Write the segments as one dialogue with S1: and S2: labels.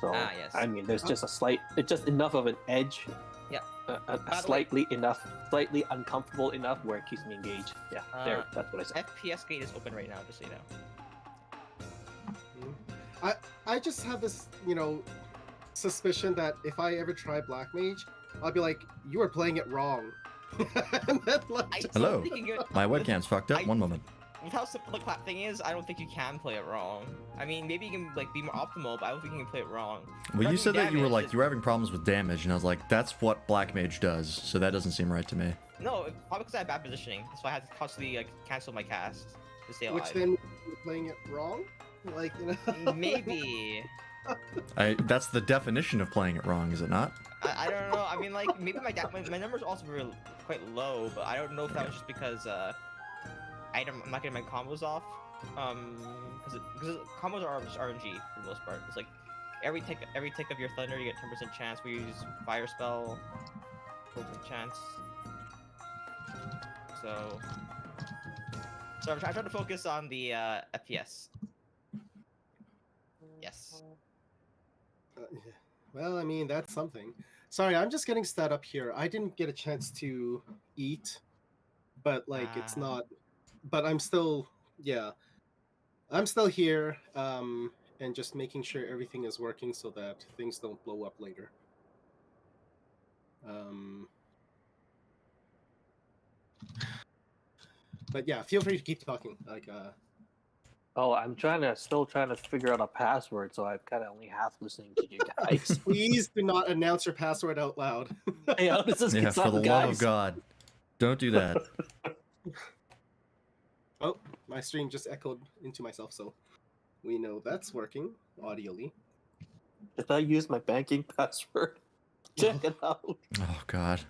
S1: So
S2: Yes.
S1: I mean, there's just it's just enough of an edge.
S2: Yeah.
S1: Slightly uncomfortable enough where it keeps me engaged. Yeah, there. That's what I said.
S2: FPS gate is open right now, just so you know.
S3: I just have this, suspicion that if I ever try Black Mage, I'll be like, you are playing it wrong. And then, like,
S4: Hello. My webcam's fucked up. One moment.
S2: With how simple the clap thing is, I don't think you can play it wrong. I mean, maybe you can be more optimal, but I don't think you can play it wrong.
S4: Well, you said that you were having problems with damage, and I was like, that's what Black Mage does, so that doesn't seem right to me.
S2: No, probably because I had bad positioning. That's why I had to constantly cancel my cast to stay alive.
S3: Which then you're playing it wrong? Like,
S2: Maybe.
S4: That's the definition of playing it wrong, is it not?
S2: I don't know. I mean, maybe my numbers also were quite low, but I don't know if that was just because I'm not getting my combos off. Because combos are just RNG for the most part. It's like every tick of your thunder, you get 10% chance. We use fire spell, 4% chance. So I'm trying to focus on the FPS. Yes.
S3: Well, I mean, that's something. Sorry, I'm just getting set up here. I didn't get a chance to eat, but it's not. But I'm still, I'm still here, and just making sure everything is working so that things don't blow up later. But yeah, feel free to keep talking.
S1: Oh, I'm still trying to figure out a password, so I'm kind of only half listening to you guys.
S3: Please do not announce your password out loud.
S1: Yeah, for the
S4: love of God, don't do that.
S3: Oh, my stream just echoed into myself, so we know that's working audially.
S1: If I use my banking password, check it out.
S4: Oh God.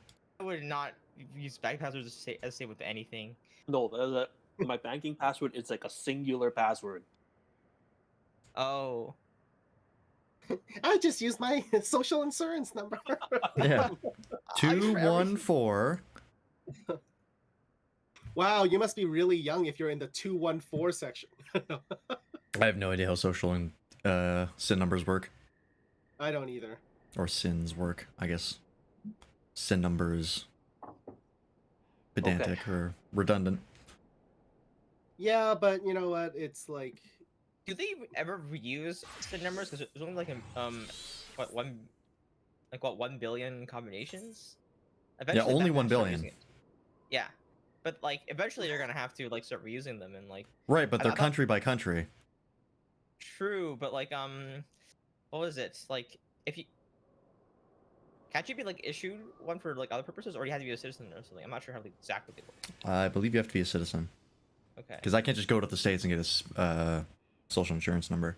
S2: I would not use bank passwords as same with anything.
S1: No, my banking password is like a singular password.
S2: Oh.
S3: I just used my social insurance number.
S4: Yeah. 214.
S3: Wow, you must be really young if you're in the 214 section.
S4: I have no idea how social and SIN numbers work.
S3: I don't either.
S4: Or SINs work, I guess. SIN numbers pedantic or redundant.
S3: Yeah, but you know what? It's like,
S2: do they ever reuse SIN numbers? Because there's only what 1 billion combinations.
S4: Eventually, yeah, only 1 billion.
S2: Yeah, but eventually you're gonna have to start reusing them and
S4: Right, but they're country by country.
S2: True, but what was it if you can't you be issued one for other purposes, or you have to be a citizen or something? I'm not sure how exactly they work.
S4: I believe you have to be a citizen.
S2: Okay.
S4: Because I can't just go to the States and get a social insurance number,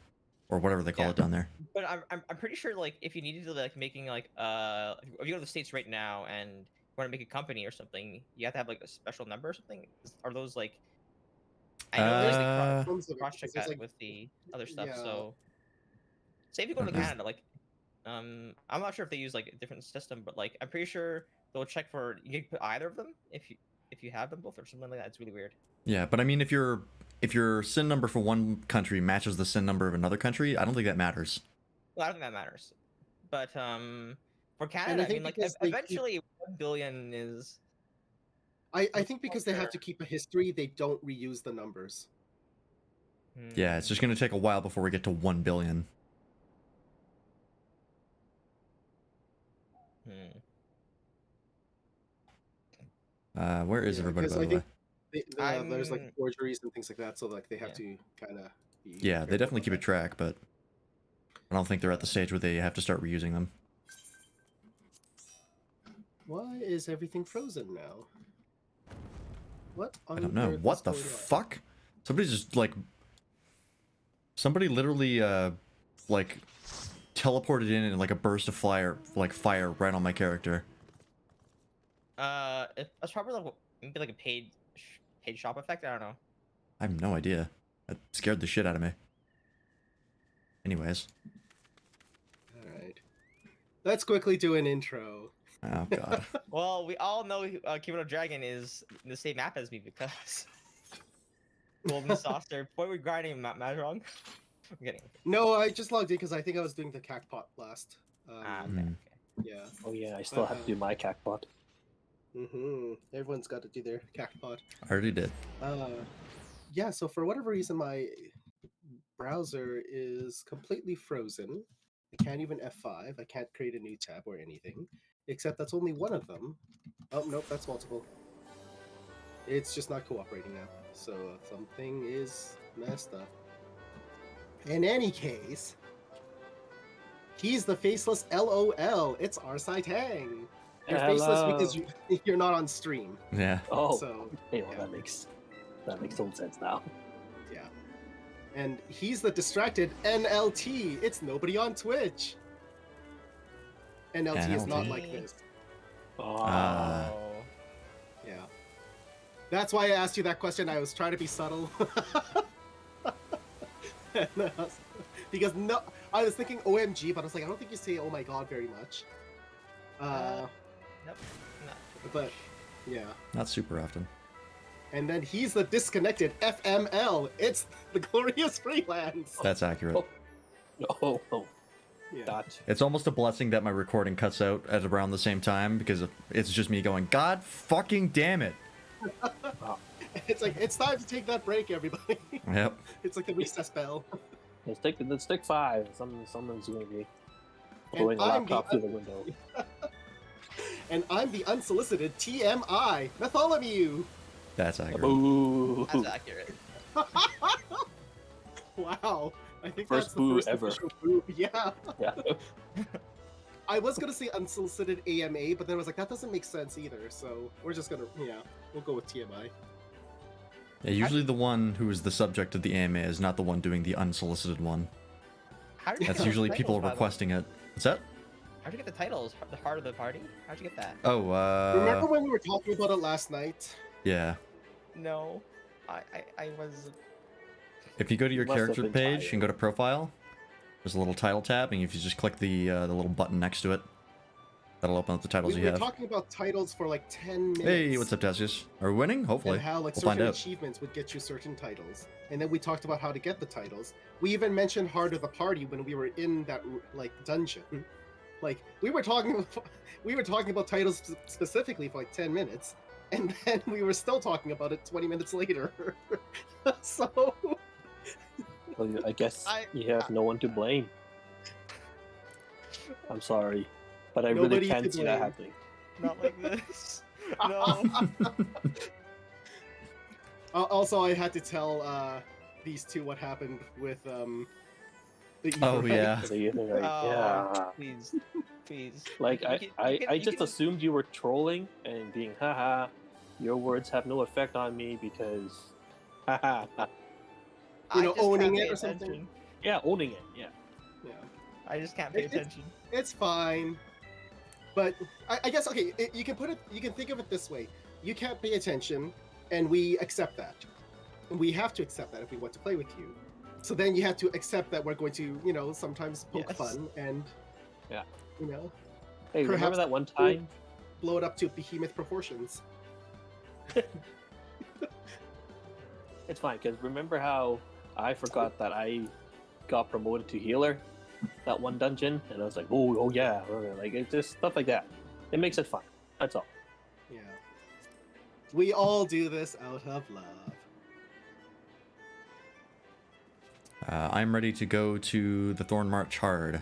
S4: or whatever they call it down there.
S2: But I'm pretty sure if you needed to making if you go to the States right now and you want to make a company or something, you have to have a special number or something. Are those I know there's cross check that with the other stuff. Yeah. So say if you go to Canada, I'm not sure if they use a different system, but I'm pretty sure they'll check for you can put either of them if you have them both or something like that. It's really weird.
S4: Yeah, but I mean, if your SIN number for one country matches the SIN number of another country, I don't think that matters.
S2: Well, I don't think that matters. But for Canada, I mean, eventually 1 billion is.
S3: I think because they have to keep a history, they don't reuse the numbers.
S4: Yeah, it's just going to take a while before we get to 1 billion. Where is everybody, by the way?
S3: There's forgeries and things like that, so they have to kind of.
S4: Yeah, they definitely keep a track, but I don't think they're at the stage where they have to start reusing them.
S3: Why is everything frozen now? What?
S4: I don't know. What the fuck? Somebody just somebody literally teleported in a burst of fire right on my character.
S2: It's probably maybe a paid shop effect. I don't know.
S4: I have no idea. That scared the shit out of me. Anyways.
S3: Alright. Let's quickly do an intro.
S4: Oh, God.
S2: Well, we all know Kimono Dragon is the same map as me because... Golden Saucer. What are we grinding, Mahjong? I'm kidding.
S3: No, I just logged in because I think I was doing the Cacpot last.
S2: Okay,
S4: Hmm.
S2: okay.
S3: Yeah.
S1: Oh yeah, I still have to do my cacbot.
S3: Everyone's got to do their Cacpot.
S4: I already did.
S3: Yeah, so for whatever reason, my browser is completely frozen. I can't even F5. I can't create a new tab or anything. Except that's only one of them. Oh, nope, that's multiple. It's just not cooperating now. So something is messed up. In any case, he's the faceless LOL. It's Arsai Tang. You're faceless because you're not on stream.
S4: Yeah.
S1: Oh,
S3: So,
S1: hey, well,
S3: yeah.
S1: that makes total sense now.
S3: Yeah. And he's the distracted NLT. It's nobody on Twitch. NLT is not
S4: NLT.
S3: like this.
S4: Ah.
S2: Oh.
S3: Yeah. That's why I asked you that question. I was trying to be subtle. Because no, I was thinking OMG, but I was like, I don't think you say oh my god very much.
S2: Nope. Not.
S3: But yeah.
S4: Not super often.
S3: And then he's the disconnected FML. It's the glorious freelance.
S4: That's accurate.
S1: Oh,
S3: Yeah.
S1: that.
S4: It's almost a blessing that my recording cuts out at around the same time because it's just me going, God fucking damn it.
S3: It's like it's time to take that break, everybody.
S4: Yep.
S3: It's like the recess bell.
S1: Let's take 5. Someone's gonna be
S3: And
S1: throwing a
S3: I'm
S1: laptop through the window.
S3: And I'm the unsolicited TMI, Bartholomew.
S4: That's accurate.
S1: Boo!
S2: That's accurate.
S3: Wow. I think
S1: First
S3: that's the
S1: boo
S3: first
S1: ever.
S3: official boo. Yeah.
S1: Yeah.
S3: I was gonna say unsolicited AMA, but then I was like, that doesn't make sense either. So we're just gonna, we'll go with TMI.
S4: Yeah, usually the one who is the subject of the AMA is not the one doing the unsolicited one.
S2: How did you
S4: That's
S2: get
S4: usually
S2: the
S4: people
S2: titles, by the way?
S4: requesting it. What's that?
S2: How'd you get the titles? The heart of the party? How'd you get that?
S4: Oh,
S3: Remember when we were talking about it last night?
S4: yeah.
S2: No, I was.
S4: If you go to your
S1: Must have
S4: character
S1: been
S4: page
S1: tired.
S4: and go to profile, there's a little title tab, and if you just click the little button next to it, that'll open up the titles
S3: We
S4: you
S3: were
S4: have.
S3: talking about titles for like 10 minutes.
S4: Hey, what's up, Tessius? Are we winning? Hopefully.
S3: And how like
S4: We'll find
S3: certain
S4: out.
S3: achievements would get you certain titles. And then we talked about how to get the titles. We even mentioned Heart of the Party when we were in that like dungeon. Like we were talking about titles specifically for like 10 minutes. And then we were still talking about it 20 minutes later. So
S1: Well, I guess
S2: I-
S1: you have no one to blame. I'm sorry, but I
S3: Nobody
S1: really
S3: to
S1: can't see that
S3: blame.
S1: happening.
S2: Not like this. No.
S3: Also I had to tell these two what happened with the
S4: Oh,
S3: Ether,
S4: yeah.
S1: So you think, like,
S2: Oh,
S1: yeah.
S2: please, please.
S1: Like
S2: You can-
S1: I
S2: you can- you
S1: just
S2: can-
S1: assumed you were trolling and being haha. Your words have no effect on me because haha.
S3: You
S2: I
S3: know,
S2: just
S3: owning
S2: can't
S3: it
S2: pay
S3: or something.
S2: attention.
S1: Yeah, owning it. Yeah.
S3: Yeah.
S2: I just can't pay
S3: It-
S2: attention.
S3: It's fine, but I guess okay. You can put it. You can think of it this way: you can't pay attention, and we accept that. And we have to accept that if we want to play with you. So then you have to accept that we're going to, sometimes poke
S2: Yes.
S3: fun and,
S1: Yeah.
S3: Perhaps
S1: Hey, remember that one time?
S3: blow it up to behemoth proportions.
S1: It's fine because remember how I forgot that I got promoted to healer that one dungeon, and I was like, oh yeah, like it's just stuff like that. It makes it fun. That's all.
S3: Yeah. We all do this out of love.
S4: I'm ready to go to the Thorn March Hard.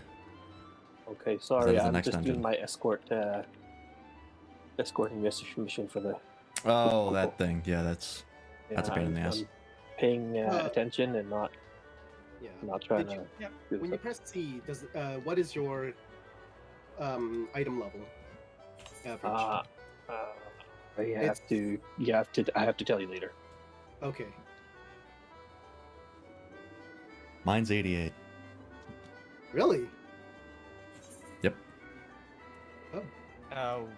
S1: Okay, sorry,
S4: is the
S1: I'm
S4: next
S1: just
S4: dungeon.
S1: doing my escorting mission for the.
S4: Oh, that thing. Yeah, that's a pain in the
S1: I'm
S4: ass.
S1: paying attention and not
S3: Yeah.
S1: trying
S3: Did
S1: to.
S2: Yeah.
S1: do
S3: When you
S1: stuff.
S3: press C, does what is your item level average?
S1: I
S3: It's-
S1: have to tell you later.
S3: Okay.
S4: Mine's 88.
S3: Really?
S4: Yep.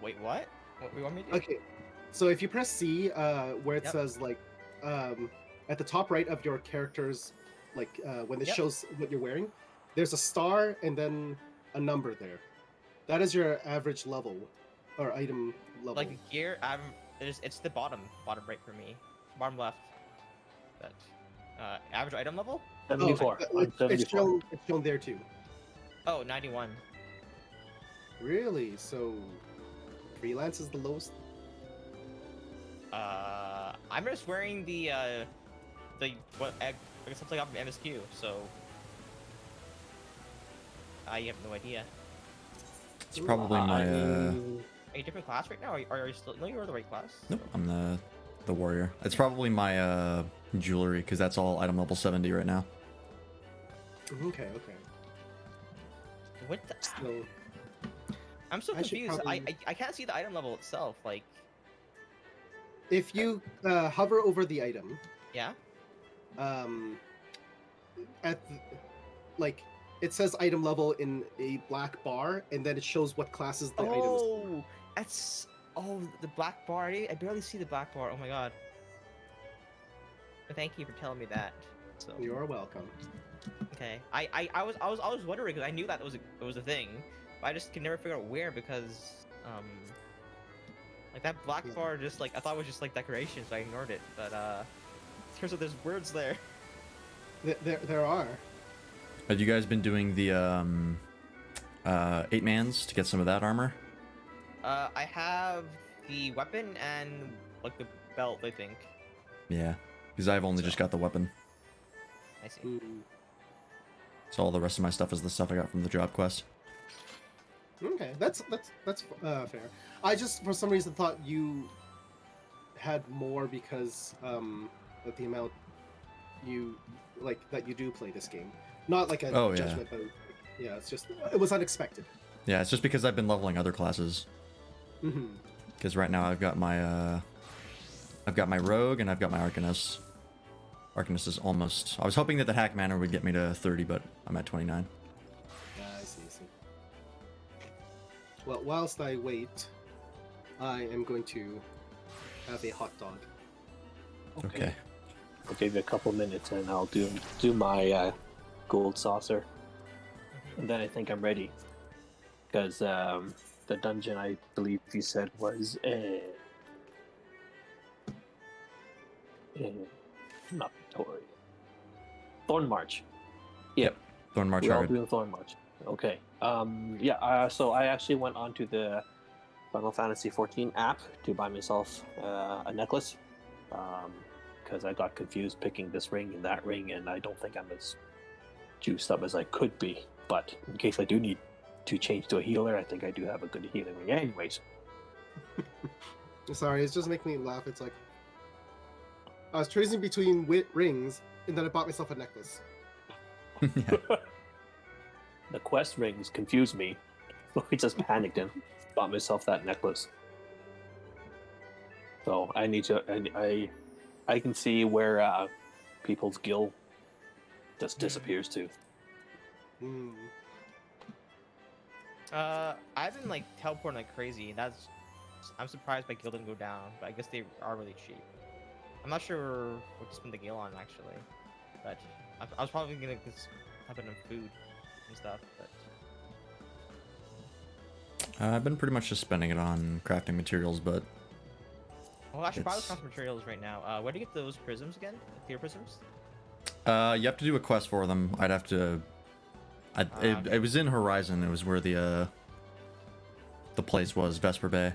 S2: Wait, what? What we want me to do?
S3: Okay. So if you press C, where it
S2: Yep.
S3: says like at the top right of your character's when it
S2: Yep.
S3: shows what you're wearing, there's a star and then a number there. That is your average level or item level.
S2: Like gear, it's the bottom right for me, bottom left. That average item level.
S1: 74.
S3: Oh,
S1: I'm 74.
S3: it's shown there too.
S2: Oh, 91.
S3: Really? So freelance is the lowest?
S2: I'm just wearing the what I guess something up from MSQ, so I have no idea.
S4: It's probably my
S2: Are you a different class right now? Or are you still? No, you're the right class.
S4: nope, I'm the warrior. It's probably my jewelry because that's all item level 70 right now.
S3: Okay.
S2: What the?
S3: So
S2: I'm so
S3: I should
S2: confused.
S3: probably-
S2: I can't see the item level itself. Like,
S3: if you hover over the item,
S2: yeah.
S3: At like it says item level in a black bar, and then it shows what classes the item is.
S2: Oh, that's the black bar. I barely see the black bar. Oh my god. But thank you for telling me that. So
S3: You're welcome.
S2: okay. I was wondering because I knew that it was a thing, but I just could never figure out where because like that black
S3: Yeah.
S2: bar just like I thought it was just like decoration, so I ignored it. But turns out there's words there.
S3: There are.
S4: Have you guys been doing the 8-mans to get some of that armor?
S2: I have the weapon and like the belt, I think.
S4: Yeah, because I've only just got the weapon.
S2: I see.
S3: Mm.
S4: So all the rest of my stuff is the stuff I got from the job quest.
S3: Okay, that's fair. I just for some reason thought you had more because of the amount you like that you do play this game. Not like a
S4: Oh, yeah.
S3: judgment, but yeah, it's just it was unexpected.
S4: Yeah, it's just because I've been leveling other classes.
S3: Hmm.
S4: Because right now I've got my rogue and I've got my arcanist. Arcanist is almost. I was hoping that the hack manor would get me to 30, but I'm at 29.
S3: Yeah, I see. Well, whilst I wait, I am going to have a hot dog.
S4: Okay.
S1: I'll give you a couple minutes and I'll do my gold saucer, and then I think I'm ready. Because the dungeon I believe you said was not Victoria. Thorn March. Yep.
S4: Thorn March
S1: We're all
S4: Hard.
S1: doing Thorn March. Okay. Yeah. So I actually went onto the Final Fantasy XIV app to buy myself a necklace. Because I got confused picking this ring and that ring, and I don't think I'm as juiced up as I could be. But in case I do need to change to a healer, I think I do have a good healing ring anyways.
S3: Sorry, it's just making me laugh. It's like I was choosing between rings, and then I bought myself a necklace.
S4: Yeah.
S1: The quest rings confused me, so I just panicked and bought myself that necklace. So I need to. I can see where people's guild just disappears to.
S3: Hmm.
S2: I've been like teleporting like crazy, and I'm surprised my guild didn't go down, but I guess they are really cheap. I'm not sure what to spend the gil on actually, but I was probably gonna just have enough food and stuff. But
S4: I've been pretty much just spending it on crafting materials, but
S2: well, I should buy those
S4: It's-
S2: craft materials right now. Where do you get those prisms again? The clear prisms?
S4: you have to do a quest for them. I'd have to.
S2: Okay.
S4: It was in Horizon. It was where the place was, Vesper Bay.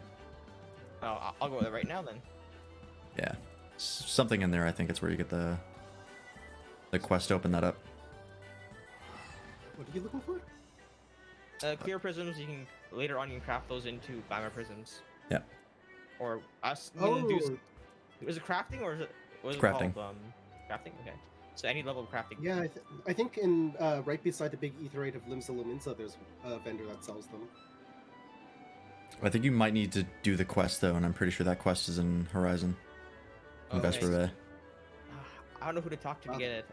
S2: Oh, I'll go there right now then.
S4: Yeah, something in there. I think it's where you get the quest to open that up.
S3: What are you looking for?
S2: Clear prisms, you can later on you can craft those into Glamour prisms.
S4: Yeah.
S2: Or us.
S3: Oh,
S2: Is it crafting or is it what is it
S4: Crafting.
S2: called? Crafting. Okay. So any level of crafting.
S3: yeah. I think in right beside the big etherite of Limsa Luminsa, there's a vendor that sells them.
S4: I think you might need to do the quest though, and I'm pretty sure that quest is in Horizon, in
S2: Okay.
S4: Vesper Bay.
S2: I don't know who to talk to get it.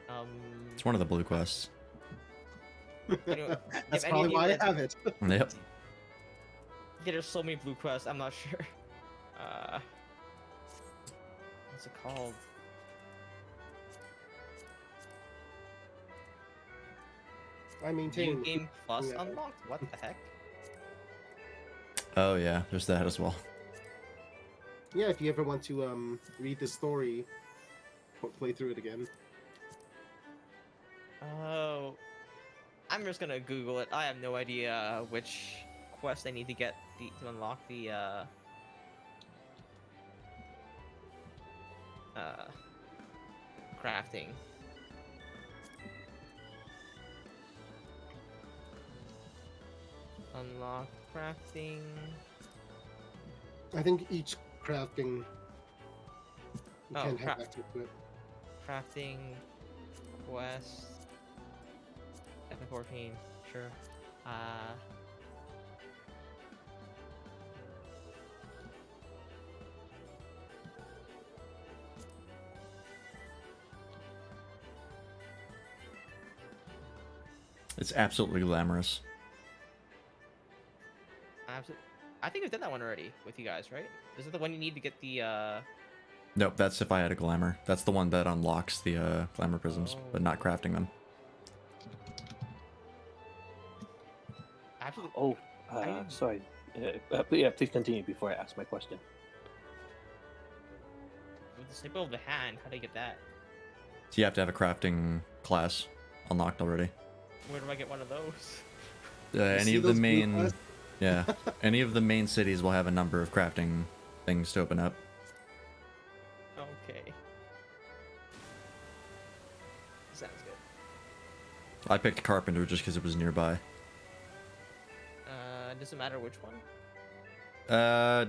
S4: It's one of the blue quests.
S2: Anyway,
S3: That's
S2: if any
S3: probably
S2: of you
S3: why I
S2: guys-
S3: have it.
S4: Yep.
S2: Yeah, there's so many blue quests. I'm not sure. What's it called?
S3: I
S2: New
S3: maintain.
S2: game plus
S3: Yeah.
S2: unlocked. What the heck?
S4: Oh yeah, there's that as well.
S3: Yeah, if you ever want to read the story, or play through it again.
S2: Oh, I'm just gonna Google it. I have no idea which quest I need to get to unlock the crafting. Unlock crafting.
S3: I think each crafting you
S2: Oh,
S3: can have
S2: craft.
S3: access to it.
S2: Crafting quest. FF14. Sure.
S4: It's absolutely glamorous.
S2: I think I've done that one already with you guys, right? Is it the one you need to get the
S4: Nope, that's if I had a glamour. That's the one that unlocks the glamour prisms, but not crafting them.
S2: absolutely?
S1: Oh,
S2: I-
S1: sorry. Yeah, please continue before I ask my question.
S2: With the staple of the hand, how do I get that?
S4: So you have to have a crafting class unlocked already.
S2: Where do I get one of those?
S4: Any
S3: see
S4: of the
S3: those blue
S4: main,
S3: quests?
S4: yeah, any of the main cities will have a number of crafting things to open up.
S2: Okay. Sounds good.
S4: I picked carpenter just because it was nearby.
S2: Doesn't matter which one.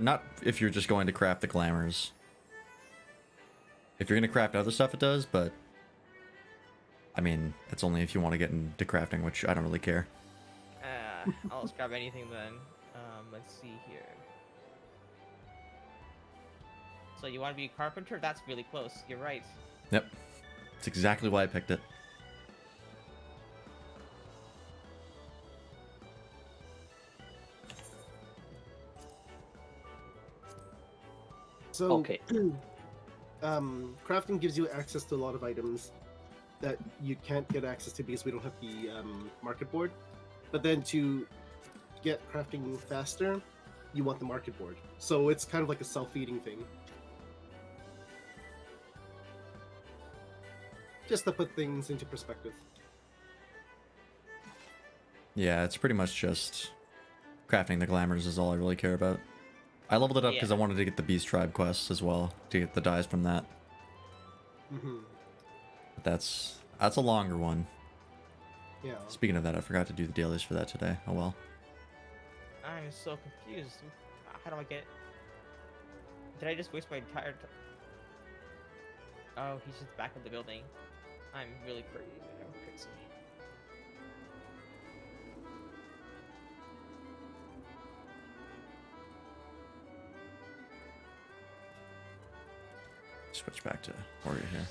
S4: Not if you're just going to craft the glamours. If you're gonna craft other stuff, it does, but I mean, it's only if you want to get into crafting, which I don't really care.
S2: I'll just grab anything then. Let's see here. So you want to be a carpenter? That's really close. You're right.
S4: Yep, it's exactly why I picked it.
S3: So,
S1: Okay.
S3: Crafting gives you access to a lot of items that you can't get access to because we don't have the market board. But then to get crafting faster, you want the market board. So it's kind of like a self-feeding thing. Just to put things into perspective.
S4: Yeah, it's pretty much just crafting the glamours is all I really care about. I leveled it up because
S2: Yeah.
S4: I wanted to get the Beast Tribe quests as well, to get the dyes from that.
S3: Hmm.
S4: But that's a longer one.
S3: Yeah.
S4: Speaking of that, I forgot to do the dailies for that today. Oh well.
S2: I'm so confused. How do I get? Did I just waste my entire? Oh, he's just back of the building. I'm really crazy. I'm crazy.
S4: Switch back to warrior here.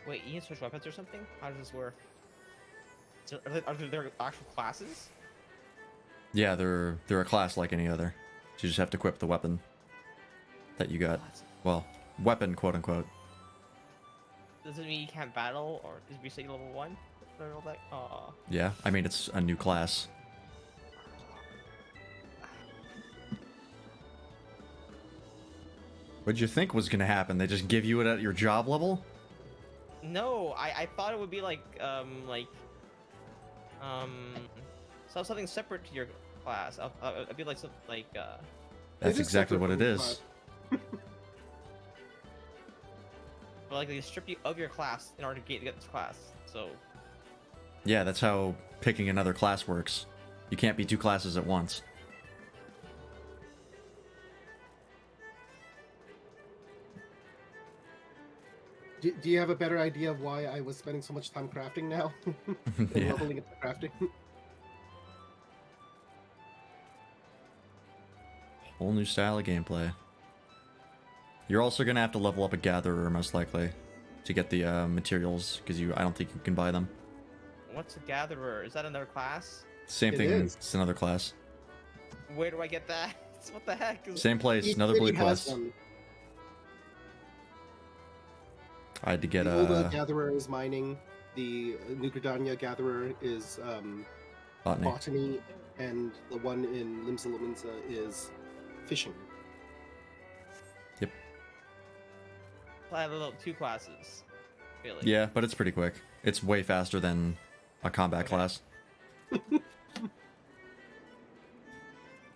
S2: Wait, you can switch weapons or something? How does this work? So are there actual classes?
S4: Yeah, they're a class like any other. So you just have to equip the weapon that you got.
S2: What?
S4: Well, weapon, quote unquote.
S2: Does it mean you can't battle, or is reset level 1? Or all that? Aw.
S4: Yeah, I mean it's a new class. What'd you think was gonna happen? They just give you it at your job level?
S2: No, I thought it would be like something separate to your class. I'd be like some
S4: That's
S3: is
S4: exactly
S3: separate
S4: what
S3: from
S4: it
S3: the
S4: is.
S2: but like they strip you of your class in order to get this class. So
S4: Yeah, that's how picking another class works. You can't be two classes at once.
S3: Do you have a better idea of why I was spending so much time crafting now? And
S4: Yeah.
S3: leveling up the crafting?
S4: Whole new style of gameplay. You're also gonna have to level up a gatherer most likely to get the materials because I don't think you can buy them.
S2: what's a gatherer? Is that another class?
S4: Same
S3: It
S4: thing.
S3: is.
S4: It's another class.
S2: Where do I get that? What the heck?
S4: Same place.
S3: Each
S4: Another
S3: city
S4: blue
S3: has
S4: quest.
S3: one.
S4: I had to get
S3: The Ola Gatherer is mining. The New Gridania Gatherer is
S4: botany.
S3: botany, and the one in Limsa Lominsa is fishing.
S2: level 2 classes. Really.
S4: Yeah, but it's pretty quick. It's way faster than a combat
S2: Okay.
S4: class.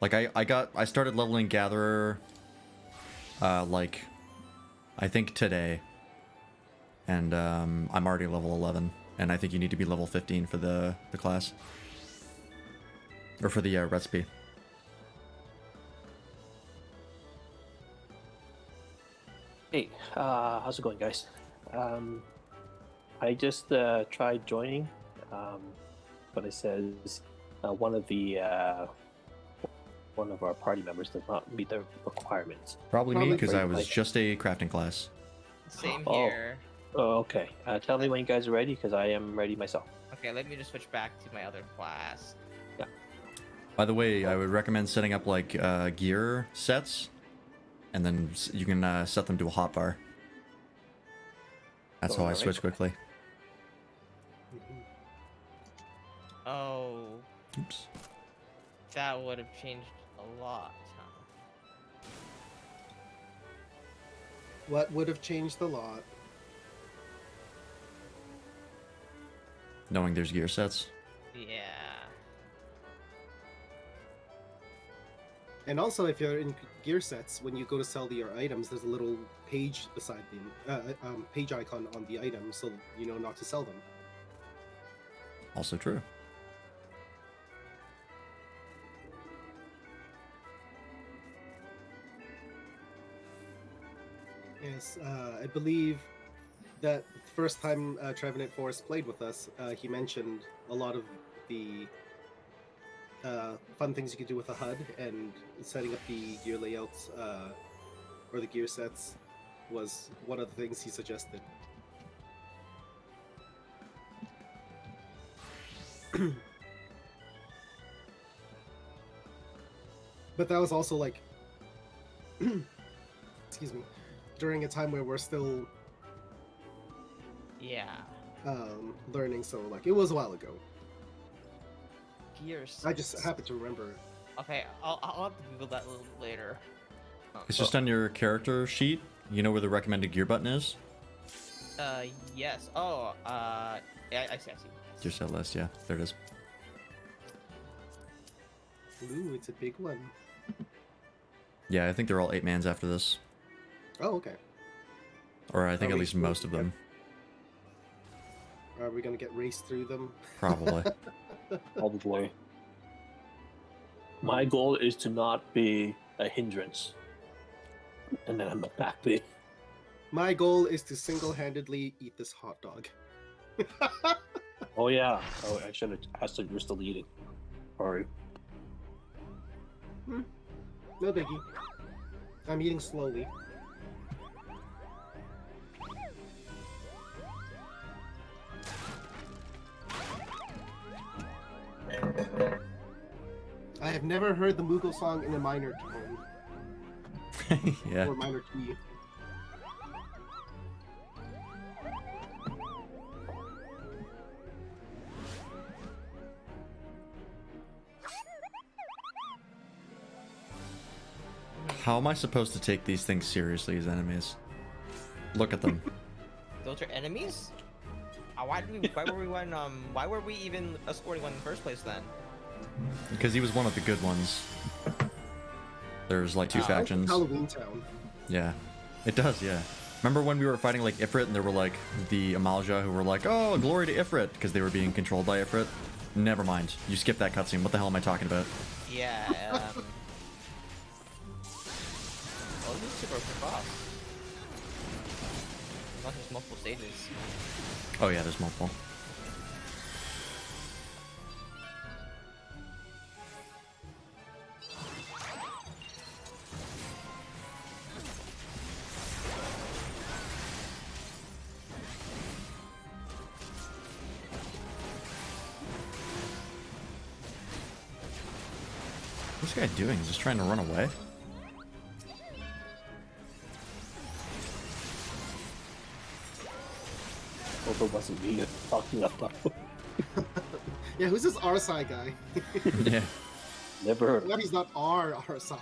S4: Like I started leveling Gatherer, like, I think today, and I'm already level 11, and I think you need to be level 15 for the class, or for the recipe.
S1: Hey, how's it going, guys? I just tried joining, but it says one of our party members does not meet the requirements.
S4: Probably me,
S3: Probably
S4: because
S1: for
S4: I
S1: you,
S4: was
S1: Mike.
S4: just a crafting class.
S2: Same
S1: Oh.
S2: here.
S1: Oh, okay. Tell me when you guys are ready, because I am ready myself.
S2: Okay, let me just switch back to my other class.
S4: By the way, I would recommend setting up like gear sets, and then you can set them to a hotbar. That's how I
S1: Alright.
S4: switch quickly.
S3: Mhm.
S2: Oh,
S4: Oops.
S2: that would have changed a lot. Huh?
S3: What would have changed a lot?
S4: Knowing there's gear sets.
S2: Yeah.
S3: And also, if you're in gear sets, when you go to sell your items, there's a little page beside the page icon on the item, so you know not to sell them.
S4: Also true.
S3: Yes, I believe that first time Trevenant Forest played with us, he mentioned a lot of the fun things you could do with a HUD, and setting up the gear layouts or the gear sets was one of the things he suggested. But that was also like, excuse me, during a time where we're still
S2: Yeah.
S3: learning, so like it was a while ago.
S2: Gears.
S3: I just happened to remember.
S2: Okay, I'll have to Google that a little bit later.
S4: It's just on your character sheet. You know where the recommended gear button is?
S2: Yes. Oh, yeah, I see.
S4: Gear set list, yeah. There it is.
S3: Ooh, it's a big one.
S4: Yeah, I think they're all 8-mans after this.
S3: Oh, okay.
S4: Or I think
S3: Are
S4: at
S3: we
S4: least
S3: sure
S4: most
S3: we
S4: of
S3: get-
S4: them.
S3: Are we gonna get raced through them?
S4: Probably.
S1: Probably. My goal is to not be a hindrance, and then I'm happy.
S3: My goal is to single-handedly eat this hot dog.
S1: Oh yeah. Oh, I should have asked if you're still eating. Sorry.
S3: No biggie. I'm eating slowly. I have never heard the Moogle song in a minor tone
S4: Yeah.
S3: or minor key.
S4: How am I supposed to take these things seriously as enemies? Look at them.
S2: Those are enemies? Why were we even escorting one in the first place then?
S4: Because he was one of the good ones. There's like two
S3: Sounds like
S4: factions.
S3: Halloween Town.
S4: Yeah. It does, yeah. Remember when we were fighting like Ifrit and there were like the Amalja who were like, oh, glory to Ifrit, because they were being controlled by Ifrit? Never mind. You skipped that cutscene. What the hell am I talking about?
S2: Yeah. Oh, this is super fast. Not just multiple stages.
S4: Oh yeah, there's multiple. What's this guy doing? He's just trying to run away?
S1: Hope it wasn't me talking up.
S3: Yeah, who's this RSI guy?
S4: Yeah.
S1: Never heard of
S3: Glad he's not our RSI.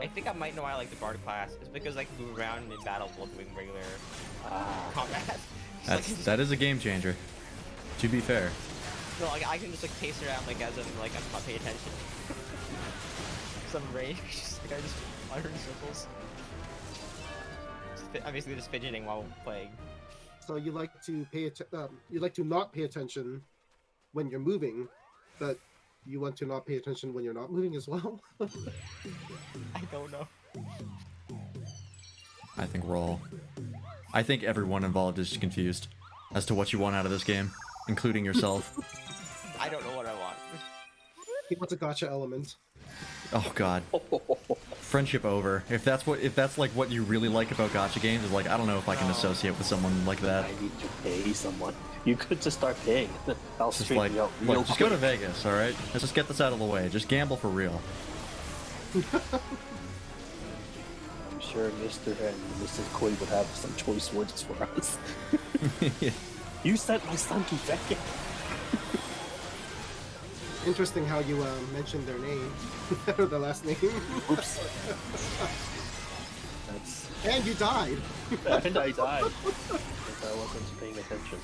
S2: I think I might know why I like the bard class. It's because I can move around in battle while doing regular combat.
S4: That is a game changer. To be fair.
S2: No, like I can just like pace around like as I'm like I'm not paying attention. Some range, like I just fire in circles. I'm basically just fidgeting while playing.
S3: So you like to you like to not pay attention when you're moving, but you want to not pay attention when you're not moving as well.
S2: I don't know.
S4: I think everyone involved is confused as to what you want out of this game, including yourself.
S2: I don't know what I want.
S3: He wants a gotcha element.
S4: Oh god. Friendship over. If that's like what you really like about gacha games, is like I don't know if I can associate with someone like that.
S1: I need to pay someone. You could just start paying. I'll
S4: Just
S1: straighten
S4: like,
S1: you out
S4: look,
S1: real
S4: just go to
S1: quick.
S4: Vegas, all right? Let's just get this out of the way. Just gamble for real.
S1: I'm sure Mr. and Mrs. Koi would have some choice words for us. You sent my son to Vegas.
S3: Interesting how you mentioned their name, or the last name.
S1: Oops. That's...
S3: And you died.
S1: And I died. Because I wasn't paying attention.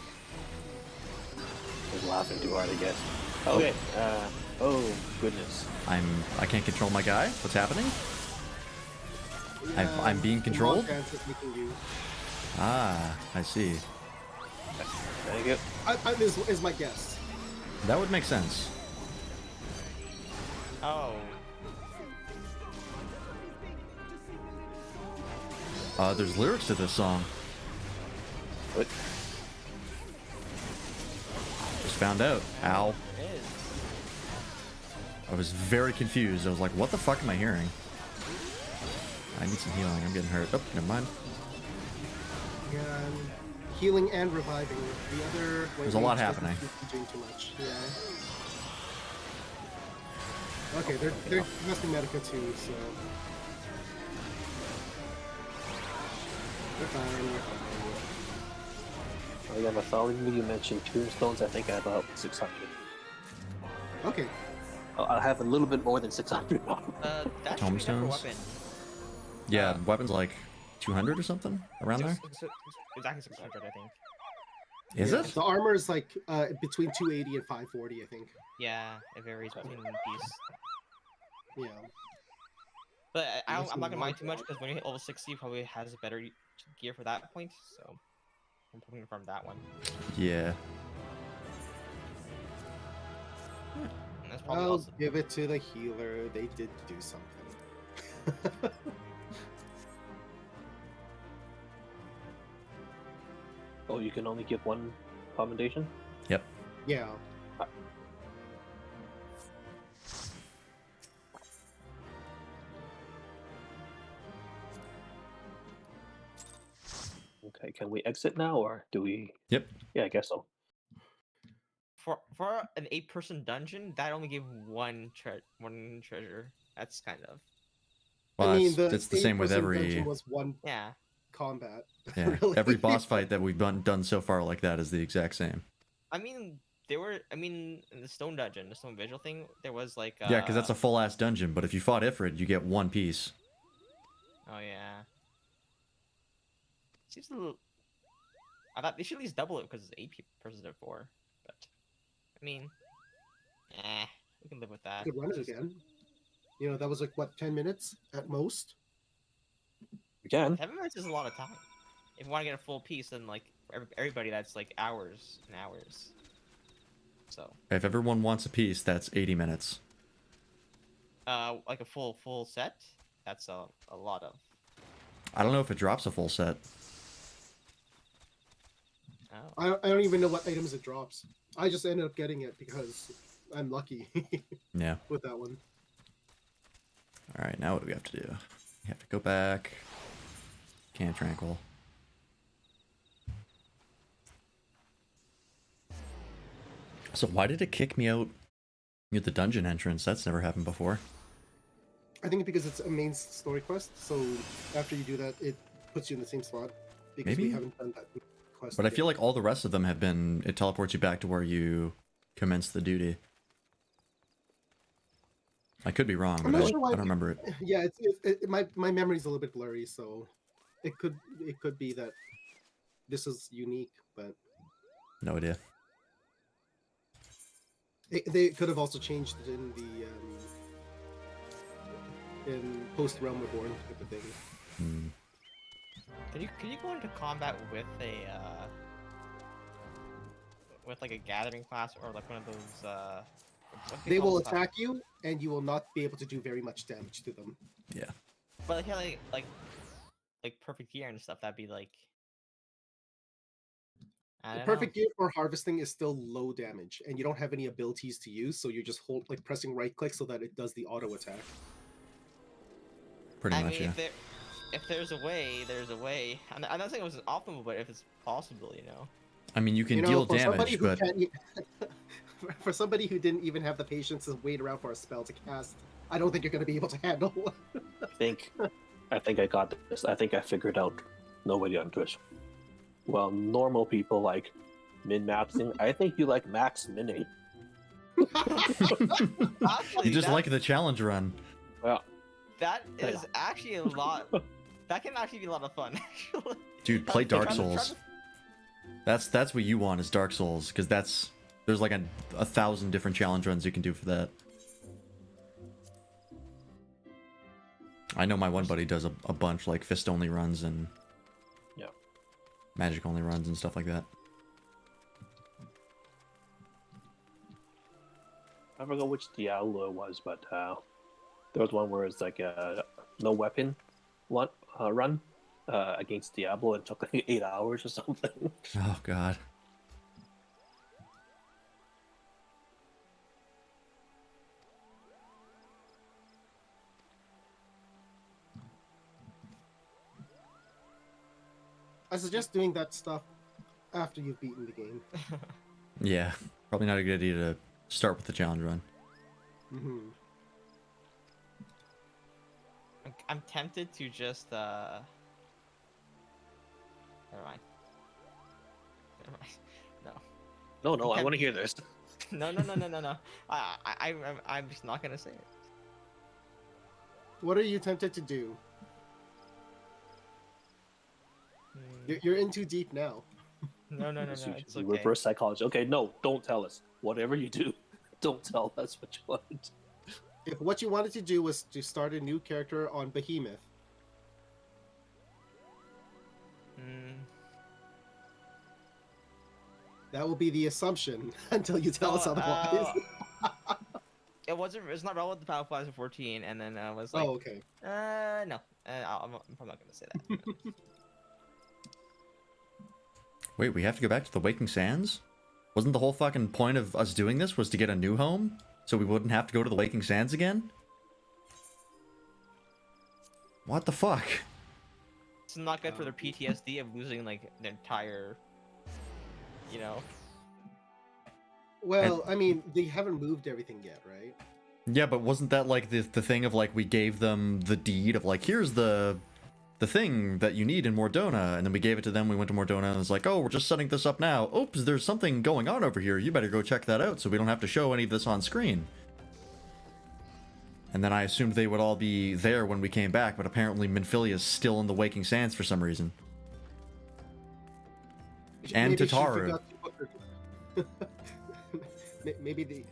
S1: I was laughing too hard, I guess. Okay. Oh goodness.
S4: I can't control my guy. What's happening? I'm being controlled? Ah, I see.
S1: Thank you.
S3: Is my guess.
S4: That would make sense.
S2: Oh.
S4: There's lyrics to this song.
S1: What?
S4: Just found out. Ow.
S2: There is.
S4: I was very confused. I was like, what the fuck am I hearing? I need some healing. I'm getting hurt. Oh, never mind.
S3: Yeah, healing and reviving. The other.
S4: There's a lot happening.
S3: Doing too much. Yeah. Okay, they're messing Medica too, so. They're fine.
S1: Oh yeah, mythology, you mentioned tombstones. I think I have about 600.
S3: Okay.
S1: I have a little bit more than 600.
S2: That should be enough for
S4: Tombstones?
S2: weapon.
S4: Yeah, weapon's like 200 or something around there.
S2: Exactly 600, I think.
S4: Is
S3: Yeah,
S4: it?
S3: The armor is like between 280 and 540, I think.
S2: Yeah, it varies between these.
S3: Yeah.
S2: But I'm
S3: Listen,
S2: not gonna mind
S3: Mark-
S2: too much because when you hit level 60, you probably has better gear for that point. So I'm probably gonna farm that one.
S4: Yeah.
S2: And that's probably
S3: I'll
S2: also.
S3: give it to the healer. They did do something.
S1: Oh, you can only give one commendation?
S4: Yep.
S3: Yeah.
S1: Okay, can we exit now, or do we?
S4: Yep.
S1: Yeah, I guess so.
S2: For an 8-person dungeon, that only gave one treasure. That's kind of
S4: Well,
S3: I mean,
S4: it's the same with
S3: 8-person
S4: every
S3: dungeon was one
S2: yeah.
S3: combat.
S4: yeah
S3: really.
S4: every boss fight that we've done so far like that is the exact same.
S2: I mean, in the stone dungeon, the stone visual thing, there was like
S4: Yeah, because that's a full ass dungeon. But if you fought Ifrit, you get one piece.
S2: Oh yeah. Seems a little. I thought they should at least double it because it's 8 persons instead of 4. But I mean, we can live with that.
S3: Could run it again. You know, that was like what, 10 minutes at most?
S1: We can.
S2: 7 minutes is a lot of time. If you want to get a full piece, then like for everybody, that's like hours and hours. So
S4: If everyone wants a piece, that's 80 minutes.
S2: like a full set, that's a lot of.
S4: I don't know if it drops a full set.
S2: Oh.
S3: I don't even know what items it drops. I just ended up getting it because I'm lucky
S4: Yeah.
S3: with that one.
S4: All right, now what do we have to do? We have to go back. Can't tranquil. So why did it kick me out at the dungeon entrance? That's never happened before.
S3: I think because it's a main story quest, so after you do that, it puts you in the same spot. Because we
S4: Maybe.
S3: haven't done that quest.
S4: But I
S3: yet.
S4: feel like all the rest of them have been, it teleports you back to where you commenced the duty. I could be wrong,
S3: I'm
S4: but
S3: not
S4: I
S3: sure why.
S4: don't remember it.
S3: Yeah, my memory's a little bit blurry, so it could be that this is unique, but
S4: No idea.
S3: they could have also changed it in the in post Realm Reborn type of thing.
S4: Hmm.
S2: Can you go into combat with a with like a gathering class or like one of those what do
S3: They
S2: call
S3: will
S2: those classes?
S3: attack you, and you will not be able to do very much damage to them.
S4: Yeah.
S2: But like, yeah, like perfect gear and stuff. That'd be like I
S3: The
S2: don't know.
S3: perfect gear for harvesting is still low damage, and you don't have any abilities to use, so you're just pressing right click so that it does the auto attack.
S4: Pretty
S2: I
S4: much,
S2: mean,
S4: yeah.
S2: if there's a way, there's a way. I'm not saying it was optimal, but if it's possible, you know.
S4: I mean, you can
S3: You know,
S4: deal
S3: for somebody
S4: damage,
S3: who
S4: but
S3: can't, for somebody who didn't even have the patience to wait around for a spell to cast, I don't think you're going to be able to handle.
S1: I think I got this. I think I figured out nobody on Twitch. Well, normal people like min-maxing. I think you like max minning.
S2: Actually,
S4: you just
S2: that,
S4: like the challenge run.
S1: Well,
S2: that
S1: I
S2: is
S1: know.
S2: actually a lot. That can actually be a lot of fun. Actually.
S4: Dude, play Dark
S2: Trying to-
S4: Souls. That's what you want is Dark Souls, because there's like a 1,000 different challenge runs you can do for that. I know my one buddy does a bunch, like fist only runs and
S1: Yeah.
S4: magic only runs and stuff like that.
S1: I forgot which Diablo it was, but there was one where it's like a no weapon run against Diablo. It took like 8 hours or something.
S4: Oh god.
S3: I suggest doing that stuff after you've beaten the game.
S4: Yeah, probably not a good idea to start with the challenge run.
S3: Hmm.
S2: I'm tempted to just never mind. Never mind. No.
S1: No, I want to hear this.
S2: No. I'm just not gonna say it.
S3: What are you tempted to do?
S2: Hmm.
S3: You're in too deep now.
S2: No.
S1: You
S2: It's okay.
S1: reverse psychology. Okay, no, don't tell us. Whatever you do, don't tell us what you want.
S3: If what you wanted to do was to start a new character on Behemoth,
S2: Hmm.
S3: that will be the assumption until you tell us
S2: Oh,
S3: otherwise.
S2: It's not relevant to Final Fantasy 14, and then I was like,
S3: Oh, okay.
S2: no, I'm probably not gonna say that.
S4: Wait, we have to go back to the Waking Sands? Wasn't the whole fucking point of us doing this was to get a new home? So we wouldn't have to go to the Waking Sands again? What the fuck?
S2: It's not good for their PTSD of losing like their entire, you know.
S3: Well, I mean, they haven't moved everything yet, right?
S4: Yeah, but wasn't that like the thing of like we gave them the deed of like, here's the thing that you need in Mordona, and then we gave it to them, we went to Mordona, and it's like, oh, we're just setting this up now. Oops, there's something going on over here. You better go check that out so we don't have to show any of this on screen. And then I assumed they would all be there when we came back, but apparently Minfilia is still in the Waking Sands for some reason. And
S3: Maybe she
S4: Tataru.
S3: forgot to book her- Maybe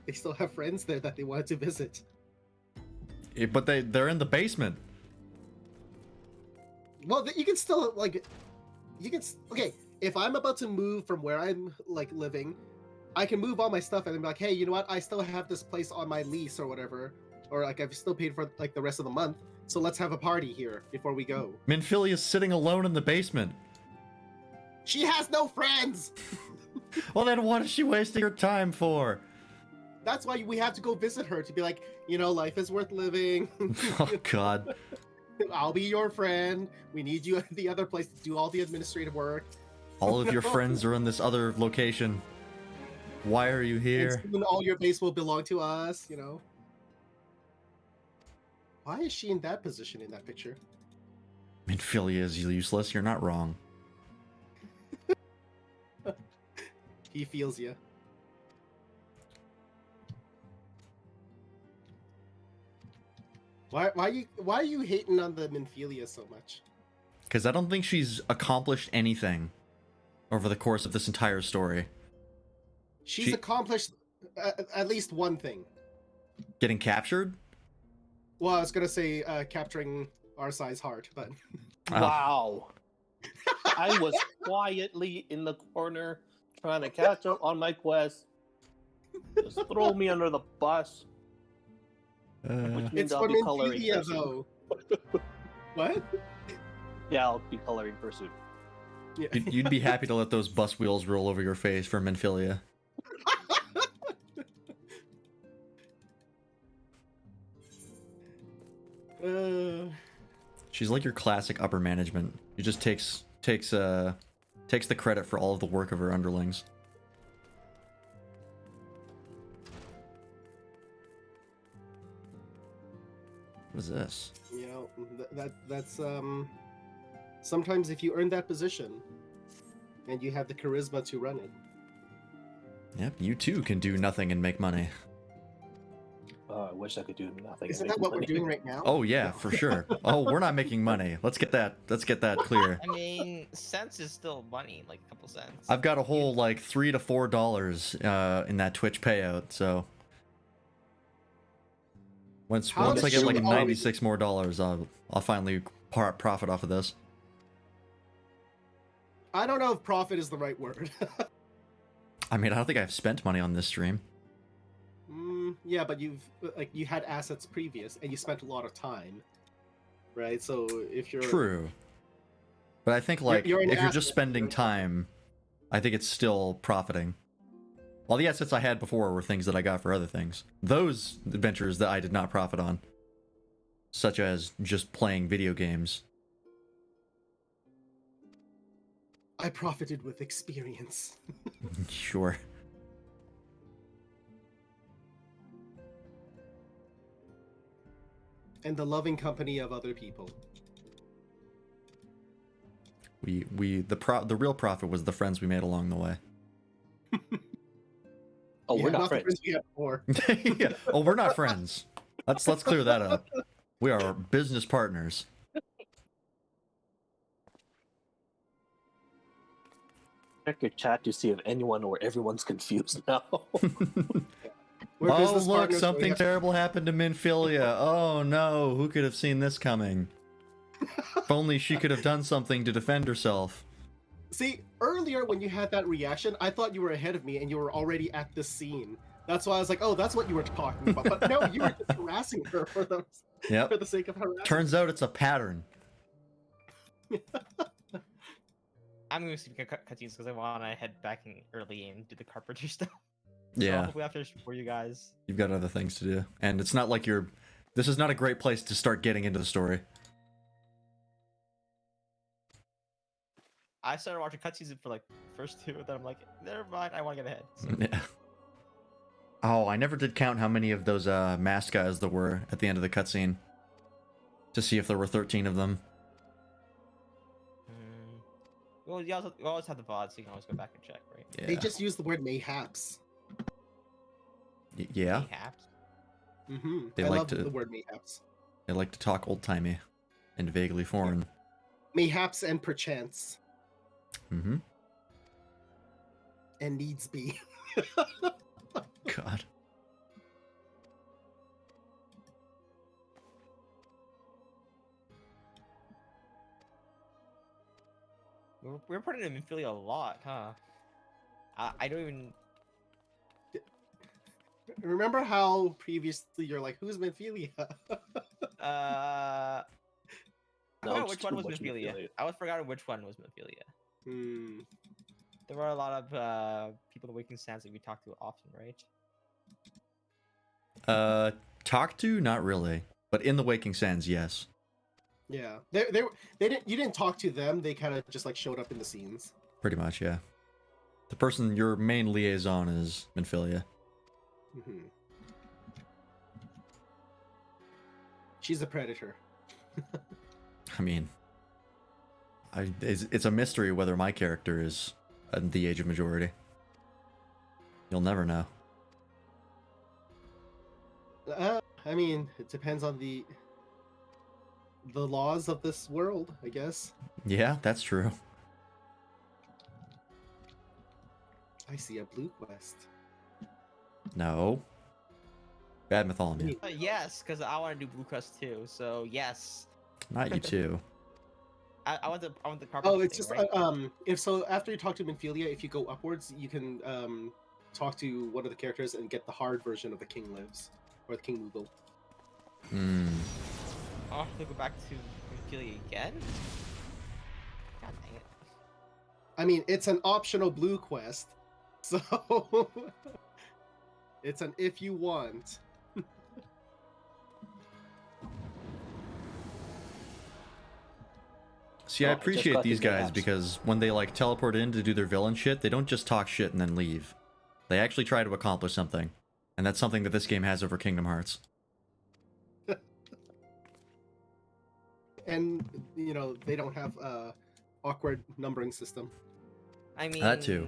S3: they still have friends there that they wanted to visit.
S4: But they're in the basement.
S3: Well, you can still like, okay. If I'm about to move from where I'm like living, I can move all my stuff and then be like, hey, you know what? I still have this place on my lease or whatever, or like I've still paid for like the rest of the month. So let's have a party here before we go.
S4: Minfilia's sitting alone in the basement.
S3: She has no friends.
S4: Well, then what is she wasting her time for?
S3: That's why we have to go visit her to be like, you know, life is worth living.
S4: Oh god.
S3: I'll be your friend. We need you at the other place to do all the administrative work.
S4: All of your friends are in this other location. Why are you here?
S3: And soon all your base will belong to us, you know. Why is she in that position in that picture?
S4: Minfilia is useless, you're not wrong.
S3: He feels you. Why are you hating on the Minfilia so much?
S4: Because I don't think she's accomplished anything over the course of this entire story.
S3: She's accomplished at least one thing.
S4: Getting captured?
S3: Well, I was gonna say capturing Arcai's heart, but
S1: Wow. I was quietly in the corner trying to catch up on my quest. Just throw me under the bus. Which means
S3: it's
S1: I'll
S3: for
S1: be coloring
S3: Minfilia
S1: person.
S3: though. What?
S1: Yeah, I'll be coloring person.
S3: Yeah.
S4: You'd be happy to let those bus wheels roll over your face for Minfilia. She's like your classic upper management. She just takes the credit for all of the work of her underlings. What is this?
S3: You know, that's sometimes if you earn that position and you have the charisma to run it.
S4: Yep, you too can do nothing and make money.
S1: Oh, I wish I could do nothing.
S3: Isn't
S1: and
S3: that
S1: make
S3: what we're
S1: money.
S3: doing right now?
S4: Oh yeah, for sure. Oh, we're not making money. Let's get that clear.
S2: I mean, cents is still money, like a couple cents.
S4: I've got a whole like $3 to $4 in that Twitch payout, so once I get like 96 more dollars, I'll finally profit off of this.
S3: I don't know if profit is the right word.
S4: I mean, I don't think I've spent money on this stream.
S3: Yeah, but you had assets previous and you spent a lot of time, right? So if you're
S4: True, but I think like
S3: You're an
S4: if you're
S3: asset,
S4: just spending time, I think it's still profiting. All the assets I had before were things that I got for other things. Those adventures that I did not profit on, such as just playing video games.
S3: I profited with experience.
S4: Sure.
S3: And the loving company of other people.
S4: The real profit was the friends we made along the way.
S1: Oh, we're not
S3: the
S1: friends.
S3: we had before.
S4: Yeah. Oh, we're not friends. Let's clear that up. We are business partners.
S1: Check your chat to see if anyone or everyone's confused now.
S3: We're
S4: Oh,
S3: business
S4: look,
S3: partners, so we
S4: something
S3: have-
S4: terrible happened to Minfilia. Oh no, who could have seen this coming? If only she could have done something to defend herself.
S3: See, earlier when you had that reaction, I thought you were ahead of me and you were already at this scene. That's why I was like, oh, that's what you were talking about. But no, you were just harassing her for the sake of harassing.
S4: Turns out it's a pattern.
S2: I'm gonna see cutscenes because I want to head back in early and do the carpenter stuff.
S4: Yeah.
S2: So hopefully I'll finish before you guys.
S4: You've got other things to do. And it's not like this is not a great place to start getting into the story.
S2: I started watching cutscenes for like the first two, then I'm like, never mind, I want to get ahead. So.
S4: Yeah. Oh, I never did count how many of those masked guys there were at the end of the cutscene. To see if there were 13 of them.
S2: Well, you always have the VOD, so you can always go back and check, right?
S4: Yeah.
S3: They just used the word mayhaps.
S4: Yeah.
S2: Mayhaps.
S4: They
S3: I
S4: like
S3: love
S4: to-
S3: the word mayhaps.
S4: They like to talk old-timey and vaguely foreign.
S3: Mayhaps and perchance.
S4: Mm-hmm.
S3: And needs be.
S4: God.
S2: We're putting him in Philly a lot, huh? I don't even.
S3: Remember how previously you're like, who's Minfilia?
S2: I
S1: No,
S2: forgot
S1: it's
S2: which one
S1: too
S2: was
S1: much
S2: Minfilia.
S1: Minfilia.
S2: I was forgotten which one was Minfilia. There were a lot of people in Waking Sands that we talked to often, right?
S4: Talk to? Not really. But in the Waking Sands, yes.
S3: Yeah, they didn't. You didn't talk to them. They kind of just like showed up in the scenes.
S4: Pretty much, yeah. The person, your main liaison is Minfilia.
S3: She's a predator.
S4: I mean, it's a mystery whether my character is the age of majority. You'll never know.
S3: I mean, it depends on the. the laws of this world, I guess.
S4: Yeah, that's true.
S3: I see a blue quest.
S4: No. Bad mythology.
S2: Yes, because I want to do Blue Quest too. So yes,
S4: Not you too.
S2: I want the carpet.
S3: Oh, it's
S2: thing,
S3: just
S2: right?
S3: if so after you talk to Minfilia, if you go upwards, you can talk to one of the characters and get the hard version of the King Lives or the King Moogle.
S4: Hmm.
S2: Oh, I have to go back to Ophelia again. God dang it.
S3: I mean, it's an optional blue quest, so it's an if you want.
S4: See,
S1: Oh,
S4: I
S1: I just
S4: appreciate
S1: got
S4: these
S1: the
S4: guys
S1: apps.
S4: because when they like teleport in to do their villain shit, they don't just talk shit and then leave. They actually try to accomplish something. And that's something that this game has over Kingdom Hearts.
S3: And you know, they don't have awkward numbering system.
S2: I mean,
S4: That too.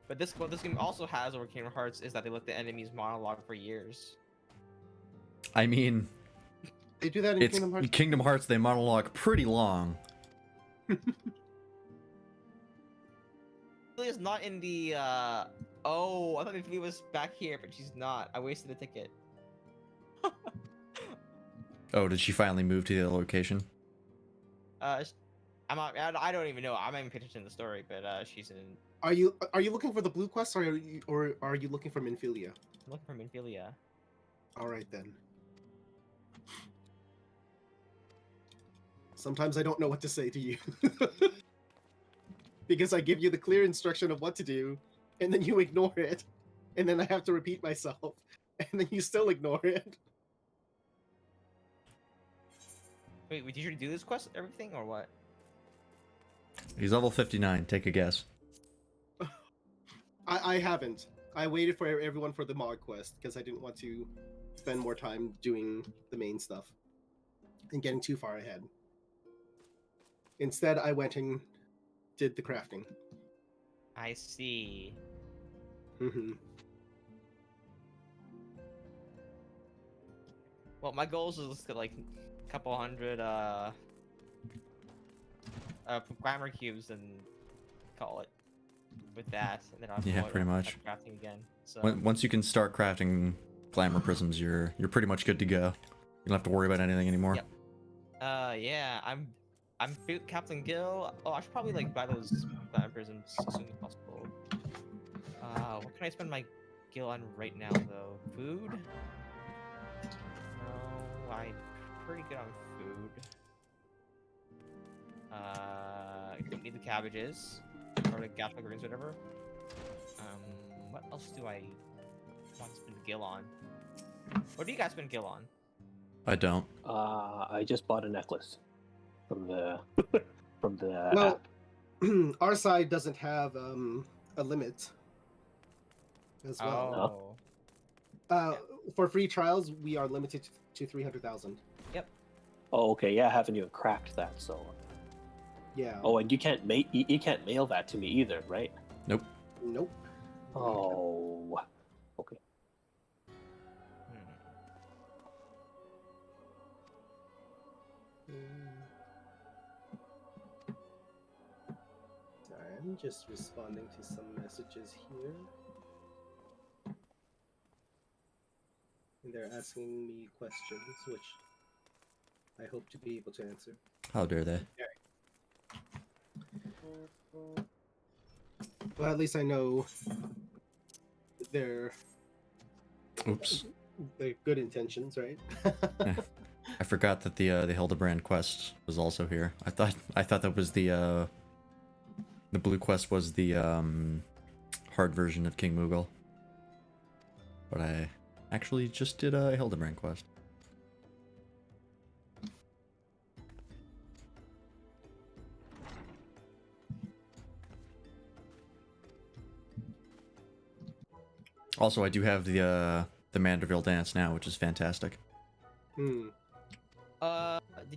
S2: But what this game also has over Kingdom Hearts is that they let the enemies monologue for years.
S4: I mean,
S3: They do that in
S4: it's
S3: Kingdom Hearts.
S4: They monologue pretty long.
S2: Ophelia's not in the. Oh, I thought Ophelia was back here, but she's not. I wasted a ticket.
S4: Oh, did she finally move to the other location?
S2: I'm not. I don't even know. I'm not even paying attention to the story, but she's in.
S3: Are you looking for the blue quest, or are you looking for Minfilia?
S2: I'm looking for Minfilia.
S3: All right then. Sometimes I don't know what to say to you. Because I give you the clear instruction of what to do, and then you ignore it, and then I have to repeat myself, and then you still ignore it.
S2: Wait, did you do this quest, everything, or what?
S4: He's level 59. Take a guess.
S3: I haven't. I waited for everyone for the mod quest because I didn't want to spend more time doing the main stuff and getting too far ahead. Instead, I went and did the crafting.
S2: I see.
S3: Mm-hmm.
S2: Well, my goal is to get like a couple hundred glamour cubes and call it with that, and then I'll
S4: Yeah,
S2: follow it
S4: pretty
S2: up with
S4: much.
S2: crafting again. So
S4: Once you can start crafting glamour prisms, you're pretty much good to go. You don't have to worry about anything anymore.
S2: Yep. Yeah, I'm Captain Gil. Oh, I should probably like buy those glamour prisms as soon as possible. What can I spend my Gil on right now though? Food? No, I'm pretty good on food. I don't need the cabbages or the gappa greens, whatever. What else do I want to spend Gil on? What do you guys spend Gil on?
S4: I don't.
S1: I just bought a necklace from the from the
S3: Well,
S1: app.
S3: our side doesn't have a limit as well.
S2: Oh.
S3: For free trials, we are limited to 300,000.
S1: Oh, okay. Yeah, I haven't even cracked that. So.
S3: Yeah.
S1: Oh, and you can't mail that to me either, right?
S4: Nope.
S3: Nope.
S1: Oh. Okay.
S3: Sorry, I'm just responding to some messages here. And they're asking me questions, which I hope to be able to answer.
S4: How dare they?
S3: Well, at least I know their
S4: Oops.
S3: good intentions, right?
S4: I forgot that the Hildebrand quest was also here. I thought that was the blue quest was the hard version of King Moogle. But I actually just did a Hildebrand quest. Also, I do have the Mandeville dance now, which is fantastic.
S2: Did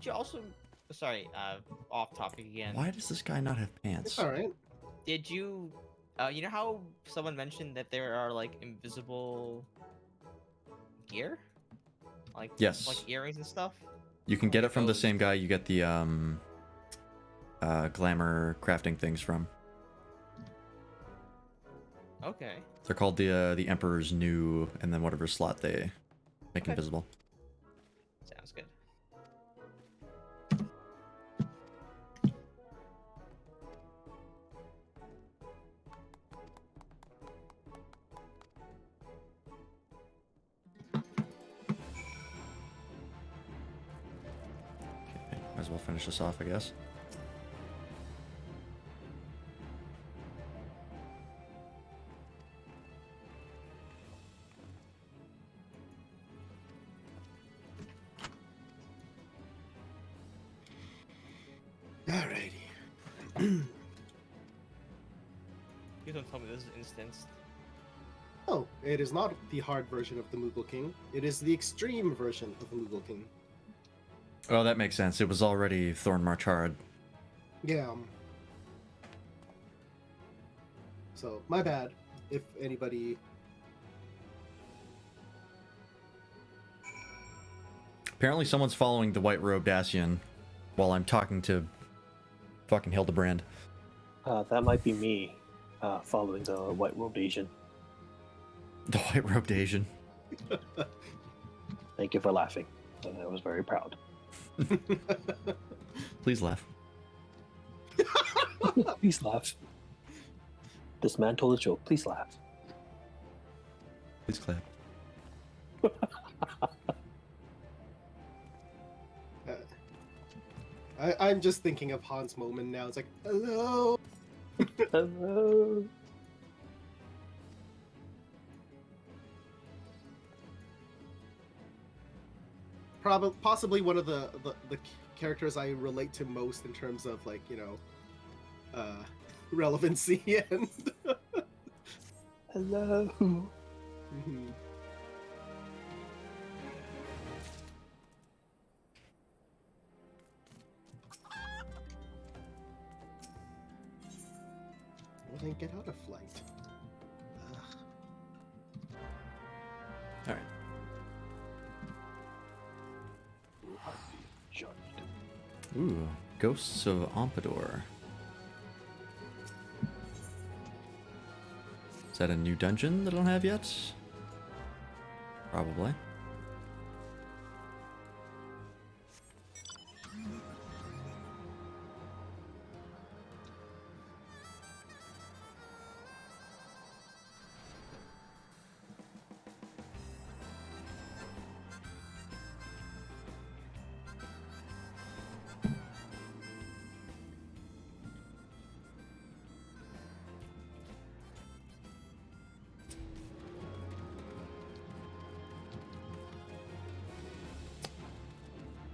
S2: you also? Sorry, off topic again.
S4: Why does this guy not have pants?
S3: It's all right.
S2: Did you? You know how someone mentioned that there are like invisible gear, like
S4: Yes.
S2: like earrings and stuff.
S4: You can get it from the
S2: those.
S4: same guy you get the glamour crafting things from.
S2: Okay.
S4: They're called the Emperor's New, and then whatever slot they make
S2: Okay.
S4: invisible.
S2: Sounds good.
S4: Okay, might as well finish this off, I guess.
S3: Alrighty.
S2: You don't tell me this is instanced.
S3: Oh, it is not the hard version of the Moogle King. It is the extreme version of the Moogle King.
S4: Oh, that makes sense. It was already Thorn March Hard.
S3: Yeah. So, my bad. If anybody...
S4: Apparently someone's following the White Robe Dacian while I'm talking to fucking Hildebrand.
S1: That might be me following the White Robe Asian.
S4: The White Robe Asian.
S1: Thank you for laughing. I was very proud.
S4: Please laugh.
S1: Please laugh. This man told a joke. Please laugh.
S4: Please clap.
S3: I'm just thinking of Han's moment now. It's like, hello!
S1: Hello.
S3: Possibly one of the characters I relate to most in terms of, like, you know, relevancy and...
S1: Hello.
S3: Mhm. Well, then get out of flight. Ugh.
S4: All right.
S1: Judged.
S4: Ooh, Ghosts of Ompador. Is that a new dungeon that I don't have yet? Probably.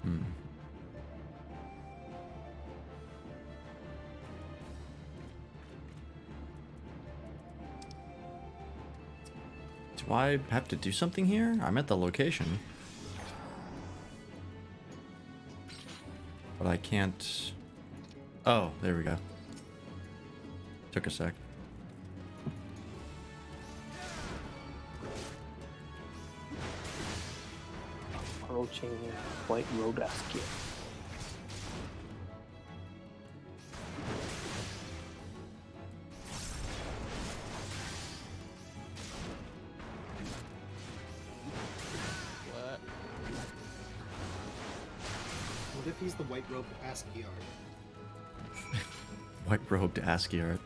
S4: Hmm. Do I have to do something here? I'm at the location. But I can't... Oh, there we go. Took a sec.
S1: Approaching White Robe Askia.
S2: What?
S3: What if he's the white robe ASCII art?
S4: White robed ASCII art.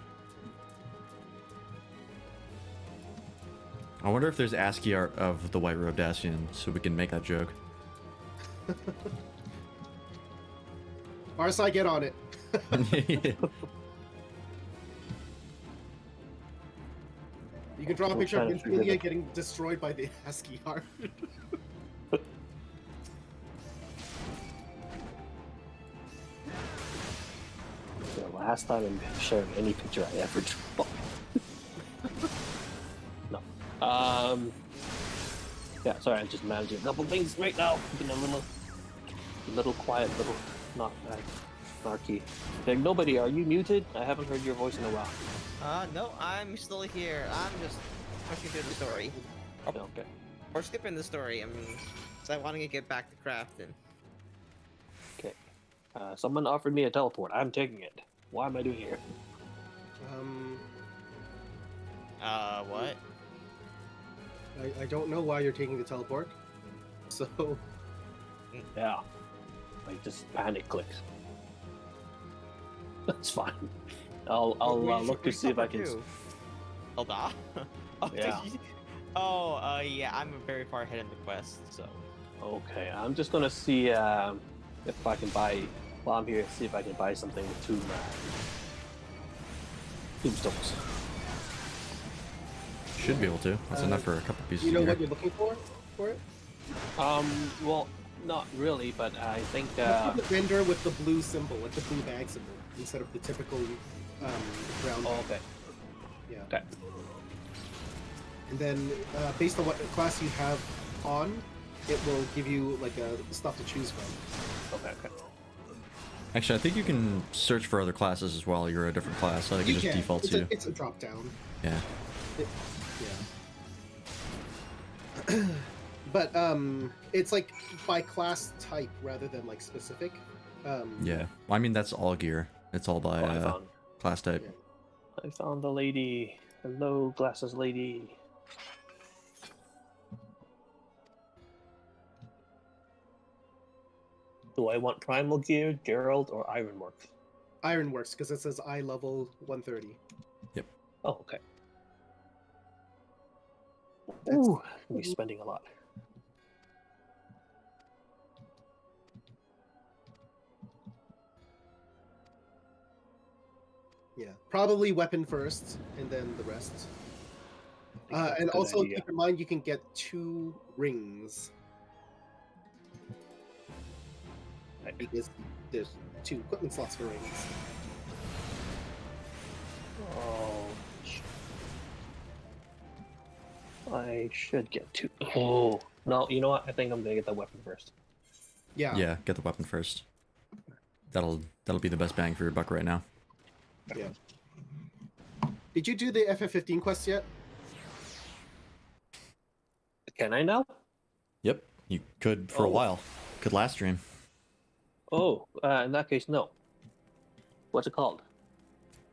S4: I wonder if there's ASCII art of the White Robed Dacian, so we can make that joke.
S3: RSI, get on it. You can draw a
S1: We're
S3: picture of
S1: trying to figure
S3: Vincelia
S1: that-
S3: getting destroyed by the ASCII art.
S1: The last time I'm sharing any picture I ever drew. No. Yeah, sorry, I'm just managing a couple things right now. Being a little quiet, little not snarky. Like, nobody, are you muted? I haven't heard your voice in a while.
S2: No, I'm still here. I'm just pushing through the story.
S1: Okay.
S2: Or skipping the story, I mean, 'cause I want to get back to crafting.
S1: Someone offered me a teleport. I'm taking it. Why am I doing here?
S2: What?
S3: I don't know why you're taking the teleport. So
S1: Yeah. Like, just panic clicks. That's fine. I'll look to see if I can.
S2: Hold on. Oh,
S1: Yeah.
S2: Yeah. I'm very far ahead in the quest, so.
S1: Okay, I'm just gonna see if I can buy. While I'm here, see if I can buy something with tombstones.
S4: Should be able to. That's enough for a couple pieces.
S3: you know
S4: of gear.
S3: what you're looking for it?
S1: Well, not really, but I think.
S3: Look for the vendor with the blue symbol, with the blue bag symbol, instead of the typical brown.
S1: Oh, okay.
S3: Yeah.
S1: Okay.
S3: And then, based on what class you have on, it will give you like stuff to choose from.
S1: Okay.
S4: Actually, I think you can search for other classes as well. You're a different class, so I think it just defaults you.
S3: It's a drop down.
S4: Yeah.
S3: Yeah. But it's like by class type rather than like specific.
S4: Yeah. Well, I mean, that's all gear. It's all by
S1: I found.
S4: class type.
S3: Yeah.
S1: I found the lady. Hello, glasses lady. Do I want primal gear, Gerald, or Ironworks?
S3: Ironworks, because it says eye level 130.
S1: Oh, okay. Ooh, I'm be spending a lot.
S3: Yeah, probably weapon first, and then the rest.
S1: That's a
S3: And
S1: good
S3: also
S1: idea.
S3: keep in mind you can get 2 rings.
S1: Right.
S3: Because there's 2 equipment slots for rings.
S1: Oh, I should get 2. Oh no, you know what? I think I'm gonna get the weapon first.
S3: Yeah.
S4: Yeah, get the weapon first. That'll be the best bang for your buck right now.
S3: Yeah. Did you do the FF15 quest yet?
S1: Can I now?
S4: Yep, you could for a
S1: Oh.
S4: while. Could last stream.
S1: Oh, in that case, no. What's it called?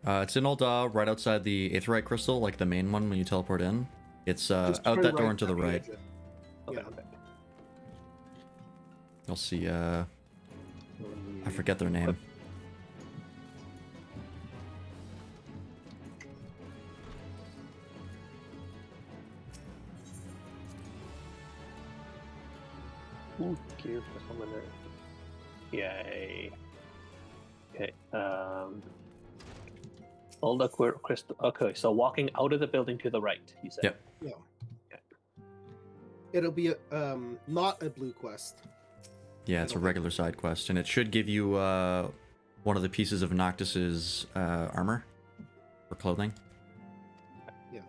S4: It's in Ul'dah, right outside the Aetheryte crystal, like the main one when you teleport in. It's
S3: Just
S4: out
S3: turn
S4: that door
S3: right
S4: and to the
S3: after
S4: right.
S3: exit.
S1: Okay,
S3: Yeah.
S1: okay.
S4: You'll see. I forget their name.
S1: Ooh, gear for someone there. Yay. Okay. All the crystal. Okay, so walking out of the building to the right, you said.
S4: Yep.
S3: Yeah. It'll be not a blue quest.
S4: Yeah, it's a regular side quest, and it should give you one of the pieces of Noctis's armor or clothing.
S3: Yeah.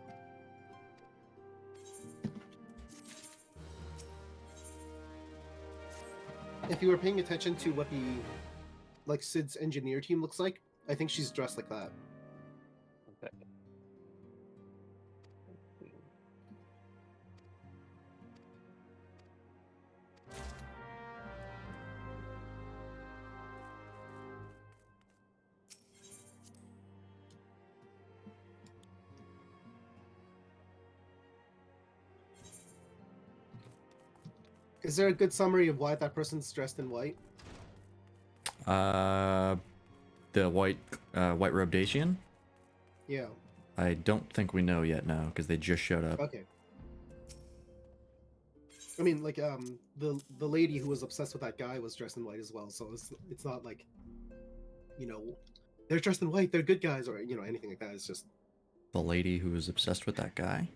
S3: If you were paying attention to what the Sid's engineer team looks like, I think she's dressed like that.
S1: Okay.
S3: Is there a good summary of why that person's dressed in white?
S4: The white robe Dacian?
S3: Yeah.
S4: I don't think we know yet, no, because they just showed up.
S3: Okay. I mean, like the lady who was obsessed with that guy was dressed in white as well, so it's not like, you know, they're dressed in white, they're good guys, or you know anything like that. It's just
S4: The lady who was obsessed with that guy?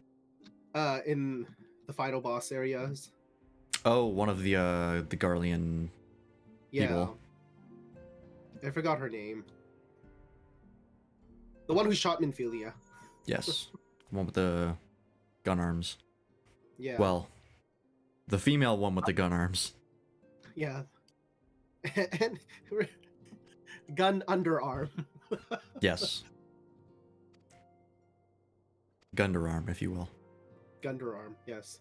S3: in the final boss areas.
S4: Oh, one of the Garlean.
S3: Yeah.
S4: People.
S3: I forgot her name. The one who shot Minfilia.
S4: Yes. The one with the gun arms.
S3: Yeah.
S4: Well, the female one with the gun arms.
S3: Yeah. And gun underarm.
S4: Yes. Gunderarm, if you will.
S3: Gunderarm, yes.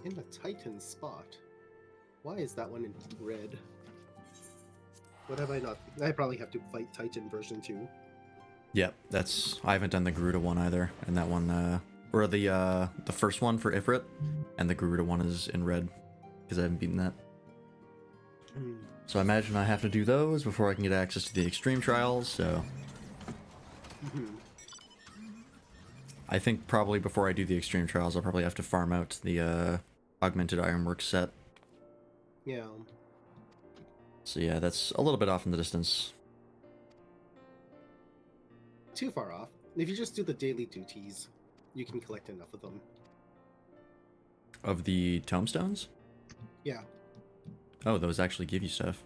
S3: In the Titan spot. Why is that one in red? What have I not? I probably have to fight Titan version 2.
S4: Yep, that's I haven't done the Garuda one either, and that one or the first one for Ifrit, and the Garuda one is in red because I haven't beaten that. So I imagine I have to do those before I can get access to the extreme trials. So I think probably before I do the extreme trials, I'll probably have to farm out the augmented ironwork set.
S3: Yeah.
S4: So yeah, that's a little bit off in the distance.
S3: Too far off. If you just do the daily duties, you can collect enough of them.
S4: Of the tomestones?
S3: Yeah.
S4: Oh, those actually give you stuff.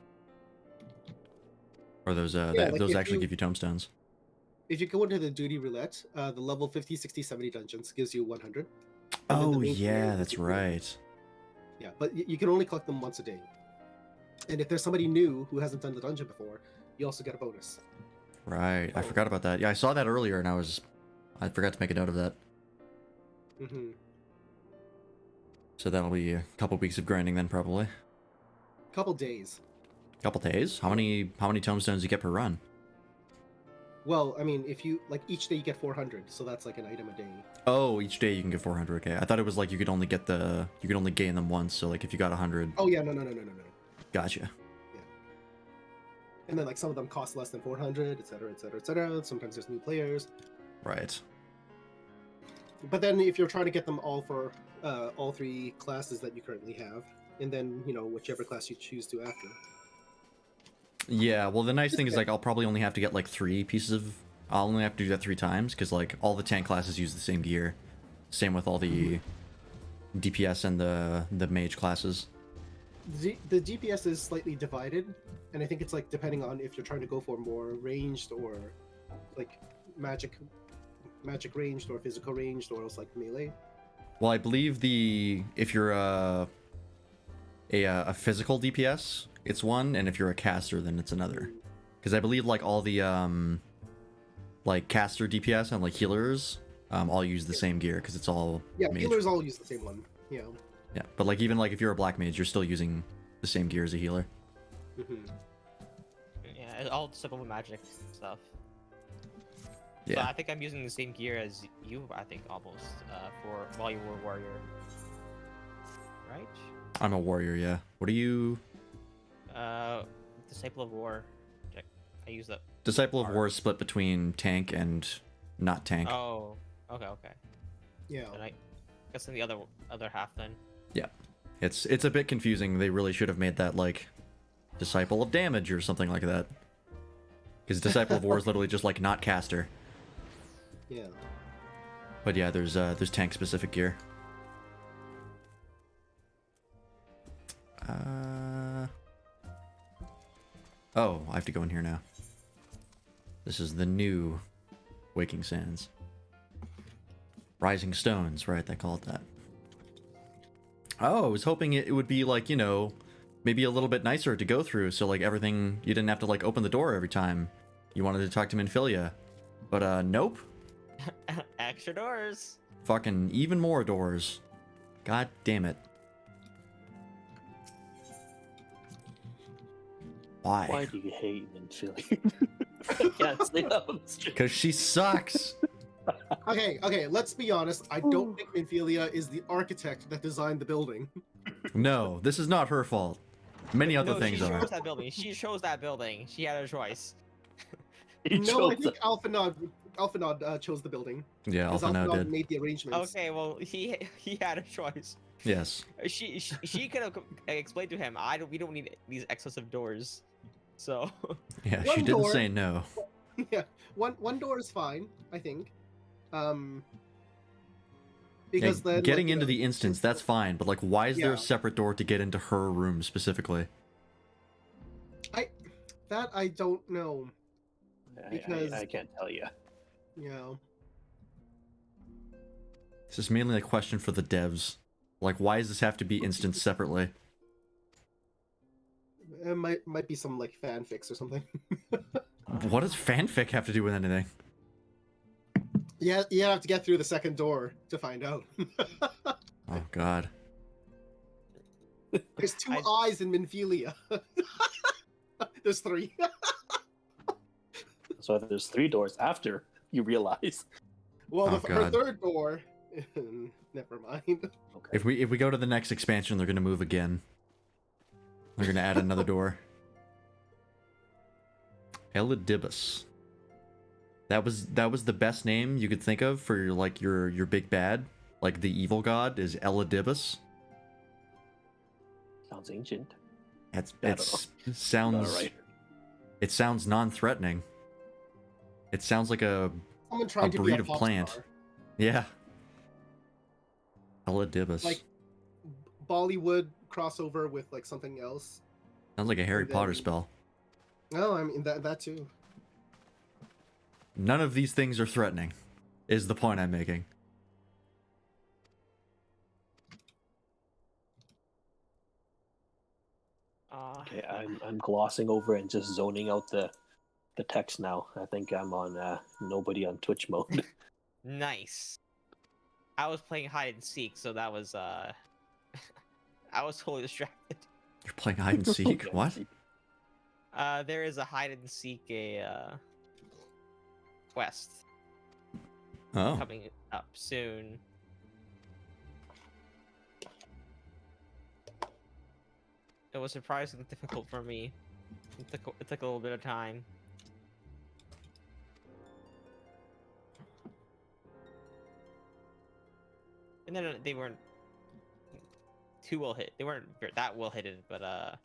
S4: Or those
S3: like
S4: those
S3: if
S4: actually
S3: you-
S4: give you tomestones.
S3: If you go into the duty roulette, the level 50, 60, 70 dungeons gives you 100. And then
S4: Oh
S3: the main
S4: yeah,
S3: career
S4: that's
S3: gives you
S4: right.
S3: Yeah, but you can only collect them once a day. And if there's somebody new who hasn't done the dungeon before, you also get a bonus.
S4: Right, I
S3: Oh.
S4: forgot about that. Yeah, I saw that earlier, and I forgot to make a note of that.
S3: Mm-hmm.
S4: So that'll be a couple weeks of grinding then, probably.
S3: Couple days.
S4: Couple days? How many tomestones do you get per run?
S3: Well, I mean, if you like each day you get 400, so that's like an item a day.
S4: Oh, each day you can get 400. Okay, I thought it was like you could only gain them once. So like if you got 100.
S3: Oh yeah, no.
S4: Gotcha.
S3: And then like some of them cost less than 400, etc., etc., etc. Sometimes there's new players.
S4: Right.
S3: But then if you're trying to get them all for all 3 classes that you currently have, and then whichever class you choose to after.
S4: Yeah. Well, the nice thing is like I'll probably only have to get like 3 pieces of. I'll only have to do that 3 times because like all the tank classes use the same gear. Same with all the DPS and the mage classes.
S3: The DPS is slightly divided, and I think it's like depending on if you're trying to go for more ranged or like magic ranged or physical ranged or else like melee.
S4: Well, I believe if you're a physical DPS, it's one, and if you're a caster, then it's another. Because I believe like all the like caster DPS and like healers all use the same gear because it's all mage.
S3: Healers all use the same one. Yeah.
S4: Yeah, but like even like if you're a black mage, you're still using the same gear as a healer.
S3: Mm-hmm.
S2: Yeah, it's all simple magic stuff. So
S4: Yeah.
S2: I think I'm using the same gear as you. I think almost while you were warrior, right?
S4: I'm a warrior. Yeah. What are you?
S2: Disciple of War. I use that.
S4: Disciple of War is split between tank and not tank.
S2: Oh, okay.
S3: Yeah.
S2: And I guess in the other half then.
S4: Yeah. It's a bit confusing. They really should have made that like Disciple of Damage or something like that. Because Disciple of War is literally just like not caster.
S3: Yeah.
S4: But yeah, there's tank specific gear. Oh, I have to go in here now. This is the new Waking Sands. Rising Stones, right? They call it that. Oh, I was hoping it would be like, maybe a little bit nicer to go through, so like everything, you didn't have to like open the door every time you wanted to talk to Minfilia. But nope.
S2: Extra doors.
S4: Fucking even more doors. God damn it.
S1: Why
S4: Why?
S1: do you hate Minfilia? I can't say that on the stream.
S4: Because she sucks.
S3: Okay, let's be honest. I don't think Minfilia is the architect that designed the building.
S4: No, this is not her fault. Many other things
S2: she
S4: are.
S2: chose that building. She chose that building. She had a choice.
S1: He
S3: No, I
S1: chose
S3: think Alphanod chose the building.
S4: Yeah,
S3: Because
S4: Alpha now
S3: Alphanod
S4: did.
S3: made the arrangements.
S2: Okay, well he had a choice.
S4: Yes.
S2: She could have explained to him. We don't need these excessive doors. So
S4: Yeah,
S3: One
S4: she didn't
S3: door.
S4: say no.
S3: Yeah, one door is fine, I think.
S4: Yeah,
S3: Because then
S4: getting
S3: like,
S4: into the instance, that's fine, but like, why is there
S3: Yeah.
S4: a separate door to get into her room specifically?
S3: that I don't know. Because-
S1: I can't tell you.
S3: Yeah.
S4: This is mainly a question for the devs. Like, why does this have to be instanced separately?
S3: It might be some like fanfics or something.
S4: What does fanfic have to do with anything?
S3: Yeah, you have to get through the second door to find out.
S4: Oh god.
S3: There's two eyes in Minfilia. There's 3.
S1: So there's 3 doors after you realize.
S3: Well,
S4: Oh,
S3: her
S4: God.
S3: third door. Never mind.
S1: Okay.
S4: If we go to the next expansion, they're gonna move again. They're gonna add another door. Elidibus. That was the best name you could think of for your big bad, like the evil god is Elidibus.
S1: Sounds ancient.
S4: That's
S1: I don't
S4: sounds
S1: Alright.
S4: it sounds non-threatening. It sounds like a
S3: Someone trying to be
S4: breed
S3: a
S4: of
S3: pop
S4: plant.
S3: star.
S4: Yeah. Elidibus.
S3: Like Bollywood crossover with like something else.
S4: Sounds like a Harry
S3: and
S4: Potter
S3: then-
S4: spell.
S3: No, I mean that too.
S4: None of these things are threatening, is the point I'm making.
S1: Okay, I'm glossing over and just zoning out the text now. I think I'm on nobody on Twitch mode.
S2: Nice. I was playing hide and seek, so that was I was totally distracted.
S4: You're playing hide and seek? What?
S2: There is a hide and seek quest
S4: Oh.
S2: coming up soon. It was surprisingly difficult for me. It took a little bit of time. And then they weren't too well hit. They weren't that well hidden, but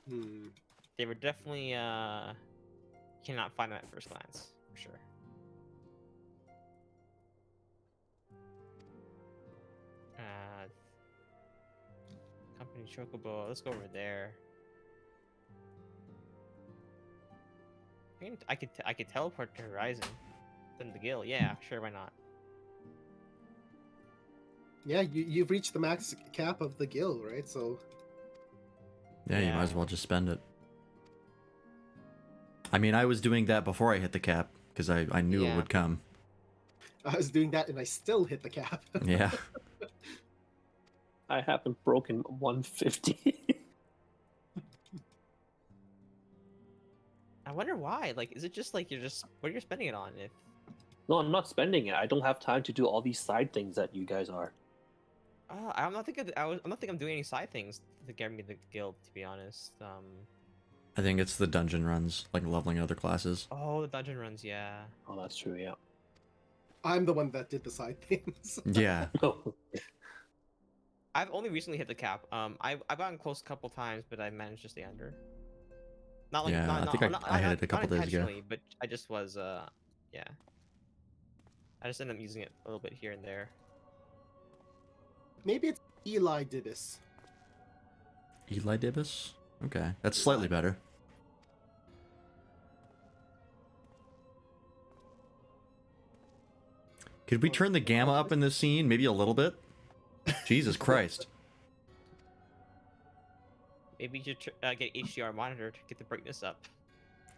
S3: Hmm.
S2: they were definitely cannot find them at first glance for sure. Company Chocobo. Let's go over there. I could teleport to Horizon. Then the Guild. Yeah, sure. Why not?
S3: Yeah, you've reached the max cap of the guild, right? So
S4: Yeah, you might as well just spend it. I mean, I was doing that before I hit the cap, because I knew it
S2: Yeah.
S4: would come.
S3: I was doing that and I still hit the cap.
S4: Yeah.
S1: I haven't broken 150.
S2: I wonder why. Like, is it just like what are you spending it on? If
S1: No, I'm not spending it. I don't have time to do all these side things that you guys are.
S2: I'm not thinking I'm not thinking I'm doing any side things to get me the guild. To be honest.
S4: I think it's the dungeon runs, like leveling other classes.
S2: Oh, the dungeon runs. Yeah.
S1: Oh, that's true. Yeah.
S3: I'm the one that did the side things.
S4: Yeah.
S1: Oh,
S2: I've only recently hit the cap. I've gotten close a couple times, but I managed to stay under. Not like
S4: Yeah,
S2: not,
S4: I think
S2: not,
S4: I hit
S2: not-
S4: it a couple
S2: not
S4: days ago.
S2: intentionally, but I just was yeah. I just ended up using it a little bit here and there.
S3: Maybe it's Eli did this.
S4: Elidibus? Okay. That's slightly better. Could we turn the gamma up in this scene? Maybe a little bit? Jesus Christ.
S2: Maybe you should get HDR monitor to get the brightness up.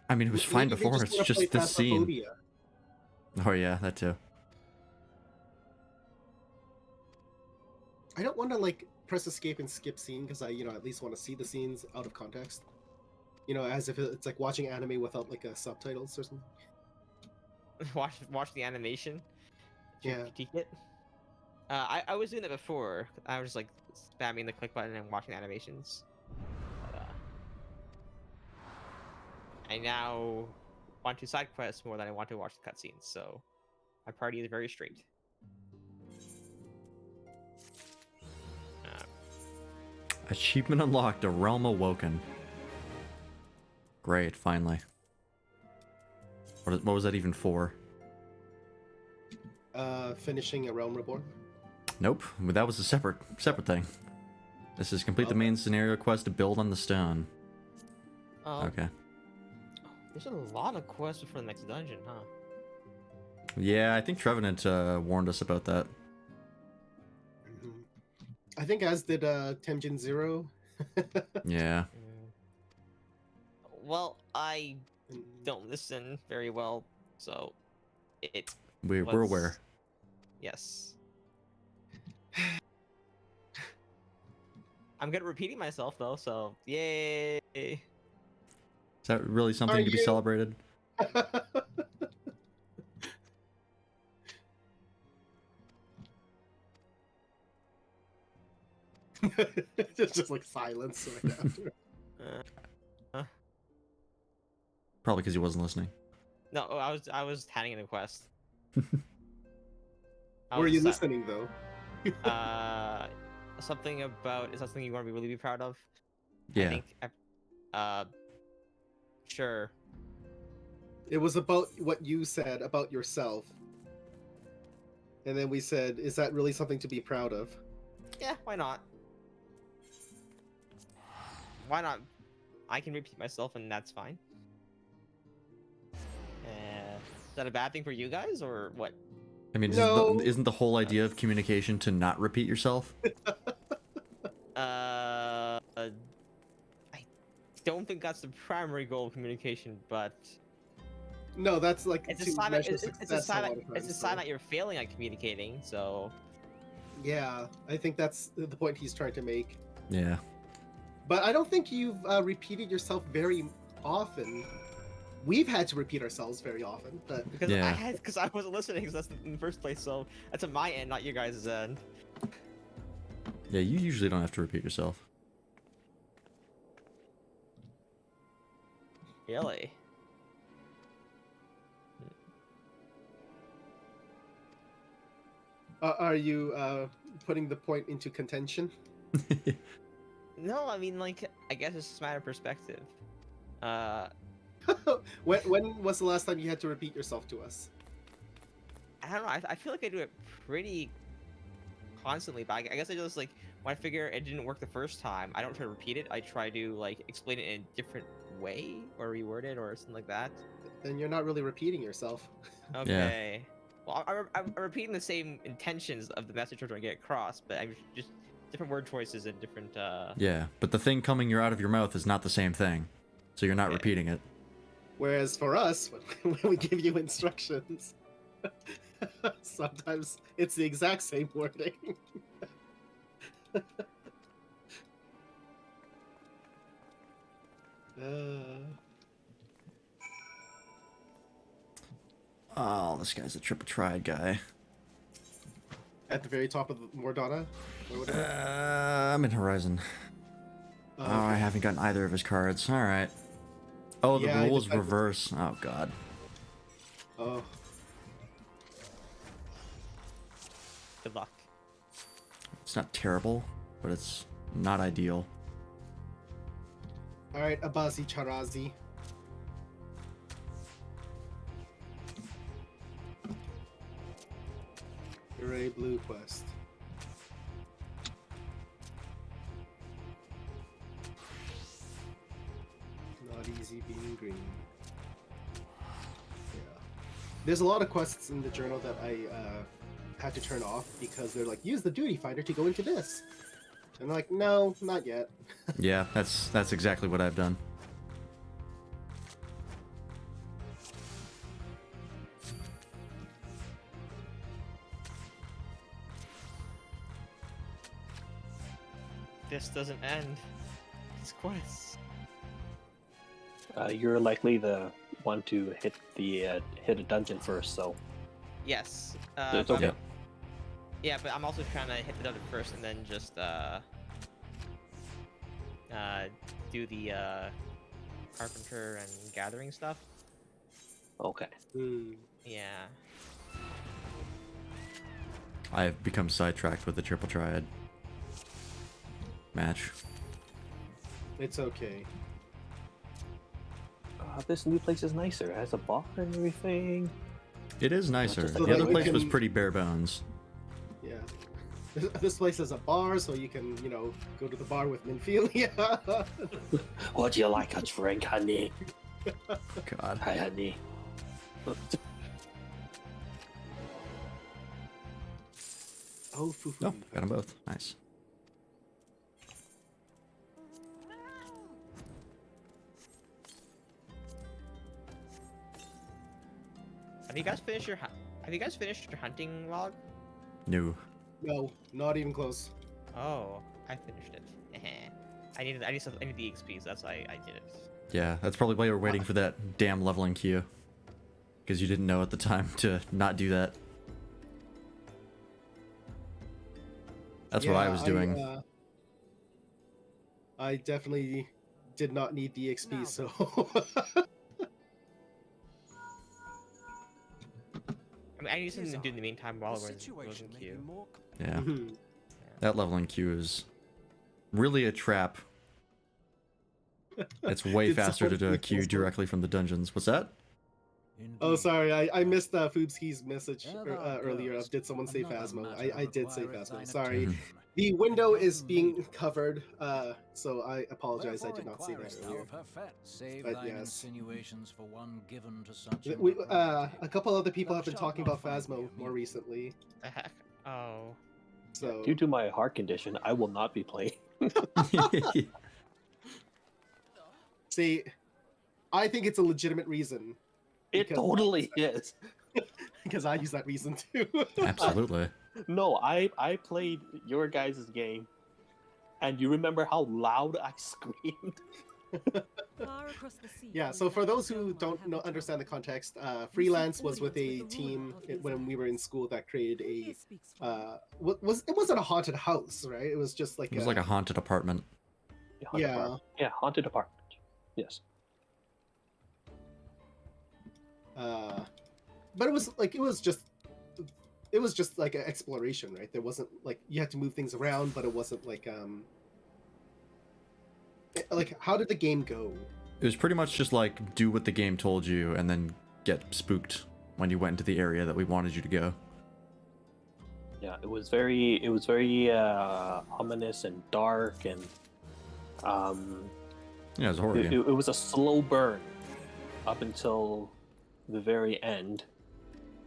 S4: I mean, it was fine
S3: Maybe they
S4: before, it's
S3: wanna
S4: just
S3: play
S4: this scene.
S3: Phasmophobia.
S4: Oh yeah, that too.
S3: I don't want to like press escape and skip scene because I at least want to see the scenes out of context. As if it's like watching anime without like a subtitles or something.
S2: watch the animation.
S3: Yeah.
S2: Critique it. I was doing that before. I was like spamming the click button and watching the animations. But, I now want to side quests more than I want to watch the cutscenes, so my priority is very straight.
S4: Achievement unlocked, a realm awoken. Great, finally. What was that even for?
S3: Finishing a Realm Reborn.
S4: Nope, that was a separate thing. This is complete the main scenario quest to build on the stone. Okay.
S2: There's a lot of quests for the next dungeon, huh?
S4: Yeah, I think Trevenant warned us about that.
S3: Mhm. I think as did Tenjin Zero.
S4: Yeah.
S2: Well, I
S3: Mm,
S2: don't listen very well, so it
S4: We're
S2: was-
S4: aware.
S2: Yes. I'm good at repeating myself though, so yay!
S4: Is that really something
S3: Are
S4: to be
S3: you-
S4: celebrated?
S3: just like silence right after.
S4: Probably because he wasn't listening.
S2: No, I was handing in a quest. I
S3: Were
S2: was
S3: you
S2: deci-
S3: listening though?
S2: Something about is that something you want to really be proud of?
S4: Yeah.
S2: I think. Sure.
S3: It was about what you said about yourself. And then we said, is that really something to be proud of?
S2: Yeah, why not? Why not? I can repeat myself, and that's fine. Is that a bad thing for you guys, or what?
S4: I mean,
S3: No.
S4: isn't the whole idea of communication to not repeat yourself?
S2: I don't think that's the primary goal of communication, but
S3: No, that's like
S2: it's a
S3: to
S2: sign.
S3: measure
S2: It's a
S3: success a
S2: sign.
S3: lot of
S2: It's a
S3: times,
S2: sign
S3: so-
S2: that you're failing at communicating. So
S3: Yeah, I think that's the point he's trying to make.
S4: Yeah.
S3: But I don't think you've repeated yourself very often. We've had to repeat ourselves very often, but
S2: because
S4: Yeah.
S2: I wasn't listening, because that's in the first place. So that's on my end, not your guys' end.
S4: Yeah, you usually don't have to repeat yourself.
S2: Really?
S3: are you putting the point into contention?
S2: No, I mean, like, I guess it's just a matter of perspective.
S3: When was the last time you had to repeat yourself to us?
S2: I don't know. I feel like I do it pretty constantly, but I guess I just like when I figure it didn't work the first time, I don't try to repeat it. I try to like explain it in a different way or reword it or something like that.
S3: Then you're not really repeating yourself.
S2: Okay. Well, I'm repeating the same intentions of the message we're trying to get across, but I'm just different word choices and different.
S4: Yeah, but the thing coming out of your mouth is not the same thing, so you're not
S2: Okay.
S4: repeating it.
S3: Whereas for us, when we give you instructions, sometimes it's the exact same wording.
S4: Oh, this guy's a triple triad guy.
S3: At the very top of the Mordana? Or whatever?
S4: I'm in Horizon. Oh, I
S3: okay.
S4: haven't gotten either of his cards. All right. Oh, the
S3: Yeah,
S4: rule
S3: it
S4: is
S3: depends.
S4: reverse. Oh god.
S3: Oh,
S2: Good luck.
S4: It's not terrible, but it's not ideal.
S3: alright, Abazi Charazi. You're a blue quest. Not easy being green. Yeah. There's a lot of quests in the journal that I had to turn off because they're like, use the duty finder to go into this. And I'm like, no, not yet.
S4: Yeah, that's exactly what I've done.
S2: This doesn't end. It's quests.
S1: You're likely the one to hit a dungeon first, so
S2: Yes.
S1: it's
S2: but-
S1: okay.
S4: Yep.
S2: Yeah, but I'm also trying to hit the dungeon first and then just do the carpenter and gathering stuff.
S1: Okay.
S3: Hmm.
S2: Yeah.
S4: I've become sidetracked with the triple triad match.
S3: It's okay.
S1: This new place is nicer. It has a bar and everything.
S4: It is nicer.
S1: just
S4: The
S1: like
S4: other
S3: we
S4: place was
S3: can-
S4: pretty bare bones.
S3: Yeah. This place has a bar, so you can, go to the bar with Minfilia.
S1: Would you like a drink, honey?
S4: God.
S1: Hi, honey.
S3: Oh, foo
S4: Oh, got them both. Nice.
S2: Have you guys finished your hunting log?
S4: No.
S3: No, not even close.
S2: Oh, I finished it. I need the XP, so that's why I did it.
S4: Yeah, that's probably why you were waiting for that damn leveling queue. Because you didn't know at the time to not do that. That's what I was doing.
S3: I definitely did not need the XP, so...
S2: I mean, I need something to do in the meantime while we're in queue.
S4: Yeah.
S3: Mhm.
S4: That leveling queue is really a trap. It's way
S3: Did
S4: faster to
S3: someone
S4: do a
S3: click
S4: queue
S3: also?
S4: directly from the dungeons. What's that?
S3: Oh, sorry, I missed Foobski's message earlier of did someone say Phasmo? I did say Phasmo, sorry.
S4: Mhm.
S3: The window is being covered, so I apologize, I did not say that earlier. But yes. A couple other people have been talking about Phasmo more recently,
S2: The heck? Oh.
S3: so...
S1: Due to my heart condition, I will not be playing.
S3: See, I think it's a legitimate reason.
S1: It
S3: Because-
S1: totally is.
S3: Because I use that reason too.
S4: Absolutely.
S1: No, I played your guys' game, and you remember how loud I screamed?
S3: Yeah, so for those who don't understand the context, Freelance was with a team when we were in school that created a it wasn't a haunted house, right? It was just like
S4: It was like a haunted apartment.
S3: Yeah.
S1: Yeah, haunted apartment. Yes.
S3: But it was just like an exploration, right? There wasn't like you had to move things around, but it wasn't like how did the game go?
S4: It was pretty much just like do what the game told you and then get spooked when you went into the area that we wanted you to go.
S1: Yeah, it was very ominous and dark, and
S4: Yeah, it was a horror game.
S1: it was a slow burn up until the very end,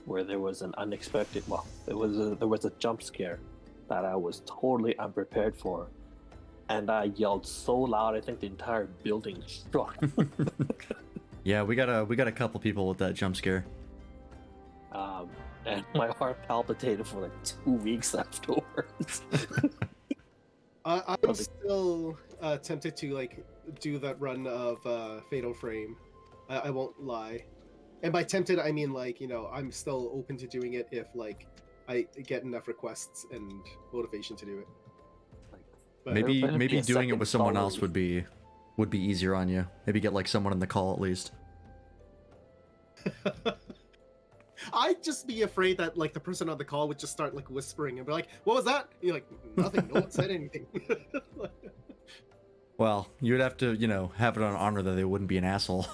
S1: where there was an unexpected. Well, there was a jump scare that I was totally unprepared for, and I yelled so loud I think the entire building shook.
S4: Yeah, we got a couple people with that jump scare.
S1: And my heart palpitated for like 2 weeks afterwards.
S3: I'm still tempted to like do that run of Fatal Frame. I won't lie. And by tempted, I mean like, I'm still open to doing it if like I get enough requests and motivation to do it. But
S4: Maybe
S1: It'll be a
S4: doing it
S1: second
S4: with someone
S1: solo
S4: else would be easier on you. Maybe get like someone in the call at least.
S3: I'd just be afraid that like the person on the call would just start like whispering and be like, "What was that?" And you're like, "Nothing. No one said anything."
S4: Well, you would have to, have it on honor that they wouldn't be an asshole.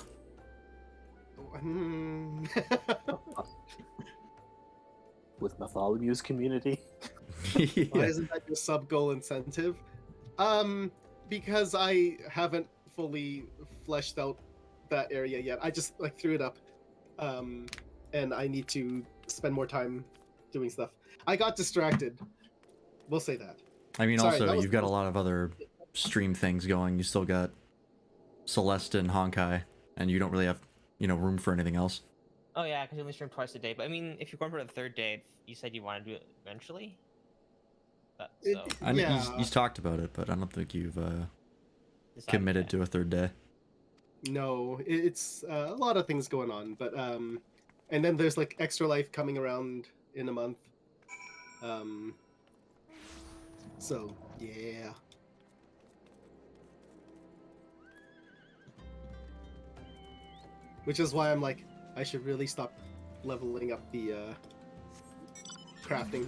S1: With Bartholomew's community.
S3: Why
S4: Yeah.
S3: isn't that your sub goal incentive? Because I haven't fully fleshed out that area yet. I just like threw it up, and I need to spend more time doing stuff. I got distracted. We'll say that.
S4: I mean,
S3: Sorry,
S4: also,
S3: that was-
S4: you've got a lot of other stream things going. You still got Celeste and Honkai, and you don't really have, room for anything else.
S2: Oh yeah, because you only stream twice a day. But I mean, if you're going for the third day, you said you want to do it eventually. So
S4: I know
S3: Yeah.
S4: he's talked about it, but I don't think you've
S2: decided
S4: committed
S2: yet.
S4: to a third day.
S3: No, it's a lot of things going on, but and then there's like Extra Life coming around in a month. So yeah. Which is why I'm like, I should really stop leveling up the crafting.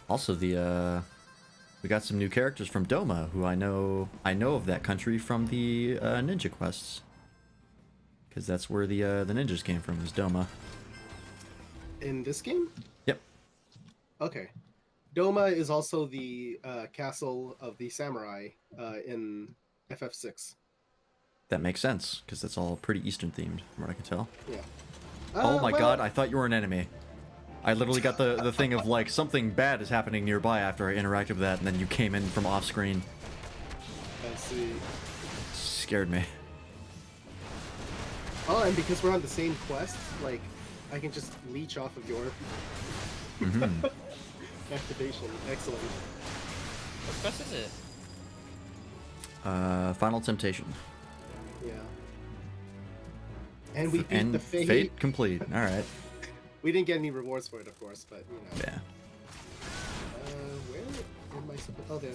S4: Also, we got some new characters from Doma, who I know of that country from the Ninja Quests, because that's where the ninjas came from, is Doma.
S3: In this game?
S4: Yep.
S3: Okay. Doma is also the castle of the samurai in FF6.
S4: That makes sense, because that's all pretty Eastern themed, from what I can tell.
S3: Yeah.
S4: Oh my
S3: well,
S4: god, I thought you were an enemy. I literally got the thing of like something bad is happening nearby after I interacted with that, and then you came in from off screen.
S3: I see.
S4: Scared me.
S3: Oh, and because we're on the same quest, like, I can just leech off of your
S4: Mhm.
S3: activation. Excellent.
S2: What quest is it?
S4: Final Temptation.
S3: Yeah. And we beat
S4: And
S3: the Fate.
S4: Fate complete. All right.
S3: We didn't get any rewards for it, of course, but you know.
S4: Yeah.
S3: Where am I supposed? Oh, there.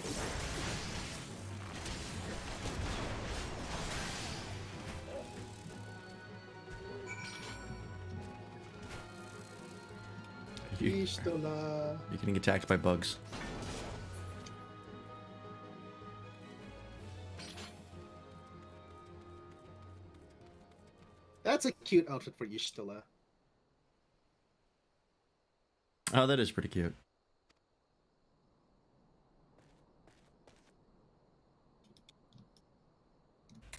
S3: It is. Ishtola.
S4: You're getting attacked by bugs.
S3: That's a cute outfit for Ishtola.
S4: Oh, that is pretty cute.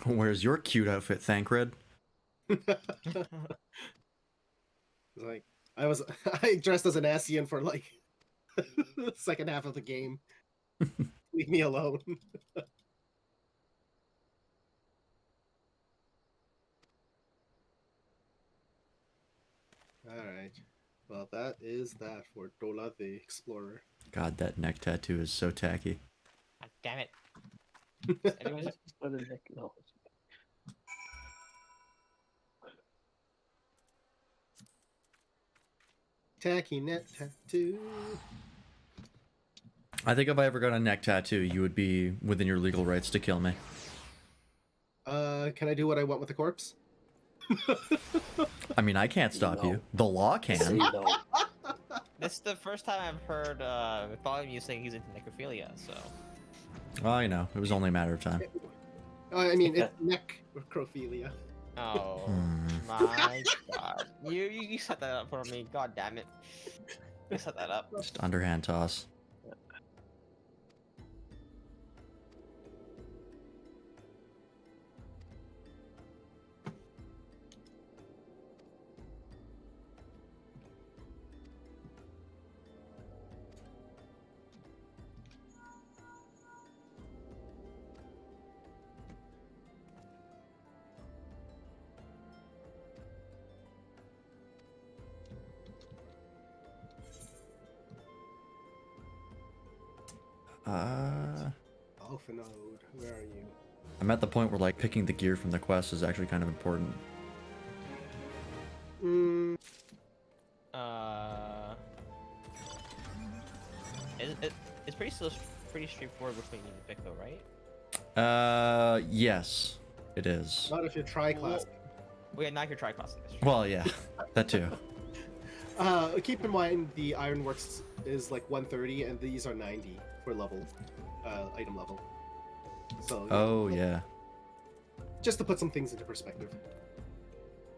S4: Where's your cute outfit, Thancred?
S3: Like I dressed as an Asian for like the second half of the game. Leave me alone. Alright. Well, that is that for Dola the Explorer.
S4: God, that neck tattoo is so tacky.
S2: God damn it.
S1: Anyways, other than no.
S3: Tacky net tattoo.
S4: I think if I ever got a neck tattoo, you would be within your legal rights to kill me.
S3: Can I do what I want with the corpse?
S4: I mean, I can't stop
S1: No.
S4: you. The law
S1: Say
S4: can.
S1: no.
S2: This is the first time I've heard following you saying he's into necrophilia, so.
S4: Well, you know, it was only a matter of time.
S3: I mean, it's necrophilia.
S2: Oh
S4: Hmm.
S2: my god. You set that up for me, god damn it. You set that up.
S4: Just underhand toss.
S3: Alpha node, where are you?
S4: I'm at the point where like picking the gear from the quest is actually kind of important.
S3: Mm,
S2: It's pretty straightforward which one you need to pick though, right?
S4: Yes, it is.
S3: not if you're tri-class.
S2: Well, yeah, not if you're tri-classing this.
S4: Well, yeah, that too.
S3: Keep in mind the Ironworks is like 130 and these are 90 for level, item level. So
S4: Oh, yeah.
S3: just to put some things into perspective.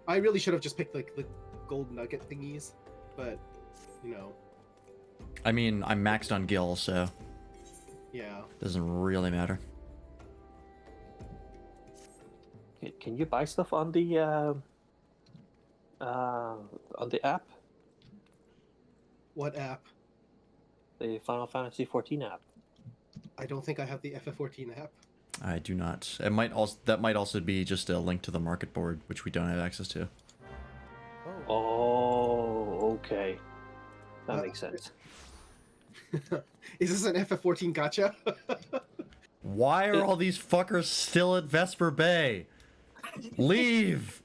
S3: I really should have just picked like the gold nugget thingies, but you know,
S4: I mean, I'm maxed on Gil, so
S3: yeah.
S4: doesn't really matter.
S1: Can you buy stuff on the app?
S3: What app?
S1: The Final Fantasy 14 app.
S3: I don't think I have the FF14 app.
S4: I do not. It might also that might also be just a link to the market board, which we don't have access to.
S1: Oh, okay. That makes sense.
S3: Is this an FF14 gotcha?
S4: Why are all these fuckers still at Vesper Bay? Leave!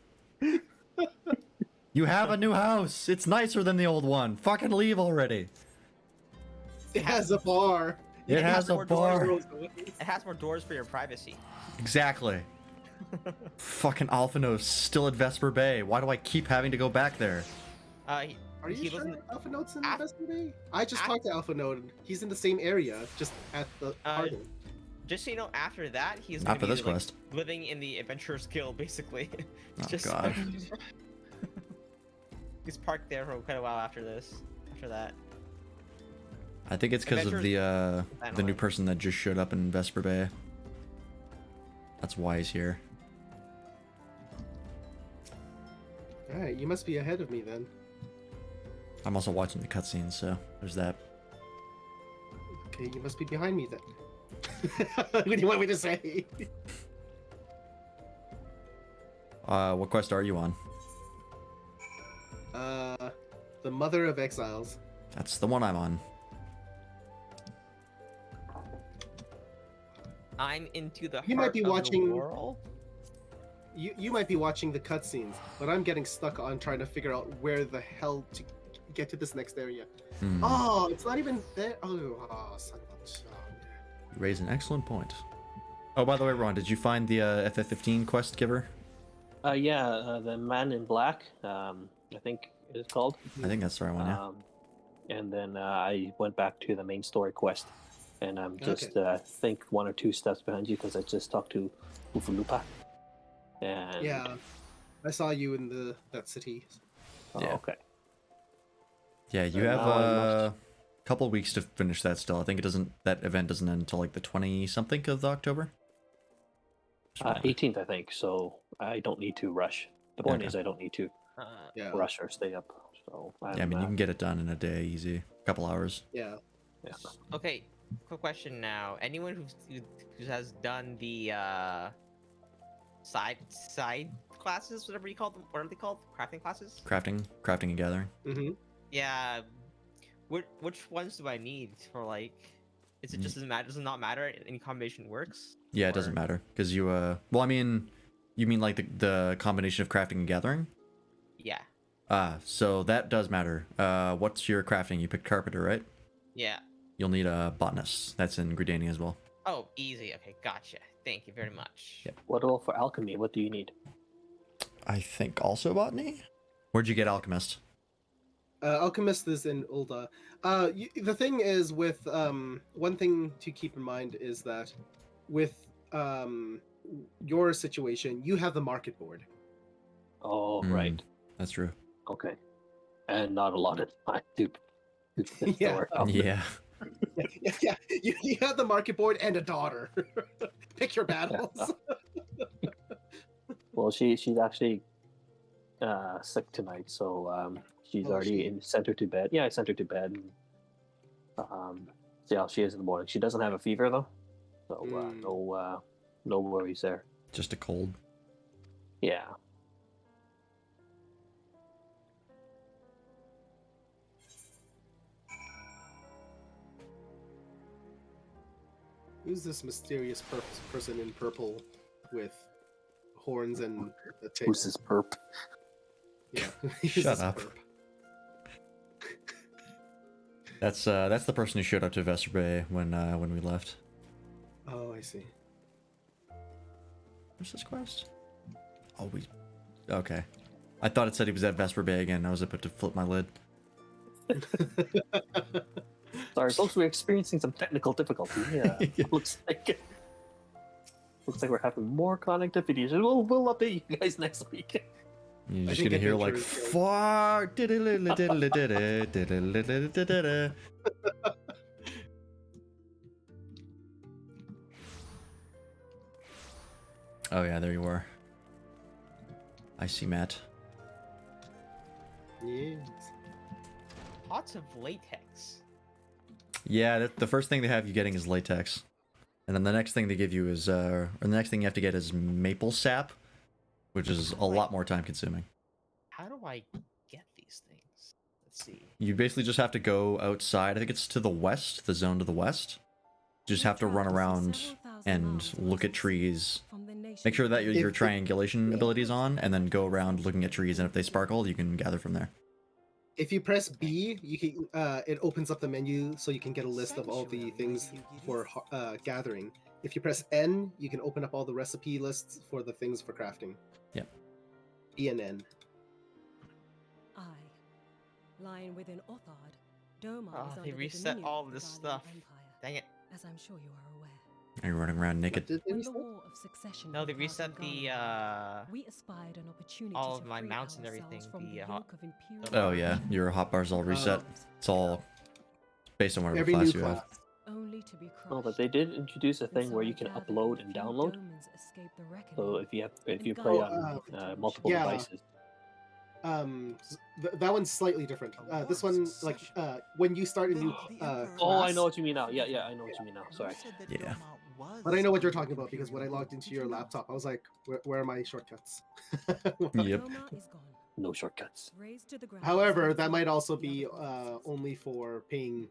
S4: You have a new house. It's nicer than the old one. Fucking leave already.
S3: It has a bar.
S4: It has a
S2: more
S4: bar.
S2: doors. It has more doors for your privacy.
S4: Exactly. Fucking Alphino's still at Vesper Bay. Why do I keep having to go back there?
S3: Are you
S2: He
S3: sure
S2: doesn't-
S3: Alpha Node's in
S2: Af-
S3: Vesper Bay? I just
S2: Af-
S3: talked to Alpha Node. He's in the same area, just at the garden.
S2: Just so you know, after that, he's
S4: Not
S2: gonna
S4: for
S2: be
S4: this
S2: like,
S4: quest.
S2: living in the Adventurers Guild, basically.
S4: Oh,
S2: Just
S4: God.
S2: he's parked there for quite a while after this. After that.
S4: I think it's because of the new
S2: Adventurers-
S4: person that just showed up in Vesper Bay. That's why he's here.
S3: Alright, you must be ahead of me then.
S4: I'm also watching the cutscenes, so there's that.
S3: Okay, you must be behind me then. What do you want me to say?
S4: What quest are you on?
S3: The Mother of Exiles.
S4: That's the one I'm on.
S2: I'm into the
S3: You might
S2: heart
S3: be
S2: of
S3: watching-
S2: the world.
S3: You might be watching the cutscenes, but I'm getting stuck on trying to figure out where the hell to get to this next area.
S4: Hmm.
S3: Oh, it's not even there. Son of a-
S4: You raise an excellent point. Oh, by the way, Ron, did you find the FF15 quest giver?
S1: Yeah, the Man in Black. I think it's called.
S4: I think that's the right one, yeah.
S1: And then I went back to the main story quest, and I'm just
S3: Okay.
S1: think 1 or 2 steps behind you because I just talked to Ufulupa. And
S3: Yeah, I saw you in that city.
S1: oh,
S4: Yeah.
S1: okay.
S4: Yeah, you
S1: So
S4: have
S1: now I
S4: a
S1: must-
S4: couple weeks to finish that still. I think that event doesn't end until like the 20-something of October.
S1: 18th, I think. So I don't need to rush. The point
S4: Okay.
S1: is, I don't need to
S3: Yeah,
S1: rush or stay up. So
S4: Yeah, I mean, you can get it done in a day, easy. A couple hours.
S3: yeah.
S1: yeah.
S2: Okay, quick question now. Anyone who has done the side classes, whatever you call them, what are they called? Crafting classes?
S4: Crafting and gathering.
S3: Mm-hmm.
S2: Yeah. Which ones do I need for like? Is it just doesn't matter? Does it not matter? Any combination works.
S4: Yeah, it doesn't
S2: Or-
S4: matter because you well, I mean, you mean like the combination of crafting and gathering?
S2: Yeah.
S4: So that does matter. What's your crafting? You picked carpenter, right?
S2: Yeah.
S4: You'll need a botanist. That's in Gridania as well.
S2: Oh, easy. Okay, gotcha. Thank you very much.
S4: Yep.
S1: What all for alchemy? What do you need?
S4: I think also botany. Where'd you get alchemist?
S3: Alchemist is in Ulda. The thing is with one thing to keep in mind is that with your situation, you have the market board.
S1: Oh,
S4: Mm.
S1: right.
S4: That's true.
S1: Okay. And not a lot of time to
S3: Yeah.
S1: store out.
S4: Yeah.
S3: Yeah. You have the market board and a daughter. Pick your battles.
S1: Well, she's actually sick tonight, so she's
S3: Oh,
S1: already sent her to bed. Yeah, I sent her to bed. And, see how she is in the morning. She doesn't have a fever though, so
S3: Mm.
S1: no worries there.
S4: Just a cold.
S1: Yeah.
S3: Who's this mysterious person in purple with horns and a tail?
S1: Who's this perp?
S3: Yeah. Who's
S4: Shut
S3: this
S4: up.
S3: perp?
S4: That's the person who showed up to Vesper Bay when we left.
S3: Oh, I see.
S4: Where's this quest? Oh, okay. I thought it said he was at Vesper Bay again. I was about to flip my lid.
S1: Sorry, folks, we're experiencing some technical difficulty. Yeah, looks like we're having more connectivity issues. We'll update you guys next week.
S4: You're
S3: I
S4: just
S3: think
S4: gonna hear like
S3: adventure is
S4: fuck. diddle-diddle-diddle-diddle-diddle-diddle-diddle. Oh yeah, there you are. I see, Matt.
S3: Yes.
S2: Lots of latex.
S4: Yeah, the first thing they have you getting is latex, and then the next thing they give you is, or the next thing you have to get is maple sap, which is a lot more time consuming.
S2: How do I get these things? Let's see.
S4: You basically just have to go outside. I think it's to the west, the zone to the west. Just have to run around and look at trees. Make sure that your
S3: If-
S4: triangulation ability is on, and then go around looking at trees, and if they sparkle, you can gather from there.
S3: If you press B, you can it opens up the menu so you can get a list of all the things for gathering. If you press N, you can open up all the recipe lists for the things for crafting.
S4: Yeah.
S3: B and N.
S5: I, lying within Othard, Doma
S2: Oh,
S5: is
S2: they
S5: under the
S2: reset
S5: dominion
S2: all
S5: of
S2: this
S5: the Valiant
S2: stuff.
S5: Empire,
S2: Dang it.
S5: as I'm sure you are aware.
S4: Are you running around naked?
S3: Did they
S5: When the
S3: reset?
S5: War of Succession
S2: No, they
S5: broke out in
S2: reset the
S5: Garland, we espied an opportunity
S2: all
S5: to
S2: of my
S5: free
S2: mounts and
S5: ourselves
S2: everything,
S5: from
S2: the,
S5: the
S2: hot-
S5: yoke of imperial
S4: Oh yeah, your hotbar's all reset. It's all based on whatever
S3: Every
S4: class
S3: new
S4: you
S3: class.
S4: have.
S5: only to be crushed.
S1: Oh, but they did introduce a
S5: And
S1: thing
S5: so
S1: where
S5: I
S1: you can
S5: gather
S1: upload
S5: that
S1: and
S5: few
S1: download.
S5: Domans escaped the reckoning.
S1: So if you
S5: And
S1: play
S5: guide
S1: on
S5: me to
S1: multiple
S3: yeah.
S1: devices,
S3: That one's slightly different. This one, like, when you start a new
S1: oh, I
S3: class-
S1: know what you mean now. Yeah, I know what you mean now. Sorry.
S4: Yeah.
S3: But I know what you're talking about because when I logged into your laptop, I was like, where are my shortcuts?
S4: Yep.
S5: Doma is gone.
S1: No shortcuts.
S5: Razed to the ground.
S3: However, that
S5: Since
S3: might
S5: the
S3: also
S5: other
S3: be
S5: classes.
S3: only for paying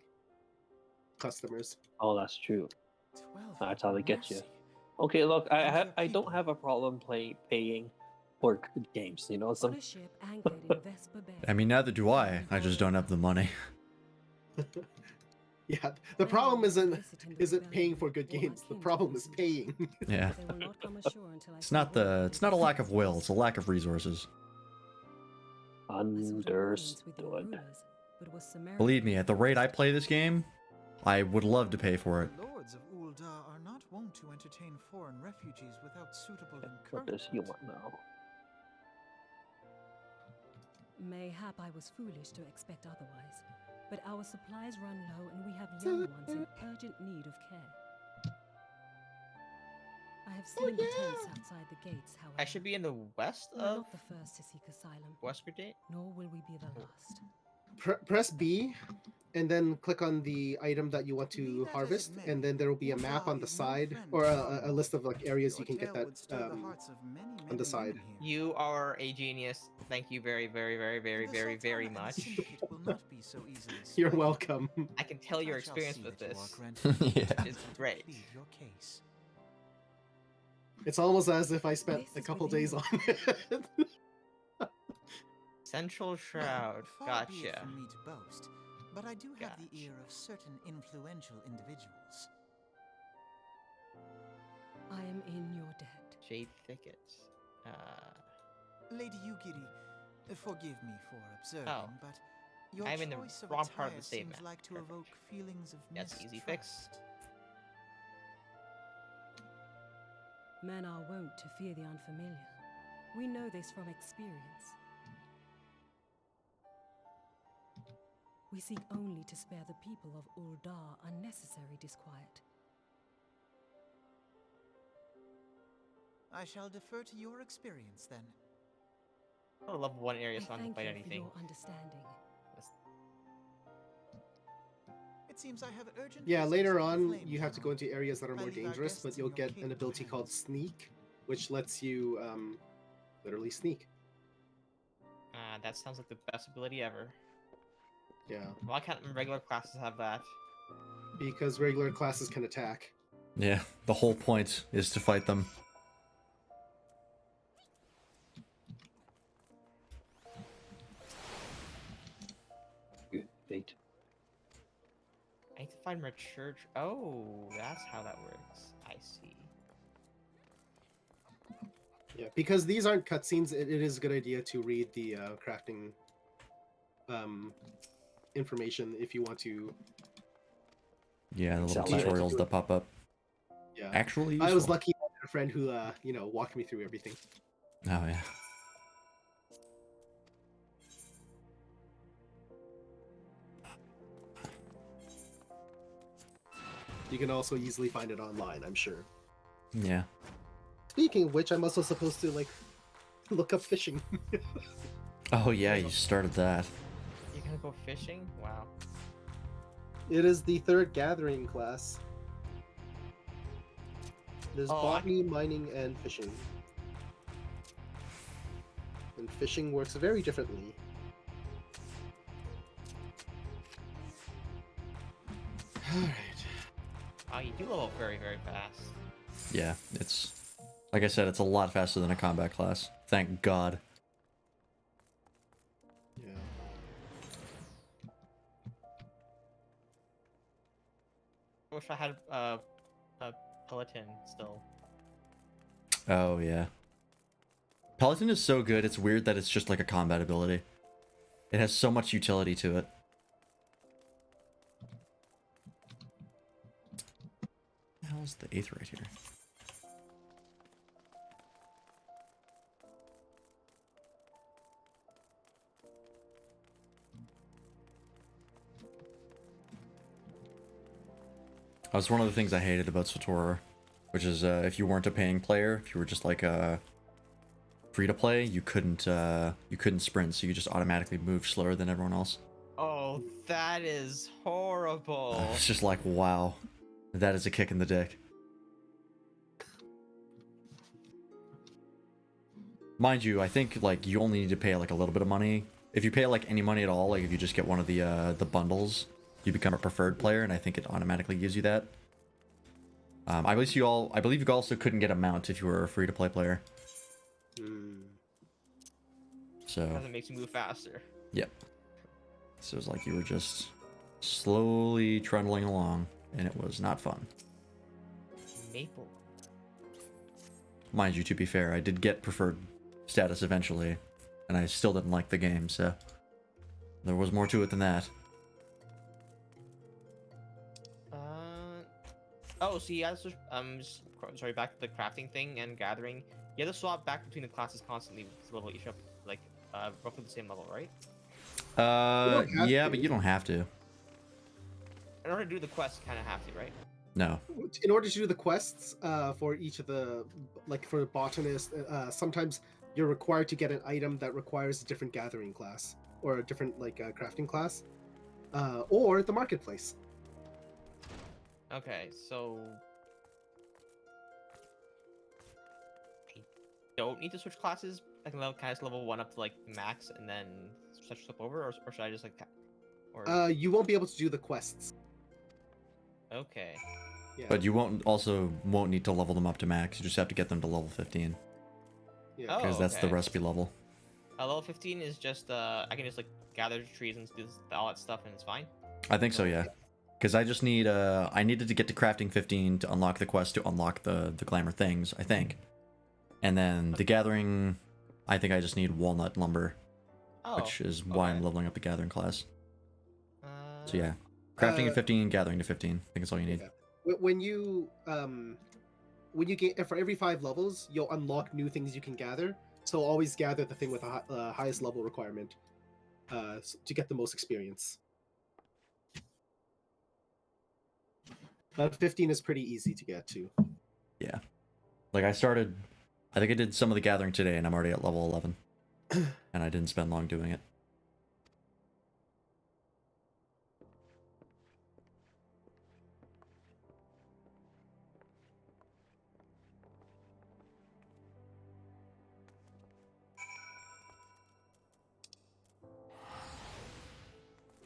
S3: customers.
S1: Oh, that's true. That's how they get you. Okay, look,
S6: And your
S1: I don't
S6: people.
S1: have a problem paying for good games. You know,
S5: On
S1: some
S5: a ship anchored in Vesper Bay.
S4: I mean, neither do I. I just don't have the money.
S3: Yeah, the
S5: I
S3: problem
S5: am
S3: isn't
S5: complicit in the
S3: isn't paying
S5: rebellion,
S3: for good
S5: or
S3: games. The
S5: akin to
S3: problem is
S5: this
S3: paying.
S4: Yeah.
S5: They will not come ashore until I
S4: It's
S5: see
S4: not
S5: all
S4: the
S5: of
S4: it's not a
S5: these
S4: lack of will,
S5: secrets.
S4: it's a lack of resources.
S5: I sought alliance with your
S1: Understood.
S5: rulers, but was summarily
S4: Believe me, at the rate I
S5: refused.
S4: play this game, I would love to pay for it.
S6: The lords of Ul'dah are not wont to entertain foreign refugees without suitable
S1: What does he
S6: encouragement.
S1: want now?
S5: Mayhap I was foolish to expect otherwise, but our supplies run low and we have young ones in urgent need of care. I have seen the tents outside the gates, however.
S2: I should be in the west
S5: We are
S2: of
S5: not the first to seek asylum,
S2: Wesker Date.
S5: nor will we be the last.
S3: Press B, and then click on the item that you want
S6: Be
S3: to
S6: that as it
S3: harvest,
S6: may,
S3: and then there will be a map
S6: Ul'dah
S3: on the
S6: is no
S3: side,
S6: friend
S3: or
S6: to
S3: a
S6: our
S3: list of like areas you
S6: Your
S3: can get
S6: tale
S3: that
S6: would stir the hearts of many
S3: on
S6: men
S3: the
S6: and
S3: side.
S6: women here.
S2: You are a genius. Thank you very, very, very, very,
S6: The
S2: very, very
S6: Sultana and
S2: much.
S6: the Syndicate will not be so easily
S3: You're
S6: swayed.
S3: welcome.
S2: I can tell
S6: But
S2: your
S6: I shall
S2: experience
S6: see
S2: with
S6: that you are
S2: this.
S6: granted the
S4: Yeah.
S6: opportunity
S2: It's
S6: to
S2: great.
S6: plead your case.
S3: It's almost as if I spent
S5: This
S3: a
S5: is
S3: couple
S5: within
S3: days
S5: you.
S3: on it.
S2: Central Shroud.
S6: Far be it
S2: Gotcha.
S6: from me to boast, but I do have the
S2: Gotcha.
S6: ear of certain influential individuals.
S5: I am in your debt.
S2: Jade Thicket.
S6: Lady Yugiri, forgive me for observing,
S2: Oh.
S6: but your
S2: I'm in the
S6: choice of
S2: wrong part of
S6: attire
S2: the save
S6: seems
S2: map.
S6: like to
S2: Perfect.
S6: evoke feelings of
S2: That's
S6: mistrust.
S2: easy fix.
S5: Men are wont to fear the unfamiliar. We know this from experience. We seek only to spare the people of Ul'dah unnecessary disquiet.
S6: I shall defer to your experience then.
S2: I would love one area
S5: I
S2: so I don't
S5: thank
S2: fight
S5: you
S2: anything.
S5: for your understanding.
S6: It seems I have urgent
S3: Yeah,
S6: business
S3: later
S6: with the
S3: on
S6: Flame
S3: you have to go
S6: General.
S3: into areas that are
S6: I
S3: more
S6: leave our
S3: dangerous,
S6: guests
S3: but
S6: in
S3: you'll
S6: your
S3: get an
S6: capable
S3: ability called
S6: hands.
S3: Sneak, which lets you literally sneak.
S2: That sounds like the best ability ever.
S3: Yeah,
S2: Why can't regular classes have that?
S3: because regular classes can attack.
S4: Yeah, the whole point is to fight them.
S1: Good fate.
S2: I need to find my church. Oh, that's how that works. I see.
S3: Yeah, because these aren't cutscenes, it is a good idea to read the crafting information if you want to.
S4: Yeah, the little
S1: Sound like-
S4: tutorials that pop up.
S3: Yeah,
S4: Actually
S3: I was
S4: useful.
S3: lucky to have a friend who walked me through everything.
S4: Oh yeah.
S3: You can also easily find it online, I'm sure.
S4: Yeah.
S3: Speaking of which, I'm also supposed to like look up fishing.
S4: Oh yeah, you started that.
S2: You gonna go fishing? Wow.
S3: It is the third gathering class. There's
S2: Oh,
S3: botany, mining, and fishing. And fishing works very differently. Alright.
S2: Wow, you do level very, very fast.
S4: Yeah, it's like I said, it's a lot faster than a combat class. Thank God.
S3: Yeah.
S2: I wish I had a Peloton still.
S4: Oh yeah. Peloton is so good, it's weird that it's just like a combat ability. It has so much utility to it. How's the 8th right here? That's one of the things I hated about Satoru, which is if you weren't a paying player, if you were just like free to play, you couldn't sprint, so you just automatically moved slower than everyone else.
S2: Oh, that is horrible.
S4: It's just like, wow, that is a kick in the dick. Mind you, I think like you only need to pay like a little bit of money. If you pay like any money at all, like if you just get one of the bundles, you become a preferred player, and I think it automatically gives you that. I believe you also couldn't get a mount if you were a free-to-play player.
S3: Hmm.
S4: So
S2: Because it makes you move faster.
S4: yep. So it was like you were just slowly trundling along, and it was not fun.
S2: Maple.
S4: Mind you, to be fair, I did get preferred status eventually, and I still didn't like the game, so there was more to it than that.
S2: Oh, so you have to switch, sorry, back to the crafting thing and gathering. You have to swap back between the classes constantly to level each up, like, roughly the same level, right?
S3: don't have
S4: Yeah,
S3: to.
S4: but you don't have to.
S2: In order to do the quest, you kind of have to, right?
S4: No.
S3: In order to do the quests for each of the, like for the botanist, sometimes you're required to get an item that requires a different gathering class or a different like crafting class, or the marketplace.
S2: Okay, so I don't need to switch classes. I can level 1 up to like max and then switch up over, or should I just like, or
S3: You won't be able to do the quests.
S2: okay.
S3: Yeah.
S4: But you won't need to level them up to max. You just have to get them to level 15.
S3: Yeah.
S2: Oh,
S4: Because that's the
S2: okay.
S4: recipe level.
S2: Level 15 is just I can just like gather trees and do all that stuff and it's fine.
S4: I think so, yeah. Because I just need I needed to get to crafting 15 to unlock the quest to unlock the glamour things, I think. And then the gathering, I think I just need walnut lumber,
S2: Oh,
S4: which is why I'm
S2: okay.
S4: leveling up the gathering class.
S2: Uh,
S4: So yeah, crafting to 15, gathering to 15. I think that's all you need.
S3: Yeah. When you get for every 5 levels, you'll unlock new things you can gather. So always gather the thing with the highest level requirement to get the most experience. But 15 is pretty easy to get to.
S4: Yeah. Like I think I did some of the gathering today and I'm already at level 11. And I didn't spend long doing it.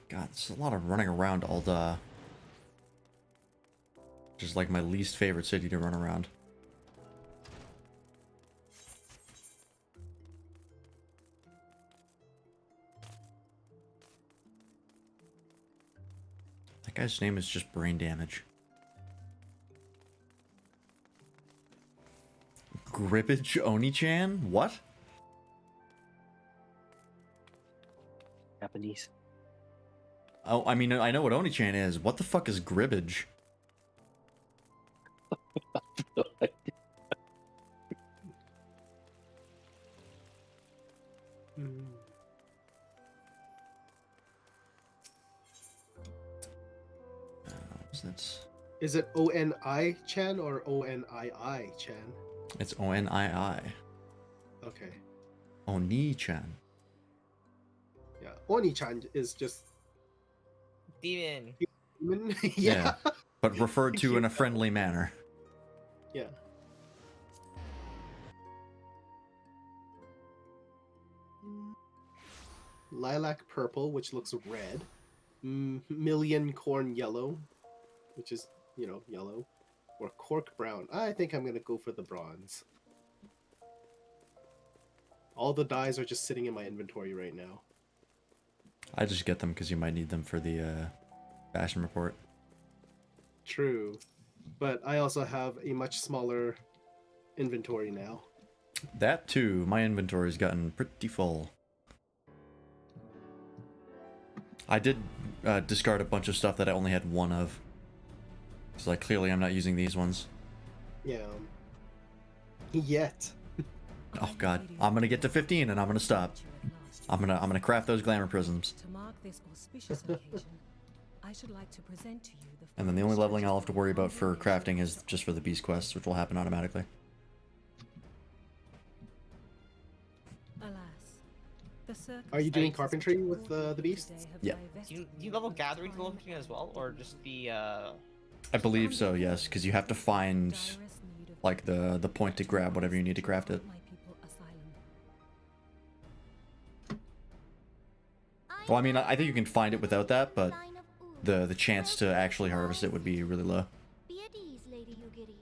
S4: God, it's a lot of running around Alda. Just like my least favorite city to run around. That guy's name is just brain damage. Gribbage Oni-chan? What?
S1: Japanese.
S4: Oh, I mean, I know what Oni-chan is. What the fuck is Gribbage? What's that?
S3: Is it ONI Chan or ONII Chan?
S4: It's O-N-I-I.
S3: Okay.
S4: Oni-chan.
S3: Yeah. Oni Chan is just
S2: demon.
S3: human.
S4: Yeah. But referred to in a friendly manner.
S3: Yeah. Lilac purple, which looks red. Million corn yellow, which is, yellow. Or cork brown. I think I'm going to go for the bronze. All the dyes are just sitting in my inventory right now.
S4: I just get them because you might need them for the fashion report.
S3: True. But I also have a much smaller inventory now.
S4: That too, my inventory's gotten pretty full. I did discard a bunch of stuff that I only had one of. So like clearly I'm not using these ones.
S3: Yeah. Yet.
S4: Oh god, I'm gonna get to 15 and I'm gonna stop. I'm gonna craft those glamour prisms.
S5: To mark this auspicious occasion, I should like to present to you the
S4: And then the only leveling I'll have to worry about for crafting is just for the beast quests, which will happen automatically.
S5: Alas, the circus
S3: Are you doing
S5: makes us
S3: carpentry
S5: such a
S3: with
S5: portent
S3: the beasts?
S5: today have
S4: Yeah.
S5: divested
S2: Do you
S5: me
S2: level
S5: of
S2: gathering to level
S5: time
S2: 15 as well, or just the
S4: I believe so, yes, because you have to find
S5: direst need of
S4: like the point to grab whatever you need to craft it.
S5: my people asylum.
S4: Well, I mean, I think you can find it without that, but the chance to actually harvest it would be really low.
S7: Be at ease, Lady Yugiri.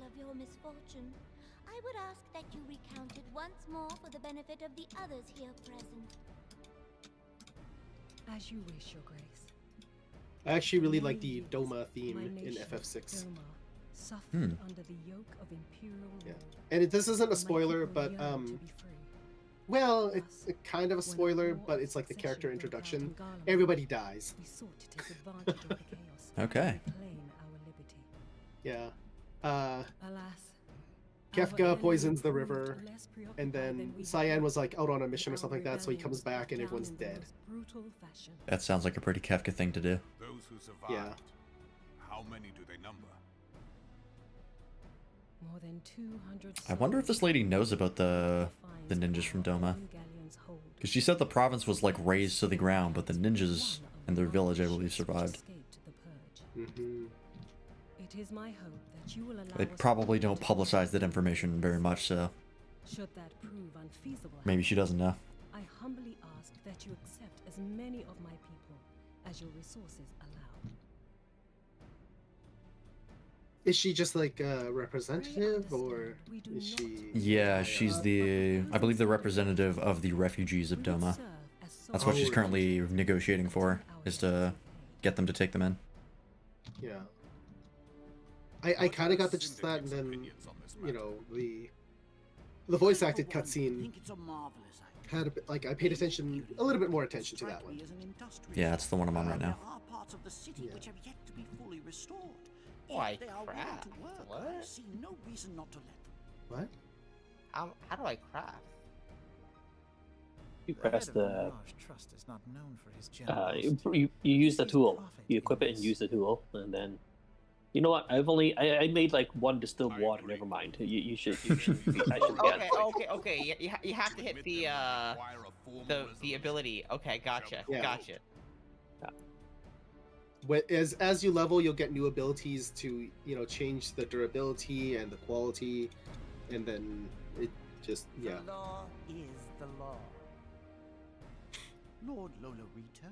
S7: of your misfortune. I would ask that you recount it once more for the benefit of the others here present.
S5: As you wish, Your Grace.
S3: I actually really like
S5: Many
S3: the
S5: years,
S3: Doma theme
S5: my
S3: in
S5: nation,
S3: FF6.
S5: Doma, suffered under the yoke of imperial
S3: Yeah.
S5: rule.
S3: And this isn't a
S5: My
S3: spoiler,
S5: people
S3: but
S5: yearned to be free.
S3: well, it's
S5: Thus,
S3: a kind of a
S5: when
S3: spoiler,
S5: war
S3: but
S5: of
S3: it's like the character
S5: succession broke out
S3: introduction.
S5: in Garlemald,
S3: Everybody dies.
S5: we sought to take advantage of the chaos
S4: Okay.
S5: and reclaim our liberty.
S3: Yeah.
S5: Alas,
S3: Kefka
S5: our
S3: poisons the
S5: enemy
S3: river,
S5: proved less
S3: and
S5: preoccupied
S3: then
S5: than we
S3: Cyan
S5: had
S3: was like out on a
S5: been,
S3: mission or
S5: and
S3: something like
S5: our
S3: that, so he
S5: rebellion
S3: comes
S5: was
S3: back and
S5: put
S3: everyone's
S5: down in the
S3: dead.
S5: most brutal fashion.
S4: That sounds like a pretty Kefka thing to do.
S8: Those who survived,
S3: Yeah.
S8: how many do they number?
S5: More than 200
S4: I wonder if this lady knows about the ninjas from Doma. Because she said the province was like razed to the ground, but the ninjas in their village, I believe, survived.
S3: Mm-hmm.
S5: It is my hope that you will allow
S4: They
S5: us
S4: probably
S5: to
S4: don't publicize that information very much, so
S5: Should that prove unfeasible,
S4: maybe she doesn't know.
S5: I humbly ask that you accept as many of my people as your resources allow.
S3: Is she just like a representative, or is she?
S4: Yeah, she's the, I believe, the representative of the refugees of
S5: We would
S4: Doma.
S5: serve as
S4: That's what she's
S3: Oh,
S4: currently negotiating for, is to get them to take them in.
S3: Yeah. I kind of got the gist of that, and then you know the voice acted cutscene had a bit, like I paid attention a little bit more attention to that one.
S4: Yeah, that's the one I'm on right now.
S9: There are parts of the city
S3: Yeah.
S9: which have yet to be fully restored.
S2: Why,
S9: If they are willing
S2: crap.
S9: to work, I
S2: What?
S9: see no reason not to let them.
S3: What?
S2: How do I craft?
S1: You
S6: The
S1: press
S6: head of the
S1: the.
S6: Mirage Trust is not known for his generosity.
S1: You use the
S6: Sees
S1: tool.
S6: profit
S1: You
S6: in
S1: equip it and
S6: this.
S1: use the tool, and then. You know what? I made like one distilled
S8: I
S1: water.
S8: agree.
S1: Never mind. You should. I should get
S2: Okay. You have to hit the ability. Okay, gotcha.
S3: Yeah.
S2: Gotcha.
S3: As you level, you'll get new abilities to change the durability and the quality, and then it just yeah.
S9: The law is the law. Lord Lolorito?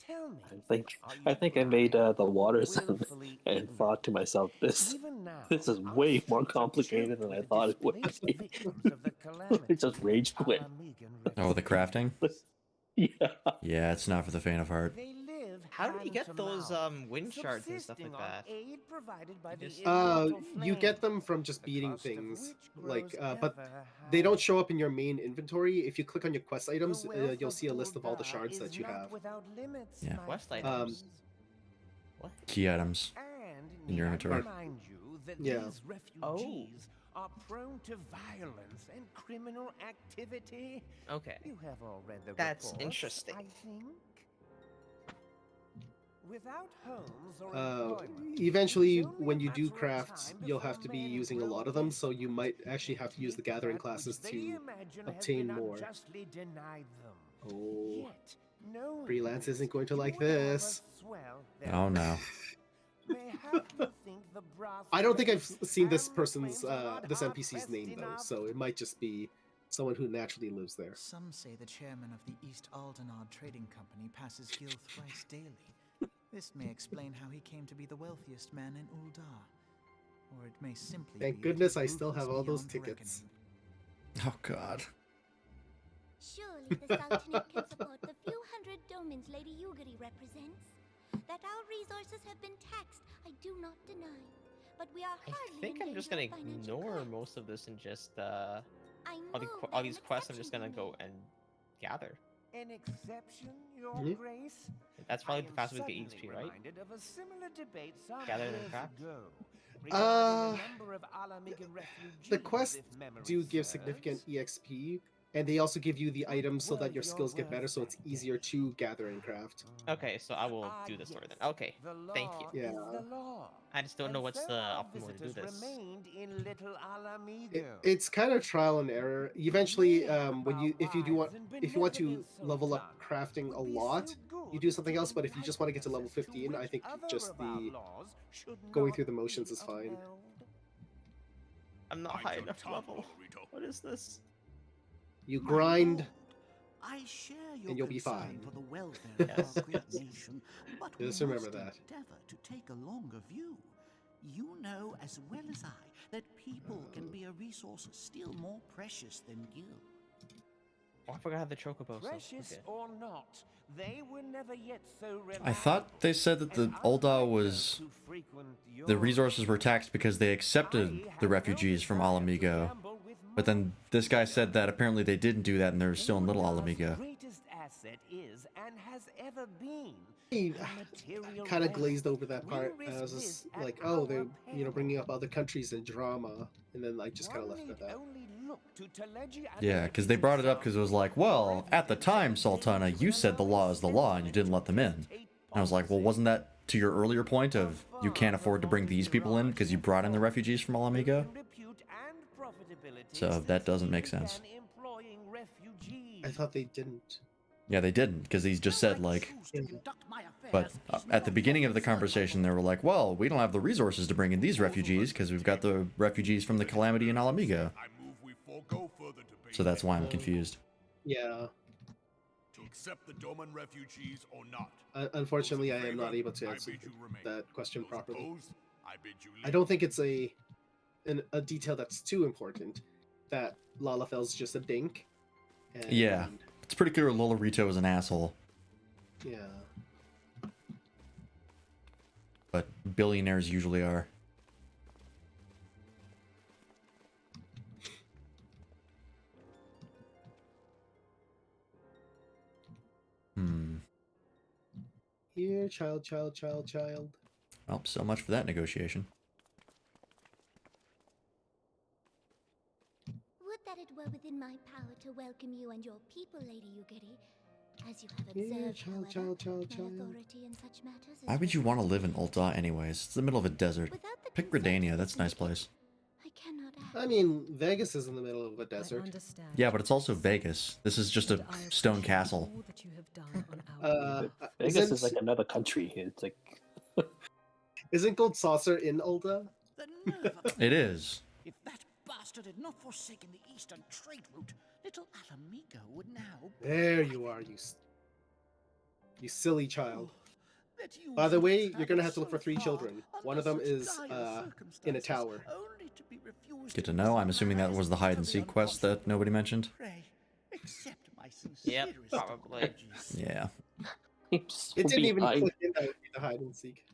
S9: Tell me.
S1: I think I made the water sound and thought to myself, this is way more complicated than I thought it would be. It just rage quit.
S4: Oh, the crafting?
S1: Yeah.
S4: Yeah, it's not for the faint of heart.
S2: How do you get those wind shards and stuff like that?
S3: You get them from just beating things, but they don't show up in your main inventory. If you click on your quest items, you'll see a list of all the shards that you have.
S4: Yeah.
S2: Quest items. What?
S4: Key items in your inventory.
S3: Yeah.
S2: Oh.
S10: Are prone to violence and criminal activity.
S2: Okay.
S10: You have all read the
S2: That's
S10: reports,
S2: interesting.
S10: I think. Without homes or employment,
S3: Eventually,
S10: it's only
S3: when
S10: a
S3: you do
S10: matter of
S3: craft,
S10: time
S3: you'll
S10: before
S3: have to be
S10: men
S3: using a
S10: will
S3: lot of them,
S10: get
S3: so you might actually have to use the gathering classes
S10: that
S3: to
S10: which they imagine has
S3: obtain
S10: been
S3: more.
S10: unjustly denied them.
S3: Oh,
S10: Yet, no
S3: freelance
S10: one
S3: isn't going to
S10: who
S3: like
S10: would have a
S3: this.
S10: swell
S4: Oh no.
S10: may have you think the brass
S3: I don't think I've
S10: race
S3: seen this
S10: and
S3: person's
S10: flames are not
S3: this
S10: hard
S3: NPC's
S10: pressed
S3: name though,
S10: enough.
S3: so it might just be someone who naturally lives there.
S6: Some say the chairman of the East Aldenard Trading Company passes Gil thrice daily. This may explain how he came to be the wealthiest man in Uldar. Or it may simply
S3: Thank
S6: be
S3: goodness
S6: that
S3: I
S6: he's
S3: still have
S6: ruthless
S3: all those
S6: beyond
S3: tickets.
S6: reckoning.
S4: Oh god.
S7: Surely the Sultanate can support the few hundred domins Lady Yugiri represents. That our resources have been taxed, I do not deny. But we are
S2: I
S7: hardly
S2: think
S7: in
S2: I'm just
S7: danger
S2: gonna
S7: of financial
S2: ignore
S7: collapse.
S2: most of this and just
S7: I
S2: all,
S7: know
S2: all
S7: that
S2: these
S7: an
S2: quests. I'm just
S7: exception
S2: gonna
S7: be
S2: go
S7: made.
S2: and gather.
S10: An exception, Your
S3: Mhm.
S10: Grace?
S2: That's probably
S10: I
S2: the
S10: am
S2: fastest way to get
S10: suddenly
S2: EXP, right?
S10: reminded of a similar debate some
S2: Gather and
S10: years
S2: craft?
S10: ago
S3: Uh,
S10: regarding a number of Alamigan refugees,
S3: The quests
S10: if memory
S3: do give
S10: serves.
S3: significant EXP, and they also give you the items so that your skills get better, so it's easier to gather and craft.
S2: Okay, so I will do the story then. Okay,
S10: The
S2: thank you.
S10: law
S3: Yeah.
S10: is the law.
S2: I just don't know what's
S10: And
S2: the
S10: so our
S2: optimal way to do
S10: visitors
S2: this.
S10: remained in Little Alamigo.
S3: It's kind of trial and error. Eventually, if you want to level up crafting a lot, you do something else. But if you just want to get to level 15, I think just the going through the motions is fine.
S2: I'm not
S8: Bite
S2: high
S8: your
S2: enough
S8: tongue,
S2: level.
S8: Lolorito.
S2: What is this?
S3: You grind.
S9: I share your
S3: And you'll be
S9: concern
S3: fine.
S9: for the welfare of
S2: Yes.
S9: our great nation, but we
S3: Just remember
S9: must
S3: that.
S9: endeavor to take a longer view. You know as well as I that people can be a resource still more precious than gil.
S2: Oh, I forgot how the chocobo.
S10: Precious
S2: Okay.
S10: or not, they were never yet so reliable.
S4: I thought they said that the
S10: And
S4: Ul'dah
S10: unlike
S4: was...
S10: those who frequent
S4: the
S10: your
S4: resources were taxed because they accepted
S10: I
S4: the
S10: have
S4: refugees
S10: no
S4: from
S10: desire to
S4: Alamigo.
S10: gamble with
S4: But then this guy said that apparently they didn't do that and they're still in Little
S10: Uldah's
S4: Alamigo.
S10: greatest asset is and has ever been
S3: I
S10: material
S3: kind of
S10: wealth.
S3: glazed over that
S10: We
S3: part.
S10: risk
S3: I was
S10: this
S3: just
S10: at
S3: like, oh, they're
S10: our
S3: bringing
S10: peril.
S3: up other countries and drama, and then I just kind of
S10: One
S3: left it at
S10: need
S3: that.
S10: only look to Teleji and
S4: Yeah, because they brought it up because it was like, well, at the time, Sultana, you said the law is the law and you didn't let them in. And I was like, well, wasn't that to your earlier point of you can't afford to bring these people in because you brought in the refugees from Alamigo? So that doesn't make sense.
S3: I thought they didn't.
S4: Yeah, they didn't, because he just said, like... But at the beginning of the conversation, they were like, well, we don't have the resources to bring in these refugees because we've got the refugees from the Calamity in Alamigo. So that's why I'm confused.
S3: Yeah.
S8: To accept the Doman refugees or not.
S3: Unfortunately, I am not able to answer that question properly. I don't think it's a detail that's too important. That Lalafel's just a dink. And,
S4: Yeah, it's pretty clear Lolorito is an asshole.
S3: Yeah.
S4: But billionaires usually are.
S3: Here, child, child, child, child.
S4: Well, so much for that negotiation.
S7: Would that it were within my power to welcome you and your people, Lady Yugiri. As you have
S3: Here,
S7: observed,
S3: child,
S7: however,
S3: child, child,
S7: my
S3: child.
S7: authority in such matters is
S4: Why would you want to live in
S7: reserved.
S4: Ul'dah anyways? It's the middle of a desert.
S7: Without the
S4: Pick
S7: consent
S4: Gridania,
S7: of
S4: that's a
S7: the
S4: nice place.
S7: I cannot act.
S3: I mean, Vegas is in the middle of a
S5: I
S3: desert.
S5: understand.
S4: Yeah, but it's also Vegas. This is just a
S5: and I
S4: stone
S5: appreciate
S4: castle.
S5: all that you have done on our
S1: Vegas is like another country. It's like
S3: Isn't Gold Saucer in Ul'dah?
S9: The nerve of
S4: It is.
S9: If that bastard had not forsaken the eastern trade route, little Alamigo would now...
S3: There you are, you silly child.
S9: that you
S3: By the
S9: should
S3: way, you're
S9: travel
S3: gonna have to look
S9: so
S3: for 3
S9: far
S3: children. One of
S9: under
S3: them
S9: such
S3: is
S9: dire
S3: in a
S9: circumstances,
S3: tower.
S9: only to be refused
S4: Good to
S9: in
S4: know. I'm
S9: some
S4: assuming that
S9: eyes
S4: was the hide and
S9: to
S4: seek
S9: the
S4: quest that
S9: unconscionable.
S4: nobody mentioned.
S9: Pray, accept my
S2: Yep,
S9: sincerest
S2: probably.
S9: apologies.
S4: Yeah.
S3: It didn't even click in that would be the hide and seek.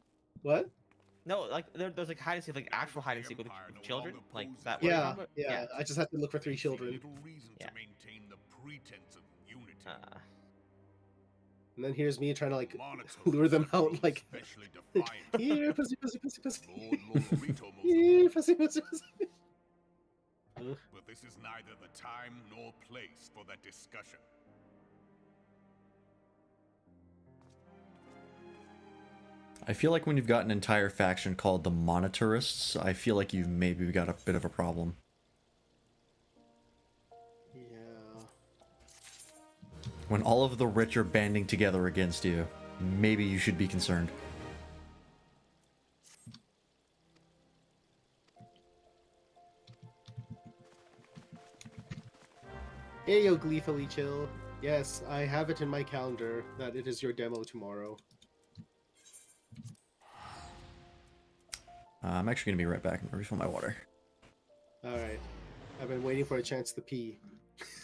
S3: What?
S2: No, like there's like hide and seek, like actual hide and seek with children, like that. What you're
S3: Yeah,
S2: talking about?
S3: yeah. I just have to look for 3 children.
S8: Little reason
S2: Yeah.
S8: to maintain the pretense of unity.
S3: And then here's me trying to like
S8: Monotone
S3: lure them out like
S8: especially defiant.
S3: here, pussy, pussy, pussy, pussy.
S8: Lord Lolorito most
S3: Here,
S8: of
S3: pussy, pussy, pussy.
S8: all. But this is neither the time nor place for that discussion.
S4: I feel like when you've got an entire faction called the Monitorists, I feel like you've maybe got a bit of a problem.
S3: Yeah.
S4: When all of the rich are banding together against you, maybe you should be concerned.
S3: Hey, yo, gleefully chill. Yes, I have it in my calendar that it is your demo tomorrow.
S4: I'm actually going to be right back and refill my water.
S3: Alright. I've been waiting for a chance to pee.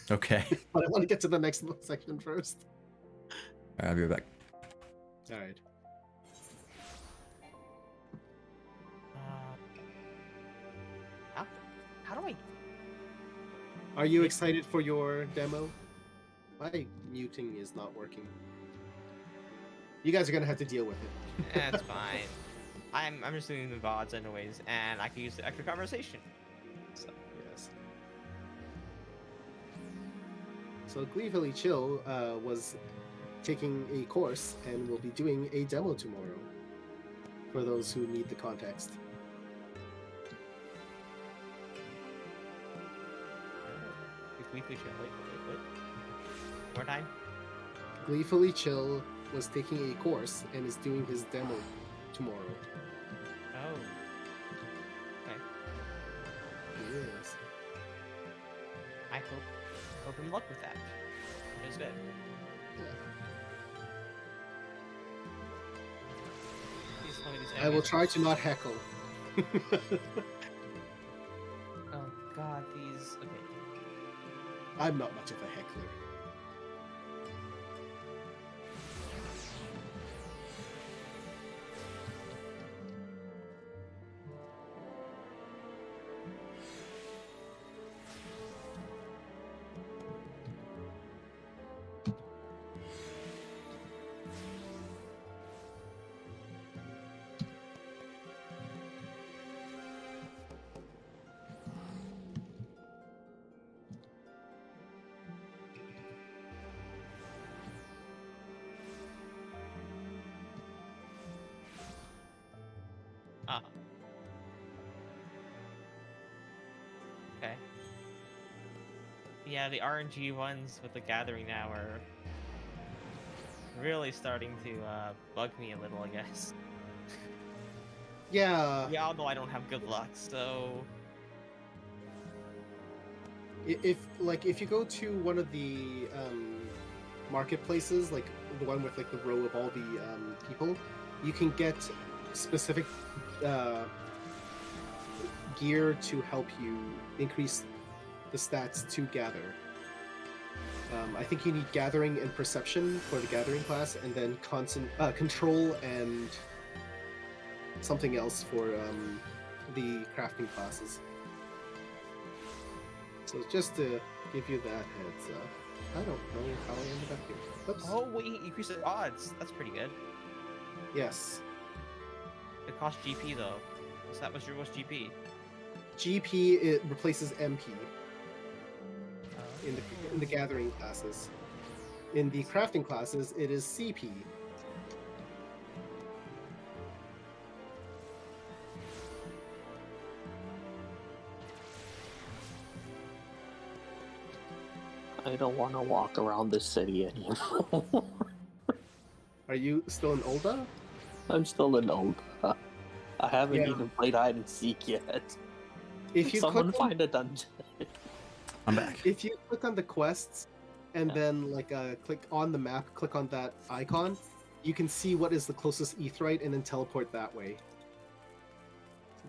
S4: Okay.
S3: But I want to get to the next section first.
S4: I'll be right back.
S3: Alright.
S2: How do I?
S3: Are you excited for your demo? My muting is not working. You guys are gonna have to deal with it.
S2: That's fine. I'm just doing the VODs anyways, and I can use the extra conversation. So
S3: Yes. So Gleefully Chill was taking a course and will be doing a demo tomorrow. For those who need the context.
S2: Weekly show. Wait. More time.
S3: Gleefully Chill was taking a course and is doing his demo tomorrow.
S2: Oh. Okay.
S3: Yes.
S2: I hope him luck with that. It was good. Please tell me these
S3: I will
S2: enemies-
S3: try to not heckle.
S2: Oh god, these. Okay.
S3: I'm not much of a heckler.
S2: Ah. Okay. Yeah, the RNG ones with the gathering now are really starting to bug me a little, I guess.
S3: Yeah,
S2: We all know I don't have good luck, so
S3: if you go to one of the marketplaces, like the one with like the row of all the people, you can get specific gear to help you increase the stats to gather. I think you need gathering and perception for the gathering class, and then control and something else for the crafting classes. So just to give you that heads up. I don't know how I ended up here. Oops.
S2: oh wait, increase the odds. That's pretty good.
S3: Yes.
S2: It costs GP though. So that was your what's GP?
S3: GP, it replaces MP in the gathering classes. In the crafting classes, it is CP.
S1: I don't want to walk around this city anymore.
S3: Are you still in Ulda?
S1: I'm still in Olga. I haven't
S3: Yeah.
S1: even played hide and seek yet.
S3: If you
S1: Someone
S3: click on,
S1: find a dungeon.
S4: I'm back.
S3: if you click on the quests and then like click on the map, click on that icon, you can see what is the closest Aetheryte and then teleport that way.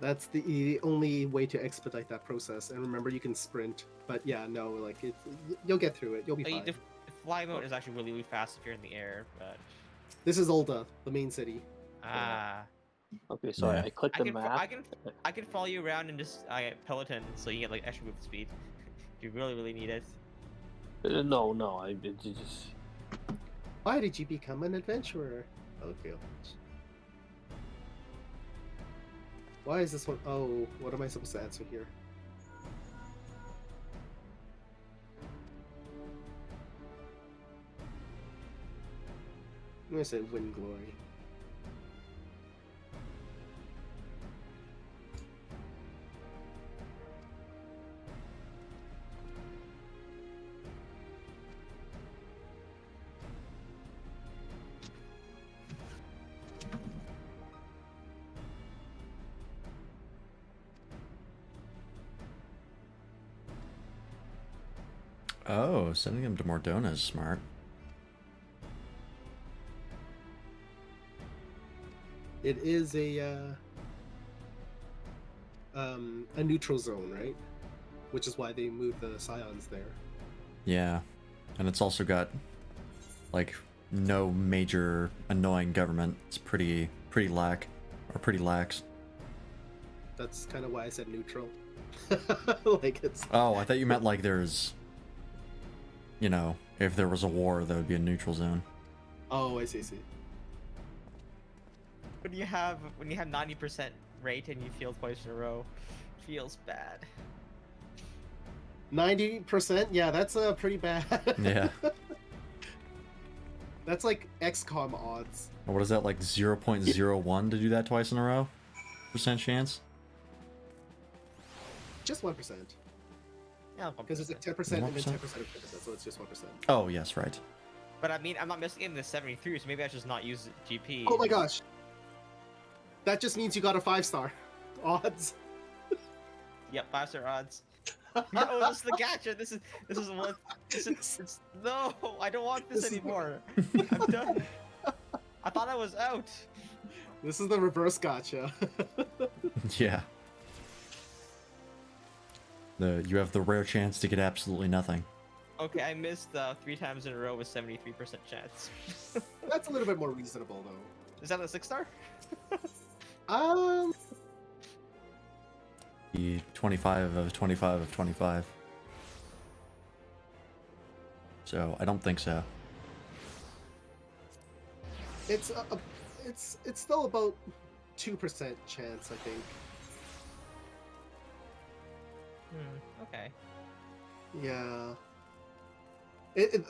S3: That's the only way to expedite that process. And remember, you can sprint. But yeah, no, like you'll get through it. You'll be fine.
S2: The fly mode is actually really, really fast if you're in the air, but
S3: This is Ulda, the main city.
S1: Okay, sorry,
S4: Yeah.
S1: I clicked
S2: I
S1: the
S2: can
S1: map.
S2: I can follow you around and just peloton so you get like extra movement speed if you really, really need it.
S1: No, it just
S3: Why did you become an adventurer? Okay. Why is this one? Oh, what am I supposed to answer here? I'm gonna say Wind Glory.
S4: Oh, sending him to Mordona is smart.
S3: It is a neutral zone, right? Which is why they moved the Scions there.
S4: Yeah, and it's also got like no major annoying government. It's pretty lax.
S3: That's kind of why I said neutral. Like it's.
S4: Oh, I thought you meant like there's, you know, if there was a war, that would be a neutral zone.
S3: Oh, I see.
S2: When you have 90% rate and you fail twice in a row, feels bad.
S3: 90%? Yeah, that's pretty bad.
S4: Yeah.
S3: That's like XCOM odds.
S4: What is that, like 0.01 to do that twice in a row? % chance?
S3: Just 1%.
S2: Yeah,
S3: Because it's like 10% and then 10%
S4: 1%?
S3: of 10%, so it's just 1%.
S4: Oh, yes, right.
S2: But I mean, I'm not missing in the 73, so maybe I should just not use GP.
S3: Oh my gosh. That just means you got a 5-star odds.
S2: Yep, 5-star odds. No, this is the gacha. This is what. No, I don't want this anymore. I'm done. I thought I was out.
S3: This is the reverse gotcha.
S4: Yeah. You have the rare chance to get absolutely nothing.
S2: Okay, I missed 3 times in a row with 73% chance.
S3: That's a little bit more reasonable, though.
S2: Is that a 6-star?
S4: The 25 of 25 of 25. So I don't think so.
S3: It's still about 2% chance, I think.
S2: Okay.
S3: Yeah.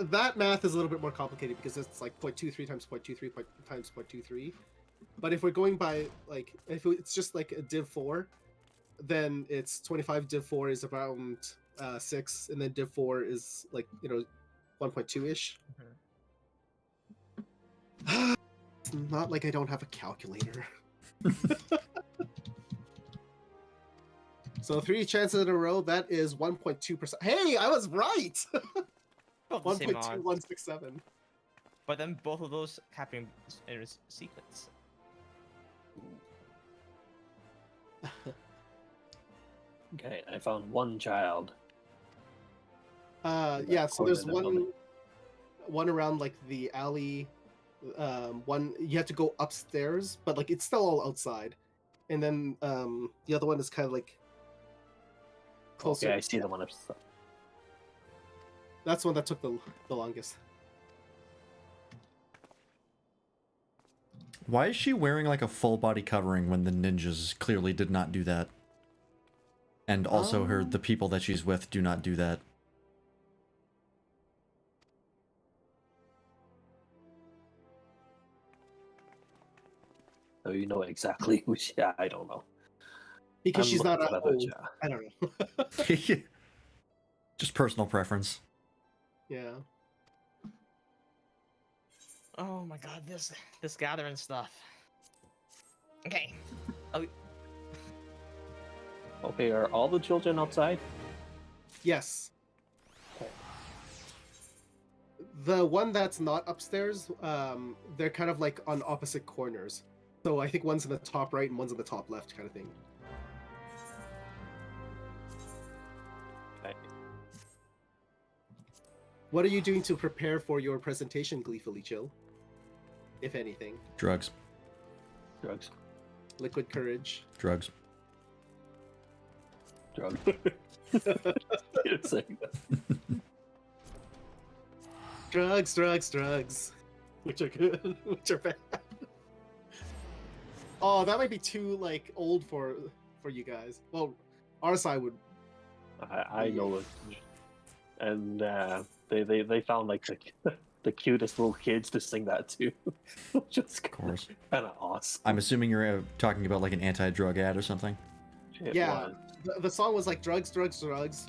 S3: That math is a little bit more complicated because it's like 0.23 times 0.23 times 0.23. But if we're going by, like, if it's just like a div 4, then it's 25 div 4 is around 6, and then div 4 is like, 1.2-ish. It's not like I don't have a calculator. So 3 chances in a row, that is 1.2%. Hey, I was right! 1.2167.
S2: But then both of those happening in a sequence.
S1: Okay, I found one child.
S3: Yeah, so there's one around like the alley. One you have to go upstairs, but like it's still all outside. And then the other one is kind of like closer.
S1: Okay, I see the one upstairs.
S3: That's the one that took the longest.
S4: Why is she wearing like a full body covering when the ninjas clearly did not do that? And also the people that she's with do not do that.
S1: So you know exactly who she... Yeah, I don't know.
S3: Because
S1: I'm
S3: she's not
S1: looking for
S3: old.
S1: that child.
S3: I don't know.
S4: Just personal preference.
S3: Yeah.
S2: Oh my god, this gathering stuff. Okay.
S1: Okay, are all the children outside?
S3: Yes. The one that's not upstairs, they're kind of like on opposite corners. So I think one's in the top right and one's in the top left kind of thing.
S1: Okay.
S3: What are you doing to prepare for your presentation, Gleefully Chill? If anything.
S4: Drugs.
S1: Drugs.
S3: Liquid courage.
S4: Drugs.
S1: Drugs. You're saying that.
S3: Drugs. Which are good, which are bad. Oh, that might be too like old for you guys. Well, our side would.
S1: I know it. And they found like the cutest little kids to sing that to. Just
S4: Of course.
S1: kind of awesome.
S4: I'm assuming you're talking about like an anti-drug ad or something.
S1: It
S3: Yeah,
S1: was.
S3: the song was like drugs,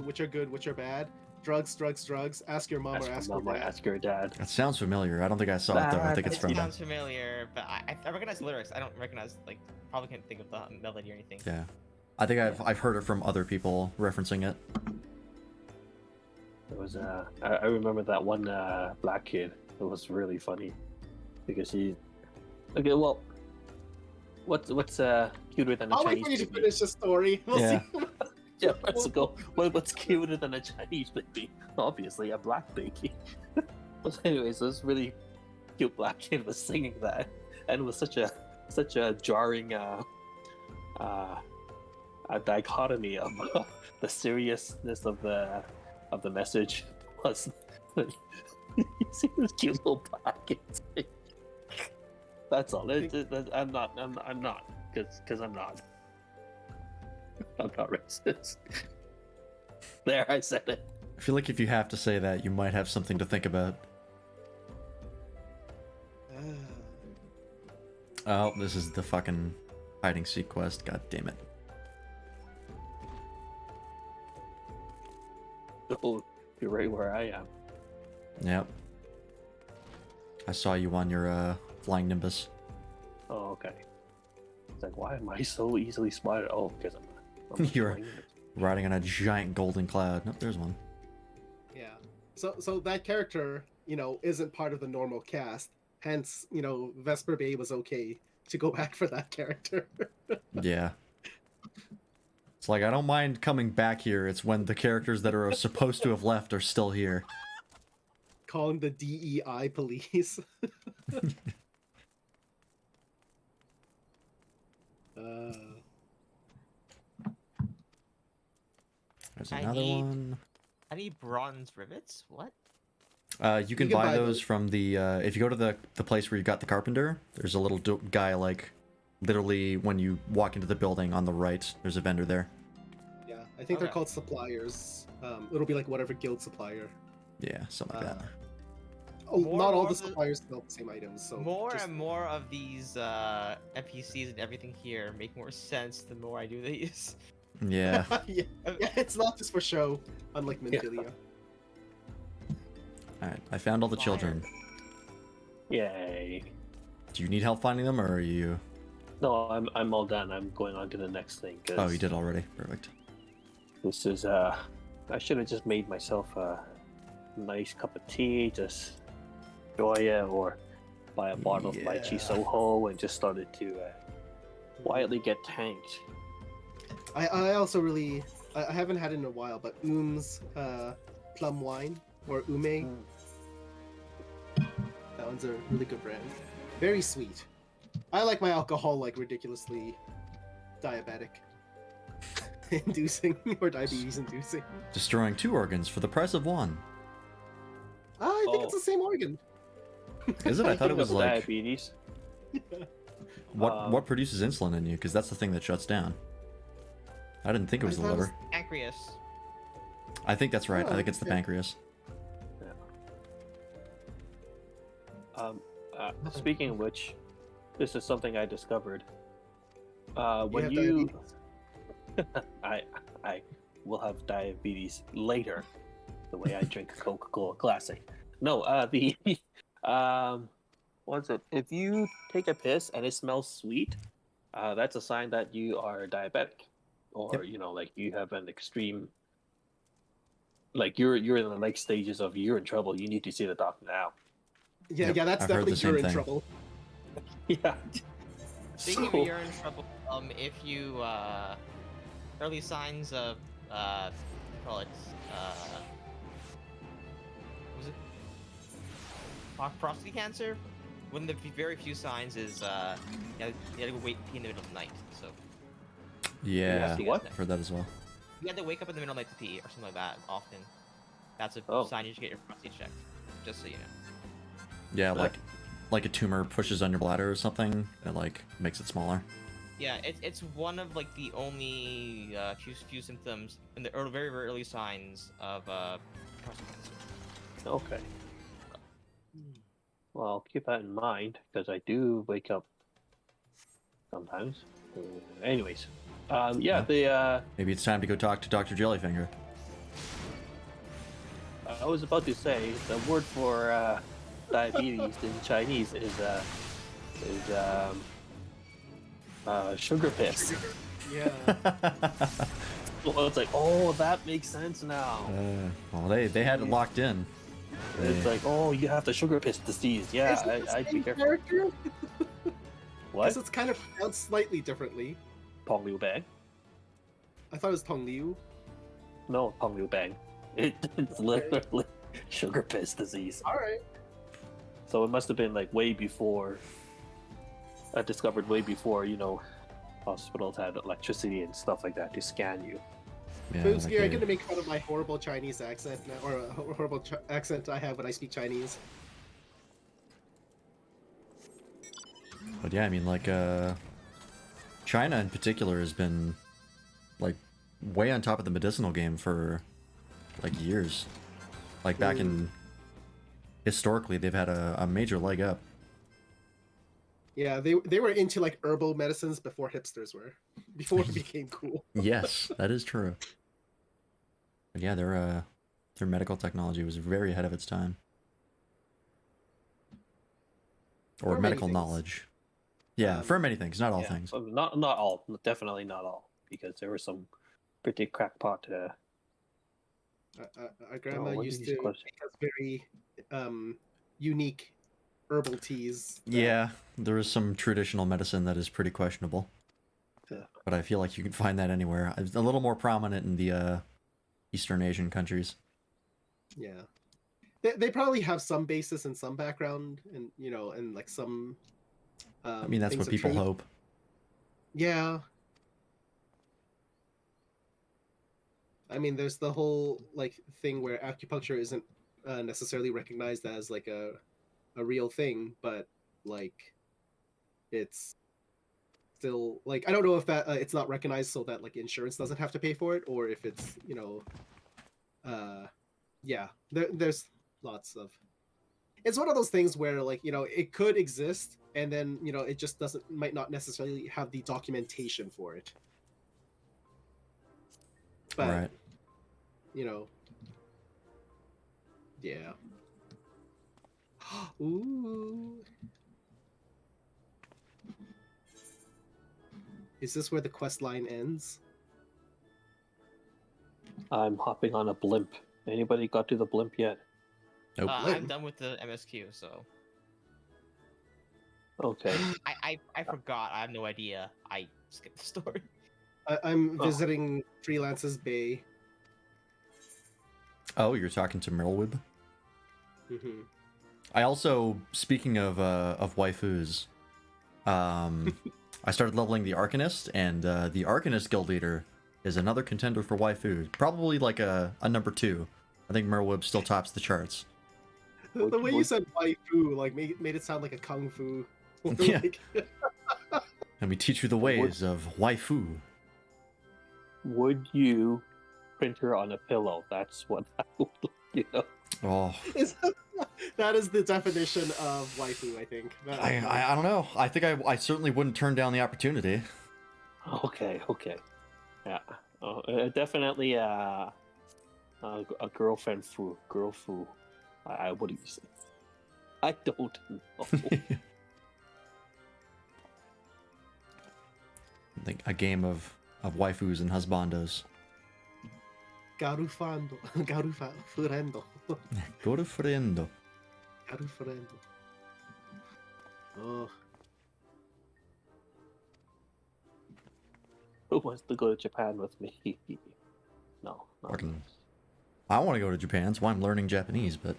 S3: which are good, which are bad. Drugs. Ask your mom or ask your dad.
S1: Ask your dad.
S4: That sounds familiar. I don't think I saw it though. I think it's
S2: It
S4: from.
S2: sounds familiar, but I recognize the lyrics. I don't recognize, like, probably can't think of the melody or anything.
S4: Yeah, I think I've heard it from other people referencing it.
S1: It was I remember that one black kid. It was really funny because he. Okay, well, what's cuter than a
S3: I'll
S1: Chinese
S3: wait for you to
S1: baby?
S3: finish the story. We'll
S4: Yeah.
S3: see.
S1: Yeah, let's go. What's cuter than a Chinese baby? Obviously, a black baby. But anyways, this really cute black kid was singing that, and it was such a jarring a dichotomy of the seriousness of the message. Plus, you see this cute little black kid sing. That's all. I'm not, because I'm not. I'm not racist. There, I said it.
S4: I feel like if you have to say that, you might have something to think about. Oh, this is the fucking hide and seek quest. God damn it.
S1: Oh, you're right where I am.
S4: Yep. I saw you on your flying Nimbus.
S1: Oh, okay. It's like, why am I so easily spotted? Oh, because I'm
S4: You're
S1: flying.
S4: Riding on a giant golden cloud. Nope, there's one.
S3: Yeah. So that character, isn't part of the normal cast. Hence, Vesper Bay was okay to go back for that character.
S4: Yeah. It's like, I don't mind coming back here. It's when the characters that are supposed to have left are still here.
S3: Calling the DEI police.
S4: There's
S2: I
S4: another
S2: need-
S4: one.
S2: I need bronze rivets. What?
S4: You can buy those from the, if you go to the place where you got the carpenter, there's a little guy, like, literally when you walk into the building on the right, there's a vendor there.
S3: Yeah, I think they're
S2: Okay.
S3: called suppliers. It'll be like whatever guild supplier.
S4: Yeah, something like that.
S2: More
S3: Not all
S2: of
S3: the
S2: the-
S3: suppliers sell the same items, so
S2: More
S3: just-
S2: and more of these NPCs and everything here make more sense the more I do these.
S4: Yeah.
S3: yeah, it's not just for show, unlike
S1: Yeah.
S3: Minfilia.
S4: Alright, I found all the children.
S1: Yay.
S4: Do you need help finding them, or are you...
S1: No, I'm all done. I'm going on to the next thing. 'cause
S4: Oh, you did already. Perfect.
S1: This is I should have just made myself a nice cup of tea, just enjoy it, or buy a bottle of lychee
S4: Yeah.
S1: Soho and just started to quietly get tanked.
S3: I also really I haven't had it in a while, but Oom's plum wine or Ume. That one's a really good brand. Very sweet. I like my alcohol like ridiculously diabetic inducing or diabetes inducing.
S4: Destroying 2 organs for the price of 1.
S3: I think it's the same organ.
S4: Is it? I thought it was like...
S1: diabetes.
S4: What produces insulin in you? Because that's the thing that shuts down. I didn't think it was the
S3: thought it was-
S4: liver.
S2: Pancreas.
S4: I think that's right. I
S3: Oh,
S4: think it's the
S3: yeah.
S4: pancreas.
S1: Speaking of which, this is something I discovered. When
S3: have
S1: you, I will have diabetes later, the way I drink Coca-Cola Classic. No, what's it? If you take a piss and it smells sweet, that's a sign that you are diabetic, or
S4: Yep.
S1: like you have an extreme, like you're in the late stages of you're in trouble. You need to see the doctor now.
S3: Yeah,
S4: Yep,
S3: yeah, that's
S4: I've heard
S3: definitely
S4: the same
S3: you're in
S4: thing.
S3: trouble.
S1: Yeah.
S2: Speaking of
S1: So-
S2: you're in trouble, if you early signs of call it was it prostate cancer? One of the very few signs is you gotta go wait and pee in the middle of the night. So
S4: Yeah,
S1: see what?
S4: I've heard that as well.
S2: you have to wake up in the middle of the night to pee or something like that. Often, that's a
S1: Oh.
S2: sign you should get your prostate checked. Just so you know.
S4: Yeah, like a tumor pushes on your bladder or something, it like makes it smaller.
S2: Yeah, it's one of like the only few symptoms and the very early signs of prostate cancer.
S1: Okay. Well, I'll keep that in mind because I do wake up sometimes. Anyways, yeah, the
S4: Maybe it's time to go talk to Dr. Jellyfinger.
S1: I was about to say the word for diabetes in Chinese is sugar piss.
S3: Yeah.
S1: Well, it's like, oh, that makes sense now.
S4: Well, they had it locked in.
S1: It's like, oh, you have the sugar piss disease. Yeah,
S3: Is it the
S1: I'd be
S3: same
S1: careful.
S3: character?
S1: What?
S3: Because it's kind of pronounced slightly differently.
S1: Pong Liu Bang?
S3: I thought it was Tong Liu.
S1: No, Pong Liu Bang. It's literally sugar piss disease.
S3: Alright.
S1: So it must have been like way before, discovered way before, hospitals had electricity and stuff like that to scan you.
S4: Yeah,
S3: Boobsky,
S4: like
S3: are you
S4: a-
S3: going to make fun of my horrible Chinese accent now, or a horrible accent I have when I speak Chinese?
S4: But yeah, I mean, like, China in particular has been, like, way on top of the medicinal game for, like, years. Like, back in... Historically, they've had a major leg up.
S3: Yeah, they were into like herbal medicines before hipsters were, before it became cool.
S4: Yes, that is true. But yeah, their medical technology was very ahead of its time. Or
S3: For many
S4: medical
S3: things.
S4: knowledge. Yeah, for many things, not all
S1: Yeah,
S4: things.
S1: so not all, definitely not all, because there were some pretty crackpot.
S3: Our grandma
S1: what
S3: used
S1: is
S3: to
S1: this question?
S3: make us very unique herbal teas. that-
S4: Yeah, there is some traditional medicine that is pretty questionable.
S1: Yeah.
S4: But I feel like you can find that anywhere. It's a little more prominent in the Eastern Asian countries.
S3: Yeah. They probably have some basis and some background, and and like some.
S4: I mean, that's
S3: things
S4: what
S3: of
S4: people
S3: truth.
S4: hope.
S3: Yeah. I mean, there's the whole like thing where acupuncture isn't necessarily recognized as like a real thing, but like it's still like I don't know if that it's not recognized so that like insurance doesn't have to pay for it, or if it's yeah. There's lots of. It's one of those things where like it could exist, and then it just might not necessarily have the documentation for it. But
S4: Right.
S3: Yeah. Ooh. Is this where the quest line ends?
S1: I'm hopping on a blimp. Anybody got to the blimp yet?
S4: Nope.
S2: I'm done with the MSQ, so
S1: Okay.
S2: I forgot. I have no idea. I skipped the story.
S3: I'm visiting Freelance's Bay.
S4: Oh, you're talking to Merlwib?
S3: Mm-hmm.
S4: I also, speaking of waifus, I started leveling the Arcanist, and the Arcanist guild leader is another contender for waifu. Probably like a number 2. I think Merlwib still tops the charts.
S3: The way you said waifu like made it sound like a kung fu.
S4: Yeah.
S3: Like-
S4: Let me teach you the ways of waifu.
S1: Would you print her on a pillow? That's what I would,
S4: Oh,
S3: that is the definition of waifu, I think.
S4: I don't know. I think I certainly wouldn't turn down the opportunity.
S1: Okay. Yeah. Definitely a girlfriend fu. Girl fu. What do you say? I don't know.
S4: I think a game of waifus and husbandos.
S3: Garufando. Garufurendo.
S4: Gorufrendo.
S3: Garufurendo. Oh.
S1: Who wants to go to Japan with me? No.
S4: Fucking, I want to go to Japan. That's why I'm learning Japanese, but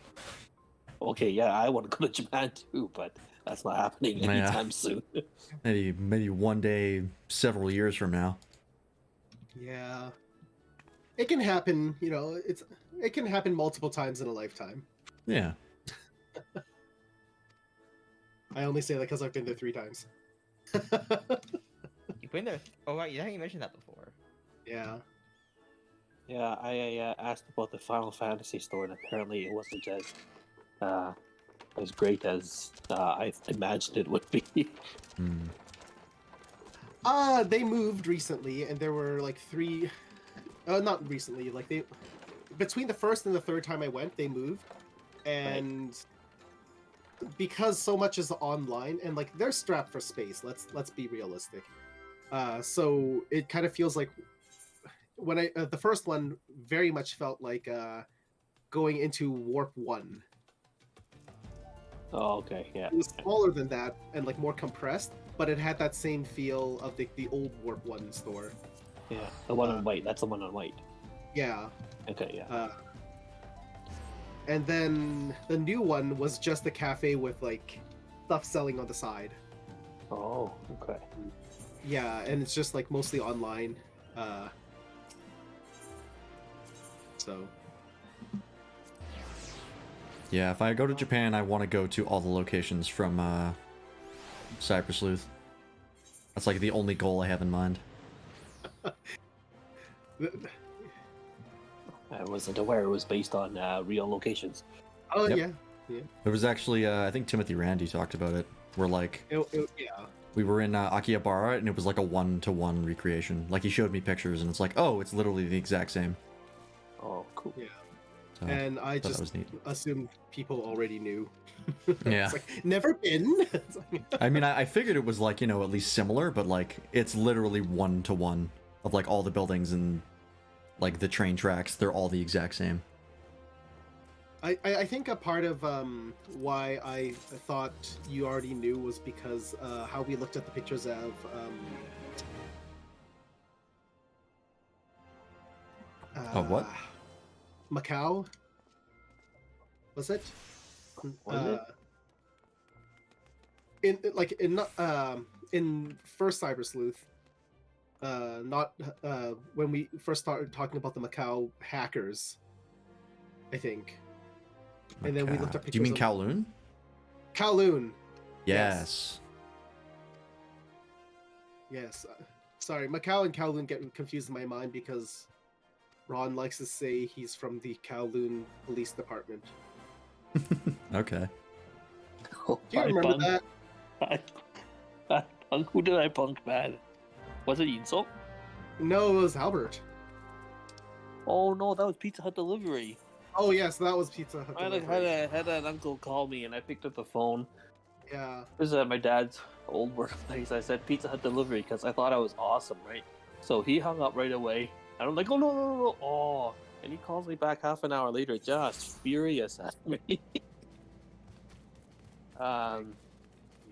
S1: Okay, yeah, I want to go to Japan too, but that's not happening
S4: Yeah.
S1: anytime soon.
S4: maybe one day, several years from now.
S3: Yeah. It can happen, it can happen multiple times in a lifetime.
S4: Yeah.
S3: I only say that because I've been there 3 times.
S2: You've been there. Oh, right. You haven't mentioned that before.
S3: Yeah.
S1: Yeah, I asked about the Final Fantasy store, and apparently it wasn't as great as I imagined it would be.
S3: They moved recently, and there were like 3. Not recently. Like between the first and the third time I went, they moved, and because so much is online, and like they're strapped for space. Let's be realistic. So it kind of feels like when the first one very much felt like going into Warp 1.
S1: Oh, okay, yeah.
S3: It was smaller than that and like more compressed, but it had that same feel of the old Warp 1 store.
S1: Yeah, the one on white. That's the one on white.
S3: Yeah.
S1: Okay, yeah.
S3: And then the new one was just a cafe with like stuff selling on the side.
S1: Oh, okay.
S3: Yeah, and it's just like mostly online. So.
S4: Yeah, if I go to Japan, I want to go to all the locations from Cypress Sleuth. That's like the only goal I have in mind.
S1: I wasn't aware it was based on real locations.
S3: Oh
S4: Yep.
S3: yeah.
S4: There was actually, I think Timothy Randy talked about it. Where like
S3: Yeah.
S4: we were in Akihabara, and it was like a 1-to-1 recreation. Like he showed me pictures, and it's like, oh, it's literally the exact same.
S1: Oh, cool.
S3: Yeah.
S4: So,
S3: And I
S4: thought that
S3: just
S4: was neat.
S3: assumed people already knew.
S4: Yeah.
S3: It's like, never been. It's like-
S4: I mean, I figured it was like, at least similar, but like it's literally 1-to-1 of like all the buildings and like the train tracks, they're all the exact same.
S3: I think a part of why I thought you already knew was because how we looked at the pictures of
S4: what?
S3: Macau. Was it?
S1: Was it?
S3: In first Cyber Sleuth, not when we first started talking about the Macau hackers, I think. And then we looked at pictures.
S4: Do you mean
S3: of
S4: Kowloon?
S3: Kowloon.
S4: Yes.
S3: Yes. Sorry, Macau and Kowloon get confused in my mind because Ron likes to say he's from the Kowloon Police Department.
S4: Okay.
S3: Do you remember that?
S1: Who did I punk bad? Was it Insult?
S3: No, it was Albert.
S1: Oh no, that was Pizza Hut delivery.
S3: Oh yes, that was Pizza Hut.
S1: I had an uncle call me and I picked up the phone.
S3: Yeah.
S1: This is at my dad's old workplace. I said Pizza Hut delivery because I thought I was awesome, right? So he hung up right away. And I'm like, oh no. Oh. And he calls me back half an hour later, just furious at me.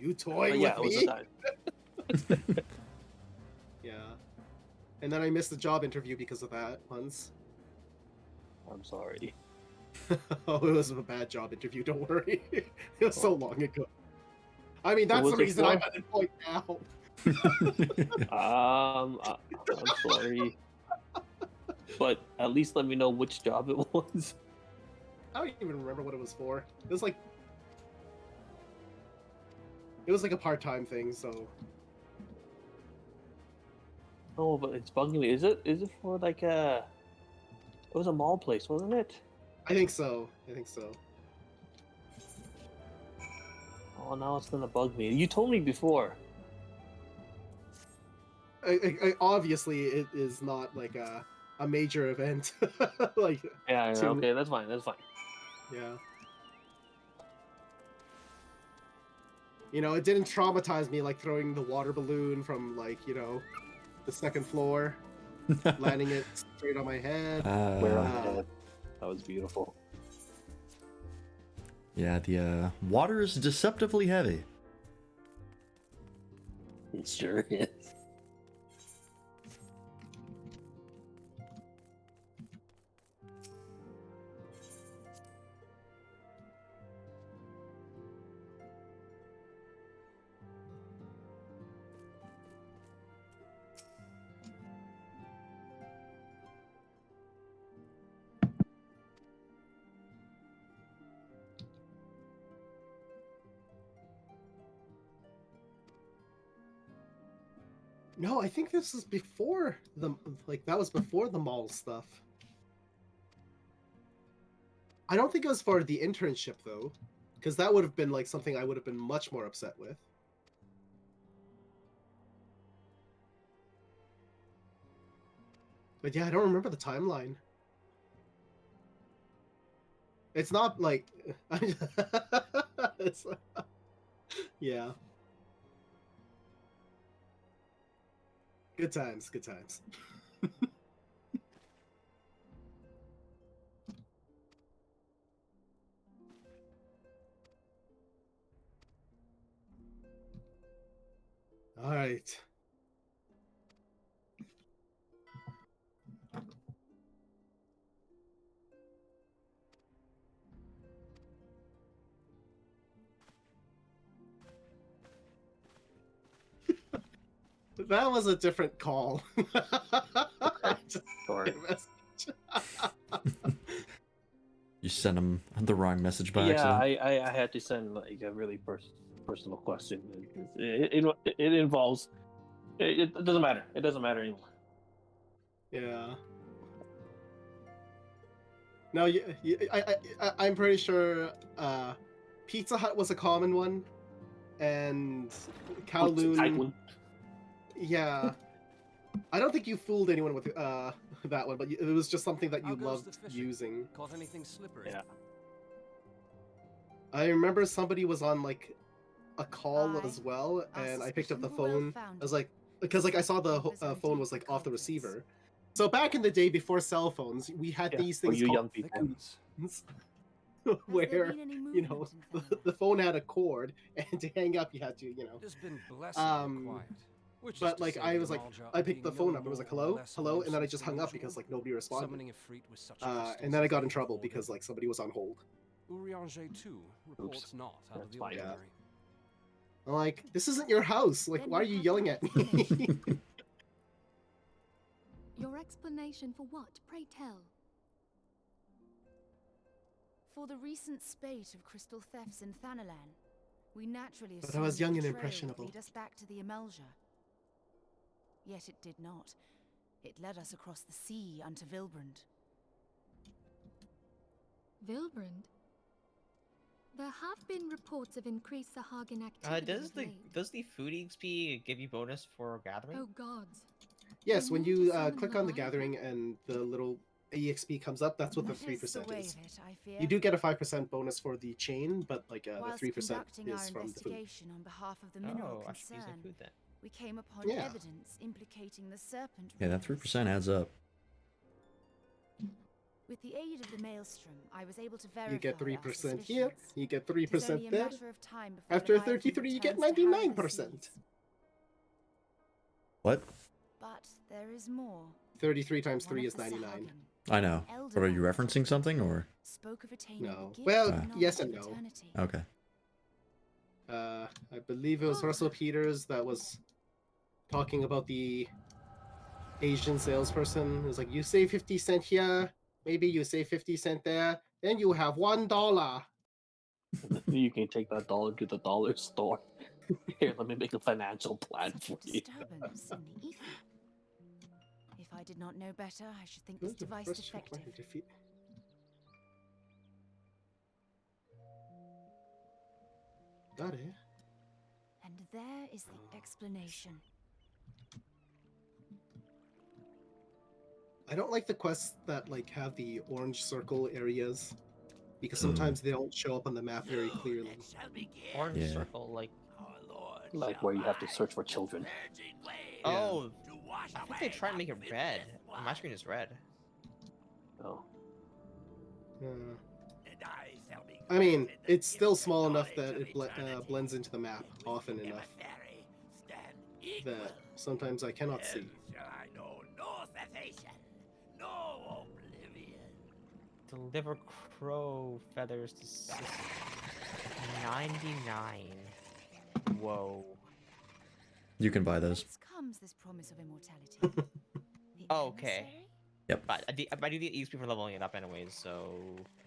S3: You toy with
S1: yeah, it was
S3: me?
S1: a time.
S3: Yeah. And then I missed the job interview because of that once.
S1: I'm sorry.
S3: Oh, it was a bad job interview, don't worry. It was so long ago. I mean, that's
S1: was
S3: the
S1: it
S3: reason
S1: for?
S3: I'm unemployed now.
S1: I'm sorry. But at least let me know which job it was.
S3: I don't even remember what it was for. It was like a part-time thing, so.
S1: Oh, but it's bugging me. Is it for like a? It was a mall place, wasn't it?
S3: I think so.
S1: Oh, now it's gonna bug me. You told me before.
S3: Obviously, it is not like a major event. Like.
S1: Yeah. Okay, that's fine.
S3: Yeah. You know, it didn't traumatize me like throwing the water balloon from like, you know, the second floor, landing it straight on my head.
S1: Where on my head. That was beautiful.
S4: Yeah, the water is deceptively heavy.
S1: It sure is.
S3: No, I think this is before that was before the mall stuff. I don't think it was for the internship though, because that would have been like something I would have been much more upset with. But yeah, I don't remember the timeline. It's not like it's, yeah. Good times. All right. That was a different call. Just
S1: Sorry.
S3: a message.
S4: You sent him the wrong message by
S1: Yeah,
S4: accident.
S1: I had to send like a really personal question. It involves. It doesn't matter. It doesn't matter anymore.
S3: Yeah. No, I'm pretty sure Pizza Hut was a common one, and Kowloon. Yeah. I don't think you fooled anyone with that one, but it was just something that you loved using.
S10: Caught anything slippery?
S1: Yeah.
S3: I remember somebody was on like a call as well, and I picked up the phone. I was like, because like I saw the phone was like off the receiver, So back in the day before cell phones, we had
S1: Yeah,
S3: these
S1: for
S3: things
S1: you
S3: called
S1: young people.
S3: thickens, where
S6: been any
S3: you know
S6: movement in
S3: the phone had a cord, and to hang up you had to
S11: There's been blessedly quiet. Which is
S3: But
S11: to
S3: like
S11: say
S3: I
S11: the
S3: was like,
S11: Malja
S3: I
S11: are
S3: picked the
S11: being
S3: phone
S11: no
S3: up. It was like
S11: more or
S3: hello,
S11: less
S3: hello, and then I
S11: nuisance
S3: just
S11: than
S3: hung up
S11: usual.
S3: because like nobody responded.
S11: Summoning a freak with such
S3: And
S11: crystals
S3: then I
S11: is
S3: got in trouble
S11: forbidden.
S3: because like somebody was on hold.
S11: Urianger too reports not out of
S1: That's
S11: the
S1: fine.
S11: ordinary.
S3: I'm like, this isn't your house. Like,
S6: Then
S3: why are
S6: what
S3: you
S6: happened
S3: yelling
S6: to
S3: at me?
S6: explanation?
S12: Your explanation for what, pray tell?
S13: For the recent spate of crystal thefts in Thanalan, we naturally
S3: But I was
S13: assumed
S3: young
S13: that
S3: and
S13: the trail would
S3: impressionable.
S13: lead us back to the Amalja. Yet it did not. It led us across the sea unto Vilbrand.
S12: Vilbrand? There have been reports of increased Sahagin activity of late.
S2: Does the food XP give you bonus for gathering?
S12: Oh gods.
S3: Yes, when
S12: mean to
S3: you
S12: summon
S3: click on the
S12: Leviathan?
S3: gathering and the little EXP comes up, that's what the
S13: That is the
S3: 3%
S13: way
S3: is.
S13: of it, I fear.
S3: You do get a 5% bonus for the chain, but like the
S13: Whilst
S3: 3%
S13: conducting our
S3: is from the food.
S13: investigation on behalf of the mineral
S2: I should use
S13: concern,
S2: the food then.
S13: we came upon
S3: Yeah.
S13: evidence implicating the serpent.
S4: Yeah, that
S13: race.
S4: 3% adds up.
S13: With the aid of the maelstrom, I was able to verify
S3: You get
S13: our
S3: 3% here,
S13: suspicions.
S3: you get
S13: It is only
S3: 3%
S13: a
S3: there.
S13: matter of time before
S3: After
S13: Leviathan
S3: 33, you get
S13: returns to harrow the
S3: 99%.
S13: seas.
S4: What?
S13: But there is more.
S3: 33 times
S13: One
S3: 3
S13: of
S3: is
S13: the
S3: 99.
S13: Sahagin,
S4: I know.
S13: an
S4: But are you
S13: elder
S4: referencing something or?
S13: spoke of attaining
S3: No.
S13: the gift
S3: Well,
S13: of
S3: yes
S13: knowledge
S3: and
S13: of
S3: no.
S13: eternity.
S4: Okay.
S3: I believe it was Russell Peters that was talking about the Asian salesperson. It was like, you save 50 cent here, maybe you save 50 cent there, then you have $1.
S1: You can take that dollar to the dollar store. Here, let me make a financial plan
S13: Such
S1: for
S13: a
S1: you.
S13: disturbance in the ether. If I did not know better, I should think this
S3: Who's the
S13: device
S3: first
S13: defective.
S3: required defeat? Got it.
S13: And there is the explanation.
S3: I don't like the quests that like have the orange circle areas because sometimes they don't show up on the map very clearly.
S2: Orange
S4: Yeah.
S2: circle,
S1: Like where you have to search for children.
S2: oh, I think they try to make it red. My screen is red.
S1: Oh.
S3: I mean, it's still small enough that it blends into the map often enough that sometimes I cannot see.
S2: Deliver crow feathers to 99. Whoa.
S4: You can buy those.
S13: Whence comes this promise of immortality? The
S2: Oh, okay.
S13: emissary?
S4: Yep.
S2: But I do the XP for leveling it up anyways, so...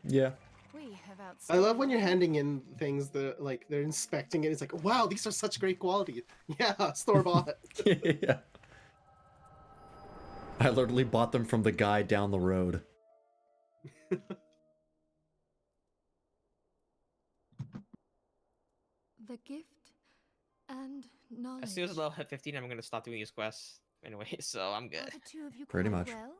S4: Yeah.
S13: We have
S3: I love when
S13: outstayed
S3: you're handing in things that like they're inspecting it. It's like, wow, these are such great quality. Yeah, store bought.
S4: Yeah. I literally bought them from the guy down the road.
S12: The gift and knowledge.
S2: As soon as I level 15, I'm gonna stop doing these quests anyway, so I'm good.
S13: Are the two of you
S4: Pretty
S13: quite
S4: much.
S13: well?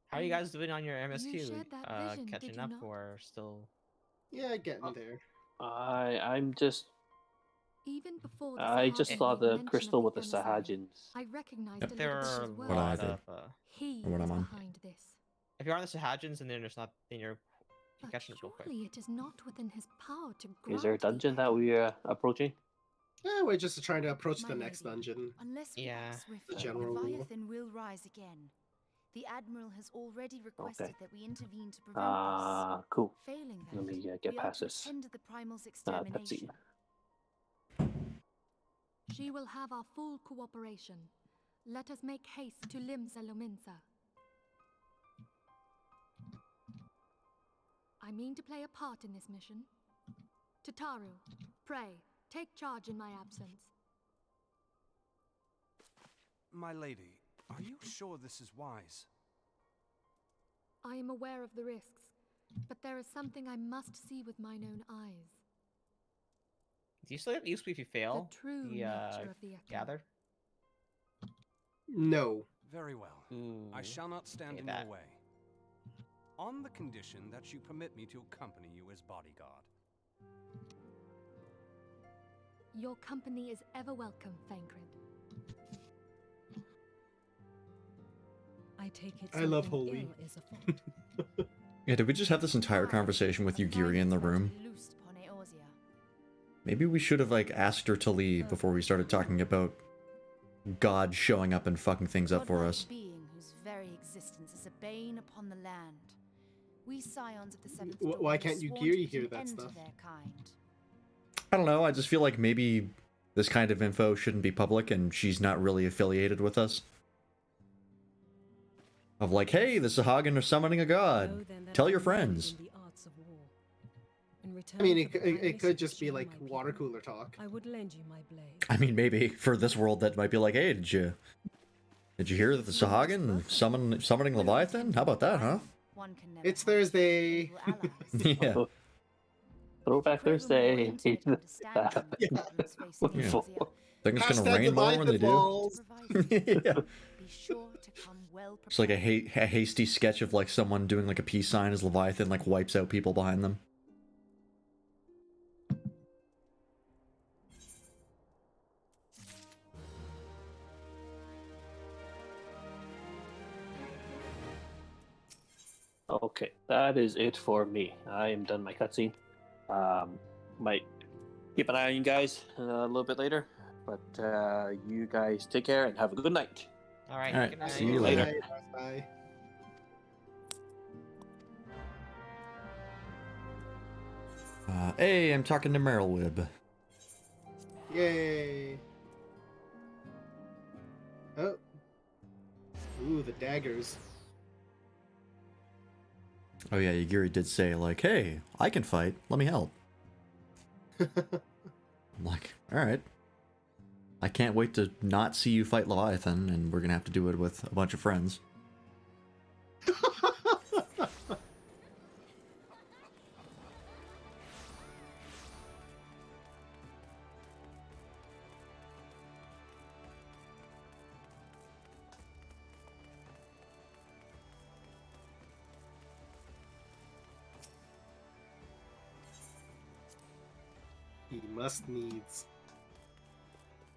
S2: How are you guys doing on your MSQ?
S12: shared that vision, did
S2: Catching
S12: you
S2: up
S12: not?
S2: or still?
S3: Yeah, getting there.
S1: I'm just
S12: Even before the
S1: I just
S12: Sahagin
S1: saw
S12: made
S1: the
S12: mention
S1: crystal
S12: of
S1: with the
S12: the emissary,
S1: Sahagins.
S12: I recognized a
S2: There
S12: little
S2: are
S12: bit
S2: a
S12: as
S4: What I
S2: lot
S4: did.
S2: of.
S12: He
S4: Or what
S12: is
S4: I'm on.
S12: behind this.
S2: If you're on the Sahagins and then there's not, then you're
S12: But
S2: catching up real quick.
S12: surely it is not within his power to
S1: Is there a
S12: grant the
S1: dungeon that we're approaching?
S3: Yeah, we're just trying to approach
S13: My
S3: the next
S13: lady,
S3: dungeon.
S13: Unless we
S2: Yeah.
S13: act swiftly,
S3: general rule.
S13: Leviathan will rise again. The Admiral has already requested
S1: Okay.
S13: that we intervene to prevent
S1: Cool.
S13: this. Failing that,
S1: Let me get
S13: we are
S1: past
S13: to
S1: this.
S13: attend to the Primal's
S1: Cutscene.
S13: extermination.
S12: She will have our full cooperation. Let us make haste to Limsa Lominsa. I mean to play a part in this mission. Tataru, pray, take charge in my absence.
S11: My lady, are you sure this is wise?
S12: I am aware of the risks, but there is something I must see with mine own eyes.
S2: Do you still have XP if you fail?
S12: The true
S2: the
S12: nature of the echo.
S2: gather?
S3: No.
S11: Very well.
S2: Ooh.
S11: I shall not stand
S2: okay,
S11: in
S2: that.
S11: your way. On the condition that you permit me to accompany you as bodyguard.
S12: Your company is ever welcome, Thancred.
S5: I take it
S3: I love
S5: something
S3: Holy.
S5: ill is afoot.
S4: Yeah, did we just have this entire conversation with Yugiri in the room?
S13: Loosed upon Eorzea.
S4: Maybe we should have, like, asked her to leave before we started talking about God showing up and fucking things up for
S13: Godlike
S4: us.
S13: being whose very existence is a bane upon the land. We scions of the Seventh
S3: Why
S13: Dawn
S3: can't
S13: have
S3: you
S13: sworn
S3: Giri
S13: to put
S3: hear
S13: an
S3: that
S13: end to
S3: stuff?
S13: their kind.
S4: I don't know, I just feel like maybe this kind of info shouldn't be public and she's not really affiliated with us. Of like, hey, the Sahagin are summoning a god.
S5: Know then that
S4: Tell
S5: I
S4: your
S5: am
S4: friends.
S5: in the arts of war. In return
S3: I mean,
S5: for the
S3: it could
S5: kindness
S3: just
S5: you
S3: be
S5: show
S3: like
S5: my
S3: water
S5: people,
S3: cooler talk.
S5: I would lend you my blade.
S4: I mean, maybe for this world that might be like, hey, did you hear that the Sahagin summoning Leviathan? How about that, huh?
S13: One can never
S3: It's
S13: have two
S3: Thursday.
S13: evil allies.
S4: Yeah.
S1: Throwback
S13: For a more
S1: Thursday.
S13: intimate understanding of the problems facing
S4: Yeah.
S13: Eorzea,
S4: Think it's gonna
S3: Hashtag
S4: rain more when they
S3: Leviathan
S4: do?
S3: balls.
S4: Yeah.
S13: be sure to come well
S4: It's like a,
S13: prepared.
S4: a hasty sketch of like someone doing like a peace sign as Leviathan like wipes out people behind them.
S1: Okay, that is it for me. I am done my cutscene. Might keep an eye on you guys a little bit later, but you guys take care and have a good night.
S2: All right.
S4: All right,
S2: Good night.
S4: see you later.
S3: Bye.
S4: Hey, I'm talking to Meryl Wib.
S3: Yay. Oh. Ooh, the daggers.
S4: Oh yeah, Yugiri did say like, hey, I can fight. Let me help. I'm like, all right. I can't wait to not see you fight Leviathan, and we're gonna have to do it with a bunch of friends.
S3: He must needs.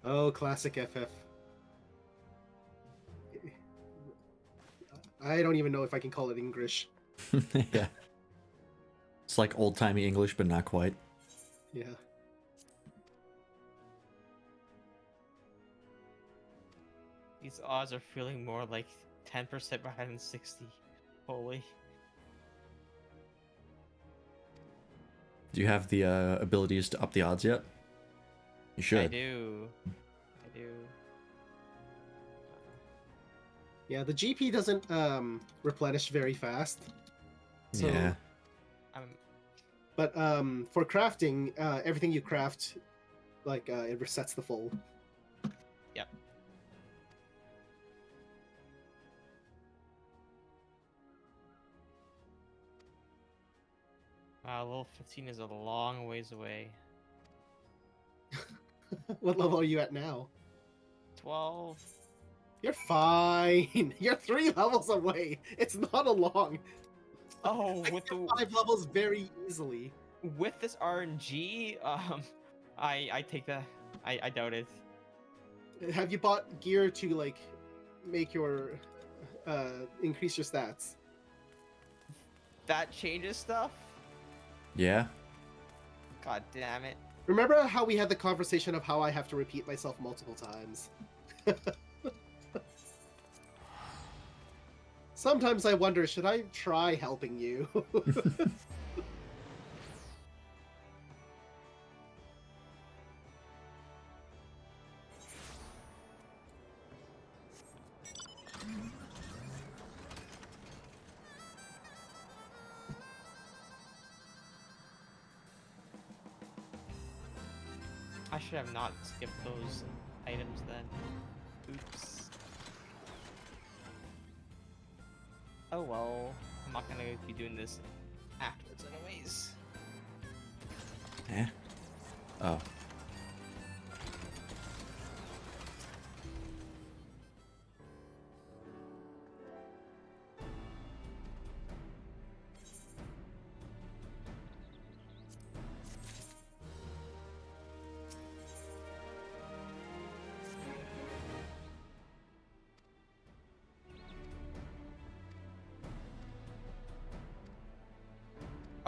S3: Oh, classic FF. I don't even know if I can call it English.
S4: Yeah. It's like old-timey English, but not quite.
S3: Yeah.
S2: These odds are feeling more like 10% behind than 60. Holy.
S4: Do you have the abilities to up the odds yet? You should.
S2: I do. I do.
S3: Yeah, the GP doesn't replenish very fast. So,
S4: Yeah.
S3: But for crafting, everything you craft, like it resets the full.
S2: Yep. Wow, level 15 is a long ways away.
S3: What level are you at now?
S2: 12.
S3: You're fine. You're 3 levels away. It's not a long.
S2: Oh, with the
S3: 5 levels very easily.
S2: with this RNG, I take that. I doubt it.
S3: Have you bought gear to like make your increase your stats?
S2: That changes stuff.
S4: Yeah.
S2: God damn it.
S3: Remember how we had the conversation of how I have to repeat myself multiple times? Sometimes I wonder, should I try helping you?
S2: I should have not skipped those items then. Oops. Oh well, I'm not gonna be doing this afterwards anyways.
S4: Eh? Oh.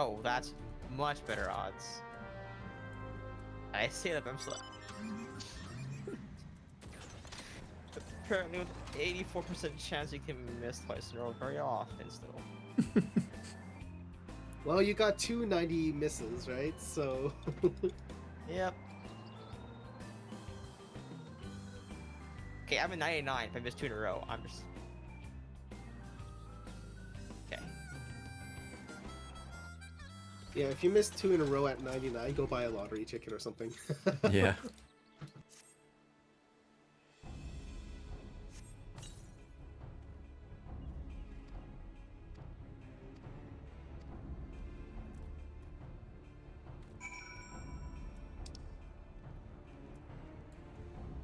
S2: Oh, that's much better odds. I say that, but I'm still. Apparently, with 84% chance you can miss twice in a row very often still.
S3: Well, you got 290 misses, right? So.
S2: Yep. Okay, I'm a 99 if I miss 2 in a row. I'm just. Okay.
S3: Yeah, if you miss 2 in a row at 99, go buy a lottery ticket or something.
S4: Yeah.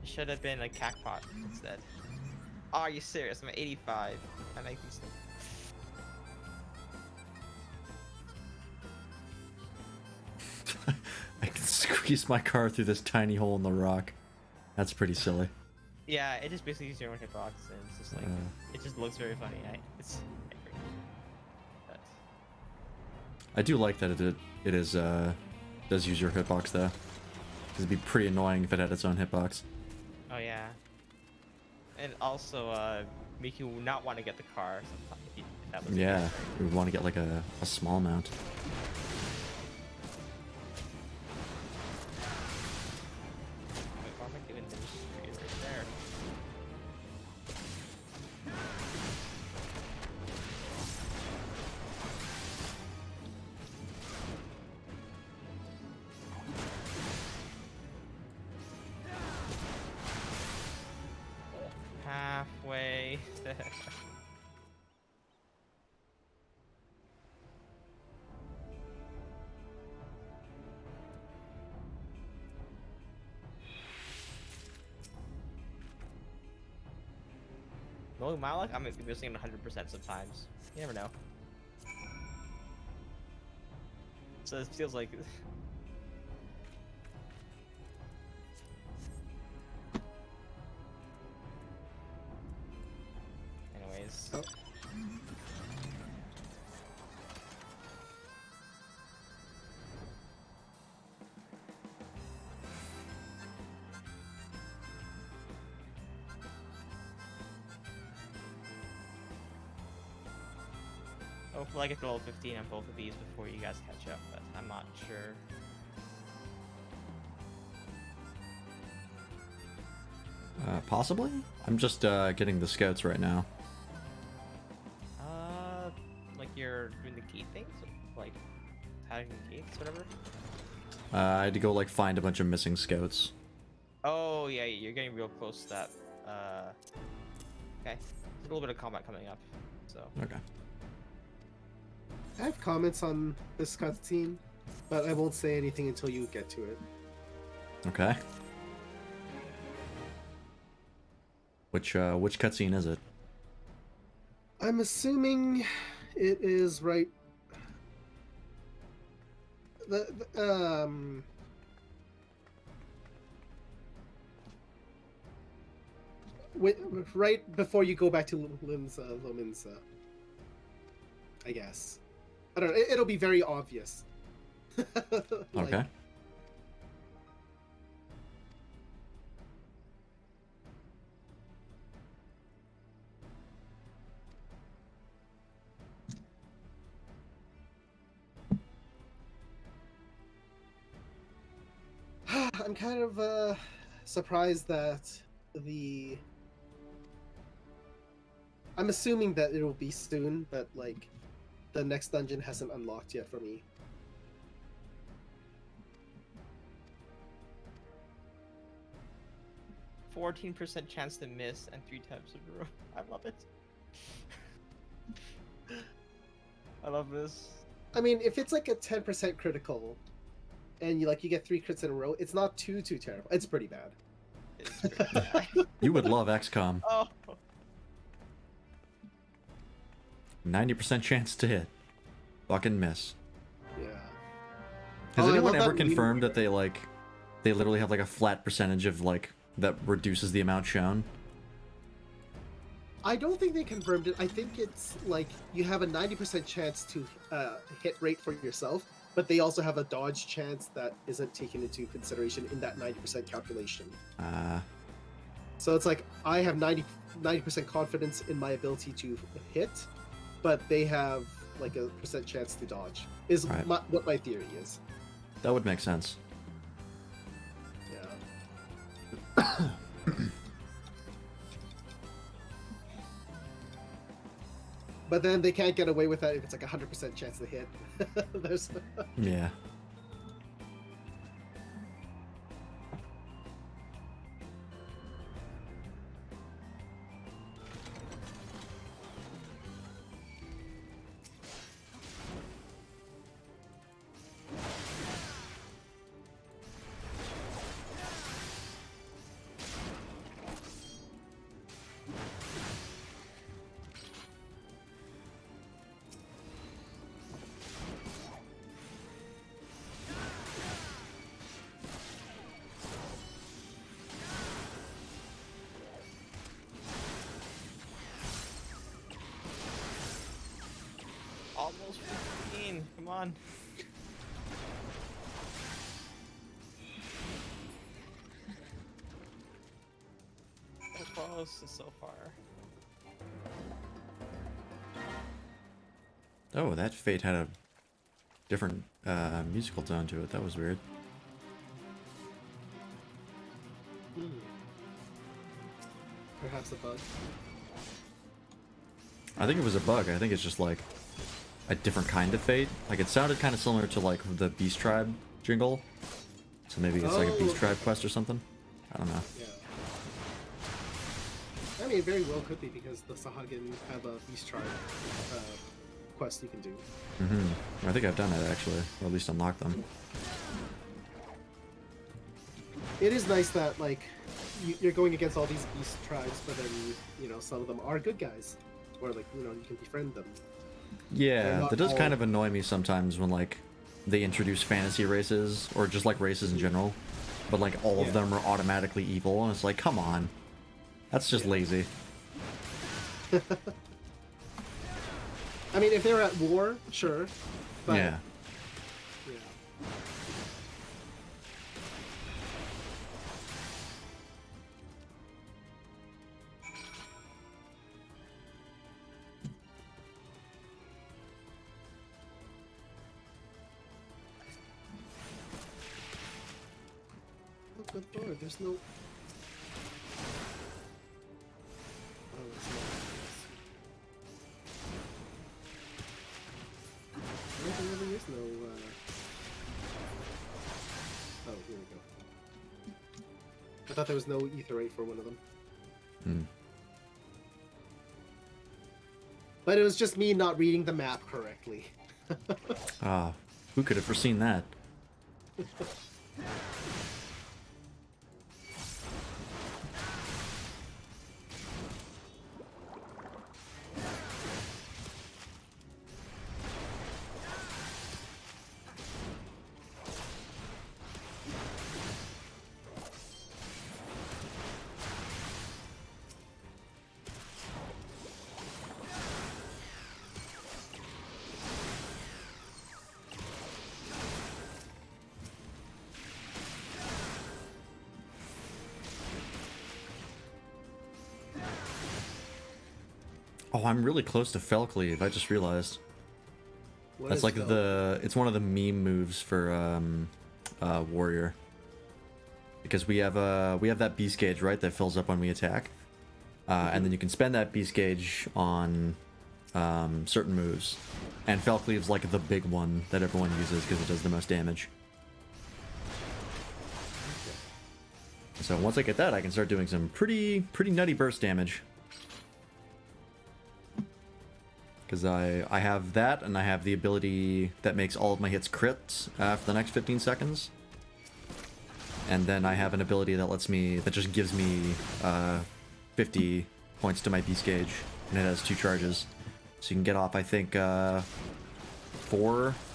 S2: It should have been a cackpot instead. Oh, are you serious? I'm at 85. I make these things.
S4: I can squeeze my car through this tiny hole in the rock. That's pretty silly.
S2: Yeah, it just basically uses your own hitbox, and it's just like it just looks very funny. But...
S4: I do like that it is does use your hitbox though. It'd be pretty annoying if it had its own hitbox.
S2: Oh yeah, and also make you not want to get the car. If that was
S4: Yeah, we want to get like a small mount.
S2: Why am I giving them straight right there? Halfway. Knowing my luck, I'm gonna be missing 100% sometimes. You never know. So it feels like. Anyways.
S3: Oh.
S2: Hopefully I get to level 15 on both of these before you guys catch up, but I'm not sure.
S4: Possibly? I'm just getting the scouts right now.
S2: Like you're doing the key things? Like having gates, whatever?
S4: I had to go like find a bunch of missing scouts.
S2: Oh yeah, you're getting real close to that. Okay. There's a little bit of combat coming up, so.
S4: Okay.
S3: I have comments on this cutscene, but I won't say anything until you get to it.
S4: Okay. Which cutscene is it?
S3: I'm assuming it is right. Right before you go back to Lominsa, I guess. I don't know. It'll be very obvious.
S4: Okay.
S3: I'm kind of surprised that I'm assuming that it'll be soon, but like the next dungeon hasn't unlocked yet for me.
S2: %14 chance to miss and 3 times in a row. I love it. I love this.
S3: I mean, if it's like a 10% critical, and you get 3 crits in a row, it's not too terrible. It's pretty bad.
S2: It's pretty bad.
S4: You would love XCOM.
S2: Oh.
S4: 90% chance to hit. Fucking miss.
S3: Yeah.
S4: Has
S3: Oh, I
S4: anyone
S3: love
S4: ever
S3: that meme.
S4: confirmed that they literally have like a flat percentage of that reduces the amount shown?
S3: I don't think they confirmed it. I think it's like you have a 90% chance to hit rate for yourself, but they also have a dodge chance that isn't taken into consideration in that 90% calculation. So it's like I have 90% confidence in my ability to hit, but they have like a percent chance to dodge. Is
S4: Right.
S3: what my theory is.
S4: That would make sense.
S3: Yeah. But then they can't get away with that if it's like 100% chance to hit. There's
S4: Yeah.
S2: Almost 15. Come on. So close and so far.
S4: Oh, that Fate had a different musical tone to it. That was weird.
S3: perhaps a bug.
S4: I think it was a bug. I think it's just like a different kind of Fate. Like it sounded kind of similar to like the Beast Tribe jingle. So maybe it's like a Beast Tribe quest or something. I don't know.
S3: Yeah. I mean, it very well could be because the Sahagin have a Beast Tribe quest you can do.
S4: I think I've done it actually, or at least unlocked them.
S3: It is nice that like you're going against all these Beast Tribes, but then you know some of them are good guys, or like you know you can befriend them.
S4: Yeah, that does kind of annoy me sometimes when like they introduce fantasy races or just like races in general, but like all of them are automatically evil, and it's like, come on, that's just lazy.
S3: I mean, if they're at war, sure. But,
S4: yeah.
S3: Oh, good lord, there's no... Oh, it's not. There really is no, Oh, here we go. I thought there was no etherite for one of them. But it was just me not reading the map correctly.
S4: Ah, who could have foreseen that? Oh, I'm really close to Felcleave, I just realized. That's like it's one of the meme moves for Warrior. Because we have that beast gauge, right, that fills up when we attack. And then you can spend that beast gauge on certain moves. And Felcleave's like the big one that everyone uses because it does the most damage. So once I get that, I can start doing some pretty nutty burst damage. Because I have that, and I have the ability that makes all of my hits crits for the next 15 seconds. And then I have an ability that just gives me 50 points to my beast gauge, and it has 2 charges. So you can get off, I think, 4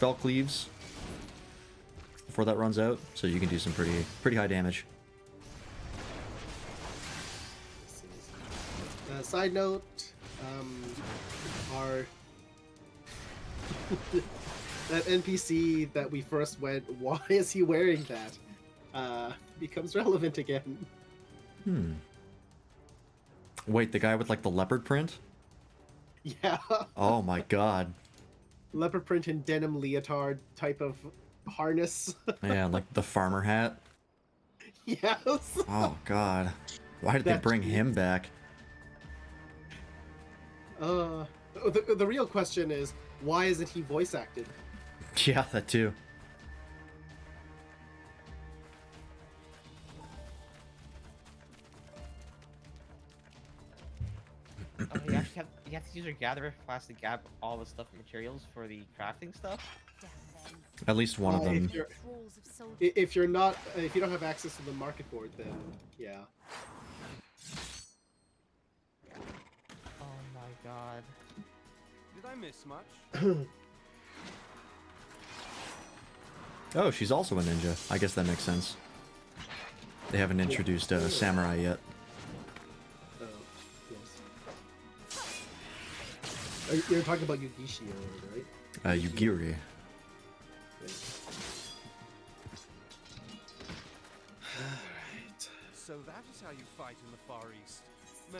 S4: Felcleaves before that runs out. So you can do some pretty high damage.
S3: Side note, our that NPC that we first went, why is he wearing that? Becomes relevant again.
S4: Wait, the guy with like the leopard print?
S3: Yeah.
S4: Oh my god.
S3: Leopard print and denim leotard type of harness.
S4: Yeah, like the farmer hat.
S3: Yes.
S4: Oh god. Why did they bring him back?
S3: The real question is, why isn't he voice acted?
S4: Yeah, that too.
S2: Oh, you actually have to use your gatherer class to gather all the stuff and materials for the crafting stuff.
S4: At least one of them.
S3: If you don't have access to the market board, then yeah.
S2: Oh my god.
S11: Did I miss much?
S4: Oh, she's also a ninja. I guess that makes sense. They haven't introduced a samurai yet.
S3: Oh, yes. You're talking about Yugishi, right?
S4: Yugiri.
S3: Alright.
S11: So that is how you fight in the Far East.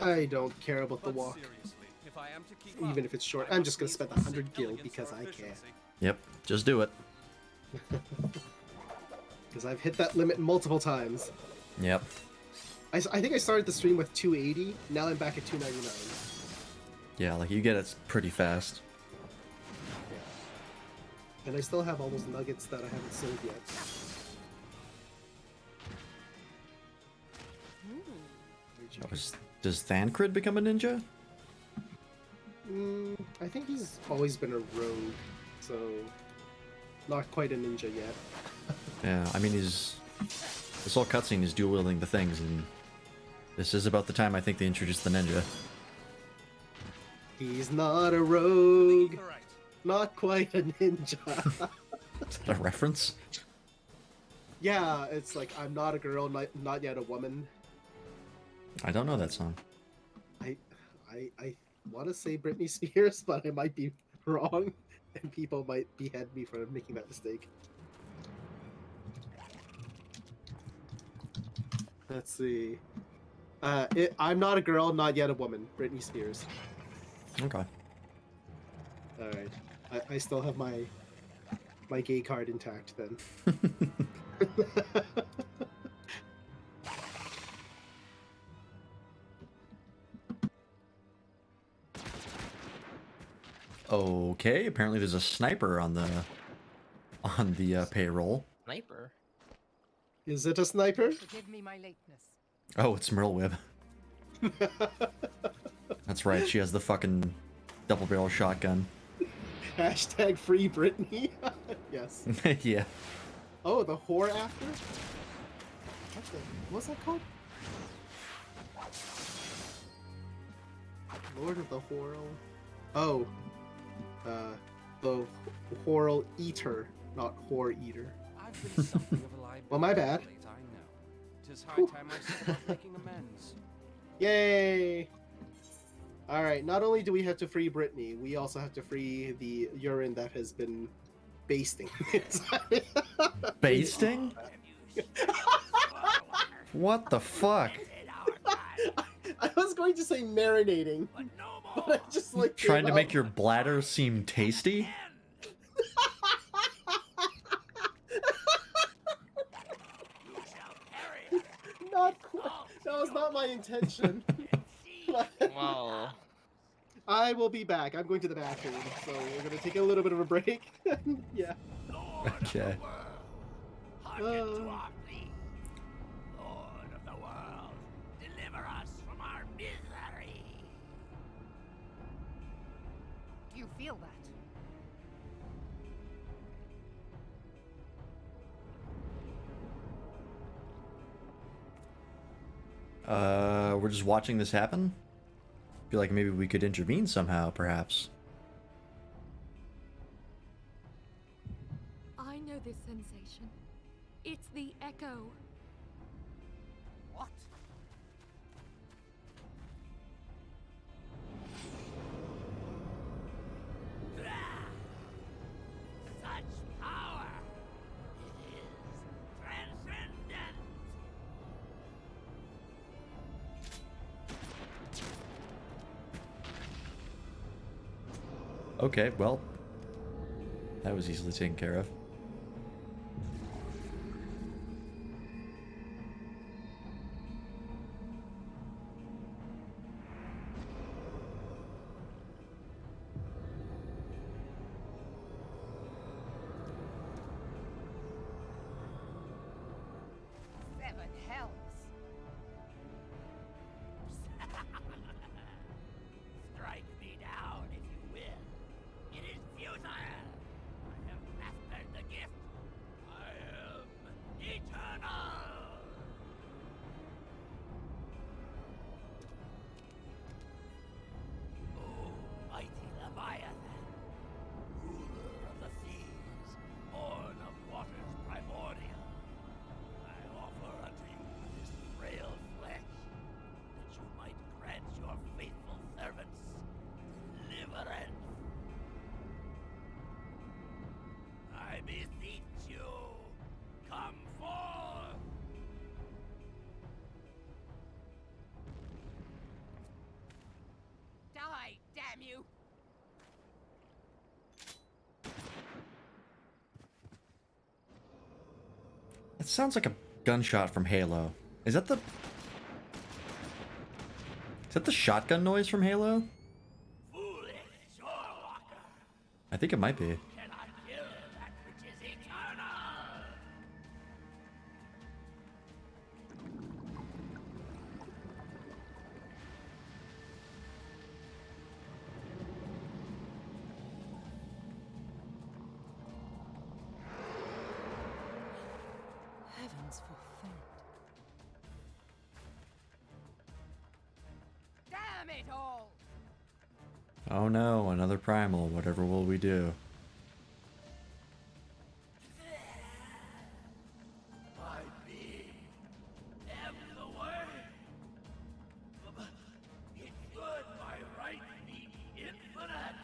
S3: I don't care about the
S11: But
S3: walk.
S11: seriously, if I am to keep
S3: Even
S11: up,
S3: if it's short.
S11: I
S3: I'm
S11: must
S3: just gonna
S11: needs
S3: spend
S11: possess
S3: 100 gil
S11: elegance
S3: because
S11: or
S3: I can.
S11: efficiency.
S4: Yep, just do it.
S3: Because I've hit that limit multiple times.
S4: Yep.
S3: I think I started the stream with 280. Now I'm back at 299.
S4: Yeah, like you get it pretty fast.
S3: And I still have all those nuggets that I haven't sold yet.
S4: Does Thancred become a ninja?
S3: I think he's always been a rogue, so not quite a ninja yet.
S4: Yeah, I mean this whole cutscene is dual wielding the things, and this is about the time I think they introduced the ninja.
S3: He's not a rogue. Not quite a ninja.
S4: Is that a reference?
S3: Yeah, it's like I'm not a girl, not yet a woman.
S4: I don't know that song.
S3: I want to say Britney Spears, but I might be wrong, and people might behead me for making that mistake. Let's see. I'm not a girl, not yet a woman. Britney Spears.
S4: Okay.
S3: All right. I still have my gay card intact then.
S4: Okay, apparently there's a sniper on the payroll.
S2: Sniper?
S3: Is it a sniper?
S14: Forgive me my lateness.
S4: Oh, it's Merlwib. That's right, she has the fucking double barrel shotgun.
S3: Hashtag free Britney. Yes.
S4: Yeah.
S3: Oh, the whore after? What's that called? Lord of the Horror. Oh. The Horror Eater, not Whore Eater.
S11: I've been something of a liability
S3: Well, my bad.
S11: lately, I know. 'Tis high time I set about making amends.
S3: Yay! Alright, not only do we have to free Britney, we also have to free the urine that has been basting.
S4: Basting? What the fuck?
S3: I was going to say marinating, but I just like
S4: Trying to make your bladder seem tasty?
S3: Not quite. That was not my intention.
S2: Wow.
S3: I will be back. I'm going to the bathroom, so we're gonna take a little bit of a break. Yeah.
S4: Okay.
S10: Lord of the world, deliver us from our misery.
S14: Do you feel that?
S4: We're just watching this happen? Feel like maybe we could intervene somehow, perhaps.
S12: I know this sensation. It's the echo.
S10: What?
S4: Okay, well, that was easily taken care of.
S14: Seven hells.
S15: Strike me down if you will. It is futile. I have mastered the gift. I am eternal. Oh, mighty Leviathan, ruler of the seas, born of waters primordial, I offer unto you this frail flesh, that you might grant your faithful servants deliverance. I beseech you, come forth!
S14: Die, damn you!
S4: It sounds like a gunshot from Halo. Is that the shotgun noise from Halo?
S15: Foolish shorewalker!
S4: I think it might be.
S15: Cannot kill that which is eternal!
S5: Heavens forfend.
S14: Damn it all!
S4: Oh no, another primal. Whatever will we do?
S15: My being am the way. It could by right be infinite.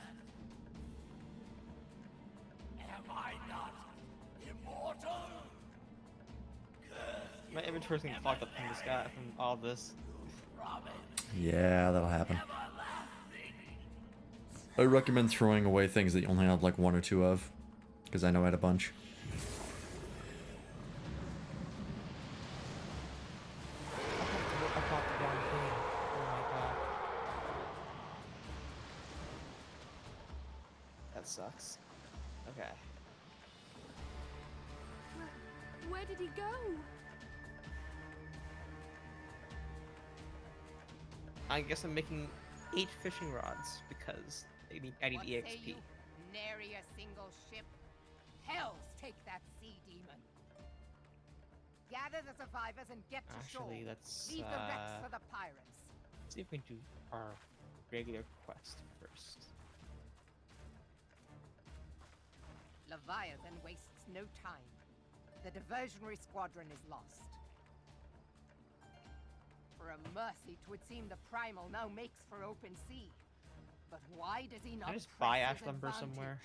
S15: Am I not immortal?
S2: My inventory's getting clogged up from this guy, from all this.
S4: Yeah, that'll happen. I recommend throwing away things that you only have like one or two of, because I know I had a bunch.
S2: I bought the wrong thing. Oh my god. That sucks. Okay.
S12: Where did he go?
S2: I guess I'm making 8 fishing rods because I need
S14: What
S2: EXP.
S14: say you? Nary a single ship. Hells take that sea demon. Gather the survivors and get to
S2: Actually,
S14: shore.
S2: let's
S14: Leave the wrecks for the pirates.
S2: see if we can do our regular quest first.
S14: Leviathan wastes no time. The diversionary squadron is lost. For a mercy, 'twould seem the primal now makes for open sea. But why does he not
S2: Can I just
S14: press
S2: buy
S14: his
S2: ash lumber
S14: advantage?
S2: somewhere?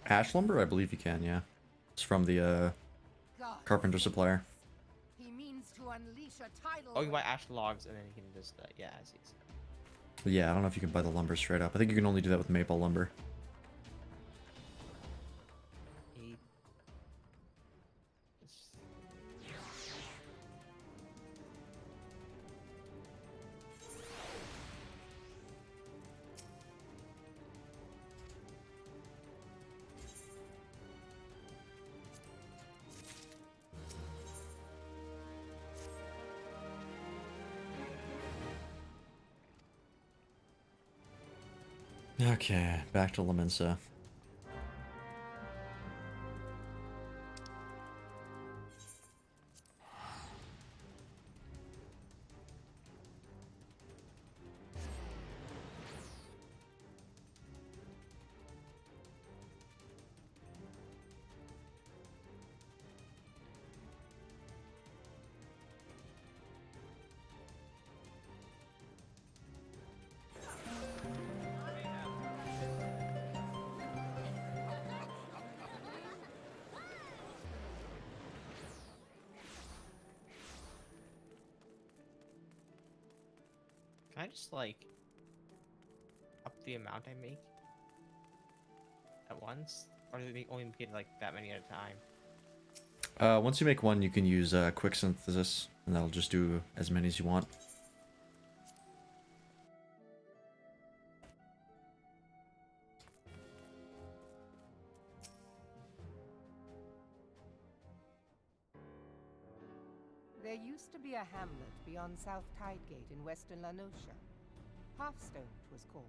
S4: Ash lumber? I believe you can, yeah. It's from the
S14: God,
S4: carpenter supplier.
S14: he means to unleash a tidal
S2: Oh, you buy
S14: wave.
S2: ash logs and then you can just yeah, I see.
S4: But yeah, I don't know if you can buy the lumber straight up. I think you can only do that with maple lumber. Okay, back to Laminsa.
S2: Can I just like up the amount I make? at once, or do they only get like that many at a time?
S4: Once you make one, you can use quick synthesis, and that'll just do as many as you want.
S14: There used to be a hamlet beyond South Tidegate in western La Noscia. Hearthstone, it was called.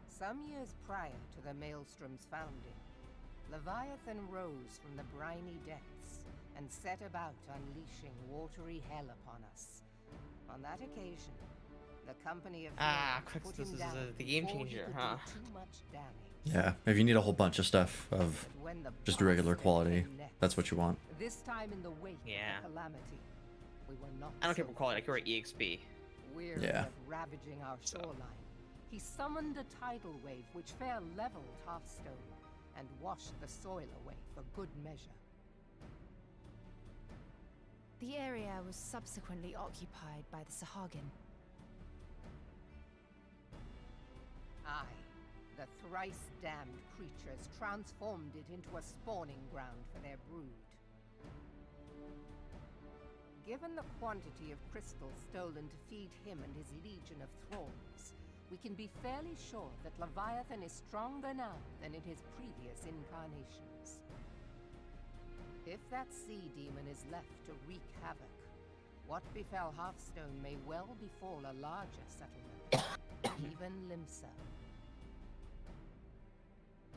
S14: Some years prior to the Maelstrom's founding, Leviathan rose from the briny depths and set about unleashing watery hell upon us. On that occasion, the company of put
S2: this
S14: him
S2: is
S14: down
S2: the game
S14: before he
S2: changer,
S14: could
S2: huh?
S14: do too much damage.
S4: Yeah, if you need a whole bunch of stuff of just regular quality, that's what you want.
S14: This time in the wake
S2: Yeah.
S14: of the calamity, we were not
S2: I don't care
S14: so
S2: what quality, I care what EXP.
S14: weary
S4: Yeah.
S14: of ravaging our shoreline. He summoned a tidal wave which fair leveled Hearthstone and washed the soil away for good measure.
S13: The area was subsequently occupied by the Sahagin.
S14: Aye, the thrice-damned creatures transformed it into a spawning ground for their brood. Given the quantity of crystal stolen to feed him and his legion of thralls, we can be fairly sure that Leviathan is stronger now than in his previous incarnations. If that sea demon is left to wreak havoc, what befell Hearthstone may well befall a larger settlement, even Limsa.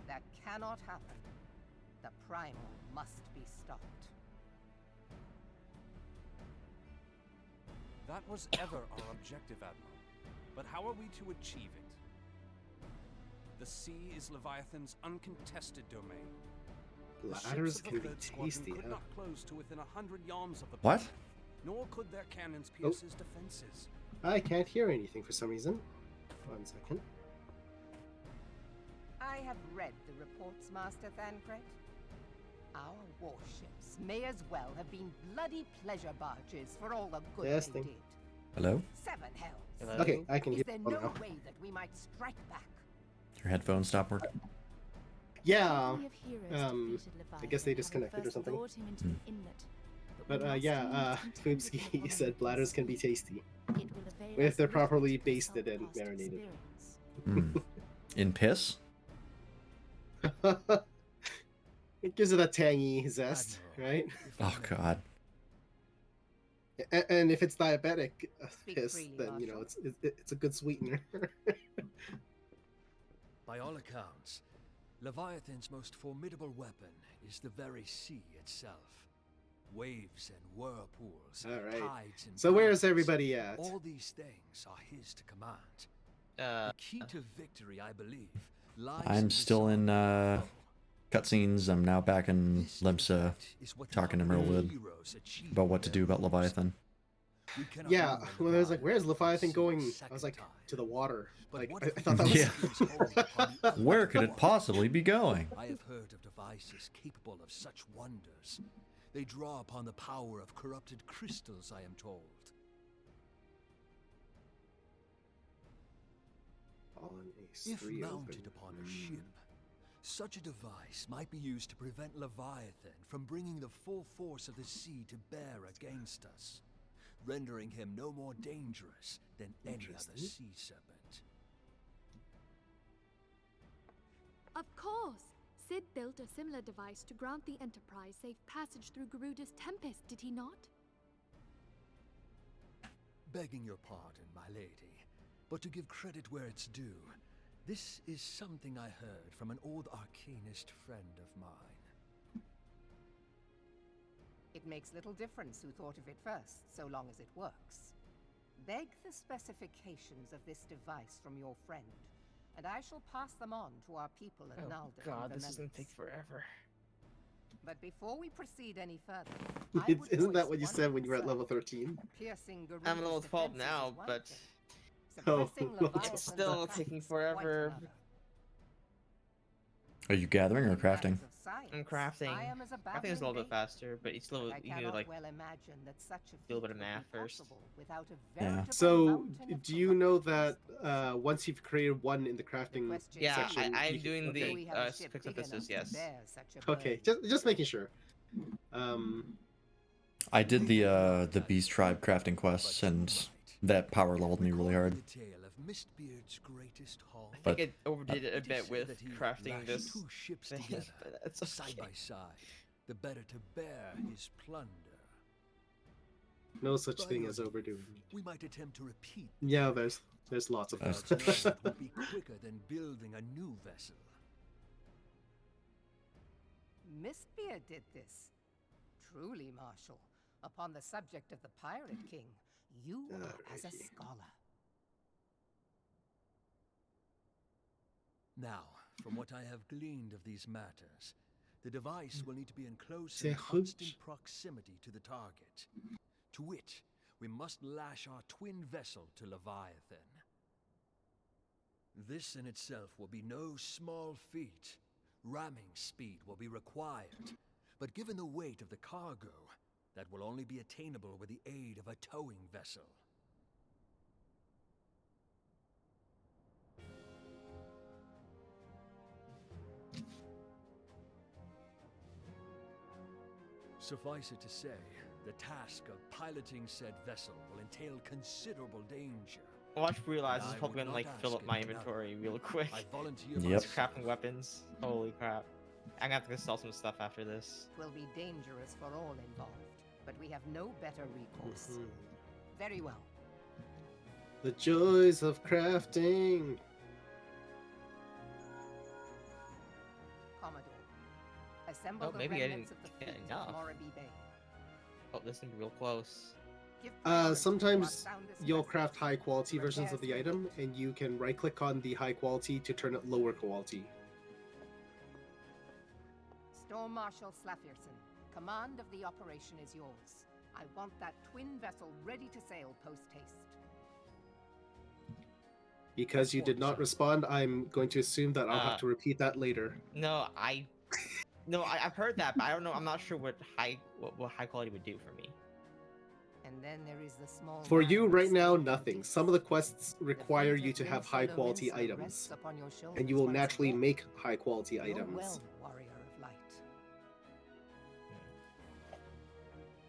S14: That cannot happen. The primal must be stopped.
S11: That was ever our objective, Admiral. But how are we to achieve it? The sea is Leviathan's uncontested domain.
S3: Bladders can be tasty,
S11: could
S3: huh?
S11: not close to within 100 yards of the
S4: What?
S11: planet, nor could their cannons pierce his defenses.
S3: I can't hear anything for some reason. 1 second.
S14: I have read the reports, Master Thancred. Our warships may as well have been bloody pleasure barges for all the good
S3: Testing.
S14: they did.
S4: Hello?
S14: Seven hells.
S2: Hello?
S3: Okay, I can
S14: Is
S3: hear
S14: there
S3: you
S14: no
S3: now.
S14: way that we might strike back?
S4: Your headphones stop working?
S3: Yeah.
S13: Company of heroes defeated
S3: I guess they
S13: Leviathan,
S3: disconnected or
S13: having first
S3: something.
S13: lured him into the inlet.
S3: But
S13: we must
S3: yeah,
S13: leave him to
S3: Foobski
S13: one
S3: said
S13: of
S3: bladders
S13: these.
S3: can be tasty.
S13: It will avail
S3: If
S13: us
S3: they're
S13: little
S3: properly
S13: to
S3: basted
S13: consult
S3: and
S13: past
S3: marinated.
S13: experience.
S4: In piss?
S3: It gives it a tangy zest, right?
S4: Oh god.
S3: And if it's diabetic
S14: Speak
S3: piss,
S14: freely,
S3: then you know
S14: Marshal.
S3: it's a good sweetener.
S15: By all accounts, Leviathan's most formidable weapon is the very sea itself. Waves and whirlpools,
S3: All right.
S15: tides and
S3: So where's
S15: currents,
S3: everybody at?
S15: All these things are his to command. The key to victory, I believe, lies
S4: I'm
S15: in
S4: still in
S15: disarming the foe.
S4: cutscenes. I'm now back in
S15: This,
S4: Limsa,
S15: effect, is what the
S4: talking to
S15: company of
S4: Merlwood
S15: heroes achieved
S4: about what
S15: with
S4: to
S15: their
S4: do about
S15: foes.
S4: Leviathan.
S15: We cannot
S3: Yeah,
S15: rule
S3: when I was like, "Where's Leviathan
S15: sea
S3: going?"
S15: a
S3: I was
S15: second
S3: like,
S15: time.
S3: "To the water."
S15: But
S3: Like
S15: what
S3: I
S15: if
S3: thought that was.
S4: Yeah.
S15: keeps hold upon the other
S4: Where could it
S15: water?
S4: possibly be going?
S15: I have heard of devices capable of such wonders. They draw upon the power of corrupted crystals, I am told.
S3: Fallen Ace
S15: If
S3: 3
S15: mounted
S3: open.
S15: upon a ship, such a device might be used to prevent Leviathan from bringing the full force of the sea to bear against us, rendering him no more dangerous than any other
S3: Interesting.
S15: sea serpent.
S12: Of course! Sid built a similar device to grant the Enterprise safe passage through Garuda's Tempest, did he not?
S15: Begging your pardon, my lady, but to give credit where it's due, this is something I heard from an old arcanist friend of mine.
S14: It makes little difference who thought of it first, so long as it works. Beg the specifications of this device from your friend, and I shall pass them on to our people at
S2: Oh
S14: Nalda.
S2: god, this is gonna take forever.
S14: But before we proceed any further, I would
S3: Isn't that
S14: voice
S3: what you
S14: one
S3: said when you were at
S14: concern.
S3: level 13?
S14: Piercing
S2: I'm at level
S14: Garuda's
S2: 12
S14: defenses
S2: now,
S14: is one
S2: but
S14: thing.
S3: Oh,
S14: Suppressing
S3: okay.
S14: Leviathan's
S2: it's still
S14: attacks
S2: taking
S14: is quite
S2: forever.
S14: another.
S4: Are you gathering or
S14: In
S4: crafting?
S14: matters of science,
S2: I'm crafting.
S14: I am as a
S2: I think it's a little bit
S14: babbling
S2: faster, but you still
S14: babe, but I
S2: you can do
S14: cannot
S2: like
S14: well imagine that such a
S2: do a little bit
S14: feat
S2: of
S14: would
S2: math
S14: be
S2: first.
S14: possible without a
S4: Yeah.
S14: veritable
S3: So,
S14: mountain of
S3: do you know
S14: corrupted
S3: that once you've created one in the crafting
S2: Yeah,
S3: section.
S2: I'm
S3: you can-
S2: doing
S3: okay.
S2: the fix of this. Yes.
S3: Okay, just making sure.
S4: I did the Beast Tribe crafting quests, and that power leveled me really hard.
S2: I think it overdid it a bit with crafting this
S15: two ships
S2: thing,
S15: together,
S2: but that's okay.
S15: side by side, the better to bear his plunder.
S3: No such thing as overdoing.
S15: We might attempt to repeat.
S3: Yeah, there's lots of
S15: Without
S3: them.
S15: knowing it would be quicker than building a new vessel.
S14: Mistbeard did this. Truly, Marshal, upon the subject of the Pirate King, you are as a scholar.
S15: Now, from what I have gleaned of these matters, the device will need to be in close and constant proximity to the target. To wit, we must lash our twin vessel to Leviathan. This in itself will be no small feat. Ramming speed will be required, but given the weight of the cargo, that will only be attainable with the aid of a towing vessel. Suffice it to say, the task of piloting said vessel will entail considerable danger.
S2: Well, I just realized this
S15: I
S2: is probably
S15: would
S2: gonna like
S15: not
S2: fill
S15: ask
S2: up my
S15: another.
S2: inventory real quick.
S15: I volunteer
S4: Yep.
S15: myself.
S2: Crafting weapons. Holy crap. I'm gonna have to go sell some stuff after this.
S14: Will be dangerous for all involved, but we have no better recourse. Very well.
S3: The joys of crafting.
S14: Commodore, assemble
S2: Oh,
S14: the
S2: maybe I
S14: remnants
S2: didn't
S14: of the
S2: get
S14: fleet
S2: enough.
S14: of Moraby Bay.
S2: Oh, this thing real close.
S14: Give priority to
S3: Sometimes
S14: our soundest
S3: you'll
S14: vessels.
S3: craft high quality versions of the
S14: Repairs
S3: item, and you can right click on the high quality to turn it lower quality.
S14: Storm Marshal Slafierson, command of the operation is yours. I want that twin vessel ready to sail post-haste.
S3: Because you did not respond, I'm going to assume that I'll have to repeat that later.
S2: No, I've heard that, but I don't know. I'm not sure what high quality would do for me.
S14: And then there is the small
S3: For
S14: man
S3: you
S14: with
S3: right now,
S14: steel
S3: nothing.
S14: boots.
S3: Some of the quests require
S14: fleet
S3: you
S14: of
S3: to have
S14: Mincer
S3: high quality
S14: Mincer
S3: items,
S14: rests upon your
S3: and
S14: shoulders
S3: you will
S14: once
S3: naturally
S14: again.
S3: make high quality
S14: Go
S3: items.
S14: well, warrior of light.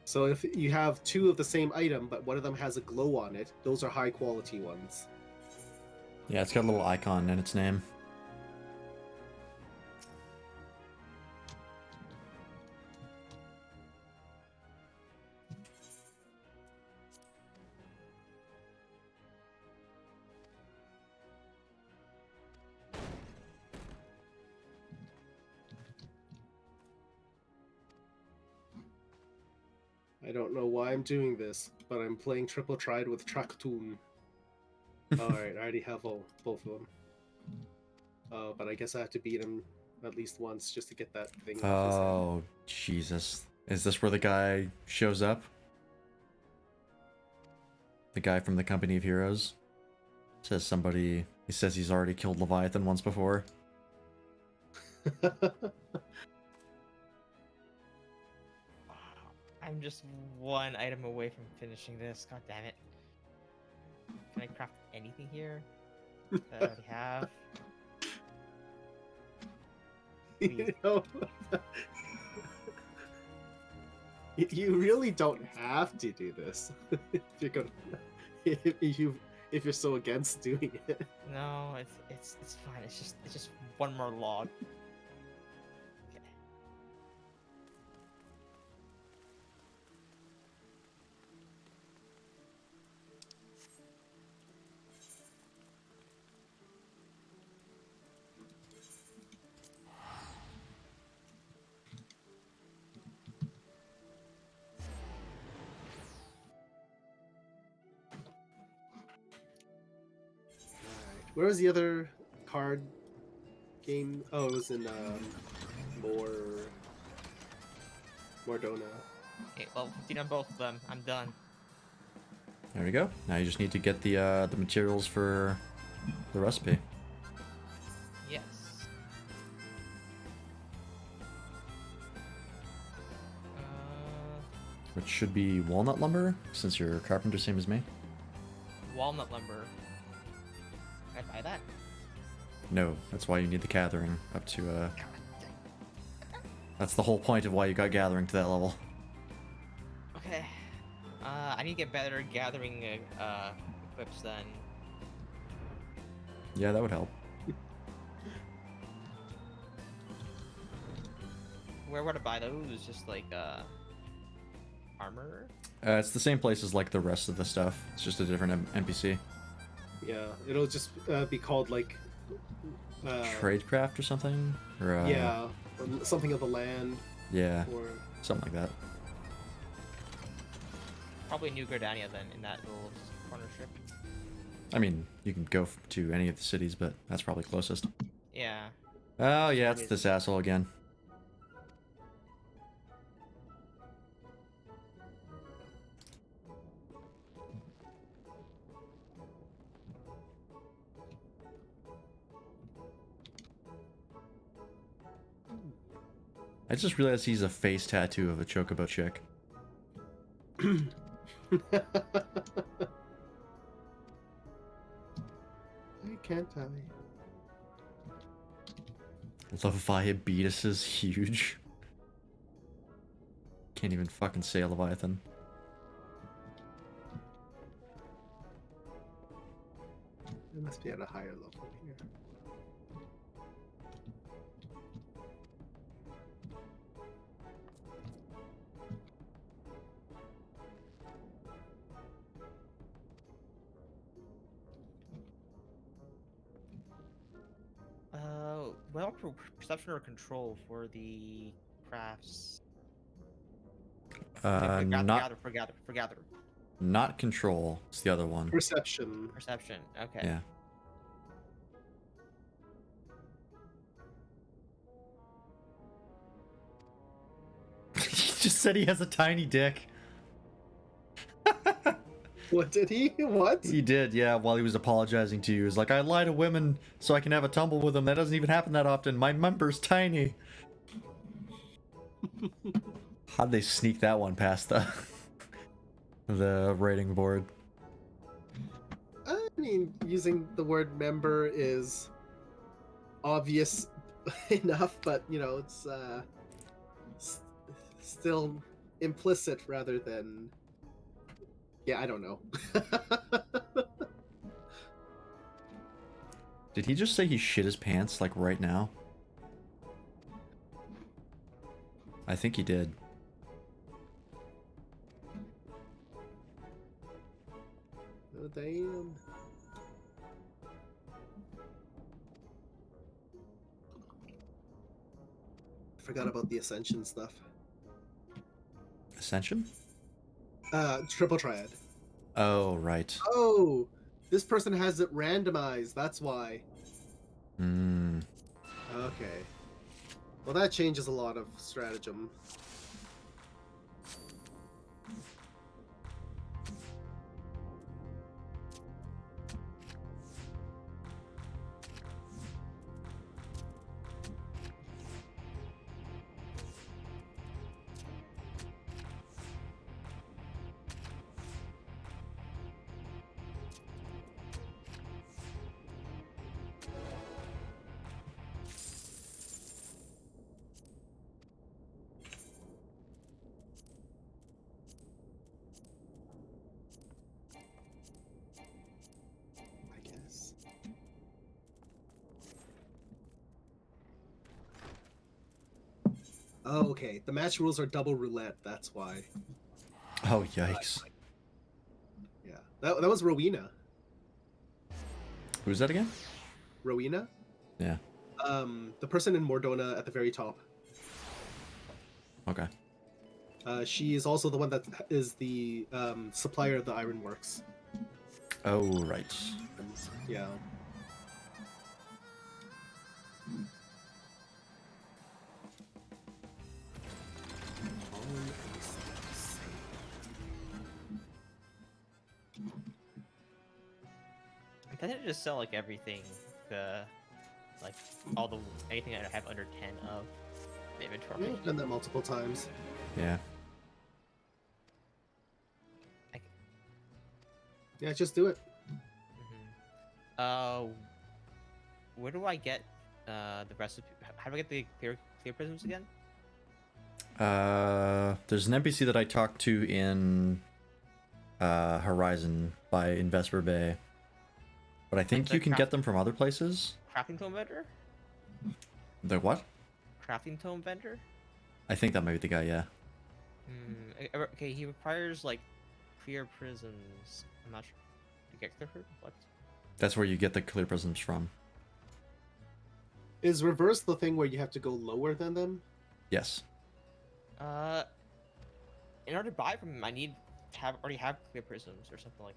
S3: So if you have two of the same item, but one of them has a glow on it, those are high quality ones.
S4: Yeah, it's got a little icon in its name.
S3: I don't know why I'm doing this, but I'm playing Triple Tried with Traktoon. Alright, I already have both of them. But I guess I have to beat him at least once just to get that thing off his head.
S4: Oh, Jesus. Is this where the guy shows up? The guy from the Company of Heroes? Says somebody... He says he's already killed Leviathan once before.
S2: I'm just one item away from finishing this. God damn it. Can I craft anything here that I already have?
S3: You know, you really don't have to do this if you're gonna, if you're so against doing it.
S2: No, it's fine. It's just one more log. Okay.
S3: Where was the other card game? Oh, it was in Mordona.
S2: Okay, level 15 on both of them. I'm done.
S4: There we go. Now you just need to get the materials for the recipe.
S2: Yes.
S4: Which should be walnut lumber, since you're a carpenter, same as me.
S2: Walnut lumber. that?
S4: No, that's why you need the gathering up to, That's the whole point of why you got gathering to that level.
S2: Okay. I need to get better at gathering equips then.
S4: Yeah, that would help.
S2: Where would I buy those? Just like armor?
S4: It's the same place as like the rest of the stuff. It's just a different NPC.
S3: Yeah, it'll just be called like
S4: Tradecraft or something? Or,
S3: yeah, something of the land.
S4: Yeah,
S3: Or
S4: something like that.
S2: Probably New Gardania then, in that little corner strip.
S4: I mean, you can go to any of the cities, but that's probably closest.
S2: Yeah.
S4: Oh yeah, it's this asshole again. I just realized he's a face tattoo of a chocobo chick.
S3: I can't tell you.
S4: Leviabetus is huge. Can't even fucking say Leviathan.
S3: It must be at a higher level here.
S2: Well, perception or control for the crafts. For gather.
S4: Not control. It's the other one.
S3: Perception.
S2: Perception. Okay.
S4: Yeah. He just said he has a tiny dick.
S3: What did he? What?
S4: He did, yeah, while he was apologizing to you. He was like, I lie to women so I can have a tumble with them. That doesn't even happen that often. My member's tiny. How'd they sneak that one past the rating board?
S3: I mean, using the word member is obvious enough, but, you know, it's still implicit rather than... Yeah, I don't know.
S4: Did he just say he shit his pants, like, right now? I think he did.
S3: Oh, damn. Forgot about the Ascension stuff.
S4: Ascension?
S3: Triple Triad.
S4: Oh, right.
S3: Oh! This person has it randomized, that's why.
S4: Hmm.
S3: Okay. Well, that changes a lot of stratagem. Oh, okay. The match rules are double roulette, that's why.
S4: Oh, yikes.
S3: Yeah. That was Rowena.
S4: Who's that again?
S3: Rowena?
S4: Yeah.
S3: The person in Mordona at the very top.
S4: Okay.
S3: She is also the one that is the supplier of the ironworks.
S4: Oh, right.
S3: Yeah.
S2: I didn't just sell like everything, like anything I have under 10 of the inventory.
S3: I've done that multiple times.
S4: Yeah.
S3: Yeah, just do it.
S2: where do I get the recipe? How do I get the clear prisms again?
S4: There's an NPC that I talked to in Horizon by in Vesper Bay, but I think you can get them from other places.
S2: Crafting tome vendor?
S4: The what?
S2: Crafting tome vendor?
S4: I think that might be the guy, yeah.
S2: Okay, he requires like clear prisms. I'm not sure. To get clear prisms? What?
S4: That's where you get the clear prisms from.
S3: Is reverse the thing where you have to go lower than them?
S4: Yes.
S2: In order to buy from him, I need to already have clear prisms or something like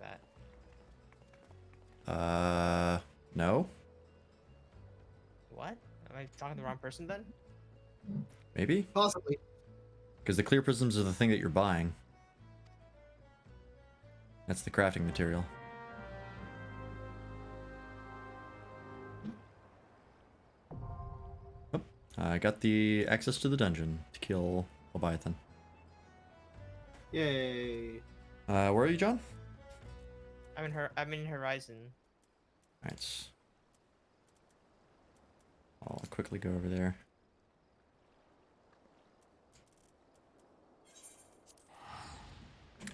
S2: that.
S4: No.
S2: What? Am I talking to the wrong person then?
S4: Maybe?
S3: Possibly.
S4: Because the clear prisms are the thing that you're buying. That's the crafting material. Oh, I got the access to the dungeon to kill Leviathan.
S3: Yay.
S4: Where are you, John?
S2: I'm in Horizon.
S4: Alright. I'll quickly go over there.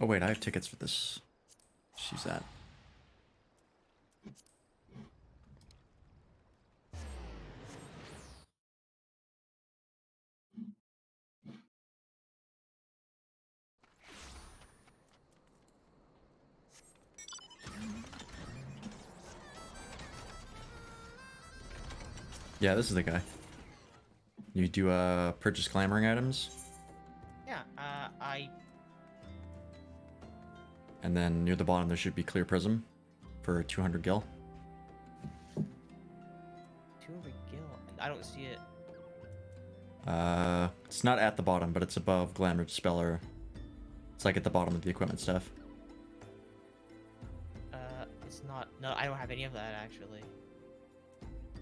S4: Oh wait, I have tickets for this. Let's use that. Yeah, this is the guy. You do purchase clamoring items.
S2: Yeah,
S4: And then near the bottom there should be clear prism for 200 gil.
S2: 200 gil. I don't see it.
S4: It's not at the bottom, but it's above Glamour Speller. It's like at the bottom of the equipment stuff.
S2: It's not. No, I don't have any of that actually.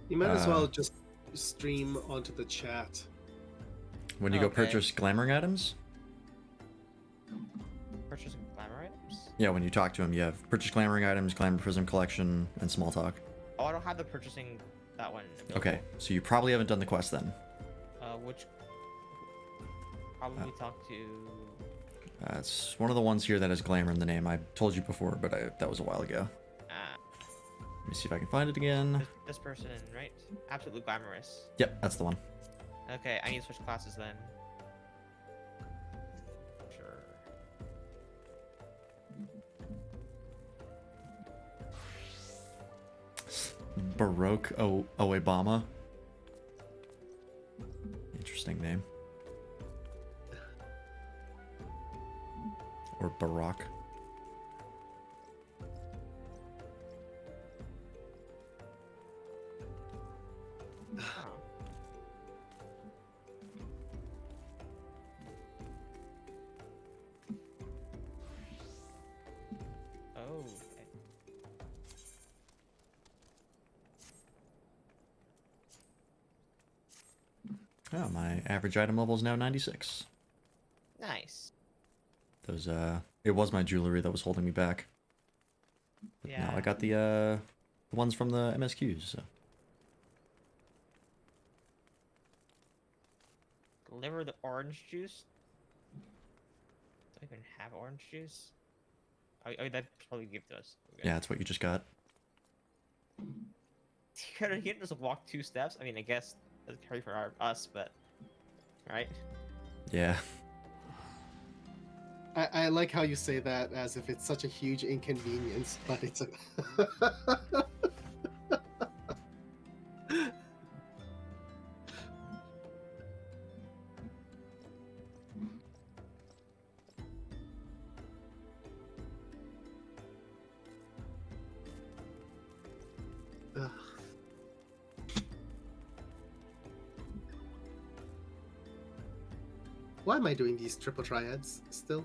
S3: You might as well just stream onto the chat.
S4: When you go purchase glamoring items?
S2: Purchasing glamour items?
S4: Yeah, when you talk to him, you have purchase glamoring items, glamour prism collection, and small talk.
S2: Oh, I don't have the purchasing that one. Available.
S4: Okay, so you probably haven't done the quest then.
S2: Which probably talk to.
S4: It's one of the ones here that has glamour in the name. I told you before, but that was a while ago. Let me see if I can find it again.
S2: This person, right? Absolutely glamorous.
S4: Yep, that's the one.
S2: Okay, I need to switch classes then. Sure.
S4: Baroque Oebama. Interesting name. Or Baroque.
S2: Oh.
S4: Oh, my average item level is now 96.
S2: Nice.
S4: Those it was my jewelry that was holding me back. But
S2: Yeah.
S4: now I got the ones from the MSQs, so.
S2: Deliver the orange juice? Do I even have orange juice? Oh, that's probably give to us. Okay.
S4: Yeah, that's what you just got.
S2: You can't just walk 2 steps? I mean, I guess that's carry for us, but... Right?
S4: Yeah.
S3: I like how you say that as if it's such a huge inconvenience, but it's a... Ugh. Why am I doing these triple triads still?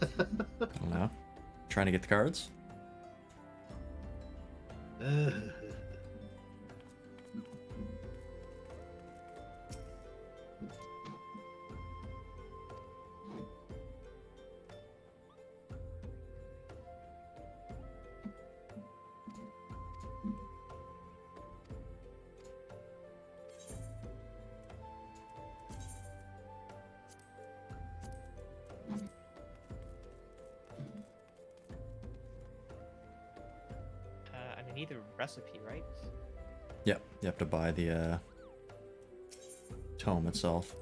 S4: I don't know. Trying to get the cards?
S2: need the recipe, right?
S4: Yep, you have to buy the tome itself.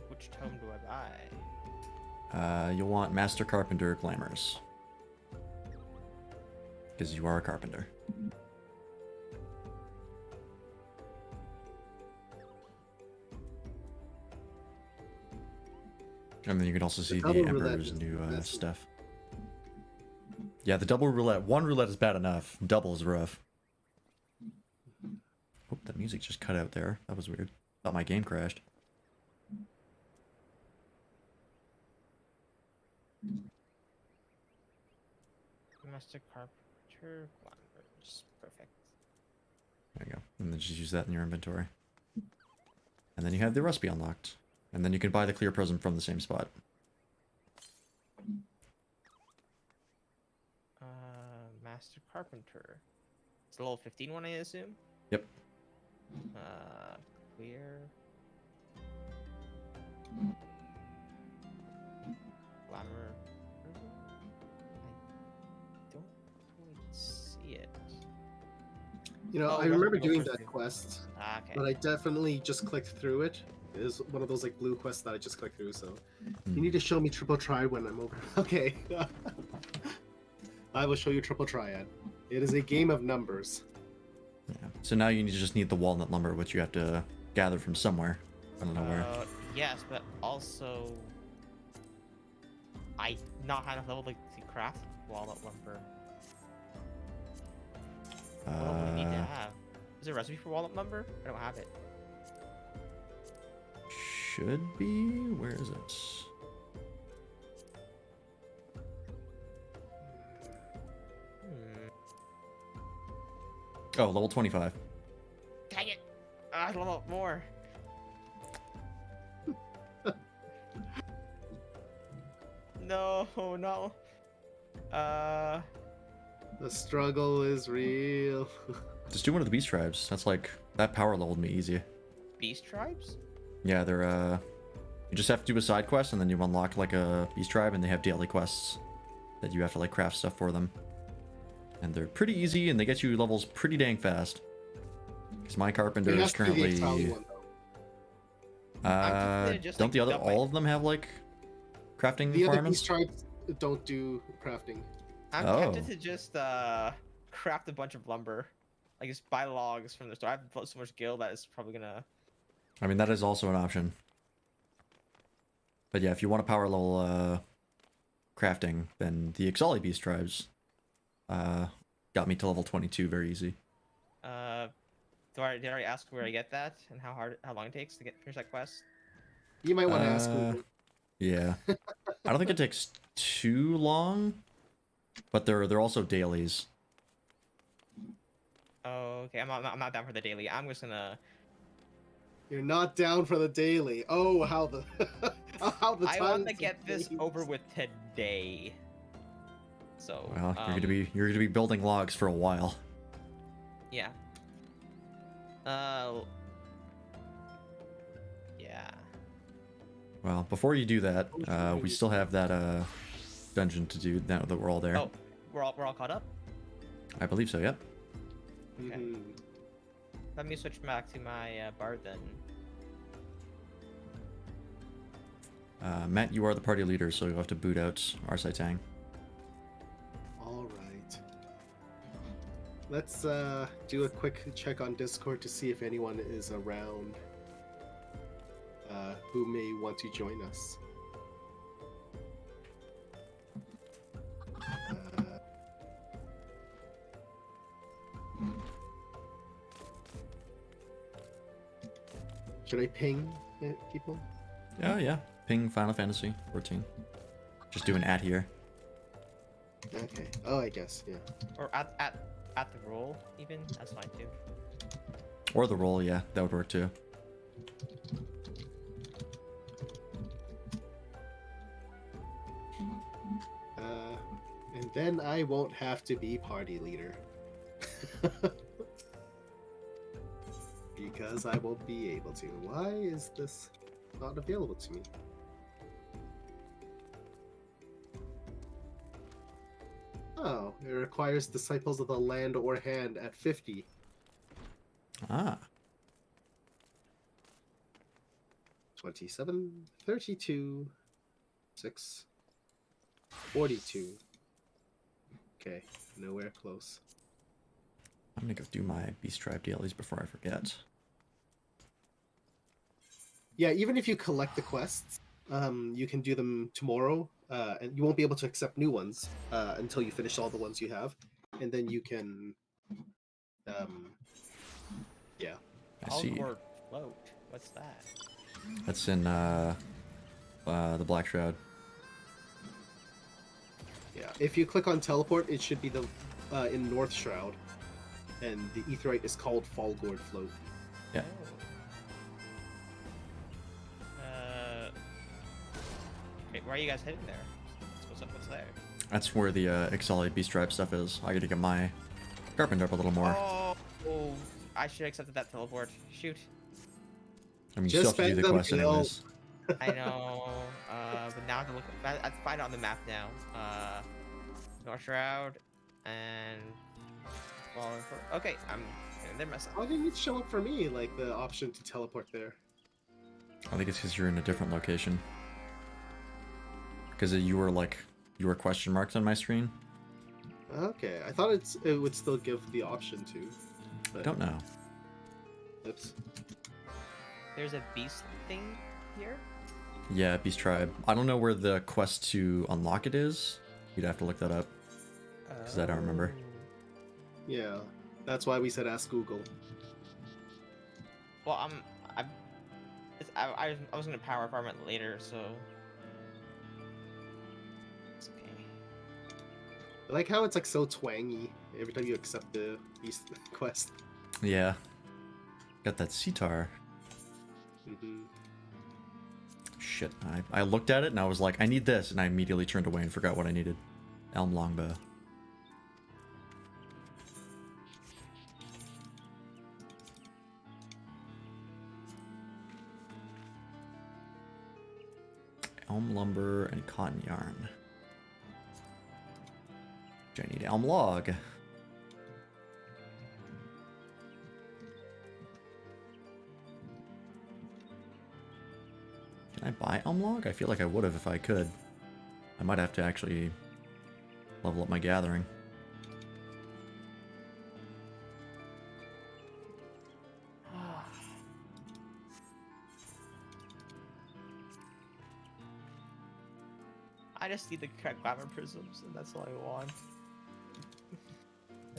S2: Which tome do I buy?
S4: You'll want Master Carpenter Glamours. Because you are a carpenter. And then you can also see the Emperor's new stuff. Yeah, the double roulette. One roulette is bad enough. Double is rough. Oh, that music just cut out there. That was weird. Thought my game crashed.
S2: Master Carpenter Glamours. Perfect.
S4: There you go. And then just use that in your inventory. And then you have the recipe unlocked. And then you can buy the clear prism from the same spot.
S2: Master Carpenter. It's a level 15 one, I assume?
S4: Yep.
S2: Clear. Glamour. I don't quite see it.
S3: You know,
S2: Oh,
S3: I remember
S2: recipe
S3: doing
S2: goes
S3: that
S2: first.
S3: quest,
S2: Okay.
S3: but I definitely just clicked through it. It is one of those like blue quests that I just clicked through. So you need to show me triple try when I'm over. Okay. I will show you triple triad. It is a game of numbers.
S4: Yeah. So now you just need the walnut lumber, which you have to gather from somewhere. I don't know where.
S2: Yes, but also I not high enough level to craft walnut lumber. What do we need to have? Is there a recipe for walnut lumber? I don't have it.
S4: Should be. Where is it? Oh, level 25.
S2: Dang it! I'd level up more. No, no.
S3: The struggle is real.
S4: Just do one of the beast tribes. That's like that power leveled me easy.
S2: Beast tribes?
S4: Yeah, they're you just have to do a side quest and then you unlock like a beast tribe and they have daily quests that you have to like craft stuff for them. And they're pretty easy and they get you levels pretty dang fast. Because my carpenter is currently don't the other all of them have like crafting
S3: the other
S4: requirements?
S3: beast tribes don't do crafting.
S2: I'm tempted to just craft a bunch of lumber. Like just buy logs from the store. I have so much gil that it's probably gonna.
S4: I mean that is also an option. But yeah, if you want a power level crafting, then the Ixali beast tribes got me to level 22 very easy.
S2: Did I already ask where I get that and how long it takes to finish that quest?
S3: You might want to ask Google.
S4: Yeah. I don't think it takes too long, but they're also dailies.
S2: Oh, okay. I'm not down for the daily. I'm just gonna.
S3: You're not down for the daily. Oh, how the how the.
S2: I want to get this over with today. So.
S4: Well, you're gonna be building logs for a while.
S2: Yeah. Yeah.
S4: Well, before you do that, we still have that dungeon to do now that we're all there.
S2: Oh, we're all caught up?
S4: I believe so, yep.
S2: Okay. Let me switch back to my bard then.
S4: Matt, you are the party leader, so you'll have to boot out Arsaitang.
S3: All right. Let's do a quick check on Discord to see if anyone is around who may want to join us. Should I ping people?
S4: Yeah. Ping Final Fantasy 14. Just do an @ here.
S3: Okay. Oh, I guess, yeah.
S2: Or at the roll, even? That's fine too.
S4: Or the roll, yeah, that would work too.
S3: And then I won't have to be party leader. Because I won't be able to. Why is this not available to me? Oh. It requires Disciples of the Land or Hand at 50.
S4: Ah.
S3: 27, 32, 6, 42. Okay, nowhere close.
S4: I'm gonna go do my Beast Tribe dailies before I forget.
S3: Yeah, even if you collect the quests, you can do them tomorrow, and you won't be able to accept new ones until you finish all the ones you have, and then you can, yeah.
S4: I see.
S2: Algor float. What's that?
S4: That's in the Black Shroud.
S3: Yeah, if you click on teleport, it should be the in North Shroud, and the Aetheryte is called Falgord Float.
S4: Yeah.
S2: Wait, where are you guys heading there? What's up? What's there?
S4: That's where the Exali Beast Tribe stuff is. I gotta get my Carpenter up a little more.
S2: Oh, I should have accepted that teleport. Shoot.
S4: I mean, you still have to do the quest anyways.
S2: I know, but now I have to look. I have to find it on the map now. North Shroud and okay, I'm there myself.
S3: Why didn't it show up for me, like the option to teleport there?
S4: I think it's because you're in a different location. Because you were question marks on my screen.
S3: Okay, I thought it would still give the option to. But...
S4: I don't know.
S3: Oops.
S2: There's a beast thing here?
S4: Yeah, Beast Tribe. I don't know where the quest to unlock it is. You'd have to look that up. Because I don't remember.
S3: Yeah, that's why we said ask Google.
S2: Well, I was gonna power farm it later, so it's okay.
S3: I like how it's like so twangy every time you accept the beast quest.
S4: Yeah. Got that sitar. Shit. I looked at it and I was like, I need this, and I immediately turned away and forgot what I needed. Elm Longbow. Elm lumber and cotton yarn. I need elm log. Can I buy elm log? I feel like I would have if I could. I might have to actually level up my gathering.
S2: I just need the correct glamour prisms, and that's all I want.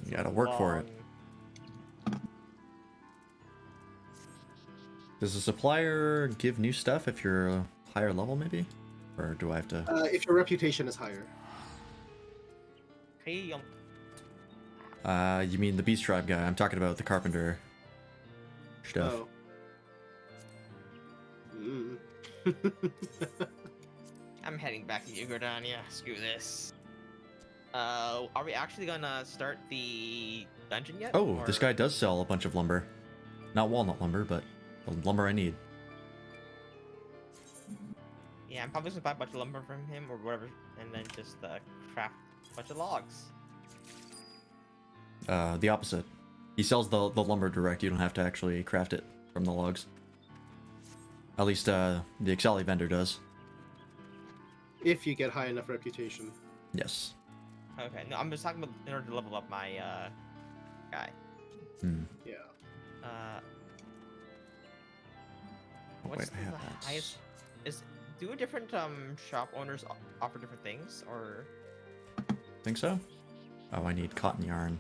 S4: You gotta work for it. Does the supplier give new stuff if you're a higher level, maybe? Or do I have to...
S3: If your reputation is higher.
S2: Hey,
S4: you mean the Beast Tribe guy. I'm talking about the Carpenter stuff.
S3: Oh.
S2: I'm heading back to Ugordania. Screw this. Are we actually gonna start the dungeon yet?
S4: Oh,
S2: or...
S4: this guy does sell a bunch of lumber. Not walnut lumber, but the lumber I need.
S2: Yeah, I'm probably just gonna buy a bunch of lumber from him or whatever, and then just craft a bunch of logs.
S4: The opposite. He sells the lumber direct. You don't have to actually craft it from the logs. At least the Exali vendor does.
S3: If you get high enough reputation.
S4: Yes.
S2: Okay, no, I'm just talking about in order to level up my guy.
S3: Yeah.
S2: What's the highest? Do different shop owners offer different things, or?
S4: Think so? Oh, I need cotton yarn.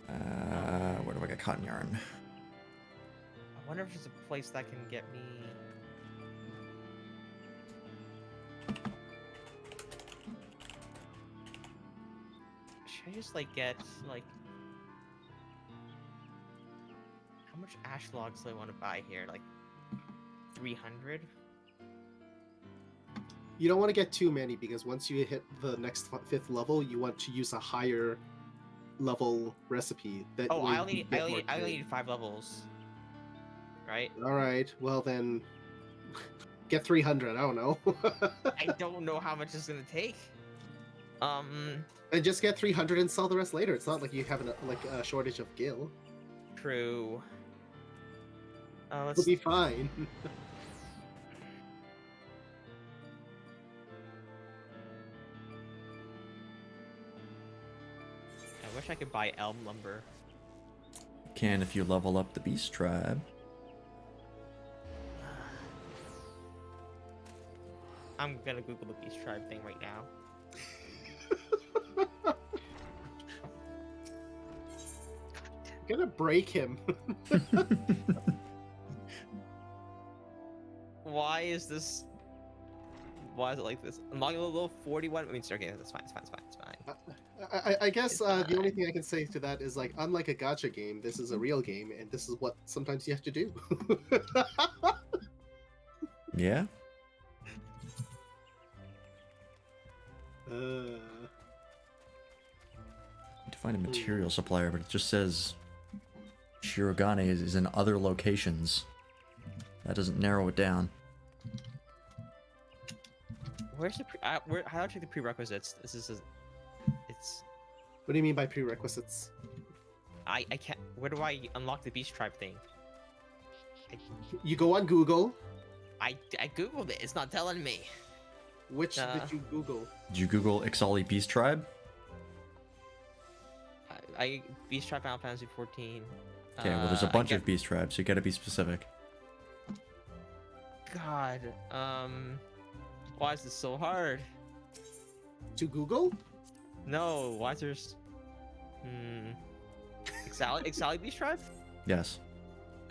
S4: Where do I get cotton yarn?
S2: I wonder if there's a place that can get me. Should I just like get like? How much ash logs do I want to buy here? Like 300?
S3: You don't want to get too many because once you hit the next 5th level, you want to use a higher level recipe. That
S2: Oh, I only need 5 levels. Right?
S3: All right. Well then, get 300. I don't know.
S2: I don't know how much it's gonna take.
S3: And just get 300 and sell the rest later. It's not like you have a shortage of gil.
S2: True.
S3: It'll be fine.
S2: I wish I could buy elm lumber.
S4: Can if you level up the beast tribe.
S2: I'm gonna Google the beast tribe thing right now.
S3: I'm gonna break him.
S2: Why is this? Why is it like this? I'm not gonna level 41. I mean, okay, that's fine. It's fine.
S3: I guess the only thing I can say to that is, like, unlike a gacha game, this is a real game, and this is what sometimes you have to do.
S4: Yeah.
S3: Uh...
S4: To find a material supplier, but it just says Shirogane is in other locations. That doesn't narrow it down.
S2: Where's the how do I check the prerequisites? This is it's.
S3: What do you mean by prerequisites?
S2: I can't. Where do I unlock the beast tribe thing?
S3: You go on Google.
S2: I googled it. It's not telling me.
S3: Which did you Google?
S4: Did you Google Ixali Beast Tribe?
S2: I Beast Tribe Final Fantasy 14.
S4: Okay, well there's a bunch of beast tribes, so you gotta be specific.
S2: God, why is this so hard?
S3: To Google?
S2: No, why is there? Ixali Beast Tribe?
S4: Yes.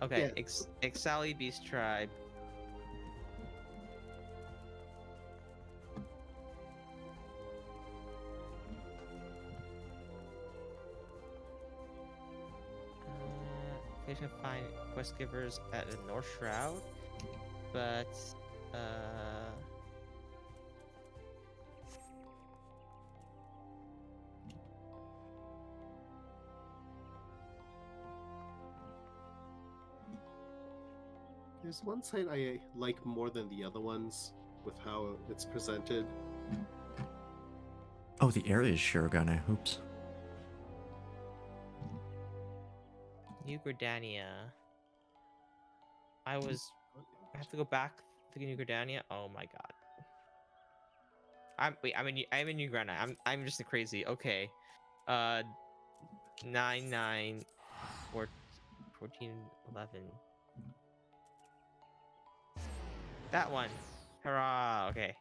S2: Okay, yeah. Ixali Beast Tribe. You can find quest givers at the North Shroud, but
S3: there's one site I like more than the other ones with how it's presented.
S4: Oh, the area is Shirogane. Oops.
S2: New Gridania. I have to go back to New Gridania. Oh my god. I'm in New Gridania. I'm just a crazy. Okay. 9 14 11. That one. Hurrah. Okay.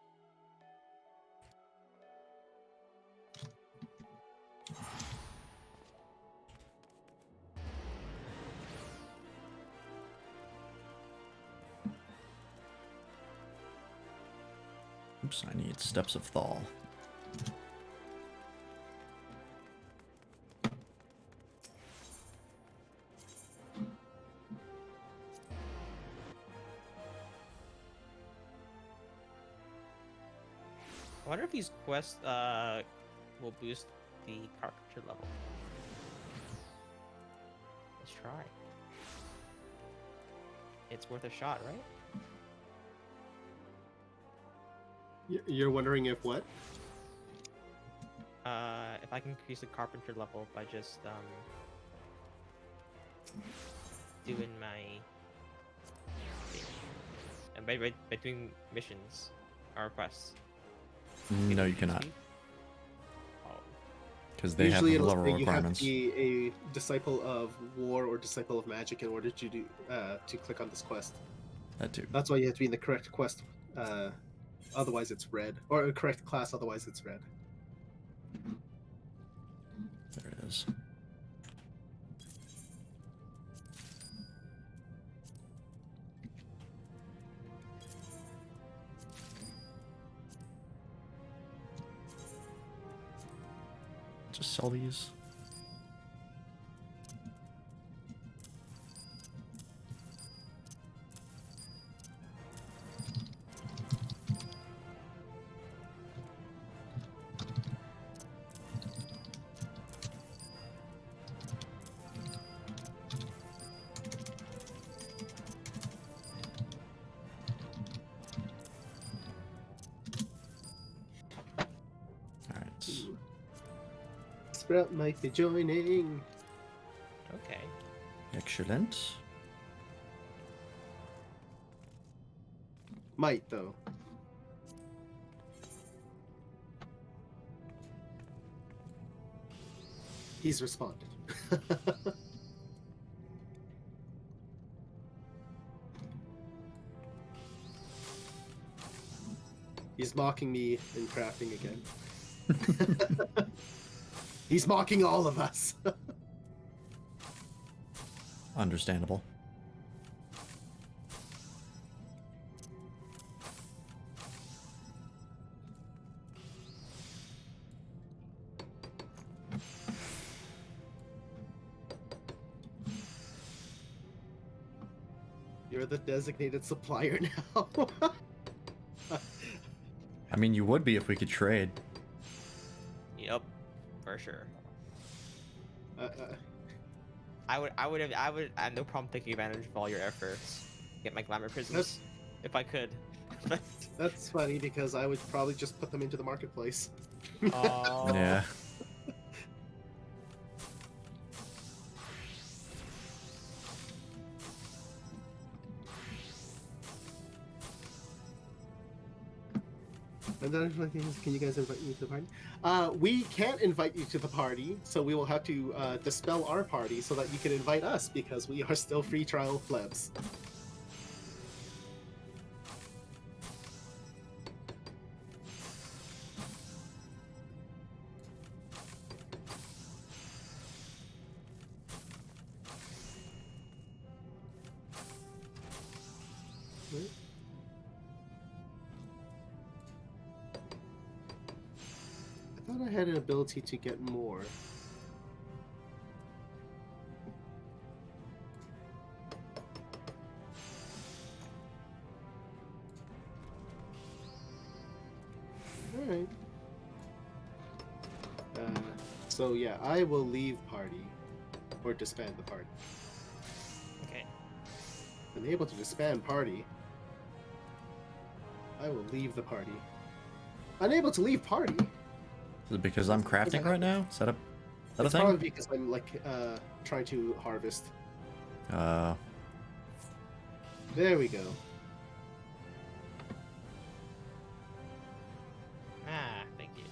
S4: Oops, I need Steps of Thal.
S2: I wonder if these quests will boost the carpenter level. Let's try. It's worth a shot, right?
S3: You're wondering if what?
S2: If I can increase the carpenter level by just doing my thing. And by doing missions or quests.
S4: No, you cannot. Because they
S3: Usually
S4: have
S3: it'll
S4: level
S3: say
S4: requirements.
S3: You have to be a disciple of war or disciple of magic in order to do to click on this quest.
S4: That too.
S3: That's why you have to be in the correct quest. Otherwise it's red. Or a correct class, otherwise it's red.
S4: There it is. Just sell these.
S3: Sprout might be joining.
S2: Okay.
S4: Excellent.
S3: Might, though. He's responded. He's mocking me in crafting again. He's mocking all of us.
S4: Understandable.
S3: You're the designated supplier now.
S4: I mean, you would be if we could trade.
S2: Yep, for sure.
S3: Uh,
S2: I would have no problem taking advantage of all your efforts. Get my glamour prisms, if I could.
S3: That's funny because I would probably just put them into the marketplace.
S2: Oh.
S4: Yeah.
S3: And then can you guys invite me to the party? We can't invite you to the party, so we will have to dispel our party so that you can invite us because we are still free trial plebs. I thought I had an ability to get more. Alright. So yeah, I will leave party. Or disband the party.
S2: Okay.
S3: Unable to disband party. I will leave the party. Unable to leave party?
S4: Is it because I'm crafting right now? Is that a
S3: It's
S4: thing?
S3: probably because I'm like trying to harvest. There we go.
S2: Ah, thank you.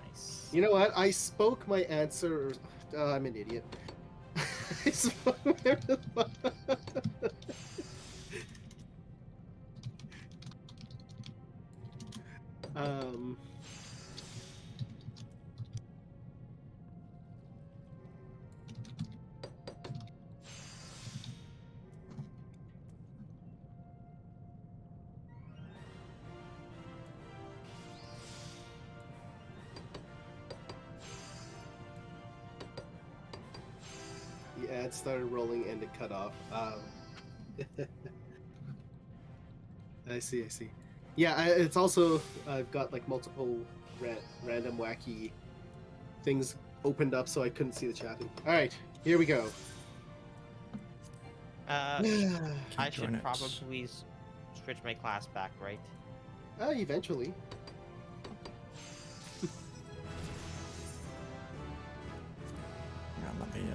S2: Nice.
S3: You know what? I spoke my answer. I'm an idiot. I spoke the ad started rolling and it cut off. I see. Yeah, it's also I've got like multiple random wacky things opened up, so I couldn't see the chatting. All right, here we go.
S2: I should
S4: join it.
S2: probably switch my class back, right?
S3: Eventually.
S4: Yeah, let me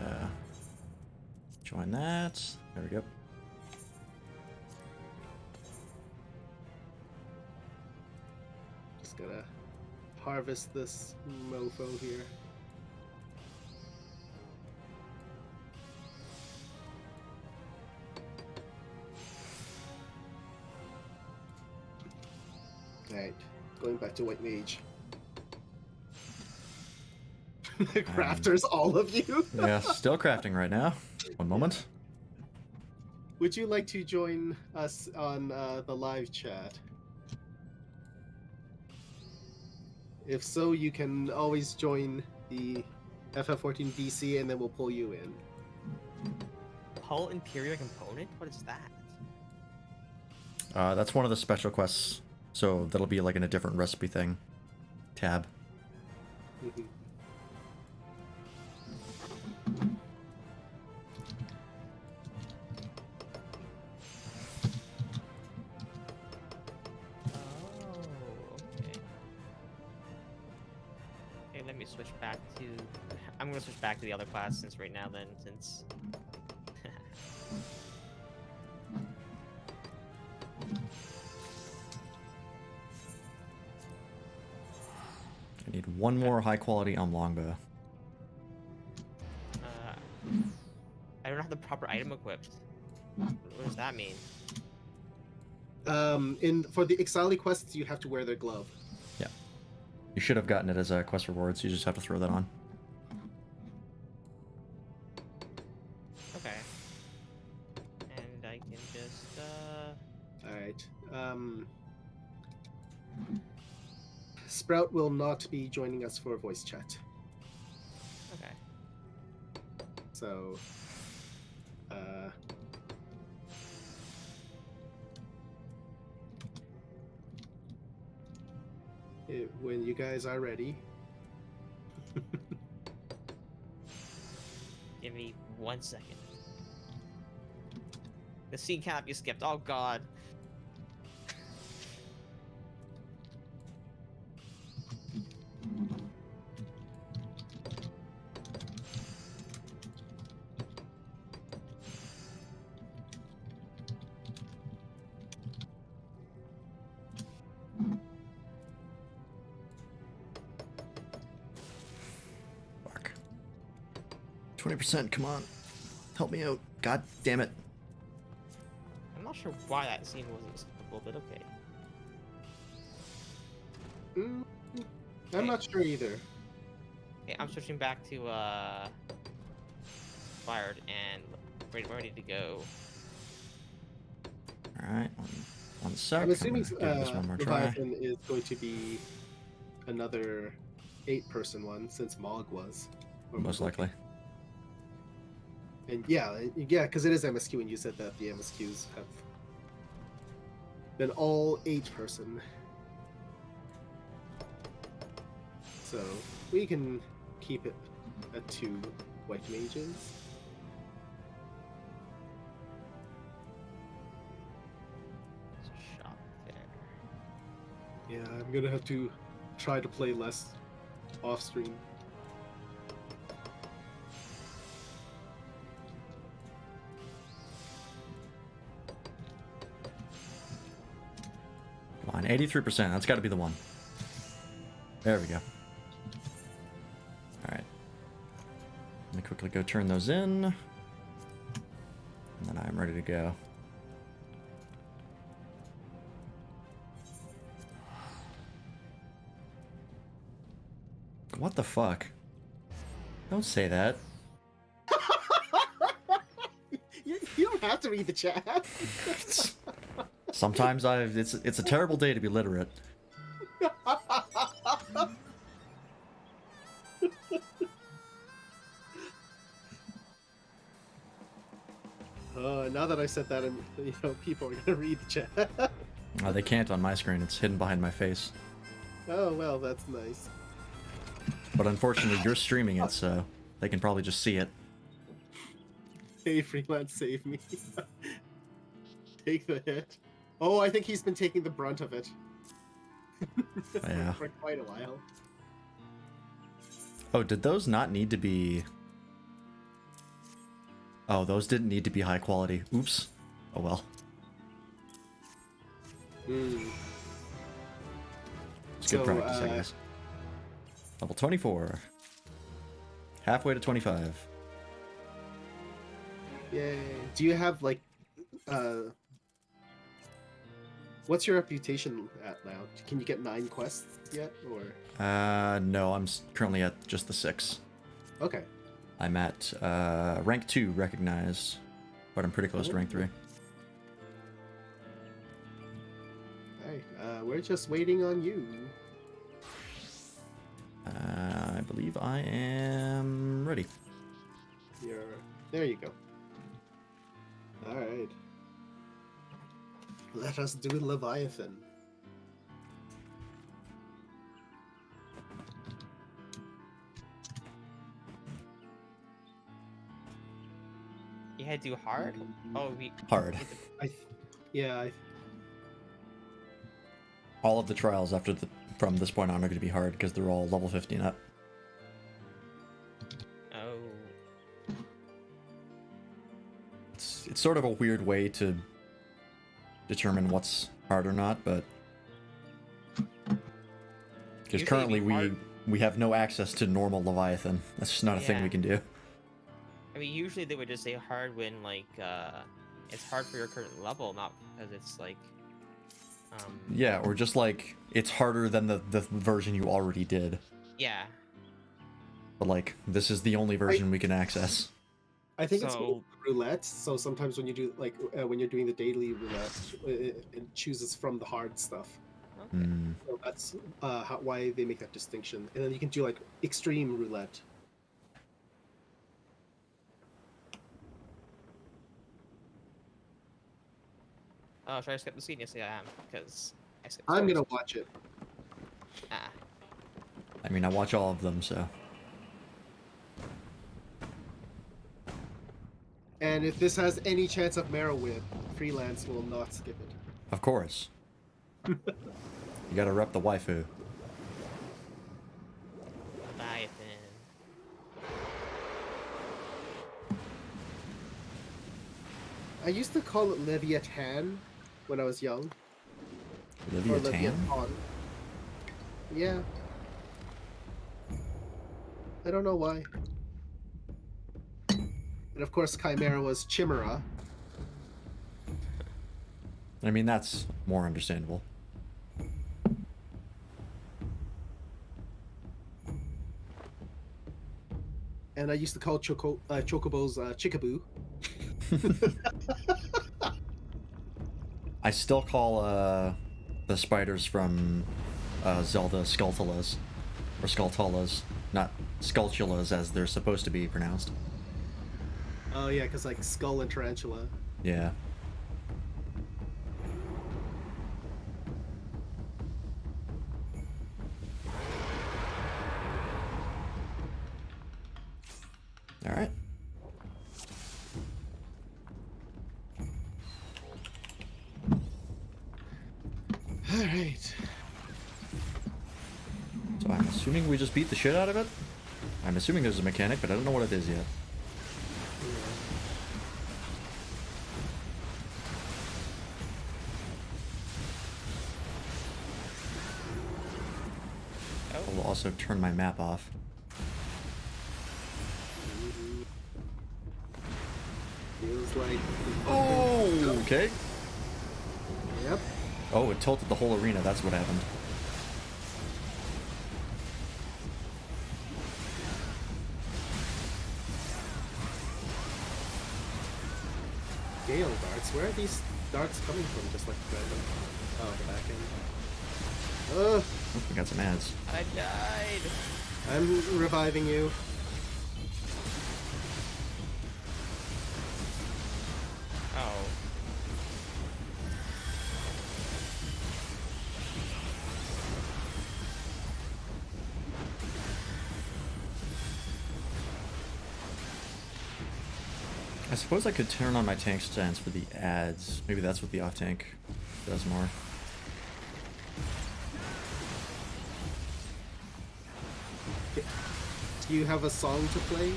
S4: join that. There we go.
S3: Just gotta harvest this mofo here. Alright, going back to White Mage. Crafters, all of you?
S4: Yeah, still crafting right now. One moment.
S3: Would you like to join us on the live chat? If so, you can always join the FF14 DC and then we'll pull you in.
S2: Hull Imperial component? What is that?
S4: That's one of the special quests. So that'll be like in a different recipe thing. Tab.
S3: Mhm.
S2: Oh, okay. Okay, let me switch back to. I'm gonna switch back to the other class since right now. Then since.
S4: I need one more high quality longbow.
S2: I don't have the proper item equipped. What does that mean?
S3: For the Exile quests, you have to wear their glove.
S4: Yeah. You should have gotten it as a quest reward, so you just have to throw that on.
S2: Okay. And I can just
S3: Alright. Sprout will not be joining us for voice chat.
S2: Okay.
S3: So when you guys are ready.
S2: Give me 1 second. The scene cannot be skipped. Oh god.
S4: Fuck. 20%, come on. Help me out. God damn it.
S2: I'm not sure why that scene wasn't skippable, but okay.
S3: I'm not sure either.
S2: Okay, I'm switching back to fired and ready to go.
S4: Alright, one sec.
S3: I'm assuming
S4: gonna give this one more try.
S3: Leviathan is going to be another 8-person one, since Mog was.
S4: Most likely.
S3: And yeah, because it is MSQ, and you said that the MSQs have been all 8-person. So we can keep it at 2 white mages.
S2: Shop there.
S3: Yeah, I'm gonna have to try to play less off stream.
S4: Come on, 83%. That's got to be the one. There we go. Alright. Let me quickly go turn those in. And then I'm ready to go. What the fuck? Don't say that.
S3: You don't have to read the chat.
S4: Sometimes it's a terrible day to be literate.
S3: Now that I said that, people are gonna read the chat.
S4: They can't on my screen. It's hidden behind my face.
S3: Oh well, that's nice.
S4: But unfortunately, you're streaming it, so they can probably just see it.
S3: Hey, Freelance, save me. Take the hit. Oh, I think he's been taking the brunt of it.
S4: Yeah.
S3: For quite a while.
S4: Oh, did those not need to be... Oh, those didn't need to be high quality. Oops. Oh well. It's good practice, I guess. Level 24. Halfway to 25.
S3: Yay. Do you have, like, what's your reputation at now? Can you get 9 quests yet, or?
S4: No, I'm currently at just the 6.
S3: Okay.
S4: I'm at rank 2 recognized, but I'm pretty close to rank 3.
S3: Alright, we're just waiting on you.
S4: I believe I am ready.
S3: There you go. Alright. Let us do Leviathan.
S2: You had to do hard? Oh,
S4: Hard.
S3: All
S4: of the trials from this point on are going to be hard because they're all level 50 and up.
S2: Oh.
S4: It's sort of a weird way to determine what's hard or not, but because
S2: Usually
S4: currently
S2: it'd be hard-
S4: we have no access to normal Leviathan. That's just not a thing
S2: Yeah.
S4: we can do.
S2: I mean, usually they would just say hard when like it's hard for your current level, not because it's like.
S4: Yeah, or just like it's harder than the version you already did.
S2: Yeah.
S4: But like this is the only version we can access.
S3: I think it's
S2: So-
S3: roulette. So sometimes when you do like when you're doing the daily roulette, it chooses from the hard stuff.
S4: Hmm.
S3: So that's why they make that distinction. And then you can do like extreme roulette.
S2: Oh, should I skip the scene? Yes, yeah, I am, because I skipped the
S3: I'm
S2: stories.
S3: gonna watch it.
S2: Ah.
S4: I mean, I watch all of them, so.
S3: And if this has any chance of Marrow Whip, Freelance will not skip it.
S4: Of course. You gotta rep the waifu.
S2: Leviathan.
S3: I used to call it Leviathan when I was young. Or
S4: Leviathan?
S3: Leviathan. Yeah. I don't know why. And of course, Chimera was Chimera.
S4: I mean, that's more understandable.
S3: And I used to call Chocobos Chickaboo.
S4: I still call the spiders from Zelda Skulltulas, or Skulltulas, not Skulltulas as they're supposed to be pronounced.
S3: Oh yeah, because like Skull and Tarantula.
S4: Yeah. All right.
S3: All right.
S4: So I'm assuming we just beat the shit out of it? I'm assuming there's a mechanic, but I don't know what it is yet. I will also turn my map off.
S3: Feels like.
S4: Oh, okay.
S3: Yep.
S4: Oh, it tilted the whole arena. That's what happened.
S3: Gale darts. Where are these darts coming from? Just like random. Oh, the back end.
S4: Oh, we got some ads.
S2: I died.
S3: I'm reviving you.
S2: Oh.
S4: I suppose I could turn on my tank stance for the ads. Maybe that's what the off tank does more.
S3: Do you have a song to play?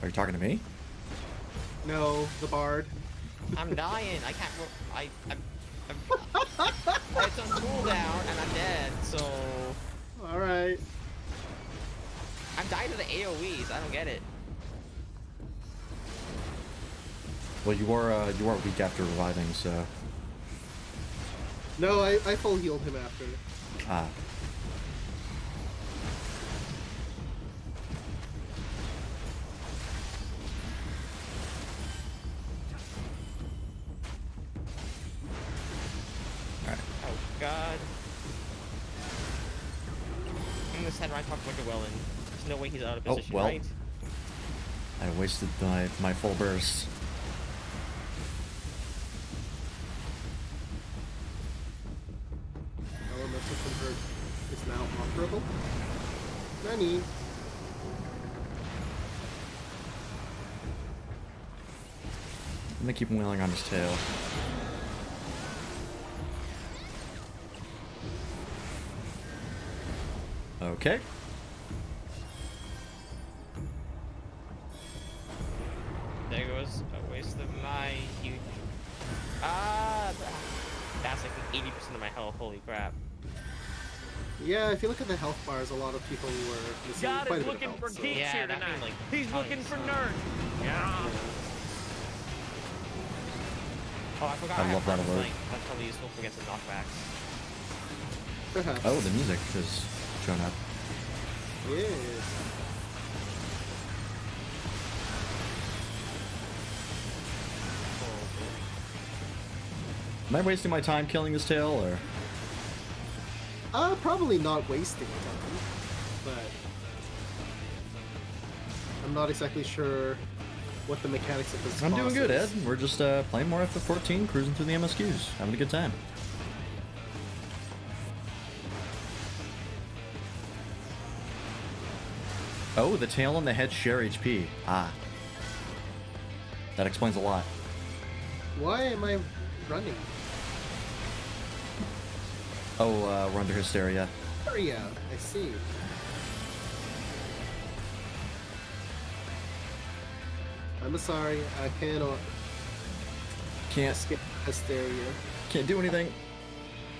S4: Are you talking to me?
S3: No, the bard.
S2: I'm dying. I can't. I'm it's on cooldown and I'm dead. So.
S3: All right.
S2: I'm dying to the AOE's. I don't get it.
S4: Well, you are weak after reviving, so.
S3: No, I full healed him after.
S4: Ah.
S2: Oh God. I'm gonna send right talk to Llewellyn. There's no way he's out of
S4: Oh,
S2: position,
S4: well.
S2: right?
S4: I wasted my full burst.
S3: Elemental convert is now operable. Nani?
S4: I'm gonna keep wheeling on his tail. Okay.
S2: like 80% of my health. Holy crap.
S3: Yeah, if you look at the health bars, a lot of people were missing
S10: God
S3: quite
S10: is
S3: a bit
S10: looking
S3: of
S10: for
S3: health,
S10: geeks
S2: Yeah,
S10: here
S2: that
S10: tonight.
S2: mean, like,
S10: He's
S2: probably
S10: looking for
S2: some.
S10: nerds. Yeah.
S2: Oh, I forgot.
S4: I love that
S2: have
S4: alert.
S2: Like, that's probably useful against the knockbacks.
S3: Perhaps.
S4: Oh, the music has shown up.
S3: Yes.
S4: Am I wasting my time killing this tail, or?
S3: Probably not wasting time, but I'm not exactly sure what the mechanics of this
S4: I'm doing
S3: boss
S4: good, Ed.
S3: is.
S4: We're just playing more FF14, cruising through the MSQs, having a good time. Oh, the tail and the head share HP. Ah. That explains a lot.
S3: Why am I running?
S4: Oh, we're under hysteria.
S3: Oh yeah, I see. I'm sorry, I cannot
S4: Can't
S3: skip hysteria.
S4: Can't do anything.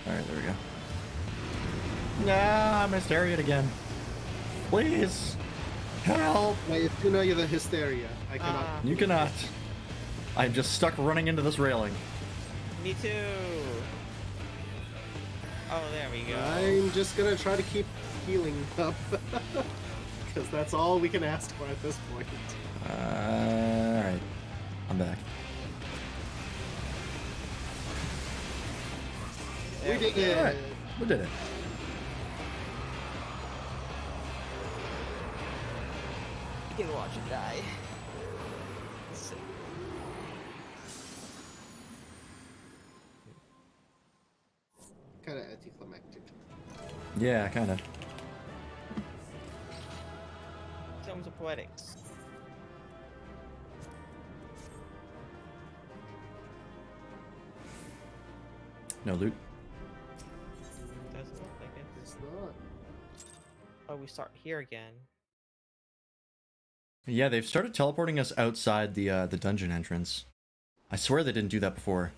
S4: Alright, there we go. Nah, I'm hysteria again. Please. Help!
S3: Wait, if you know you're the hysteria, I cannot.
S4: You cannot. I'm just stuck running into this railing.
S2: Me too. Oh, there we go.
S3: I'm just gonna try to keep healing up. Because that's all we can ask for at this point.
S4: Alright. I'm back.
S3: We did it!
S4: Alright, we did it.
S2: You can watch it die. Sick.
S3: Kind of anticlimactic.
S4: Yeah, kinda.
S2: Tomes of Poetics.
S4: No loot.
S2: Doesn't look like it.
S3: It's not.
S2: Oh, we start here again.
S4: Yeah, they've started teleporting us outside the dungeon entrance. I swear they didn't do that before.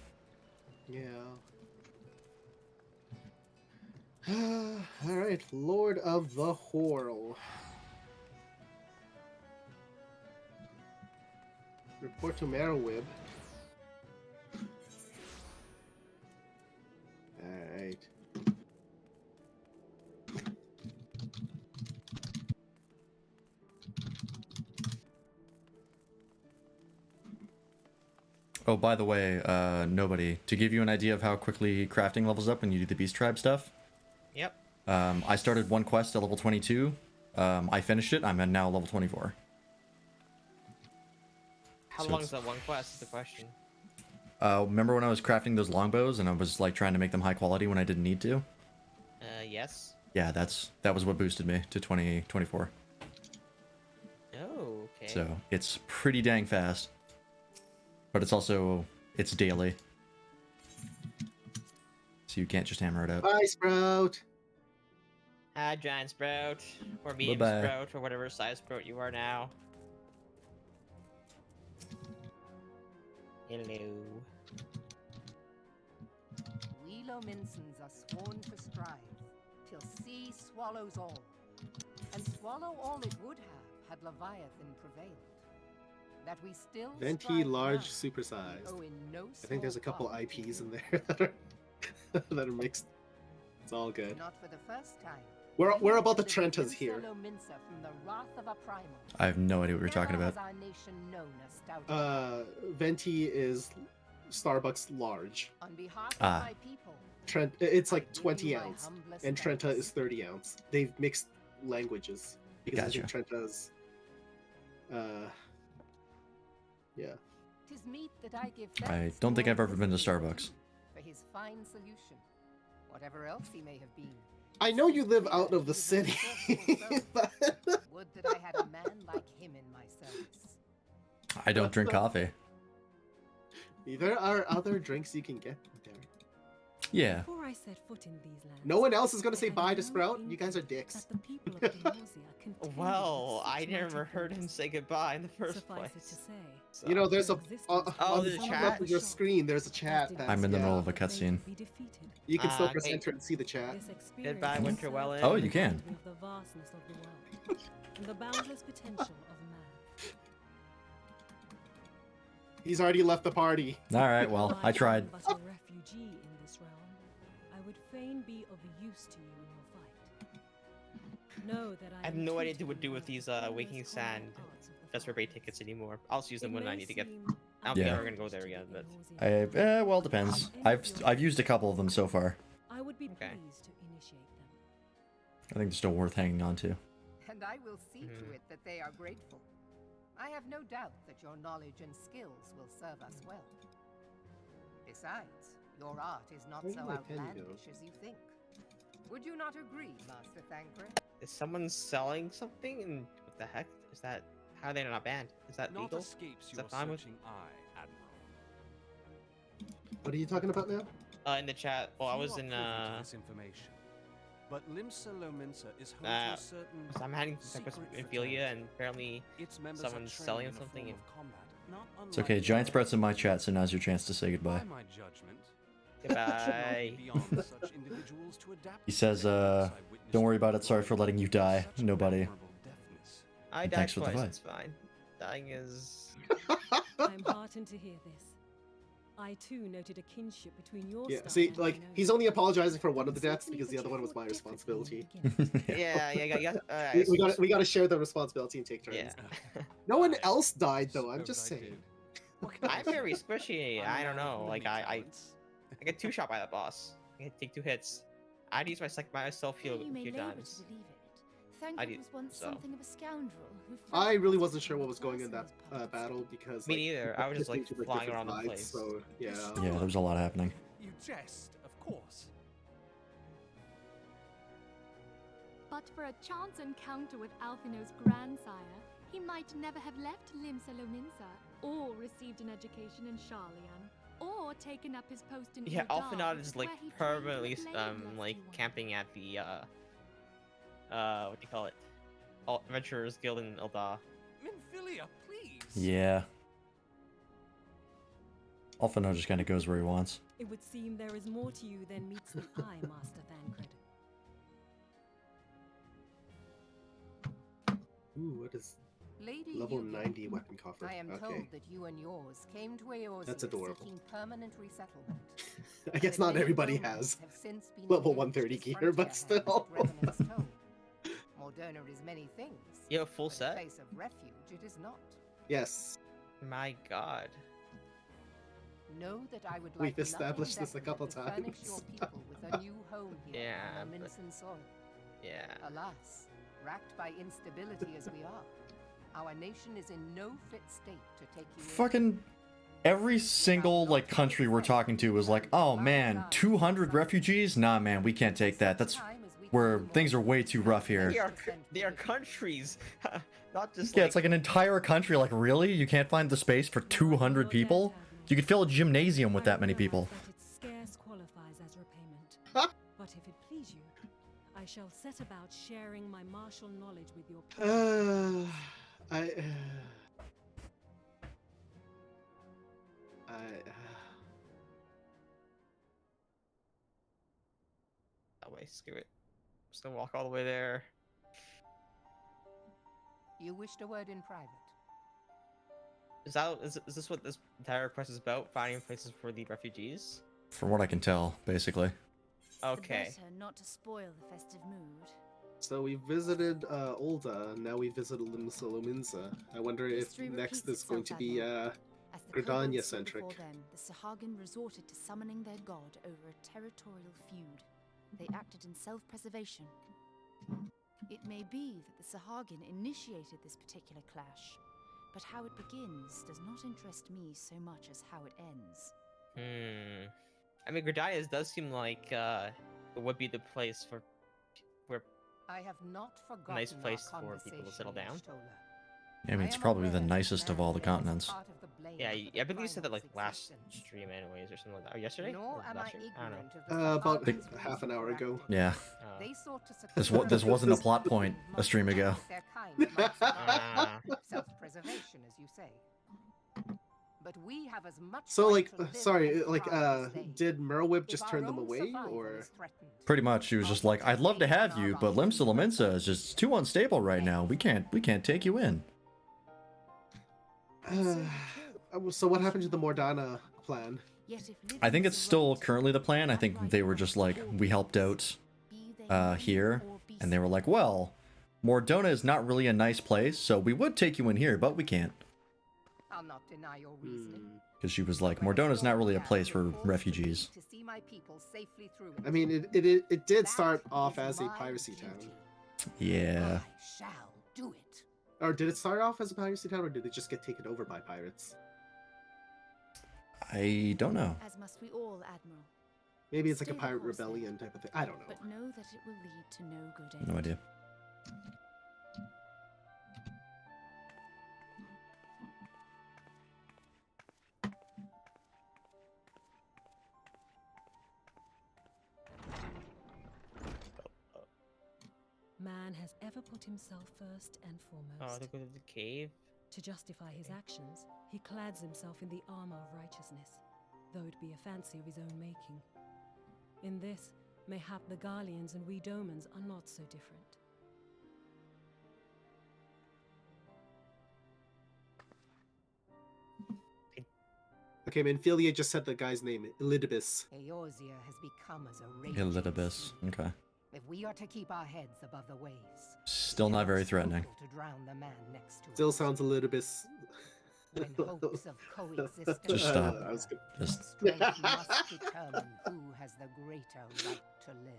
S3: Yeah. Alright, Lord of the Whorl. Report to Merowib. Alright.
S4: Oh, by the way, nobody. To give you an idea of how quickly crafting levels up when you do the Beast Tribe stuff.
S2: Yep.
S4: I started one quest at level 22. I finished it. I'm at now level 24.
S2: How
S4: So
S2: long
S4: it's-
S2: is that one quest is the question.
S4: Remember when I was crafting those longbows and I was like trying to make them high quality when I didn't need to?
S2: Yes.
S4: Yeah, that was what boosted me to 2024.
S2: Oh, okay.
S4: So it's pretty dang fast. But it's daily. So you can't just hammer it out.
S3: Bye, Sprout!
S2: Hi, Giant Sprout. Or Medium
S4: Bye-bye.
S2: Sprout, or whatever size Sprout you are now. Hello.
S14: Wheelo Minsons are sworn to strive, till sea swallows all. And swallow all it would have, had Leviathan prevailed. That we still
S3: Venti
S14: strive
S3: large
S14: now,
S3: supersized.
S14: we owe in no
S3: I think there's a
S14: small
S3: couple
S14: part to
S3: IPs
S14: you.
S3: in there that are that are mixed. It's all good.
S14: Not for the first time.
S3: We're about the
S14: Delivered
S3: Trentas here.
S14: Solo Minsa from the wrath of a primal.
S4: I have no idea what you're talking
S14: Never
S4: about.
S14: has our nation known a stout
S3: Venti is Starbucks large.
S14: On behalf of
S4: Ah.
S14: my people,
S3: It's like
S14: I
S3: 20
S14: renew my
S3: ounce,
S14: humblest
S3: and Trenta
S14: thanks.
S3: is 30 ounce. They've mixed languages because I think Trenta's, yeah.
S14: 'Tis meet that I give
S4: I
S14: thanks
S4: don't think
S14: to
S4: I've ever
S14: Lord
S4: been to
S14: Wisdom
S4: Starbucks.
S14: for his fine solution, whatever else he may have been.
S3: I know you live out of the city. but-
S14: Would that I had a man like him in my service.
S4: I don't drink coffee.
S3: There are other drinks you can get there.
S4: Yeah.
S5: Before I set foot in these lands,
S3: No one else is gonna
S5: I
S3: say
S5: had
S3: bye
S5: no
S3: to Sprout. You
S5: inkling
S3: guys are dicks.
S5: that the people of Demacia contended
S2: Well,
S5: with such
S2: I never
S5: mighty
S2: heard him
S5: force.
S2: say goodbye in the first
S5: Suffice
S2: place.
S5: it to say,
S3: You know, there's a
S5: their existence
S2: Oh,
S3: on the
S2: there's a
S3: bottom
S2: chat?
S3: of your screen. There's a chat.
S5: did
S3: That's,
S4: I'm in the
S3: yeah.
S4: middle of a
S5: that they
S4: cutscene.
S5: could be defeated.
S3: You can still
S2: Ah,
S3: press
S2: okay.
S3: enter and see the chat.
S5: This experience
S2: Goodbye,
S5: has
S2: Winter
S5: served
S2: Wellen.
S5: to
S4: Oh, you can.
S5: remind me of the vastness of the world and the boundless potential of man.
S3: He's already left the party.
S4: All right, well,
S5: Though
S4: I tried.
S5: am but a refugee in this realm, I would fain be of use to you in your fight. Know that
S2: I have no idea what to do with these Waking Sand Just for Bait tickets anymore. I'll just use them when I need to get. I don't think
S4: Yeah.
S2: we're gonna go there again, but
S4: Well, depends. I've used a couple of them so far.
S5: I would be
S2: Okay.
S5: pleased to initiate them.
S4: I think they're still worth hanging on to.
S14: And I will see to it that they are grateful. I have no doubt that your knowledge and skills will serve us well. Besides, your art is not
S3: Where'd
S14: so
S3: my pen go?
S14: outlandish as you think. Would you not agree, Master Thancred?
S2: is someone selling something? And what the heck is that? How are they not banned? Is that
S11: Naught
S2: legal?
S11: escapes
S2: Is
S11: your
S2: that fine with?
S11: searching eye, Admiral.
S3: What are you talking about now?
S2: In the chat. Well, I
S11: Few
S2: was
S11: are
S2: in
S11: privy to this information, but Limsa Lominsa is home to a certain
S2: I'm having sex with
S11: secret
S2: Ophelia, and apparently
S11: Its members are
S2: someone's
S11: trained
S2: selling
S11: in a
S2: something.
S11: form
S2: And
S11: of combat, not
S4: It's okay.
S11: unlike
S4: Giant Spread's in my chat, so now's your chance to say goodbye.
S11: By my judgment,
S2: goodbye.
S11: beyond such individuals to adapt
S4: He says, don't worry about it. Sorry for letting you die. Nobody.
S2: I
S4: And
S2: died
S4: thanks for the
S2: twice.
S4: fight.
S2: It's fine. Dying is.
S5: I'm heartened to hear this. I too noted a kinship between your
S3: Yeah,
S5: style
S3: see,
S5: and
S3: like,
S5: mine own.
S3: he's only apologizing for one of the deaths
S5: Certainly
S3: because the
S5: that
S3: other
S5: you
S3: one was
S5: fought
S3: my
S5: differently in the
S3: responsibility.
S2: Yeah.
S3: We gotta share the responsibility and take turns.
S2: Yeah.
S3: No one else died though, I'm just saying.
S2: I'm very squishy. I don't know. Like I get two shot by that boss. I can take 2 hits. I'd use my self heal
S13: You
S2: a
S13: may
S2: few
S13: labor
S2: times.
S13: to believe it.
S2: I
S13: Thancred
S2: do,
S13: was once
S2: so.
S13: something of a scoundrel who
S3: I
S13: felt
S3: really
S13: he
S3: wasn't
S13: was
S3: sure what
S13: taking
S3: was going in that
S13: mercenaries' parts.
S3: battle because
S2: Me
S3: like,
S2: neither. I was just like
S3: pissed me to,
S2: flying
S3: different
S2: around the
S3: vibes,
S2: place.
S3: So yeah.
S4: Yeah, there was a lot happening.
S11: You jest, of course.
S12: But for a chance encounter with Alphino's grandsire, he might never have left Limsa Lominsa, or received an education in Sharlayan, or taken up his post in
S2: Yeah,
S12: Ul'dah,
S2: Alphanod is like
S12: where he trained
S2: permanently
S12: with Blameless,
S2: like
S12: you wonder.
S2: camping at the what do you call it? Adventurers Guild in Ul'dah.
S11: Minfilia, please.
S4: Yeah. Alphino just kind of goes where he wants.
S5: It would seem there is more to you than meets the eye, Master Thancred.
S3: Ooh, what is
S14: Lady
S3: level
S14: Yugi,
S3: 90 weapon coffer?
S14: I am
S3: Okay.
S14: told that you and yours came to Eorzea
S3: That's adorable.
S14: seeking permanent resettlement.
S3: I guess
S14: The
S3: not
S14: native
S3: everybody
S14: Romans
S3: has
S14: have since been
S3: level
S14: engaged
S3: 130
S14: as
S3: gear,
S14: frontier
S3: but
S14: hands
S3: still.
S14: at Revenant's Tome. Mordona is many things.
S2: You have a full
S14: but
S2: set?
S14: A place of refuge it is not.
S3: Yes.
S2: My God.
S14: Know that I would
S3: We've
S14: like nothing
S3: established this a
S14: better
S3: couple
S14: than to furnish your
S3: times.
S14: people with a new home here
S2: Yeah,
S14: on
S2: but-
S14: Minson soil.
S2: Yeah.
S14: Alas, racked by instability as we are, our nation is in no fit state to take you in.
S4: Fucking every single like country we're talking to was like, oh man, 200 refugees? Nah, man, we can't take that. That's where things are way too rough here.
S2: They are countries, not just.
S4: Yeah, it's like an entire country. Like, really? You can't find the space for 200 people? You could fill a gymnasium with that many people.
S5: That it scarce qualifies as repayment. But if it please you, I shall set about sharing my martial knowledge with your people.
S2: That way, screw it. I'm just gonna walk all the way there.
S14: You wished a word in private.
S2: Is this what this entire quest is about? Finding places for the refugees?
S4: From what I can tell, basically.
S2: Okay.
S13: The better not to spoil the festive mood.
S3: So we visited Ul'dah, now we visited Limsa Lominsa. I wonder if
S13: History
S3: next
S13: repeats
S3: is going to
S13: itself,
S3: be
S13: Admiral. As the kobolds saw
S3: Gridania-centric.
S13: before them, the Sahagin resorted to summoning their god over a territorial feud. They acted in self-preservation. It may be that the Sahagin initiated this particular clash, but how it begins does not interest me so much as how it ends.
S2: I mean, Gridania does seem like it would be the place where
S14: I have not forgotten
S2: nice place
S14: our
S2: for people to settle
S14: conversation,
S2: down.
S14: Y'shtola.
S4: I mean, it's probably the nicest of all the continents.
S2: Yeah, I believe you said that like last stream, anyways, or something like that. Or yesterday?
S14: Nor
S2: Or
S14: am
S2: last
S14: I
S2: year? I don't know.
S14: ignorant of the
S3: About
S14: Sahagins who
S3: half an hour ago.
S4: Yeah.
S2: Oh.
S14: They sought to
S4: This
S14: secure
S4: wasn't a plot point a stream ago.
S14: their kind might survive. Self-preservation, as you say. But we have as much
S3: So,
S14: right
S3: like,
S14: to live
S3: sorry,
S14: and
S3: like,
S14: thrive as they.
S3: did Merlwyb
S14: If
S3: just
S14: our
S3: turn them
S14: own
S3: away,
S14: survival
S3: or?
S14: is threatened,
S4: Pretty much, she was just like, "I'd love to have you, but Limsa Lominsa is just too unstable right now. We can't take you in."
S3: So what happened to the Mordana plan?
S4: I think it's still currently the plan. I think they were just like, we helped out here, and they were like, well, Mordona is not really a nice place, so we would take you in here, but we can't.
S14: I'll not deny your reasoning.
S4: Because she was like, Mordona's not really a place for refugees.
S14: To see my people safely through it.
S3: I mean, it did start off as a piracy town.
S4: Yeah.
S14: Shall do it.
S3: Or did it start off as a piracy town, or did it just get taken over by pirates?
S4: I don't know.
S13: As must we all, Admiral.
S3: Maybe it's like a
S13: Stay the
S3: pirate
S13: course, then.
S3: rebellion type of thing. I don't know.
S13: But know that it will lead to no good end.
S4: No idea.
S5: Man has ever put himself first and
S2: Oh,
S5: foremost.
S2: they go to the cave.
S5: To justify his actions, he clads himself in the armor of righteousness, though it be a fancy of his own making. In this, mayhap the Garleans and we Domans are not so different.
S3: Okay, Manphilia just said the guy's name, Elidibus.
S14: Eorzea has become as a raging
S4: Elidibus. Okay.
S14: If we are to keep our heads above the waves,
S4: Still not very threatening.
S14: to drown the man next to
S3: Still
S14: us.
S3: sounds Elidibus.
S14: When hopes of coexistence
S4: Just stop.
S3: I was good.
S4: Just
S14: strength must determine who has the greater right to live.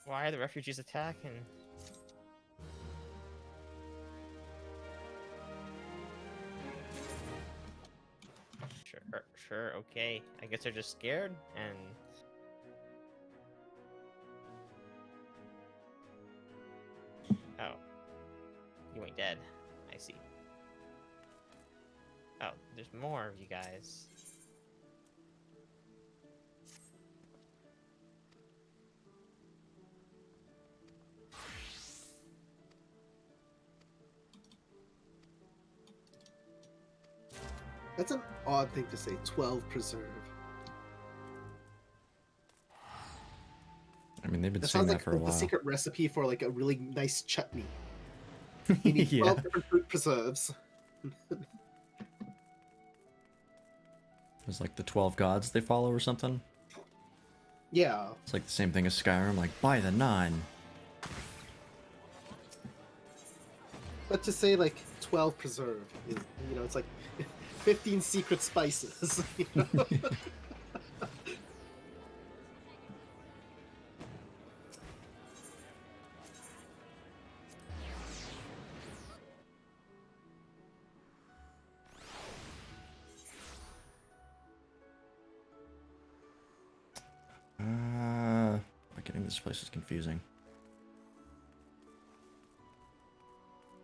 S2: Why are the refugees attacking? Sure, okay. I guess they're just scared and... Oh. You ain't dead. I see. Oh, there's more of you guys.
S3: That's an odd thing to say. 12 preserve.
S4: I mean, they've been
S3: That
S4: saying
S3: sounds
S4: that
S3: like
S4: for a
S3: the
S4: while.
S3: secret recipe for like a really nice chutney. You need 12
S4: Yeah.
S3: different fruit preserves.
S4: It's like the 12 gods they follow or something.
S3: Yeah.
S4: It's like the same thing as Skyrim, like, buy the 9.
S3: But to say like 12 preserve is, you know, it's like 15 secret spices. You know?
S4: Getting this place is confusing.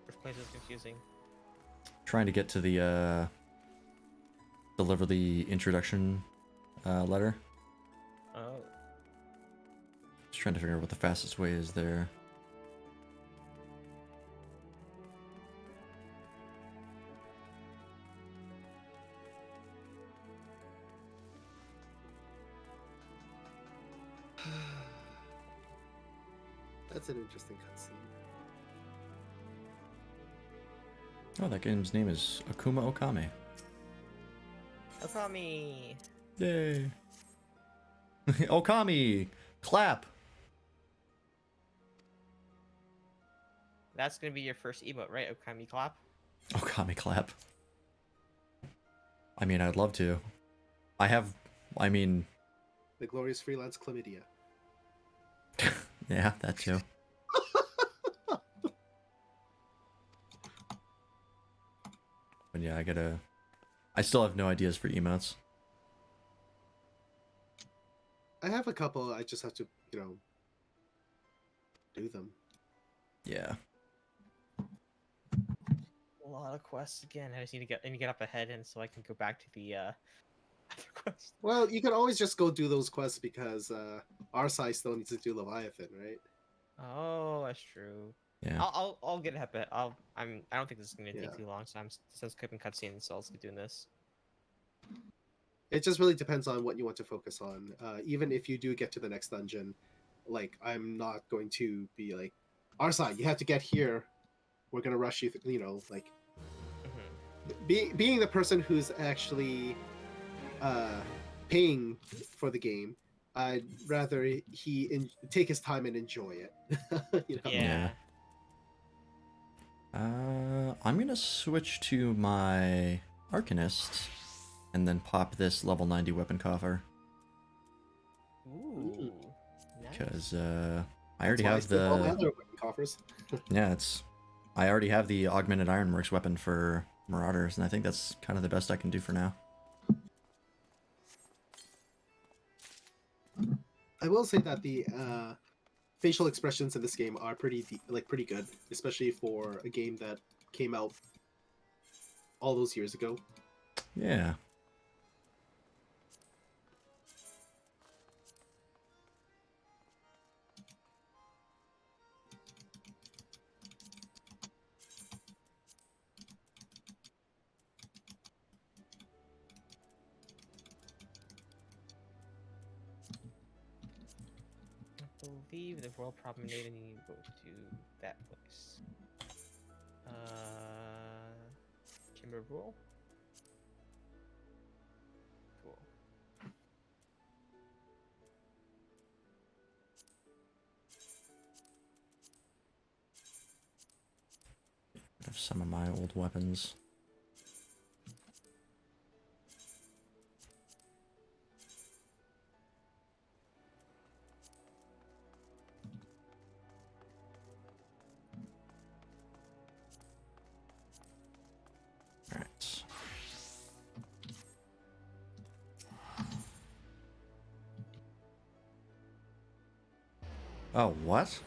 S2: Which place is confusing?
S4: Trying to get to the deliver the introduction letter.
S2: Oh.
S4: Just trying to figure out what the fastest way is there.
S3: That's an interesting cutscene.
S4: Oh, that game's name is Akuma Okami.
S2: Okami!
S4: Yay! Okami! Clap!
S2: That's gonna be your first emote, right? Okami clap?
S4: Okami clap. I mean, I'd love to. I mean...
S3: The glorious freelance chlamydia.
S4: Yeah, that too. But yeah, I still have no ideas for emotes.
S3: I have a couple. I just have to, you know, do them.
S4: Yeah.
S2: A lot of quests again. I just need to get up ahead, and so I can go back to the other quest.
S3: Well, you can always just go do those quests because our side still needs to do Leviathan, right?
S2: Oh, that's true.
S4: Yeah.
S2: I'll get ahead. I don't think this is gonna
S3: Yeah.
S2: take too long. So I'm since skipping cutscenes, so I'll keep doing this.
S3: It just really depends on what you want to focus on. Even if you do get to the next dungeon, like I'm not going to be like, our side, you have to get here. We're gonna rush you. You know, like being the person who's actually paying for the game. I'd rather he take his time and enjoy it. You know?
S2: Yeah.
S4: I'm gonna switch to my Arcanist, and then pop this level 90 weapon coffer.
S2: Ooh.
S4: Because I already
S3: That's
S4: have
S3: why I still all
S4: the
S3: other weapon coffers.
S4: yeah, I already have the augmented ironworks weapon for Marauders, and I think that's kind of the best I can do for now.
S3: I will say that the facial expressions in this game are pretty good, especially for a game that came out all those years ago.
S4: Yeah.
S2: I believe the Royal Promenade, and you go to that place. Chamber of Rule. Cool.
S4: I have some of my old weapons. Alright. Oh, what?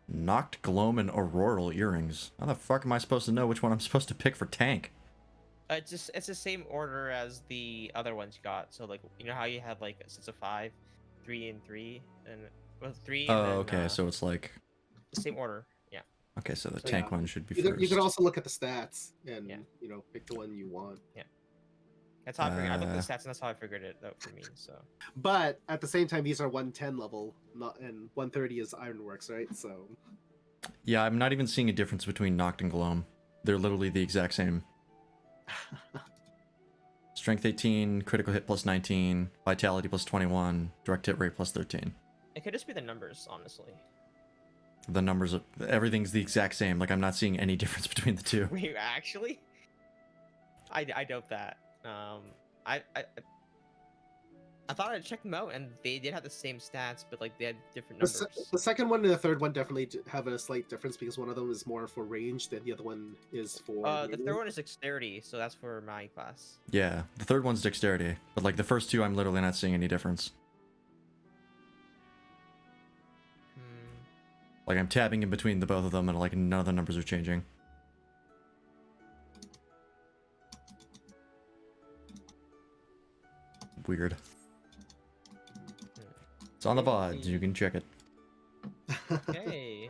S4: Knocked Gloam and Auroral earrings. How the fuck am I supposed to know which one I'm supposed to pick for tank?
S2: It's the same order as the other ones you got. So like you know how you had like sets of 5, 3 and 3, and well 3.
S4: Oh,
S2: and then,
S4: okay, so it's like
S2: the same order. Yeah.
S4: okay, so the
S2: So,
S4: tank
S3: yeah.
S4: one should be
S3: You
S4: first.
S3: could also look at the stats and
S2: Yeah.
S3: you know pick the one you want.
S2: Yeah. That's how I figured. I looked at the stats, and that's how I figured it out for me. So.
S3: But at the same time, these are 110 level, not and 130 is Ironworks, right? So
S4: Yeah, I'm not even seeing a difference between Knocked and Gloam. They're literally the exact same. Strength 18, critical hit plus 19, vitality plus 21, direct hit rate plus 13.
S2: It could just be the numbers, honestly.
S4: The numbers, everything's the exact same. Like, I'm not seeing any difference between the two.
S2: Wait, actually? I doubt that. I thought I checked them out, and they did have the same stats, but like they had different numbers.
S3: the second one and the third one definitely have a slight difference because one of them is more for range, and the other one is for.
S2: The third one is dexterity, so that's for my class.
S4: Yeah, the third one's dexterity, but like the first two, I'm literally not seeing any difference. Like I'm tabbing in between the both of them, and like none of the numbers are changing. Weird. It's on the VOD, you can check it.
S2: Okay.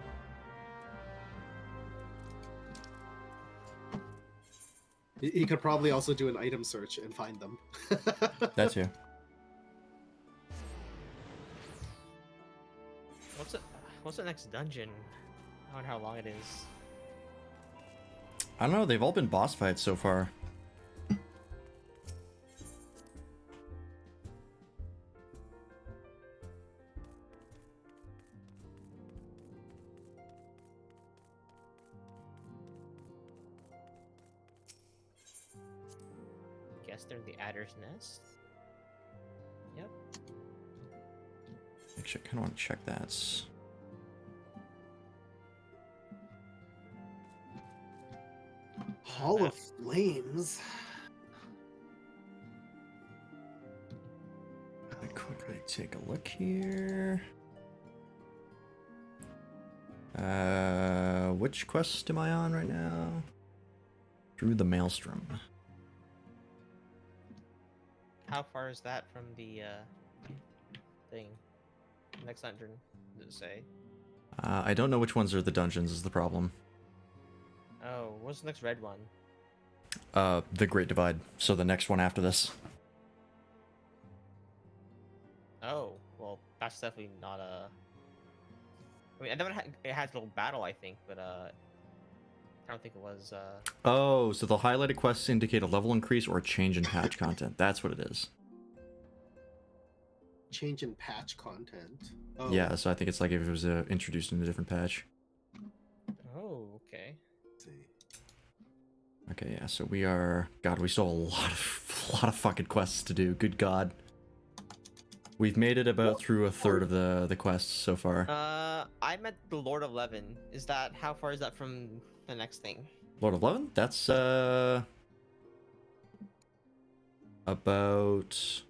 S3: He could probably also do an item search and find them.
S4: That too.
S2: What's the next dungeon? I wonder how long it is.
S4: I don't know, they've all been boss fights so far.
S2: Guess they're in the Adder's Nest. Yep.
S4: Actually, I kind of want to check that.
S3: Hall of Flames.
S4: Let me quickly take a look here. Which quest am I on right now? Through the Maelstrom.
S2: How far is that from the thing? Next dungeon, does it say?
S4: I don't know which ones are the dungeons is the problem.
S2: Oh, what's the next red one?
S4: The Great Divide. So the next one after this.
S2: Oh, well, that's definitely not a. I mean, I never had it has a little battle, I think, but I don't think it was.
S4: Oh, so the highlighted quests indicate a level increase or a change in patch content. That's what it is.
S3: Change in patch content. Oh.
S4: Yeah, so I think it's like if it was introduced in a different patch.
S2: Oh, okay.
S3: Let's see.
S4: Okay, yeah, so we are... God, we still have a lot of fucking quests to do. Good God. We've made it about through a third of the quests so far.
S2: I'm at the Lord of Leven. Is that... How far is that from the next thing?
S4: Lord of Leven? That's, about...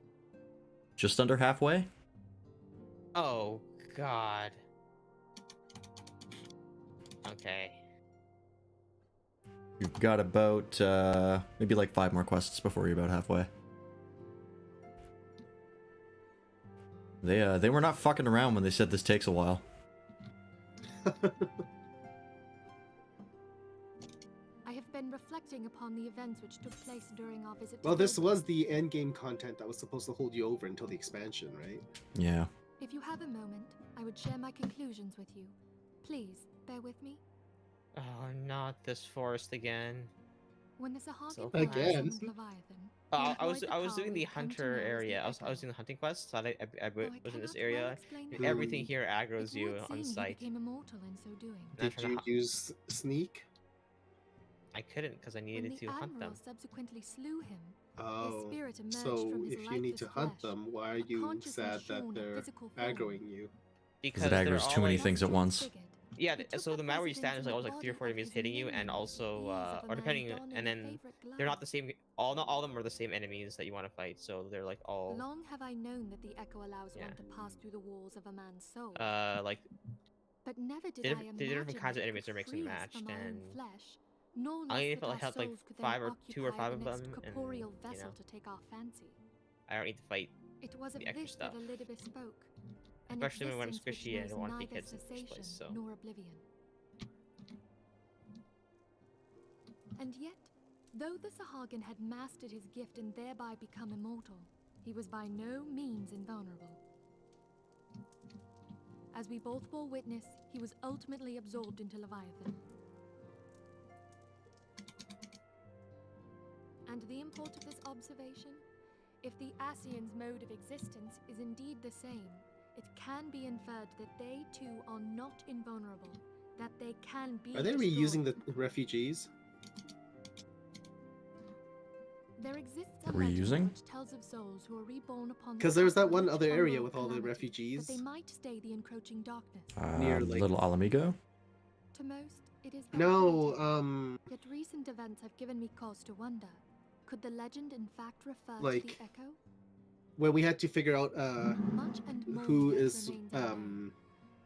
S4: just under halfway?
S2: Oh, God. Okay.
S4: You've got about, maybe like 5 more quests before you're about halfway. They were not fucking around when they said this takes a while.
S12: I have been reflecting upon the events which took place during our visit.
S3: Well, this was the endgame content that was supposed to hold you over until the expansion, right?
S4: Yeah.
S12: If you have a moment, I would share my conclusions with you. Please, bear with me.
S2: Oh, not this forest again.
S12: When the Sahagin
S2: So
S3: Again.
S12: summoned Leviathan,
S2: I was doing the hunter area. I was doing the hunting quest, so I was in this area. And everything here aggroes you on sight.
S12: became immortal in so doing.
S3: Did you use sneak?
S2: I couldn't because I
S12: When
S2: needed
S12: the
S2: to hunt them.
S12: admiral subsequently slew him,
S3: Oh,
S12: his spirit emerged
S3: so
S12: from his
S3: if you need to
S12: lifeless
S3: hunt
S12: flesh,
S3: them, why are
S12: a
S3: you
S12: consciousness
S3: sad that
S12: shorn of
S3: they're
S12: physical form.
S3: aggroing you?
S4: Because it aggroes too many things at once.
S2: Yeah, so the map where you stand is like always like 3 or 4 enemies hitting you, and also, or depending, and then they're not the same. Not all of them are the same enemies that you want to fight. So they're like all.
S12: Long have I known that the echo allows one to pass through the walls of a man's soul.
S2: Like.
S12: But never did
S2: The
S12: I imagine
S2: different kinds of
S12: that it
S2: enemies
S12: could
S2: are mixed
S12: free
S2: and
S12: us
S2: matched,
S12: from our own
S2: and
S12: flesh, no
S2: I
S12: less
S2: only
S12: that
S2: felt
S12: our
S2: like I had like
S12: souls could
S2: 5
S12: then
S2: or 2 or
S12: occupy
S2: 5
S12: the
S2: of
S12: next
S2: them, and
S12: corporeal
S2: you
S12: vessel
S2: know,
S12: to take our fancy.
S2: I don't need to fight
S12: It was of
S2: the extra
S12: this
S2: stuff.
S12: that Elidibus spoke, an
S2: Especially when I'm
S12: existence which
S2: squishy and I
S12: knows
S2: don't want to be
S12: neither
S2: kids in the first
S12: cessation
S2: place. So.
S12: nor oblivion. And yet, though the Sahagin had mastered his gift and thereby become immortal, he was by no means invulnerable. As we both bore witness, he was ultimately absorbed into Leviathan. And the import of this observation? If the Asians' mode of existence is indeed the same, it can be inferred that they too are not invulnerable, that they can be
S3: Are they reusing the refugees?
S12: There exists a
S4: Reusing?
S12: legend which tells of souls who are reborn upon the
S3: Because there's that
S12: path
S3: one
S12: which
S3: other area
S12: tremble
S3: with all the
S12: calamity,
S3: refugees.
S12: that they might stay the encroaching darkness.
S3: Near, like-
S4: Little Alamigo?
S12: To most, it is
S3: No,
S12: fleeting. Yet recent events have given me cause to wonder. Could the legend in fact refer to
S3: Like-
S12: the echo?
S3: Where we had to figure out
S12: Much and more
S3: who
S12: yet
S3: is
S12: remains unknown,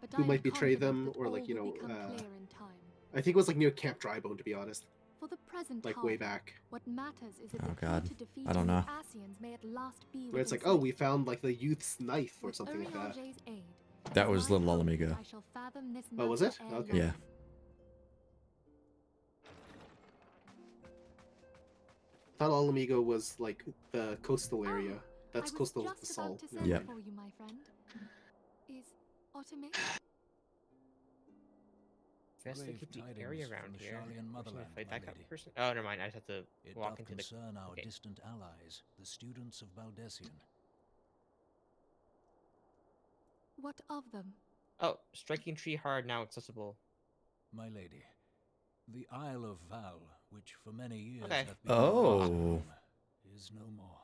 S12: but
S3: who
S12: I
S3: might
S12: am
S3: betray
S12: confident
S3: them,
S12: that
S3: or
S12: all
S3: like, you
S12: will
S3: know,
S12: become clear in time.
S3: I think it was like near Camp Drybone, to be honest.
S12: For the present,
S3: Like way
S12: however,
S3: back.
S12: what matters is that
S4: Oh,
S12: the key
S4: God.
S12: to defeating
S4: I don't know.
S12: the Asians may at last be
S3: Where it's like,
S12: within
S3: oh, we found like the youth's knife or
S12: With
S3: something like that.
S12: Urialge's aid, it
S4: That
S12: is
S4: was
S12: my
S4: Little
S12: hope
S4: Alamigo.
S12: that I shall fathom this
S3: Oh, was
S12: matter
S3: it?
S12: ere
S3: Okay.
S12: long.
S4: Yeah.
S3: Thought Alamigo was like the coastal area. That's
S12: I was
S3: coastal
S12: just
S3: assault.
S12: about to send
S4: Yep.
S12: for you, my friend. Is Ottoman?
S2: Best to
S11: Grave
S2: keep the
S11: tidings
S2: area
S11: from
S2: around
S11: the
S2: here.
S11: Sharlayan
S2: Or should we
S11: motherland,
S2: fight
S11: my
S2: that kind
S11: lady.
S2: of person? Oh, never mind. I just have to
S11: It
S2: walk
S11: doth
S2: into the.
S11: concern our
S2: Okay.
S11: distant allies, the students of Baldessian.
S12: What of them?
S2: Oh, striking tree hard now accessible.
S11: My lady, the Isle of Val, which for many years
S2: Okay.
S11: hath been
S4: Oh.
S11: our home, is no more.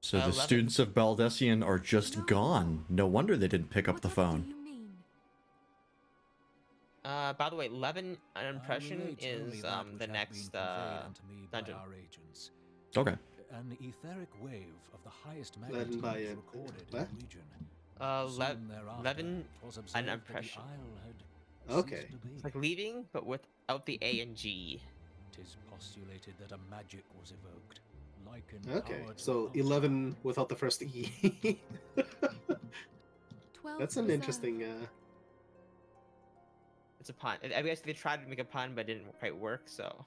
S4: So the
S2: 11.
S4: students of Baldessian are just gone. No wonder they didn't pick up the phone.
S12: Do you mean?
S2: By the way, Levin an impression
S11: relate only
S2: is
S11: that which
S2: the
S11: hath
S2: next
S11: been conveyed unto me by
S2: dungeon.
S11: our agents.
S4: Okay.
S11: An etheric wave of the highest
S3: Led
S11: magnitude
S3: by
S11: was
S3: a-
S11: recorded
S3: what?
S11: in the region.
S2: Levin
S11: Soon thereafter,
S2: an
S11: 'twas observed that the
S2: impression.
S11: isle had
S3: Okay.
S2: It's like leaving, but without the A and G.
S16: Tis postulated that a magic was evoked, likened
S3: Okay,
S16: power to
S3: so 11 without the first E.
S12: 12
S3: That's an
S12: reserve.
S3: interesting.
S2: It's a pun. I guess they tried to make a pun, but it didn't quite work. So.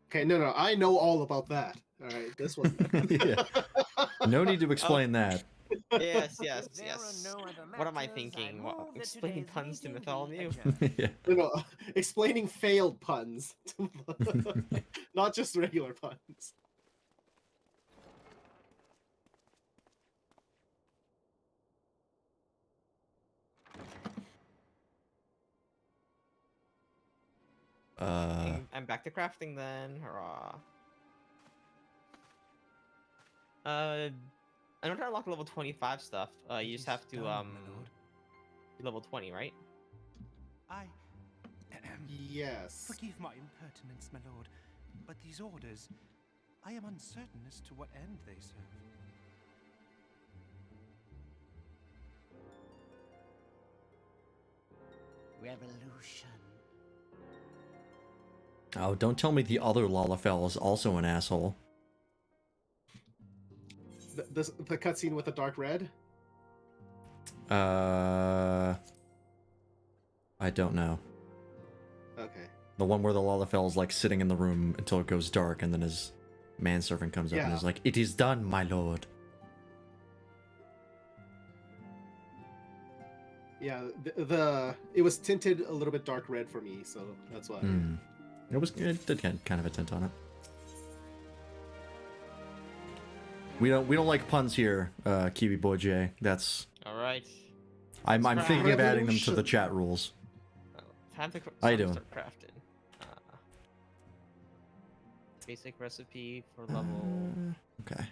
S3: Okay, no, I know all about that. All right, this one.
S4: Yeah. No need to explain that.
S2: Yes. What am I thinking? Explaining puns to Bartholomew?
S4: Yeah.
S3: No, explaining failed puns, not just regular puns.
S2: I'm back to crafting then. Hurrah. I don't try to unlock level 25 stuff. You just have to be level 20, right?
S3: Yes.
S10: Forgive my impertinence, my lord, but these orders, I am uncertain as to what end they serve.
S9: Revolution.
S4: Oh, don't tell me the other Lalafell is also an asshole.
S3: The cutscene with the dark red?
S4: I don't know.
S3: Okay.
S4: The one where the Lalafell is like sitting in the room until it goes dark, and then his manservant comes up and is like, "It is done, my lord."
S3: Yeah, it was tinted a little bit dark red for me, so that's why.
S4: It did get kind of a tint on it. We don't like puns here, Kiwi Boy J. That's
S2: all right.
S4: I'm thinking of adding them to the chat rules.
S2: Time to
S4: How you doing?
S2: start crafting. Basic recipe for level.
S4: Okay.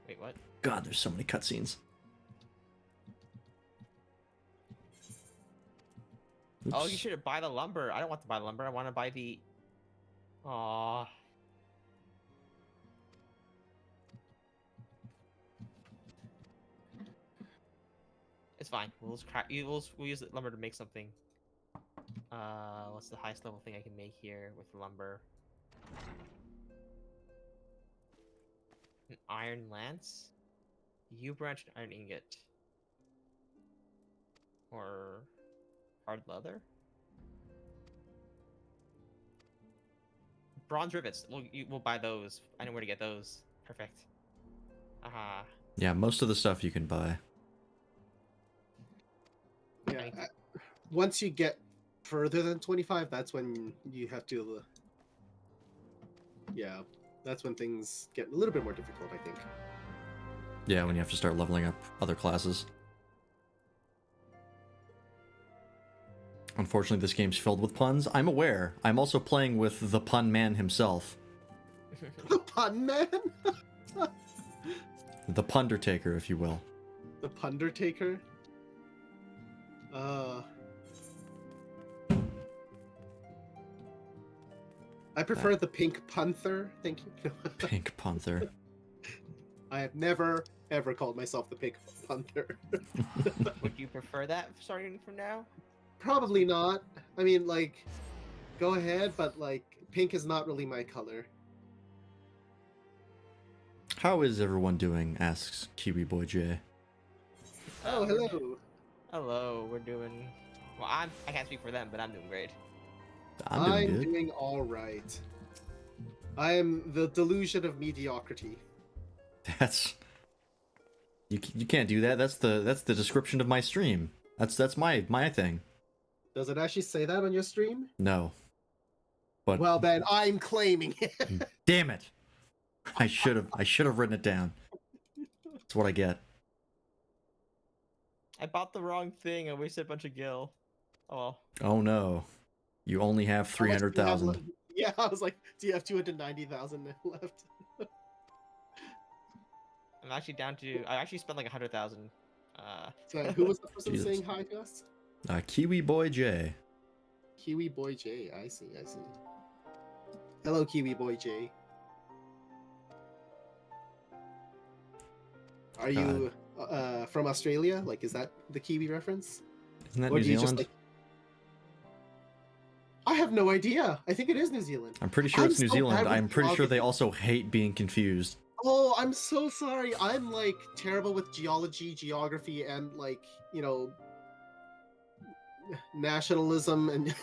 S2: Wait, what?
S4: God, there's so many cutscenes.
S2: Oh, you should buy the lumber. I don't want to buy lumber. I want to buy the. Aww. It's fine. We'll use the lumber to make something. What's the highest level thing I can make here with lumber? An iron lance, U branch, and iron ingot, or hard leather. Bronze rivets. We'll buy those. I know where to get those. Perfect. Aha.
S4: Yeah, most of the stuff you can buy.
S3: Yeah. Once you get further than 25, that's when you have to. Yeah, that's when things get a little bit more difficult, I think.
S4: Yeah, when you have to start leveling up other classes. Unfortunately, this game's filled with puns. I'm aware. I'm also playing with the pun man himself.
S3: The pun man?
S4: The pundertaker, if you will.
S3: The pundertaker? I prefer the Pink Panther. Thank you.
S4: Pink Panther.
S3: I have never, ever called myself the Pink Panther.
S2: Would you prefer that starting from now?
S3: Probably not. I mean, like, go ahead, but, like, pink is not really my color.
S4: How is everyone doing? Asks Kiwi Boy J.
S3: Oh, hello.
S2: Hello, we're doing. Well, I can't speak for them, but I'm doing great.
S3: I'm doing all right. I am the delusion of mediocrity.
S4: That's you can't do that. That's the description of my stream. That's my thing.
S3: Does it actually say that on your stream?
S4: No. But
S3: well, then I'm claiming it.
S4: Damn it! I should have written it down. That's what I get.
S2: I bought the wrong thing. I wasted a bunch of gil. Oh well.
S4: Oh no. You only have 300,000.
S3: Yeah, I was like, do you have 290,000 left?
S2: I'm actually down to. I actually spent like 100,000.
S3: So who was the person
S4: Jesus.
S3: saying hi to us?
S4: Kiwi Boy J.
S3: Kiwi Boy J. I see. Hello, Kiwi Boy J. Are you from Australia? Like, is that the Kiwi reference?
S4: Isn't that
S3: Or
S4: New
S3: do you
S4: Zealand?
S3: just like? I have no idea. I think it is New Zealand.
S4: I'm pretty sure it's New
S3: so bad
S4: Zealand.
S3: with
S4: I'm pretty sure they
S3: geography.
S4: also hate being confused.
S3: Oh, I'm so sorry. I'm like terrible with geology, geography, and like, you know, nationalism and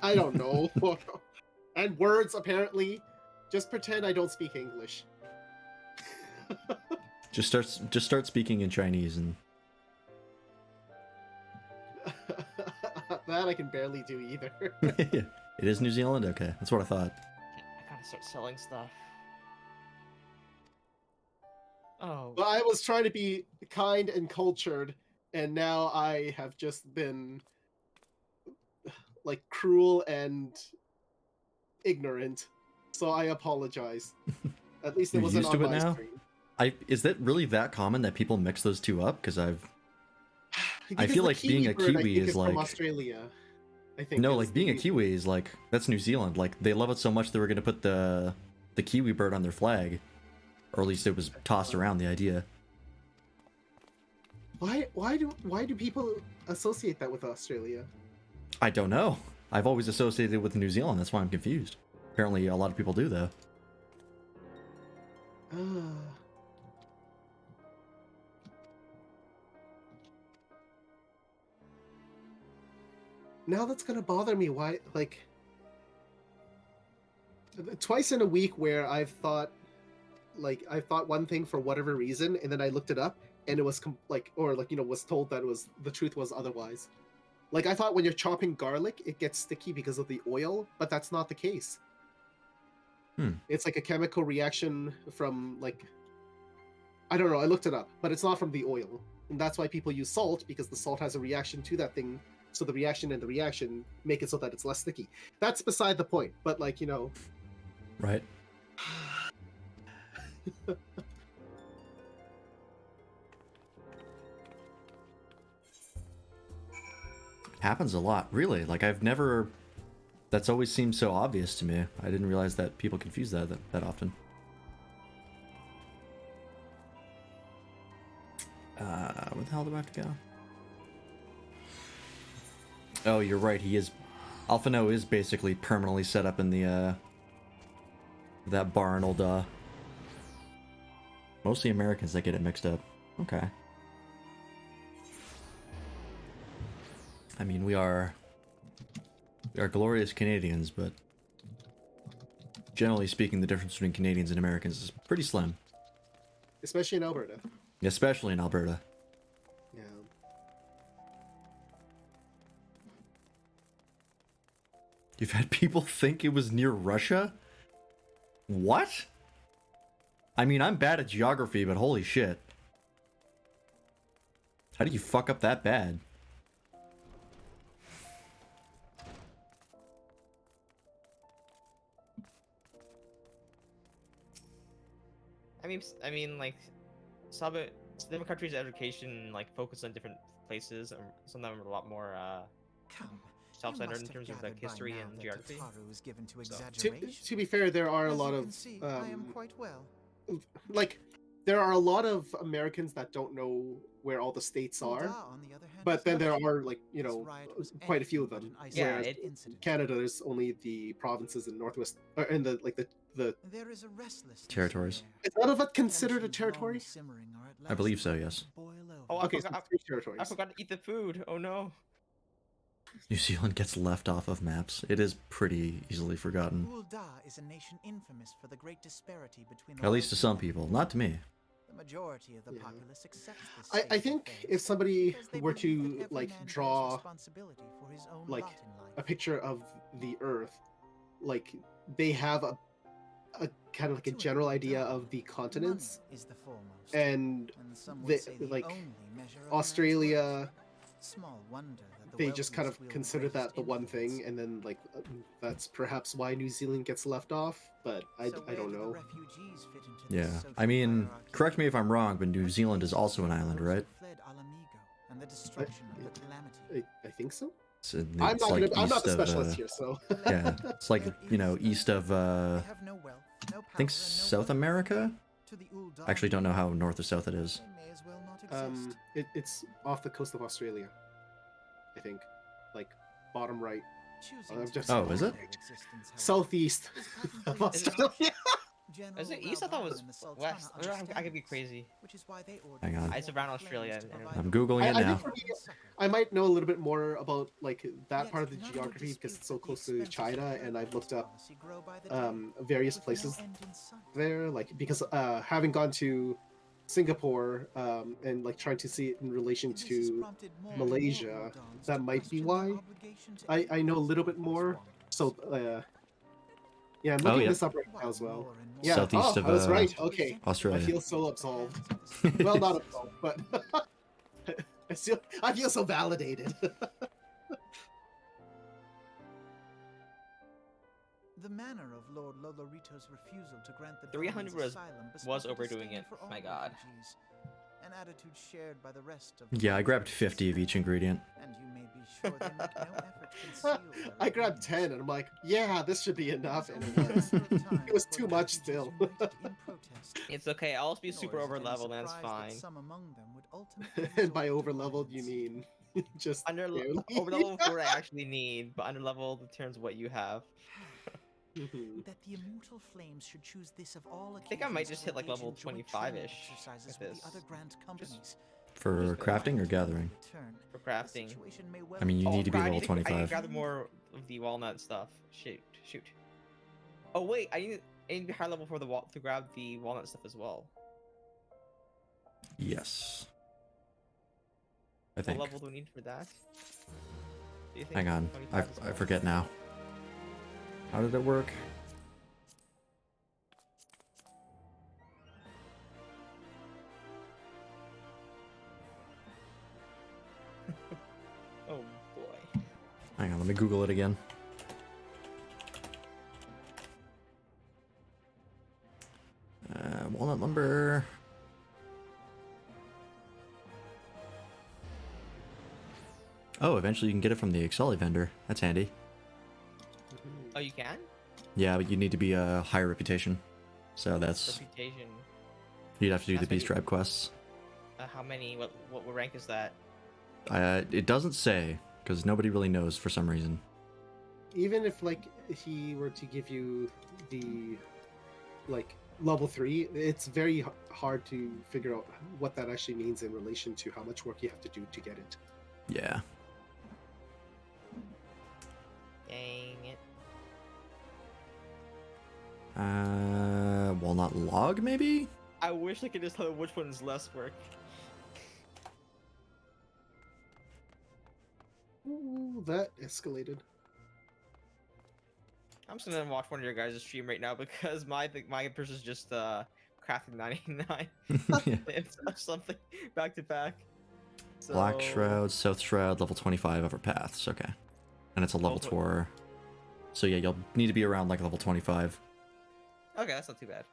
S3: I don't know. And words apparently. Just pretend I don't speak English.
S4: Just start speaking in Chinese and
S3: That I can barely do either.
S4: it is New Zealand. Okay, that's what I thought.
S2: I gotta start selling stuff. Oh.
S3: But I was trying to be kind and cultured, and now I have just been like cruel and ignorant. So I apologize. At least it
S4: You're
S3: wasn't
S4: used
S3: on
S4: to it
S3: my
S4: now.
S3: screen.
S4: Is that really that common that people mix those two up? Because I
S3: Because
S4: feel
S3: the
S4: like being a
S3: bird, I
S4: Kiwi
S3: think,
S4: is
S3: from
S4: like
S3: Australia. I think
S4: no,
S3: is
S4: like being a
S3: the-
S4: Kiwi is like that's New Zealand. Like they love it so much they were gonna put the Kiwi bird on their flag, or at least it was tossed around the idea.
S3: Why do people associate that with Australia?
S4: I don't know. I've always associated it with New Zealand. That's why I'm confused. Apparently, a lot of people do though.
S3: Now that's gonna bother me. Why, like, twice in a week where I've thought one thing for whatever reason, and then I looked it up, and it was was told that the truth was otherwise. Like I thought when you're chopping garlic, it gets sticky because of the oil, but that's not the case. It's like a chemical reaction from like, I don't know. I looked it up, but it's not from the oil, and that's why people use salt, because the salt has a reaction to that thing. So the reaction and the reaction make it so that it's less sticky. That's beside the point. But like, you know,
S4: Right. Happens a lot, really. Like I've never. That's always seemed so obvious to me. I didn't realize that people confuse that often. Where the hell do I have to go? Oh, you're right. He is. Alphino is basically permanently set up in the that bar in Ul'dah. Mostly Americans that get it mixed up. Okay. I mean, we are glorious Canadians, but generally speaking, the difference between Canadians and Americans is pretty slim.
S3: especially in Alberta.
S4: Especially in Alberta.
S3: Yeah.
S4: You've had people think it was near Russia? What? I mean, I'm bad at geography, but holy shit. How do you fuck up that bad?
S2: I mean, like, some different countries' education like focus on different places, and some of them are a lot more self-centered in terms of like history and geography.
S3: To be fair, there are a lot of
S6: I am quite well.
S3: like there are a lot of Americans that don't know where all the states are, but then there are like, you know, quite a few of them.
S2: Yeah,
S3: Whereas Canada, there's only the provinces in northwest, or in the like the
S6: There is a restlessness
S4: Territories.
S3: Is none of it considered a territory?
S4: I believe so, yes.
S2: Oh,
S3: Okay,
S2: I
S3: so
S2: forgot,
S3: three territories.
S2: I forgot to eat the food. Oh no.
S4: New Zealand gets left off of maps. It is pretty easily forgotten.
S6: Ul'dah is a nation infamous for the great disparity between
S4: At least to some people. Not to me.
S6: The majority of the populace accepts this.
S3: I think if somebody were to like draw like a picture of the Earth, like they have a kind of like a general idea of the continents, and like Australia,
S6: small wonder that
S3: they just kind of consider that the one thing, and then like that's perhaps why New Zealand gets left off, but I don't know.
S4: Yeah. I mean, correct me if I'm wrong, but New Zealand is also an island, right?
S3: I think so.
S4: It's, it's
S3: I'm not
S4: like
S3: I'm not the
S4: east of,
S3: specialist here, so
S4: yeah, it's like, you know, east of I think South America. I actually don't know how north or south it is.
S3: it's off the coast of Australia. I think, like bottom right.
S6: Choosing
S3: Just
S4: Oh, is it?
S3: southeast of Australia.
S2: Is it east? I thought it was west. I could be crazy.
S4: Hang on.
S2: It's around Australia.
S4: I'm Googling it
S3: I
S4: now.
S3: think for me, I might know a little bit more about like that part of the geography because it's so close to China, and I've looked up various places there. Like because having gone to Singapore and like trying to see it in relation to Malaysia, that might be why I know a little bit more. So yeah, I'm looking this up right now as well. Yeah,
S4: Southeast of
S3: I was right. Okay,
S4: Australia.
S3: I feel so absolved. Well, not absolved, but I feel so validated.
S6: The manner of Lord Lolorito's refusal to grant the
S2: 300
S6: was
S2: was overdoing it. My God.
S6: An attitude shared by the rest of
S4: Yeah, I grabbed 50 of each ingredient.
S6: And you may be sure they make no effort to conceal their
S3: I grabbed 10 and I'm like, yeah, this should be enough, and it was. It was too much still.
S2: It's okay. I'll be super over leveled. That's fine.
S3: And by over leveled, you mean just
S2: Under
S3: barely?
S2: over leveled for what I actually need, but under leveled in terms of what you have.
S6: That the immortal flames should choose this of all
S2: I think I might just hit like level 25-ish with this.
S4: For crafting or gathering?
S2: For crafting.
S4: I mean, you need to be level
S2: I need
S4: 25.
S2: to gather more of the walnut stuff. Shoot. Oh wait, I need to be high level for the to grab the walnut stuff as well.
S4: Yes. I think.
S2: What level do we need for that? Do you think
S4: Hang on.
S2: 25 as
S4: I
S2: well?
S4: forget now. How did it work?
S2: Oh boy.
S4: Hang on, let me Google it again. Walnut lumber. Oh, eventually you can get it from the Excelli vendor. That's handy.
S2: Oh, you can?
S4: Yeah, but you need to be a higher reputation. So that's...
S2: Reputation.
S4: You'd have to do
S2: That's
S4: the
S2: what
S4: Beast Tribe quests.
S2: How many? What rank is that?
S4: It doesn't say, because nobody really knows for some reason.
S3: Even if like he were to give you the like level 3, it's very hard to figure out what that actually means in relation to how much work you have to do to get it.
S4: Yeah.
S2: Dang it.
S4: Walnut log, maybe?
S2: I wish I could just tell which one's less work.
S3: Ooh, that escalated.
S2: I'm just gonna watch one of your guys' stream right now because my person's just crafting 99 or something back to back. So...
S4: Black Shroud, South Shroud, level 25 over paths. Okay. And it's a level 4. So yeah, you'll need to be around like level 25.
S2: Okay, that's not too bad.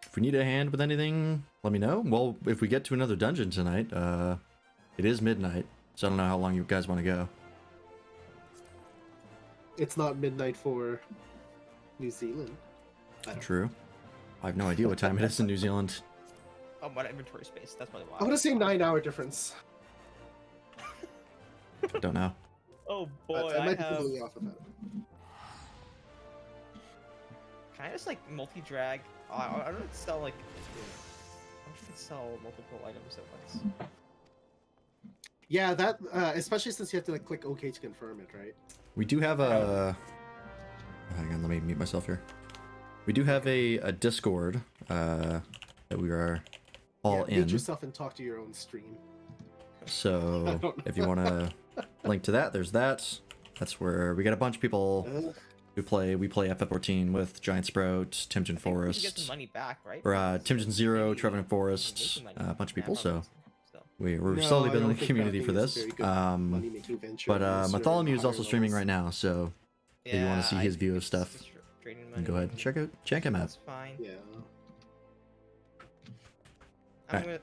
S4: If we need a hand with anything, let me know. Well, if we get to another dungeon tonight, it is midnight, so I don't know how long you guys want to go.
S3: It's not midnight for New Zealand.
S4: True. I have no idea what time it is in New Zealand.
S2: Oh, my inventory space. That's probably why.
S3: I want to say 9-hour difference.
S4: I don't know.
S2: Oh boy,
S3: I might be
S2: have...
S3: completely off of that.
S2: Can I just like multi-drag? I don't sell like. I'm sure I can sell multiple items at once.
S3: Yeah, that especially since you have to like click OK to confirm it, right?
S4: We do have a... Hang on, let me mute myself here. We do have a Discord that we are all in.
S3: Mute yourself and talk to your own stream.
S4: So if you want to link to that, there's that. That's where we got a bunch of people who play. We play FF14 with Giant Sprout, Timgen Forest,
S2: get some money back, right?
S4: or Timgen Zero, Trevenant Forest, a bunch of people. So we're slowly building a community for this. But Bartholomew is also streaming right now, so if you want to see his view of stuff, then go ahead and check him out.
S2: That's fine.
S3: Yeah.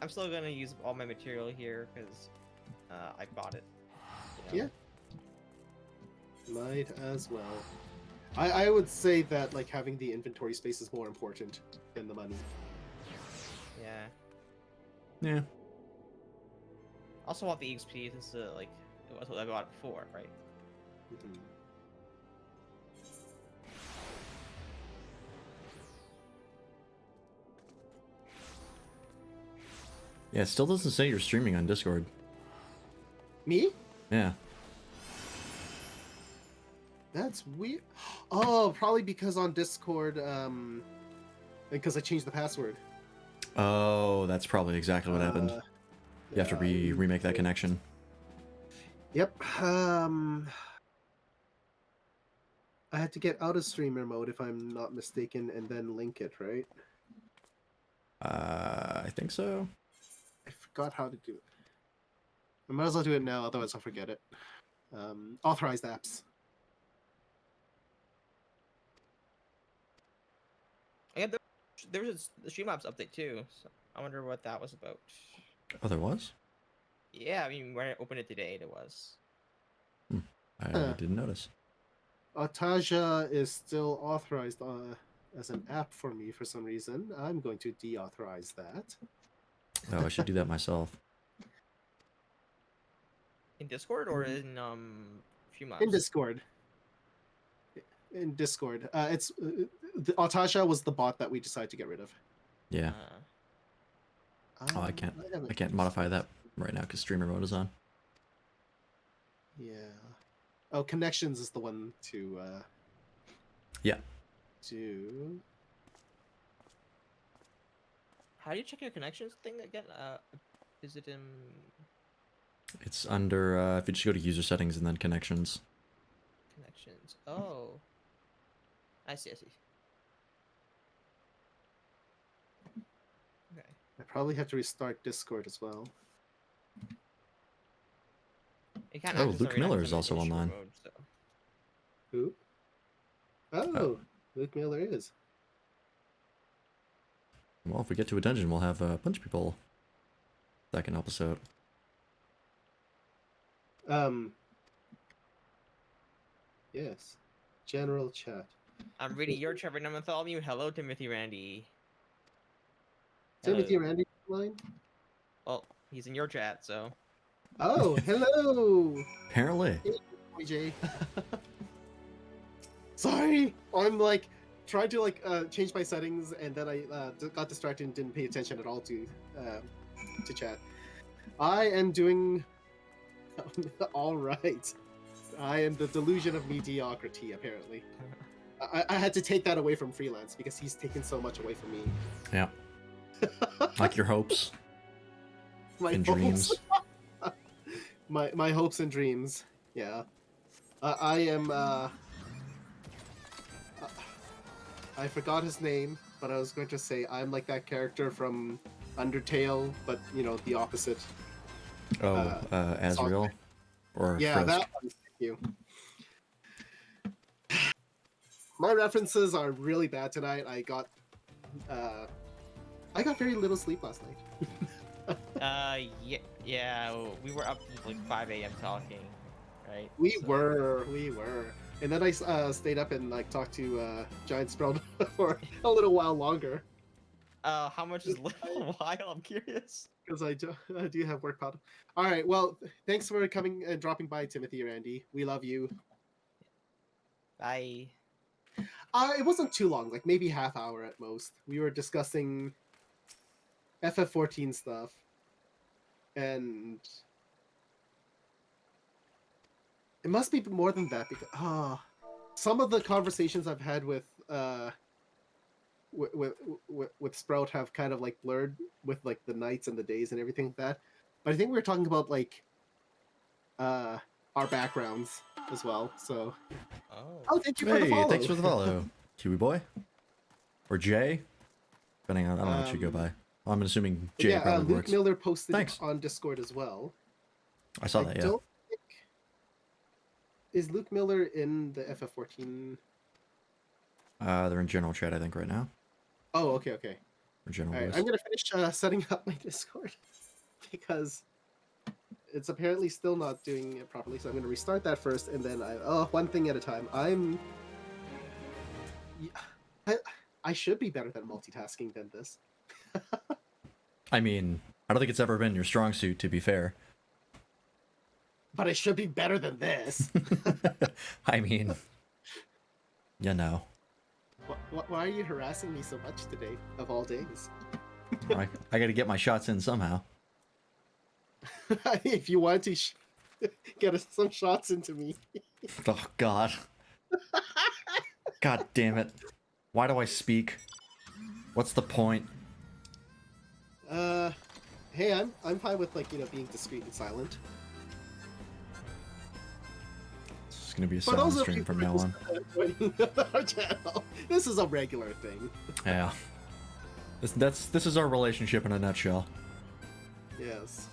S2: I'm still gonna use all my material here because I bought it.
S3: Yeah. Might as well. I would say that like having the inventory space is more important than the money.
S2: Yeah.
S4: Yeah.
S2: Also want the XP just to like it was what I bought before, right?
S3: Mhm.
S4: Yeah, it still doesn't say you're streaming on Discord.
S3: Me?
S4: Yeah.
S3: That's weird. Oh, probably because on Discord, because I changed the password.
S4: Oh, that's probably exactly what happened. You have to remake that connection.
S3: Yep. I had to get out of streamer mode if I'm not mistaken, and then link it, right?
S4: I think so.
S3: I forgot how to do it. I might as well do it now, otherwise I'll forget it. Authorized apps.
S2: Yeah, there was the Streamlabs update too. So I wonder what that was about.
S4: Oh, there was?
S2: Yeah, I mean when I opened it today, there was.
S4: I
S3: Huh.
S4: didn't notice.
S3: Autaja is still authorized as an app for me for some reason. I'm going to deauthorize that.
S4: Oh, I should do that myself.
S2: In Discord or in Streamlabs?
S3: In Discord. In Discord. It's the Autaja was the bot that we decided to get rid of.
S4: Yeah. Oh, I can't modify that right now because streamer mode is on.
S3: Yeah. Oh, connections is the one to
S4: Yeah.
S3: do.
S2: How do you check your connections thing again? Is it in?
S4: It's under if you just go to user settings and then connections.
S2: Connections. Oh. I see. Okay.
S3: I probably have to restart Discord as well.
S2: You can't
S4: Oh,
S2: access
S4: Luke
S2: it right now
S4: Miller
S2: 'cause
S4: is
S2: I'm in
S4: also
S2: intro
S4: online.
S2: mode, so.
S3: Who? Oh, Luke Miller is.
S4: Well, if we get to a dungeon, we'll have a bunch of people that can help us out.
S3: Yes. General chat.
S2: I'm reading your chat right now, Bartholomew. Hello, Timothy Randy.
S3: Timothy
S2: Hello.
S3: Randy online?
S2: Well, he's in your chat, so.
S3: Oh, hello.
S4: Apparently.
S3: Hey, Jay. Sorry, I'm like trying to change my settings, and then I got distracted and didn't pay attention at all to chat. I am doing all right. I am the delusion of mediocrity, apparently. I had to take that away from Freelance because he's taken so much away from me.
S4: Yeah. Like your hopes
S3: My
S4: and
S3: hopes.
S4: dreams.
S3: my hopes and dreams. Yeah. I am. I forgot his name, but I was going to say I'm like that character from Undertale, but you know the opposite.
S4: Oh, Azrael or
S3: yeah,
S4: Frisk.
S3: that one. Thank you. My references are really bad tonight. I got very little sleep last night.
S2: Yeah. We were up to like 5 a.m. talking, right?
S3: We were. And then I stayed up and talked to Giant Sprout for a little while longer.
S2: How much is a little while? I'm curious.
S3: Because I do have work problem. All right. Well, thanks for coming and dropping by, Timothy or Andy. We love you.
S2: Bye.
S3: It wasn't too long, like maybe half hour at most. We were discussing FF14 stuff, and it must be more than that because some of the conversations I've had with Sprout have kind of blurred with the nights and the days and everything like that. But I think we were talking about our backgrounds as well. So thank you for the follow.
S4: Thanks for the follow, Kiwi Boy or Jay, depending on I don't know what you go by. Well, I'm assuming Jay probably
S3: Luke
S4: works.
S3: Miller posted on Discord as well.
S4: I saw that. Yeah.
S3: Don't think... Is Luke Miller in the FF14?
S4: They're in general chat, I think, right now.
S3: Oh, okay.
S4: Or general.
S3: All right, I'm gonna finish setting up my Discord because it's apparently still not doing it properly. So I'm gonna restart that first, and then one thing at a time. I should be better than multitasking than this.
S4: I mean, I don't think it's ever been your strong suit, to be fair.
S3: but it should be better than this.
S4: I mean, you know.
S3: Why are you harassing me so much today, of all days?
S4: I gotta get my shots in somehow.
S3: If you want to get some shots into me.
S4: Oh, God. God damn it. Why do I speak? What's the point?
S3: Hey, I'm fine with, like, you know, being discreet and silent.
S4: It's gonna be a silent stream from now on.
S3: Our channel, this is a regular thing.
S4: Yeah. This is our relationship in a nutshell.
S3: Yes.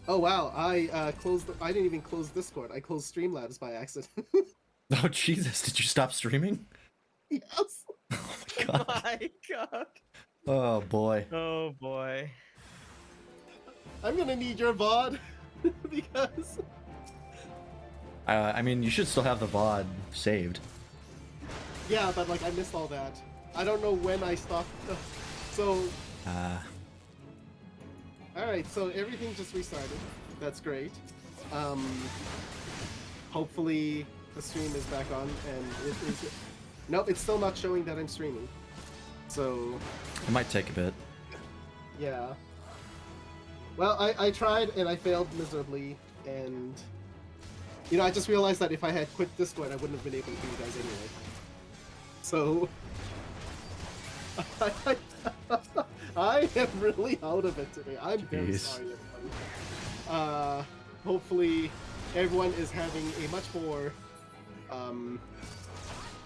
S3: Oh wow, I didn't even close Discord. I closed Streamlabs by accident.
S4: Oh Jesus, did you stop streaming?
S3: Yes.
S4: Oh my God.
S2: Oh my God.
S4: Oh boy.
S2: Oh boy.
S3: I'm gonna need your VOD because
S4: I mean, you should still have the VOD saved.
S3: yeah, but like I missed all that. I don't know when I stopped. So alright, so everything just restarted. That's great. Hopefully the stream is back on and it is. Nope, it's still not showing that I'm streaming. So
S4: It might take a bit.
S3: yeah. Well, I tried and I failed miserably, and you know, I just realized that if I had quit Discord, I wouldn't have been able to do you guys anyway. So I am really out of it today. I'm very sorry, everyone. Hopefully, everyone is having a much more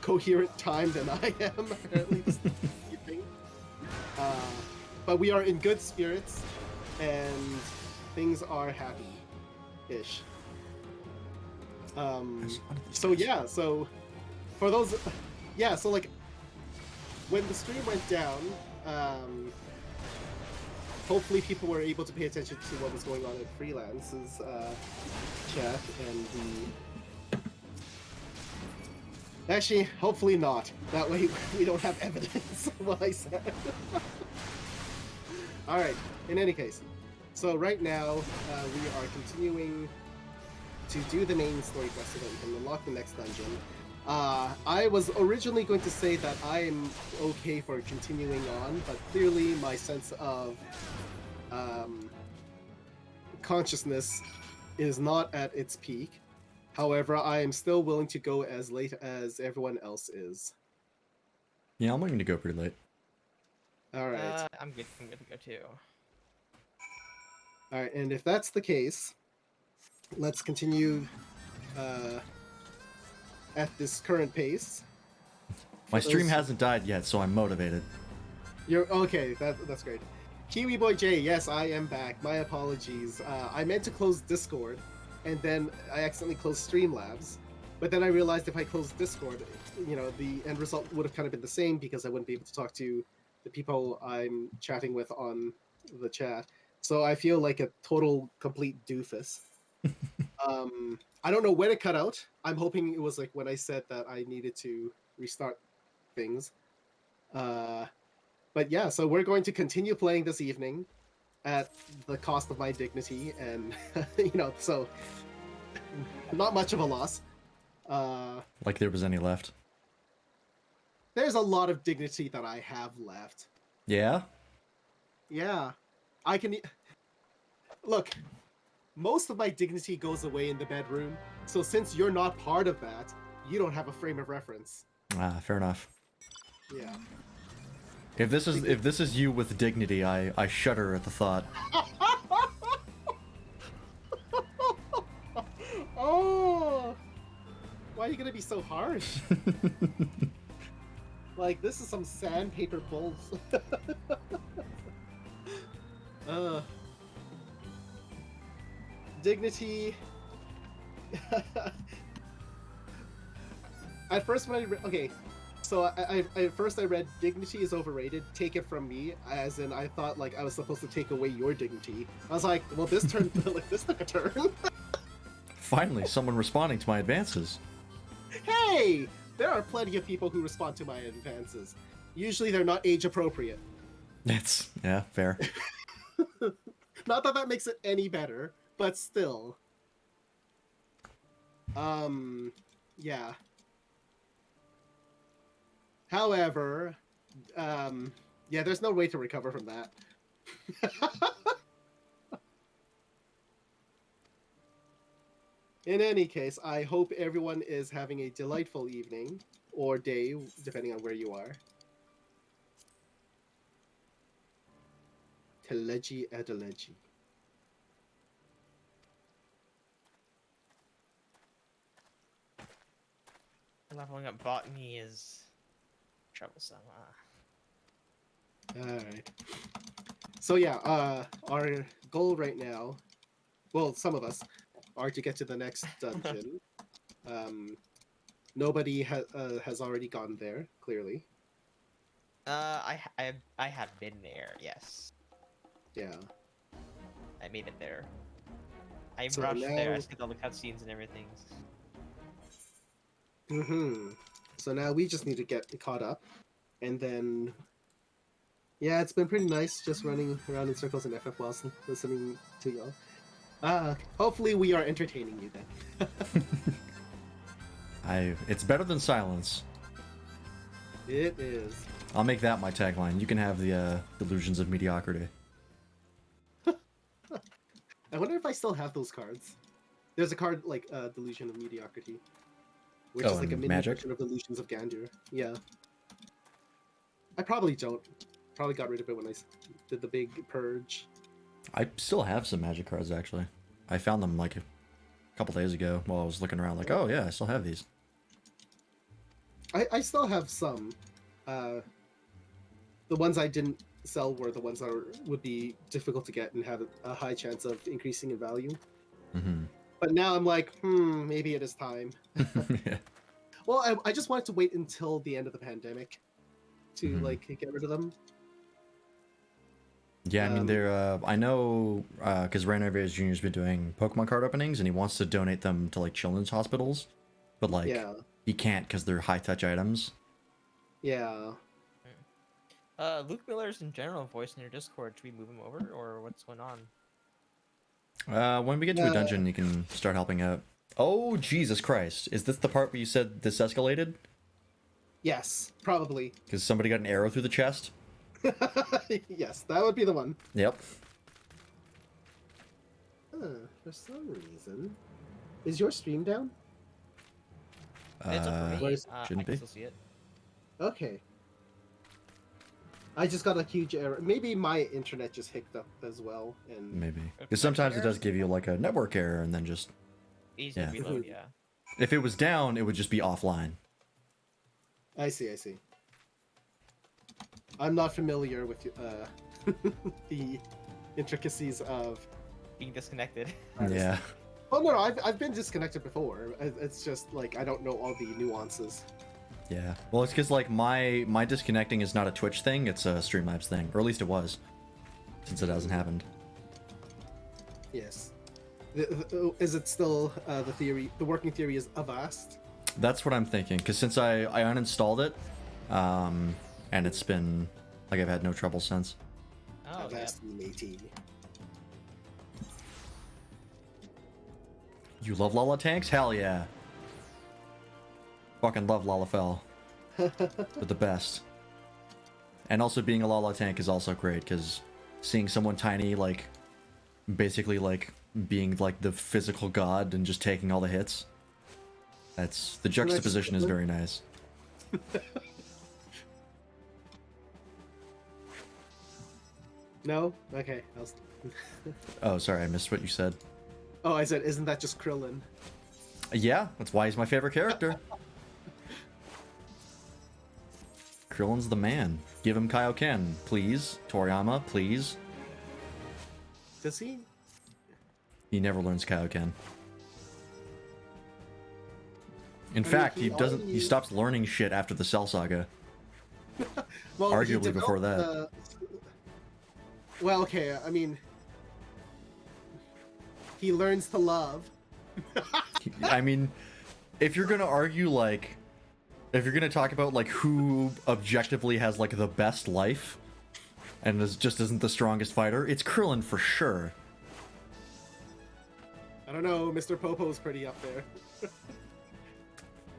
S3: coherent time than I am, apparently this evening. But we are in good spirits, and things are happy-ish. So yeah, so for those, yeah, so like when the stream went down, hopefully people were able to pay attention to what was going on in Freelance's chat and the. Actually, hopefully not. That way we don't have evidence of what I said. Alright, in any case. So right now, we are continuing to do the main story quest so that we can unlock the next dungeon. I was originally going to say that I am okay for continuing on, but clearly my sense of consciousness is not at its peak. However, I am still willing to go as late as everyone else is.
S4: Yeah, I'm willing to go pretty late.
S3: Alright.
S2: I'm good to go too.
S3: Alright, and if that's the case, let's continue at this current pace.
S4: My stream hasn't died yet, so I'm motivated.
S3: You're okay. That's great. Kiwi Boy J, yes, I am back. My apologies. I meant to close Discord, and then I accidentally closed Streamlabs. But then I realized if I closed Discord, you know, the end result would have kind of been the same because I wouldn't be able to talk to the people I'm chatting with on the chat. So I feel like a total, complete doofus. I don't know when it cut out. I'm hoping it was like when I said that I needed to restart things. But yeah, so we're going to continue playing this evening at the cost of my dignity, and you know, so not much of a loss.
S4: Like there was any left.
S3: There's a lot of dignity that I have left.
S4: Yeah?
S3: Yeah. I can... Look, most of my dignity goes away in the bedroom, so since you're not part of that, you don't have a frame of reference.
S4: Ah, fair enough.
S3: Yeah.
S4: If this is you with dignity, I shudder at the thought.
S3: Oh! Why are you gonna be so harsh? Like, this is some sandpaper bulls. Dignity. At first when I okay, so I at first I read dignity is overrated, take it from me, as in I thought like I was supposed to take away your dignity. I was like, well, this turned like this took a turn.
S4: Finally, someone responding to my advances.
S3: Hey! There are plenty of people who respond to my advances. Usually they're not age appropriate.
S4: Yeah, fair.
S3: Not that that makes it any better, but still. Yeah. However, yeah, there's no way to recover from that. In any case, I hope everyone is having a delightful evening or day, depending on where you are. Teleji Adeleji.
S2: Leveling up botany is troublesome.
S3: Alright. So yeah, our goal right now, well, some of us, are to get to the next dungeon. Nobody has already gone there, clearly.
S2: I have been there. Yes,
S3: Yeah.
S2: I made it there. I
S3: So
S2: rushed there. I
S3: now-
S2: skipped all the cutscenes and everything.
S3: So now we just need to get caught up, and then, yeah, it's been pretty nice just running around in circles in FF whilst listening to y'all. Hopefully we are entertaining you then.
S4: It's better than silence.
S3: It is.
S4: I'll make that my tagline. You can have the delusions of mediocrity.
S3: I wonder if I still have those cards. There's a card like Delusion of Mediocrity, which is like a
S4: in
S3: mini
S4: Magic?
S3: version of Delusions of Gandur. Yeah. I probably don't. Probably got rid of it when I did the big purge.
S4: I still have some magic cards, actually. I found them like a couple days ago while I was looking around, like, oh yeah, I still have these.
S3: I still have some. The ones I didn't sell were the ones that would be difficult to get and have a high chance of increasing in value.
S4: Mm-hmm.
S3: But now I'm like, maybe it is time.
S4: Yeah.
S3: Well, I just wanted to wait until the end of the pandemic to like get rid of them.
S4: Yeah, I mean, they're, I know, because Rainer Reyes Jr.'s been doing Pokemon card openings, and he wants to donate them to, like, children's hospitals, but, like,
S3: Yeah.
S4: he can't because they're high-touch items.
S3: Yeah.
S2: Luke Miller's in general voice in your Discord. Should we move him over, or what's going on?
S4: When we get to a dungeon, you can start helping out. Oh, Jesus Christ. Is this the part where you said this escalated?
S3: Yes, probably.
S4: Because somebody got an arrow through the chest?
S3: Yes, that would be the one.
S4: Yep.
S3: For some reason. Is your stream down?
S2: It's up for me.
S3: Where's-
S2: I
S4: shouldn't
S2: can
S4: be.
S2: still see it.
S3: Okay. I just got a huge error. Maybe my internet just hicked up as well. And
S4: Maybe. Because sometimes it does give you, like, a network error, and then just...
S2: Easy to reload, yeah.
S4: If it was down, it would just be offline.
S3: I see. I'm not familiar with the intricacies of
S2: being disconnected.
S4: Yeah.
S3: Oh no, I've been disconnected before. It's just like I don't know all the nuances.
S4: Yeah. Well, it's because, like, my disconnecting is not a Twitch thing, it's a Streamlabs thing. Or at least it was. Since it hasn't happened.
S3: Yes. Is it still the working theory is Avast?
S4: That's what I'm thinking, because since I uninstalled it, and it's been, like, I've had no trouble since.
S2: Oh,
S3: Avast matey.
S4: You love Lala tanks? Hell yeah. Fucking love Lalafell. They're the best. And also being a Lala tank is also great, because seeing someone tiny, like, basically, like, being, like, the physical god and just taking all the hits. That's... the juxtaposition is very nice.
S3: No? Okay.
S4: Oh, sorry, I missed what you said.
S3: Oh, I said, isn't that just Krillin?
S4: Yeah, that's why he's my favorite character. Krillin's the man. Give him Kaioken, please. Toriyama, please.
S3: Does he?
S4: He never learns Kaioken. In
S3: I
S4: fact,
S3: mean,
S4: he doesn't. He
S3: already-
S4: stops learning shit after the Cell Saga.
S3: Well, he
S4: Arguably before
S3: developed well, okay. I mean, he learns to love.
S4: I mean, if you're gonna argue, like, if you're gonna talk about, like, who objectively has, like, the best life and just isn't the strongest fighter, it's Krillin for sure.
S3: I don't know. Mr. Popo's pretty up there.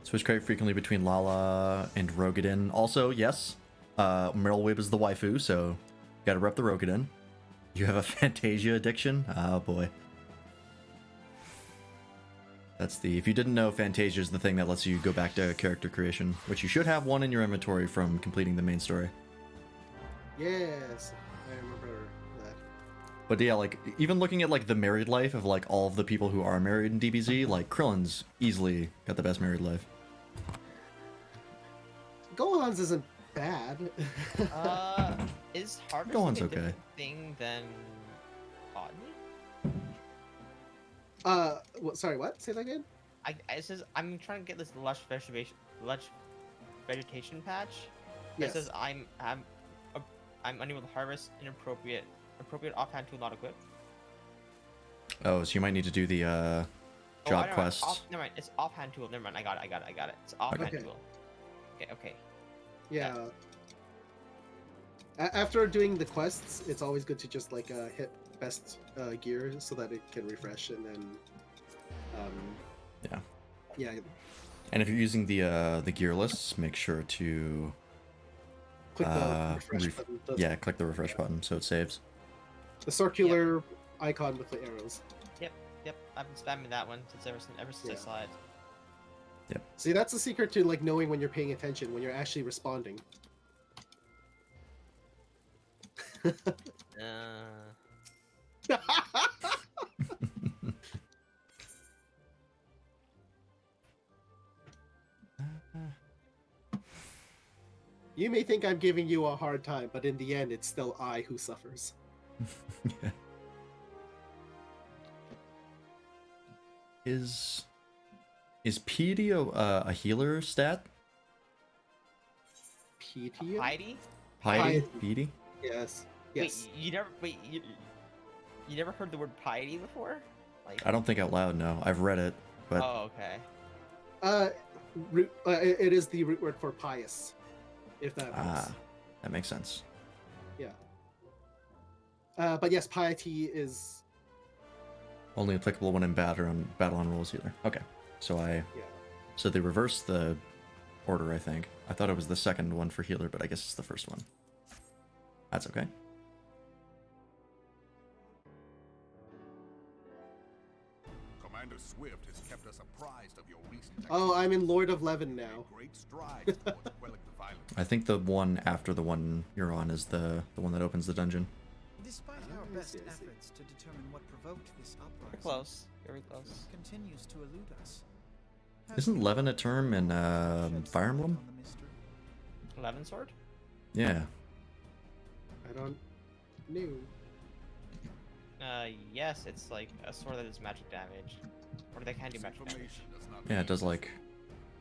S4: Switch quite frequently between Lala and Rogadin. Also, yes, Meryl Wib is the waifu, so gotta rep the Rogadin. You have a Fantasia addiction? Oh boy. That's the... If you didn't know, Fantasia is the thing that lets you go back to character creation, which you should have one in your inventory from completing the main story.
S3: Yes, I remember that.
S4: But yeah, like, even looking at, like, the married life of, like, all of the people who are married in DBZ, like, Krillin's easily got the best married life.
S3: Gohan's isn't bad.
S2: Is harvesting
S4: Gohan's
S2: a
S4: okay.
S2: different thing than botany?
S3: Sorry, what? Say that again?
S2: It says I'm trying to get this lush vegetation patch.
S3: Yes.
S2: It says I'm unable to harvest appropriate offhand tool not equipped.
S4: Oh, so you might need to do the job quest.
S2: Never mind. It's offhand tool. Never mind. I got it. It's offhand
S3: Okay.
S2: tool. Okay.
S3: Yeah. After doing the quests, it's always good to just like hit best gear so that it can refresh, and then yeah.
S4: And if you're using the gear lists, make sure to
S3: Click the refresh button.
S4: yeah, click the refresh button so it saves.
S3: The circular icon with the arrows.
S2: Yep. I've been spamming that one ever since I saw it.
S4: Yep.
S3: See, that's the secret to like knowing when you're paying attention, when you're actually responding. You may think I'm giving you a hard time, but in the end, it's still I who suffers.
S4: Yeah. Is piety a healer stat?
S3: Piety?
S2: Piety?
S4: Piety?
S3: Yes.
S2: You never heard the word piety before? Like
S4: I don't think out loud, no. I've read it, but
S2: Oh, okay.
S3: It is the root word for pious, if that helps.
S4: that makes sense.
S3: Yeah. But yes, piety is
S4: Only applicable when in battle on rules healer. Okay. So so they reversed the order, I think. I thought it was the second one for healer, but I guess it's the first one. That's okay.
S8: Commander Swift has kept us apprised of your recent
S3: Oh, I'm in Lord of Levin now.
S8: great strides towards quelling the violence.
S4: I think the one after the one you're on is the one that opens the dungeon.
S6: Despite our best efforts to determine what provoked this uprising,
S2: You're close. Very close.
S6: it continues to elude us.
S4: Isn't Levin a term in Fire Emblem?
S2: 11 sword?
S4: Yeah.
S3: I don't know.
S2: Yes, it's like a sword that does magic damage. Or they can do magic damage.
S4: Yeah, it does like...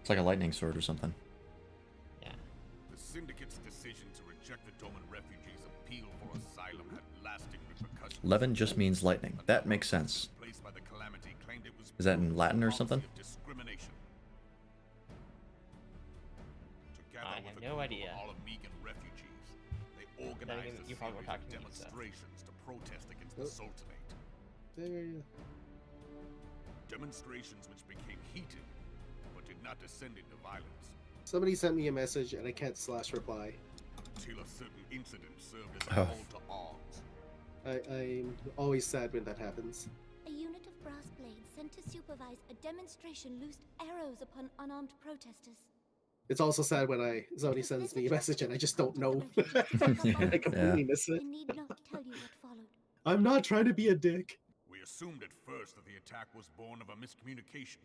S4: It's like a lightning sword or something.
S2: Yeah.
S8: The Syndicate's decision to reject the Doman refugees' appeal for asylum had lasting repercussions.
S4: Levin just means lightning. That makes sense.
S8: Placed by the Calamity claimed it was
S4: Is that in Latin or something?
S8: discrimination. Together
S2: I
S8: with
S2: have
S8: a
S2: no
S8: group
S2: idea.
S8: of All-Amigan refugees, they organized a
S2: you probably
S8: series
S2: were
S8: of
S2: talking to me, so.
S8: demonstrations to protest against the Sultanate. Demonstrations which became heated, but did not descend into violence,
S3: Somebody sent me a message and I can't /reply.
S8: until a certain incident served as a
S4: Oh.
S8: call to arms.
S3: I'm always sad when that happens.
S7: A unit of brass blades sent to supervise a demonstration loosed arrows upon unarmed protesters.
S3: It's also sad when somebody sends me a message and I just don't know.
S4: Yeah,
S3: I completely
S4: yeah.
S3: miss it.
S7: I need not tell you what followed.
S3: I'm not trying to be a dick.
S8: We assumed at first that the attack was born of a miscommunication.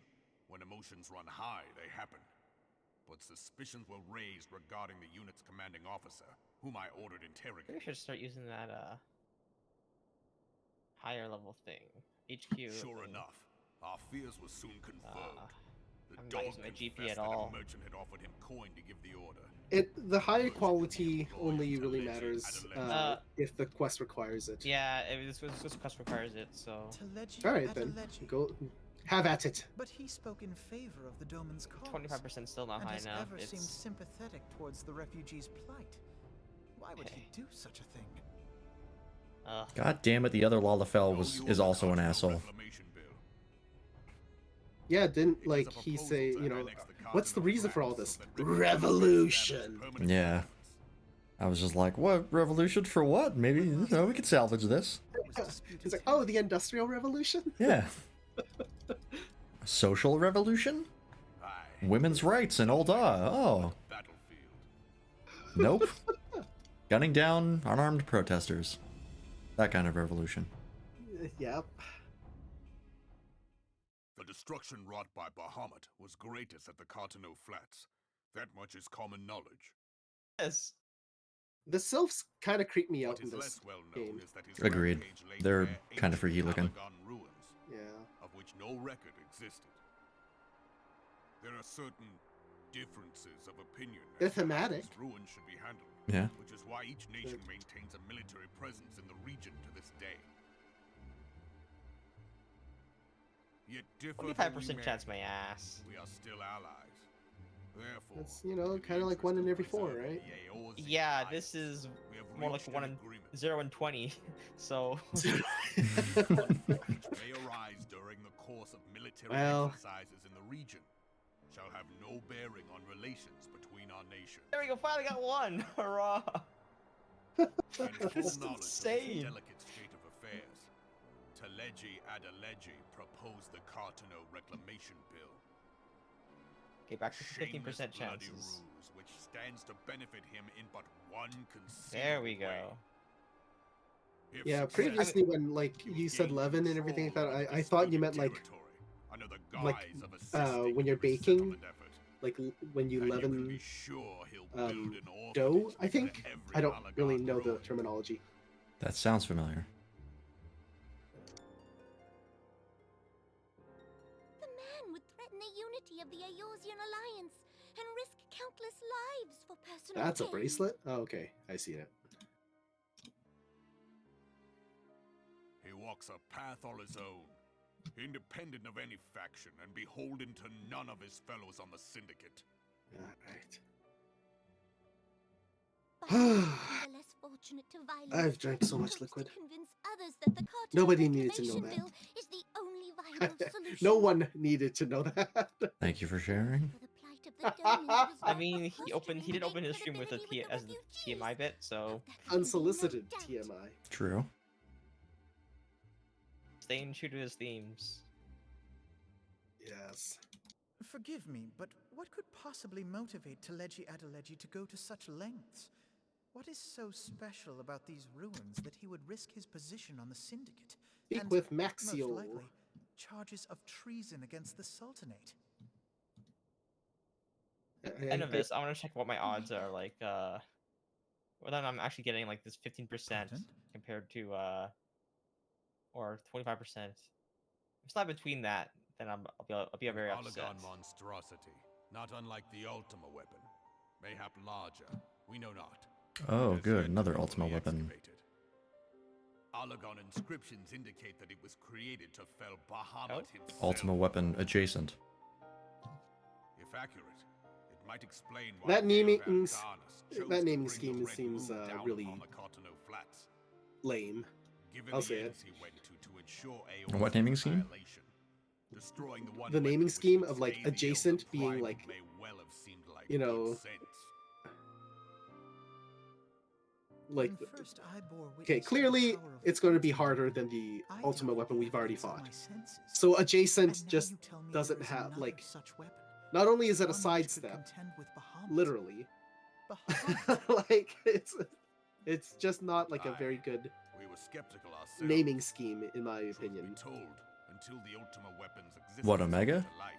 S8: When emotions run high, they happen. But suspicions were raised regarding the unit's commanding officer, whom I ordered
S2: Maybe
S8: interrogated.
S2: we should start using that higher level thing. HQ.
S8: Sure
S2: thing.
S8: enough, our fears were soon confirmed. The
S2: I'm not
S8: dog
S2: using my GP
S8: confessed
S2: at
S8: that
S2: all.
S8: a merchant had offered him coin to give the order.
S3: The higher quality only really matters if the quest requires it.
S2: Yeah, this quest requires it, so.
S3: All right then, go have at it.
S6: But he spoke in favor of the Doman's cause.
S2: 25% still not
S6: and
S2: high
S6: has
S2: enough.
S6: ever seemed
S2: It's
S6: sympathetic towards the refugees' plight. Why would he do such a thing?
S4: God damn it, the other Lalafell is also an asshole.
S8: Reclamation bill.
S3: Yeah, didn't like he say, you know, what's the reason for all this? Revolution.
S4: Yeah. I was just like, what? Revolution for what? Maybe, you know, we could salvage this.
S3: It's like, oh, the Industrial Revolution?
S4: Yeah. Social revolution? Women's rights in Ul'dah. Oh. Nope. Gunning down unarmed protesters. That kind of revolution.
S3: Yep.
S8: The destruction wrought by Bahamut was greatest at the Cartano Flats. That much is common knowledge.
S2: Yes.
S3: The sylphs kind of creep me out
S8: What
S3: in
S8: is
S3: this
S8: less well
S3: game.
S8: known is that his
S4: Agreed.
S8: rampage laid
S4: They're
S8: bare
S4: kind of freaky
S8: ancient
S4: looking.
S8: Alagon ruins,
S3: Yeah.
S8: of which no record existed. There are certain differences of opinion
S3: They're
S8: as to how
S3: thematic.
S8: these ruins should be handled.
S4: Yeah.
S8: Which is why each nation maintains a military presence in the region to this day. Yet differ though we
S2: 25%
S8: may,
S2: chance my ass.
S8: we are still allies. Therefore,
S3: That's, you know, kind of like 1 in every 4, right?
S2: Yeah, this is more like 1 in 0 and 20. So.
S8: may arise during the course of military
S3: Well.
S8: exercises in the region shall have no bearing on relations between our nations.
S2: There we go. Finally got one. Hurrah!
S8: This
S2: is
S8: is
S2: insane.
S8: delicate state of affairs. Teleji Adeleji proposed the Cartano Reclamation Bill.
S2: Okay, back to 15%
S8: Shameless bloody
S2: chances.
S8: ruse, which stands to benefit him in but one conceivable
S2: There we
S8: way.
S2: go.
S8: If
S3: Yeah,
S8: success,
S3: previously when like you said leaven and everything like that, I thought you meant like
S8: under the
S3: like
S8: guise of assisting
S3: when you're
S8: the resettlement
S3: baking,
S8: effort,
S3: like when you
S8: and you can
S3: leaven
S8: be sure he'll build an
S3: dough.
S8: orphanage
S3: I think
S8: for every
S3: I don't
S8: Alagon
S3: really know the
S8: ruin.
S3: terminology.
S4: That sounds familiar.
S7: The man would threaten the unity of the Eosian Alliance and risk countless lives for personal
S3: That's a
S7: gain.
S3: bracelet. Oh, okay, I see it.
S8: He walks a path all his own, independent of any faction and beholden to none of his fellows on the syndicate.
S3: All right.
S7: But the less fortunate to violence
S3: I've drank so much
S7: hopes
S3: liquid.
S7: to convince others that the Cartano
S3: Nobody needed to know
S7: Reclamation
S3: that.
S7: Bill is the only viable solution.
S3: No one needed to know that.
S4: Thank you for sharing.
S2: I mean, he did open his stream with a as the TMI bit, so
S3: Unsolicited TMI.
S4: True.
S2: staying true to his themes.
S3: Yes.
S6: Forgive me, but what could possibly motivate Teleji Adeleji to go to such lengths? What is so special about these ruins that he would risk his position on the Syndicate?
S3: Speak
S6: and,
S3: with
S6: most
S3: Maxio.
S6: likely, charges of treason against the Sultanate.
S2: End of this, I want to check what my odds are like. Whether I'm actually getting like this 15% compared to or 25%. If it's not between that, then I'll be very upset.
S8: Alagon monstrosity, not unlike the Ultima weapon. Mayhap larger, we know not.
S4: Oh, good. Another Ultima weapon.
S8: Alagon inscriptions indicate that it was created to fell Bahamut himself.
S4: Ultima weapon adjacent.
S8: If accurate, it might explain why
S3: That naming
S8: Darnus chose
S3: that
S8: to
S3: naming
S8: bring the
S3: scheme
S8: Red
S3: seems
S8: Room down
S3: really
S8: upon the Cartano Flats.
S3: lame.
S8: Given
S3: I'll
S8: the
S3: say it.
S8: ends he went to ensure
S4: What naming scheme?
S8: Destroying the one
S3: The naming
S8: weapon
S3: scheme
S8: which
S3: of like
S8: stayed the
S3: adjacent
S8: Elder
S3: being
S8: Primal
S3: like,
S8: may well have seemed like
S3: you
S8: good
S3: know,
S8: sense.
S3: like
S6: When first I bore
S3: okay,
S6: witness to the
S3: clearly
S6: power of
S3: it's going to be harder than the ultimate weapon we've already fought. So adjacent just doesn't have like. Not only is it a sidestep, literally, like it's just not like a very good
S8: We were skeptical ourselves.
S3: naming scheme in my opinion.
S8: Told until the Ultima weapon's existence
S4: What, Omega?
S8: came to light.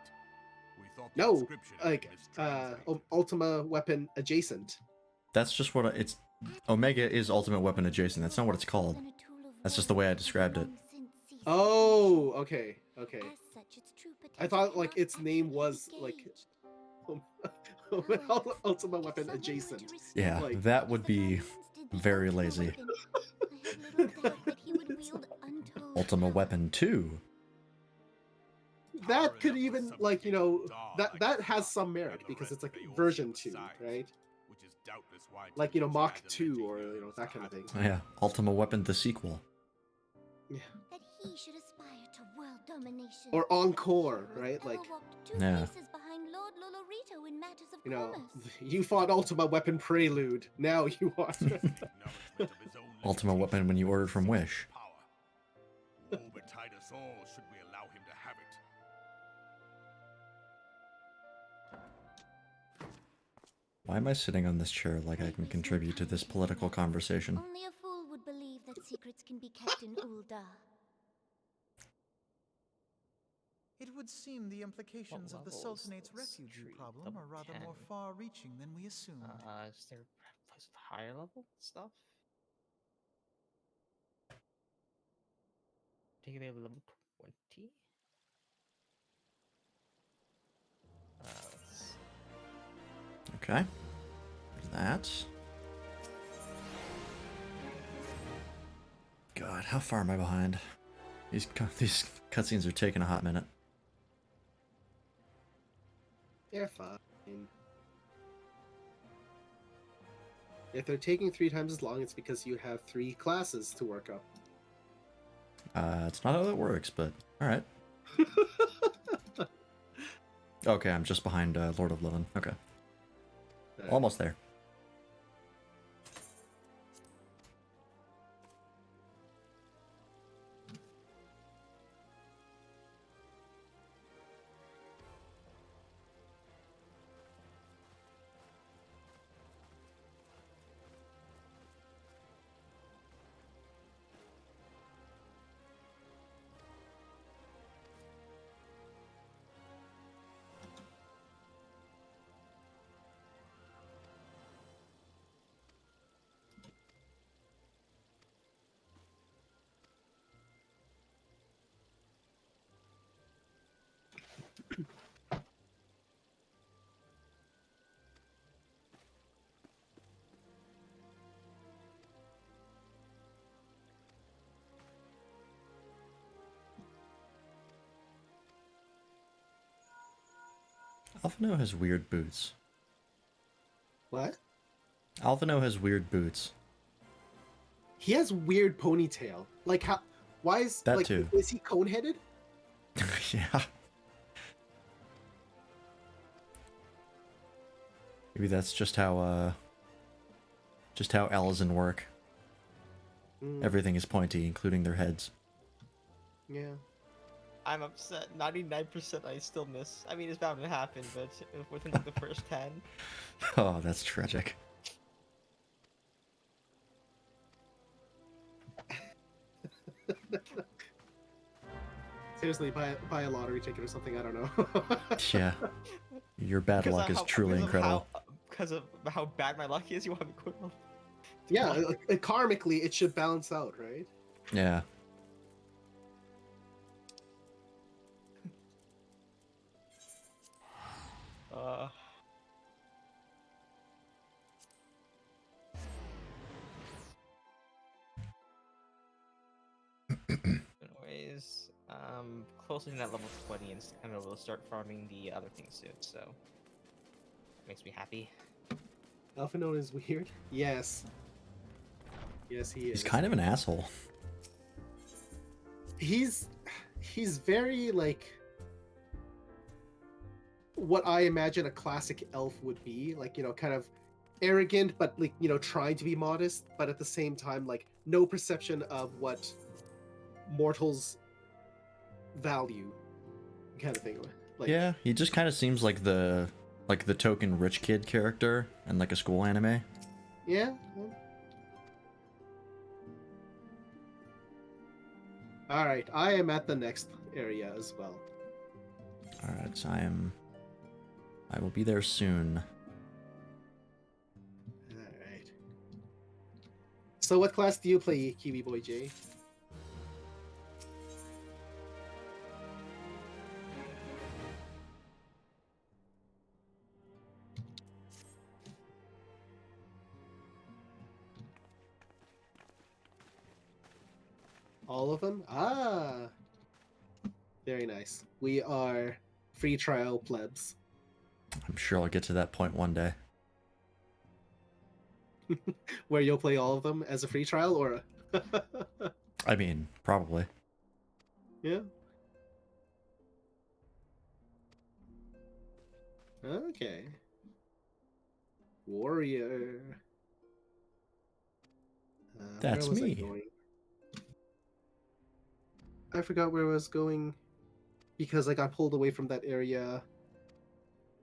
S8: We thought the
S3: No,
S8: inscription had
S3: like
S8: been
S3: Ultima weapon adjacent.
S4: That's just what it's. Omega is ultimate weapon adjacent. That's not what it's called. That's just the way I described it.
S3: Oh, okay, okay. I thought like its name was like Ultima weapon adjacent.
S4: Yeah,
S3: Like,
S4: that would be very lazy. Ultima weapon 2.
S3: that could even like that has some merit because it's like version 2, right?
S8: which is doubtless why
S3: Like Mach 2 or that kind of thing.
S4: Oh, yeah, Ultima weapon the sequel.
S3: Yeah.
S7: That he should aspire to world domination.
S3: Or encore, right?
S7: Ever
S3: Like,
S7: walked 2
S4: Yeah.
S7: paces behind Lord Lolorito in matters of
S3: you know,
S7: commerce.
S3: you fought Ultima Weapon Prelude. Now you are.
S4: Ultimate weapon when you ordered from Wish.
S8: Woe betide us all should we allow him to have it.
S4: Why am I sitting on this chair like I can contribute to this political conversation?
S7: Only a fool would believe that secrets can be kept in Ul'dah.
S6: It would seem the implications of the
S2: level is
S6: Sultanate's
S2: this
S6: refugee
S2: tree?
S6: problem
S2: Level
S6: are rather
S2: 10.
S6: more far-reaching than we assumed.
S2: Is there a place with higher level stuff? Take it level 20. Let's
S4: Okay. There's that. God, how far am I behind? These cutscenes are taking a hot minute.
S3: They're fine. If they're taking 3 times as long, it's because you have 3 classes to work up.
S4: It's not how that works, but alright. Okay, I'm just behind Lord of Lilin. Okay. Almost there. Alphino has weird boots.
S3: What?
S4: Alphino has weird boots.
S3: He has weird ponytail. Like how? Why is
S4: That
S3: like
S4: too.
S3: is he cone-headed?
S4: Yeah. Maybe that's just how Alizen work. Everything is pointy, including their heads.
S3: Yeah.
S2: I'm upset. 99% I still miss. I mean, it's bound to happen, but within like the first 10.
S4: Oh, that's tragic.
S3: Seriously, buy a lottery ticket or something. I don't know.
S4: Yeah. Your bad luck is truly incredible.
S2: Because of how bad my luck is, you want me to quit?
S3: Yeah, karmically, it should balance out, right?
S4: Yeah.
S2: Anyways, closely to that level 20 and I'm able to start farming the other things soon, so that makes me happy.
S3: Alphino is weird. Yes. Yes, he is.
S4: He's kind of an asshole.
S3: He's very like what I imagine a classic elf would be, like, you know, kind of arrogant, but like, you know, trying to be modest, but at the same time, like, no perception of what mortals value, kind of thing. Like,
S4: Yeah, he just kind of seems like the token rich kid character in like a school anime.
S3: yeah. All right, I am at the next area as well.
S4: All right, so I will be there soon.
S3: All right. So, what class do you play, Kiwi Boy J? All of them? Ah, very nice. We are free trial plebs.
S4: I'm sure I'll get to that point one day.
S3: Where you'll play all of them as a free trial, or
S4: I mean, probably.
S3: yeah. Okay. Warrior.
S4: That's
S3: where was I
S4: me.
S3: going? I forgot where I was going because I got pulled away from that area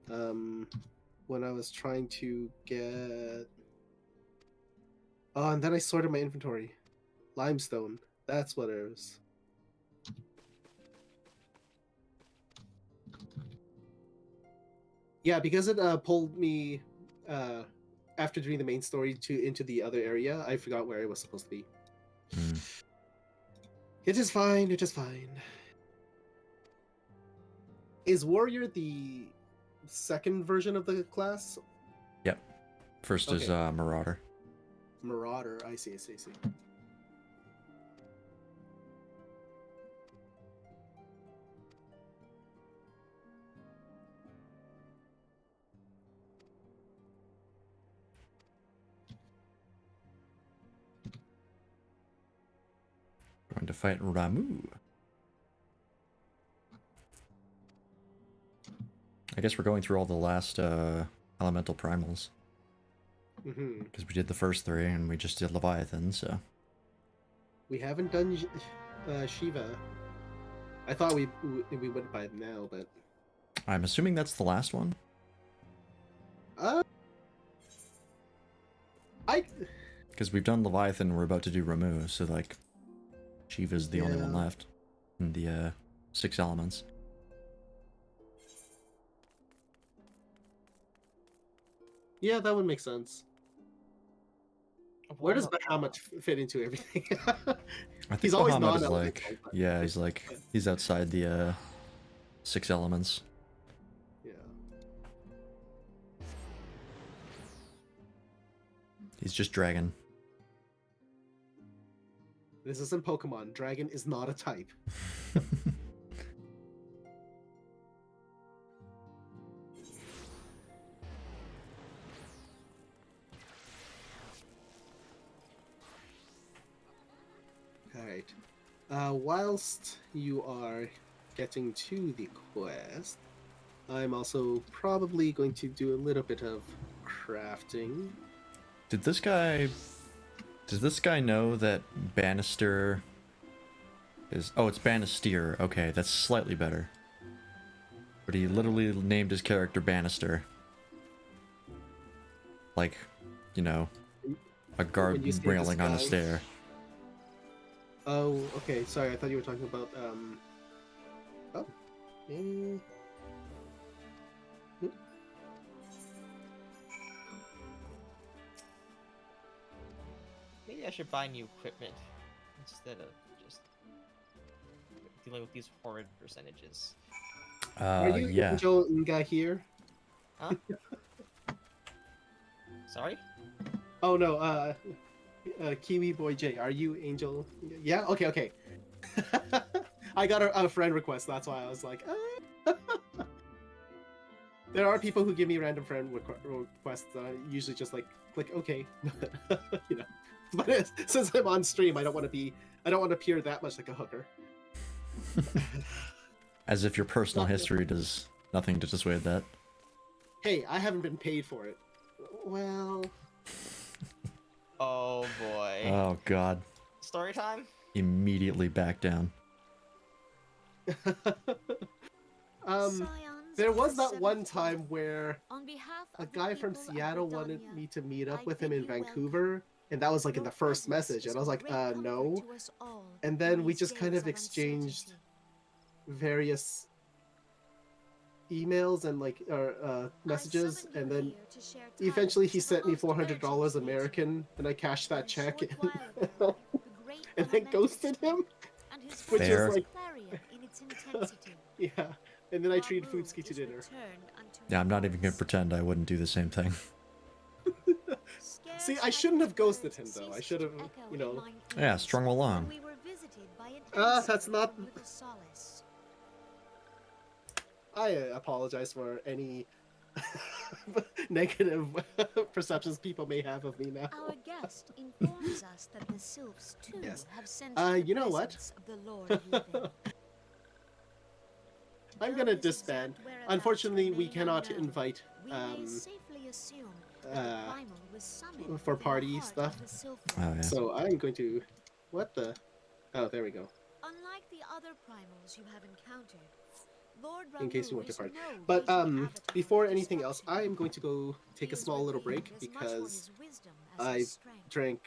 S3: when I was trying to get. Oh, and then I sorted my inventory. Limestone. That's what it was. Yeah, because it pulled me after doing the main story into the other area. I forgot where I was supposed to be. It is fine. It is fine. Is Warrior the second version of the class?
S4: Yep. First is Marauder.
S3: Marauder. I see. I see. I see.
S4: Going to fight Ramu. I guess we're going through all the last elemental primals. Because we did the first three and we just did Leviathan, so.
S3: We haven't done Shiva. I thought we would by now, but
S4: I'm assuming that's the last one? Because we've done Leviathan, we're about to do Ramu, so like, Shiva's the only one left in the 6 elements.
S3: yeah, that would make sense. Where does Bahamut fit into everything?
S4: I think
S3: He's always
S4: Bahamut is
S3: non-elemental,
S4: like,
S3: but-
S4: yeah, he's outside the 6 elements.
S3: Yeah.
S4: He's just dragon.
S3: This isn't Pokemon. Dragon is not a type. Alright. Whilst you are getting to the quest, I'm also probably going to do a little bit of crafting.
S4: Does this guy know that Bannister is... Oh, it's Bannister. Okay, that's slightly better. But he literally named his character Bannister. Like, you know, a guard
S3: you say
S4: railing on a
S3: disguise-
S4: stair.
S3: Oh, okay. Sorry, I thought you were talking about, Oh.
S2: Maybe I should buy new equipment instead of just dealing with these horrid percentages.
S3: Are you
S4: yeah.
S3: Angel Nga here?
S2: Huh? Sorry?
S3: Oh no, Kiwi Boy J, are you Angel? Yeah, okay, okay. I got a friend request, that's why I was like, There are people who give me random friend requests, I usually just like click okay, you know. But since I'm on stream, I don't want to appear that much like a hooker.
S4: As if your personal history does nothing to dissuade that.
S3: Hey, I haven't been paid for it. Well...
S2: Oh boy.
S4: Oh god.
S2: Story time?
S4: Immediately back down.
S3: There was that one time where a guy from Seattle wanted me to meet up with him in Vancouver, and that was like in the first message, and I was like, no. And then we just kind of exchanged various emails and like messages, and then eventually he sent me $400 American, and I cashed that check and then ghosted him, which
S4: Fair.
S3: is like yeah. And then I treated Futsuki to dinner.
S4: Yeah, I'm not even gonna pretend I wouldn't do the same thing.
S3: See, I shouldn't have ghosted him though. I should have, you know.
S4: Yeah, strung him along.
S3: That's not. I apologize for any negative perceptions people may have of me now.
S7: Our guest informs us that the sylphs too
S3: Yes.
S7: have sensed
S3: You know what?
S7: presence of the Lord of Living.
S3: I'm
S7: Though
S3: gonna
S7: this
S3: disband.
S7: exact whereabouts
S3: Unfortunately, we
S7: remain
S3: cannot
S7: unknown,
S3: invite
S7: we may safely assume that the primal was summoned
S3: for
S7: within the
S3: party
S7: heart
S3: stuff.
S7: of the Sylph
S4: Oh,
S7: World.
S4: yeah.
S3: So I'm going to. What the? Oh, there we go.
S7: Unlike the other primals you have encountered, Lord
S3: In case you
S7: Ramu
S3: want to
S7: is
S3: part.
S7: no
S3: But
S7: visual avatar
S3: before
S7: of
S3: anything else,
S7: destruction.
S3: I am going to go take
S7: He
S3: a
S7: is
S3: small little
S7: revered
S3: break
S7: as much for
S3: because
S7: his wisdom as
S3: I've
S7: his strength.
S3: drank,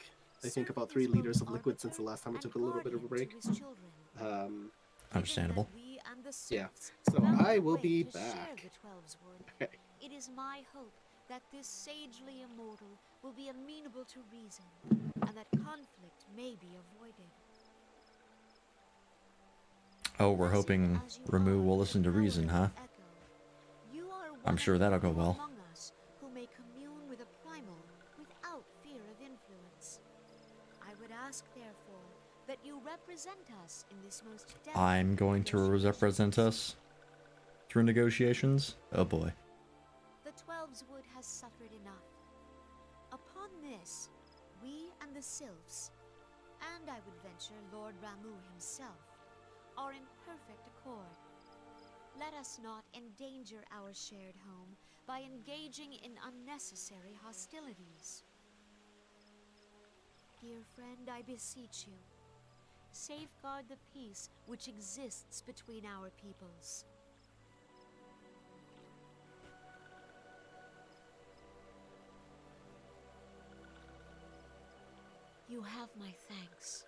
S3: I think,
S7: Serving
S3: about 3
S7: as both
S3: liters of liquid since the
S7: arbiter
S3: last time I
S7: and
S3: took a little bit of a
S7: guardian
S3: break.
S7: to his children.
S3: Um,
S4: Understandable.
S7: Given that we and the
S3: Yeah.
S7: Sylphs
S3: So
S7: found
S3: I
S7: a
S3: will
S7: way
S3: be
S7: to share
S3: back.
S7: the Twelve's Wood,
S3: Okay.
S7: it is my hope that this sagely immortal will be amenable to reason, and that conflict may be avoided.
S4: Oh, we're hoping Ramu will listen to reason, huh?
S7: You are
S4: I'm
S7: one
S4: sure
S7: of the
S4: that'll go
S7: few
S4: well.
S7: among us who may commune with a primal without fear of influence. I would ask, therefore, that you represent us in this most delicate
S4: I'm going to represent us through negotiations. Oh boy.
S7: The Twelve's Wood has suffered enough. Upon this, we and the Sylphs, and I would venture Lord Ramu himself, are in perfect accord. Let us not endanger our shared home by engaging in unnecessary hostilities. Dear friend, I beseech you, safeguard the peace which exists between our peoples. You have my thanks.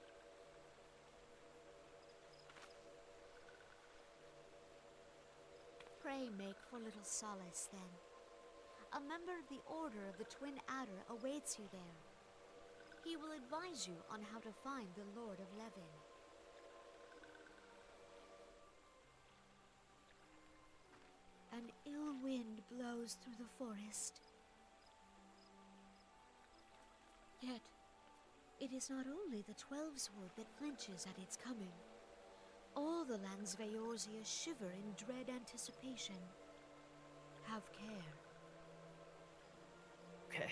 S7: Pray make for little solace, then. A member of the Order of the Twin Adder awaits you there. He will advise you on how to find the Lord of Levin. An ill wind blows through the forest. Yet, it is not only the Twelve's Wood that flinches at its coming. All the lands of Eorzea shiver in dread anticipation. Have care.
S2: Okay.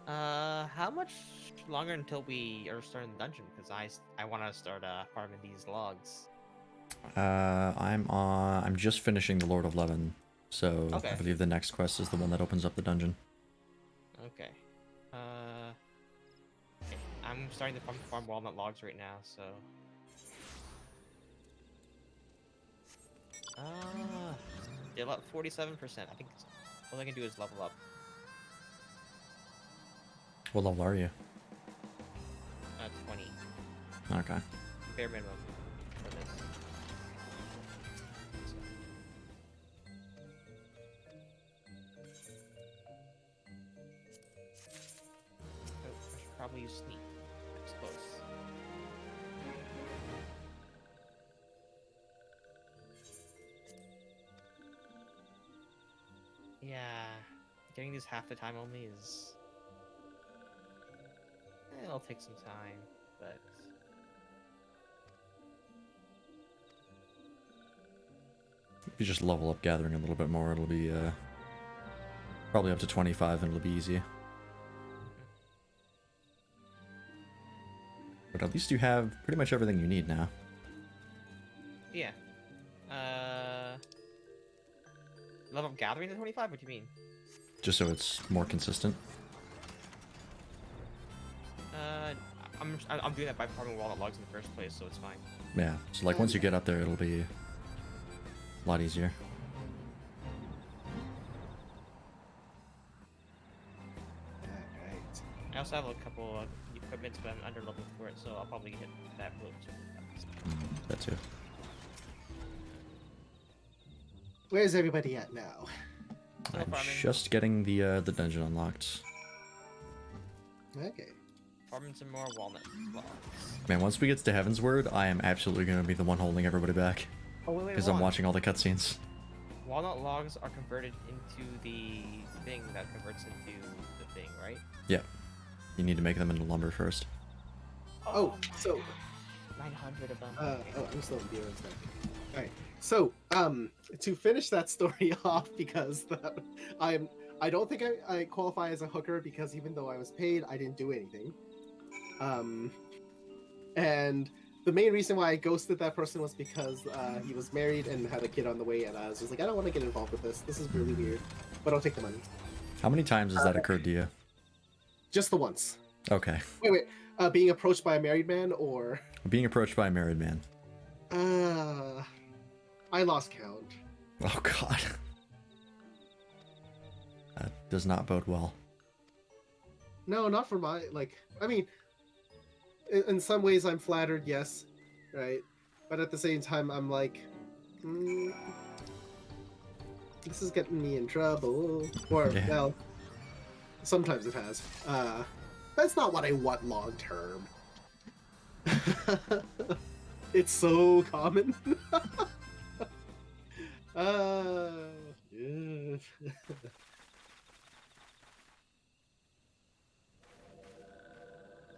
S2: How much longer until we are starting the dungeon? Because I want to start farming these logs.
S4: I'm just finishing the Lord of Levin, so
S2: Okay.
S4: I believe the next quest is the one that opens up the dungeon.
S2: Okay. Okay. I'm starting to farm walnut logs right now, so. They're up 47%. I think all I can do is level up.
S4: What level are you?
S2: 20.
S4: Okay.
S2: Bare minimum for this. Oh, I should probably use sneak. It's close. Yeah, getting this half the time only is. It'll take some time, but.
S4: If you just level up gathering a little bit more, it'll be probably up to 25 and it'll be easy. But at least you have pretty much everything you need now.
S2: Yeah. Level up gathering to 25? What do you mean?
S4: Just so it's more consistent.
S2: I'm doing that by farming walnut logs in the first place, so it's fine.
S4: Yeah, so like once you get up there, it'll be a lot easier.
S3: Alright.
S2: I also have a couple of equipments, but I'm under level for it, so I'll probably hit that real soon.
S4: That too.
S3: Where's everybody at now?
S4: I'm just getting the dungeon unlocked.
S3: Okay.
S2: Farming some more walnut logs.
S4: Man, once we get to Heaven's Word, I am absolutely going to be the one holding everybody back.
S2: Oh, wait,
S4: Because
S2: hold
S4: I'm
S2: on.
S4: watching all the cutscenes.
S2: Walnut logs are converted into the thing that converts into the thing, right?
S4: Yeah. You need to make them into lumber first.
S3: Oh, so
S2: 900 of them.
S3: oh, I'm still in Buren's deck. Alright. So, to finish that story off, because I don't think I qualify as a hooker because even though I was paid, I didn't do anything. And the main reason why I ghosted that person was because he was married and had a kid on the way, and I was just like, I don't want to get involved with this. This is really weird, but I'll take the money.
S4: How many times has that occurred to you?
S3: Just the once.
S4: Okay.
S3: Wait. Being approached by a married man or
S4: Being approached by a married man.
S3: I lost count.
S4: Oh God. That does not bode well.
S3: No, not for my I mean, in some ways I'm flattered, yes, right, but at the same time I'm like, this is getting me in trouble. Or
S4: Yeah.
S3: well, sometimes it has. That's not what I want long term. It's so common. Yeah.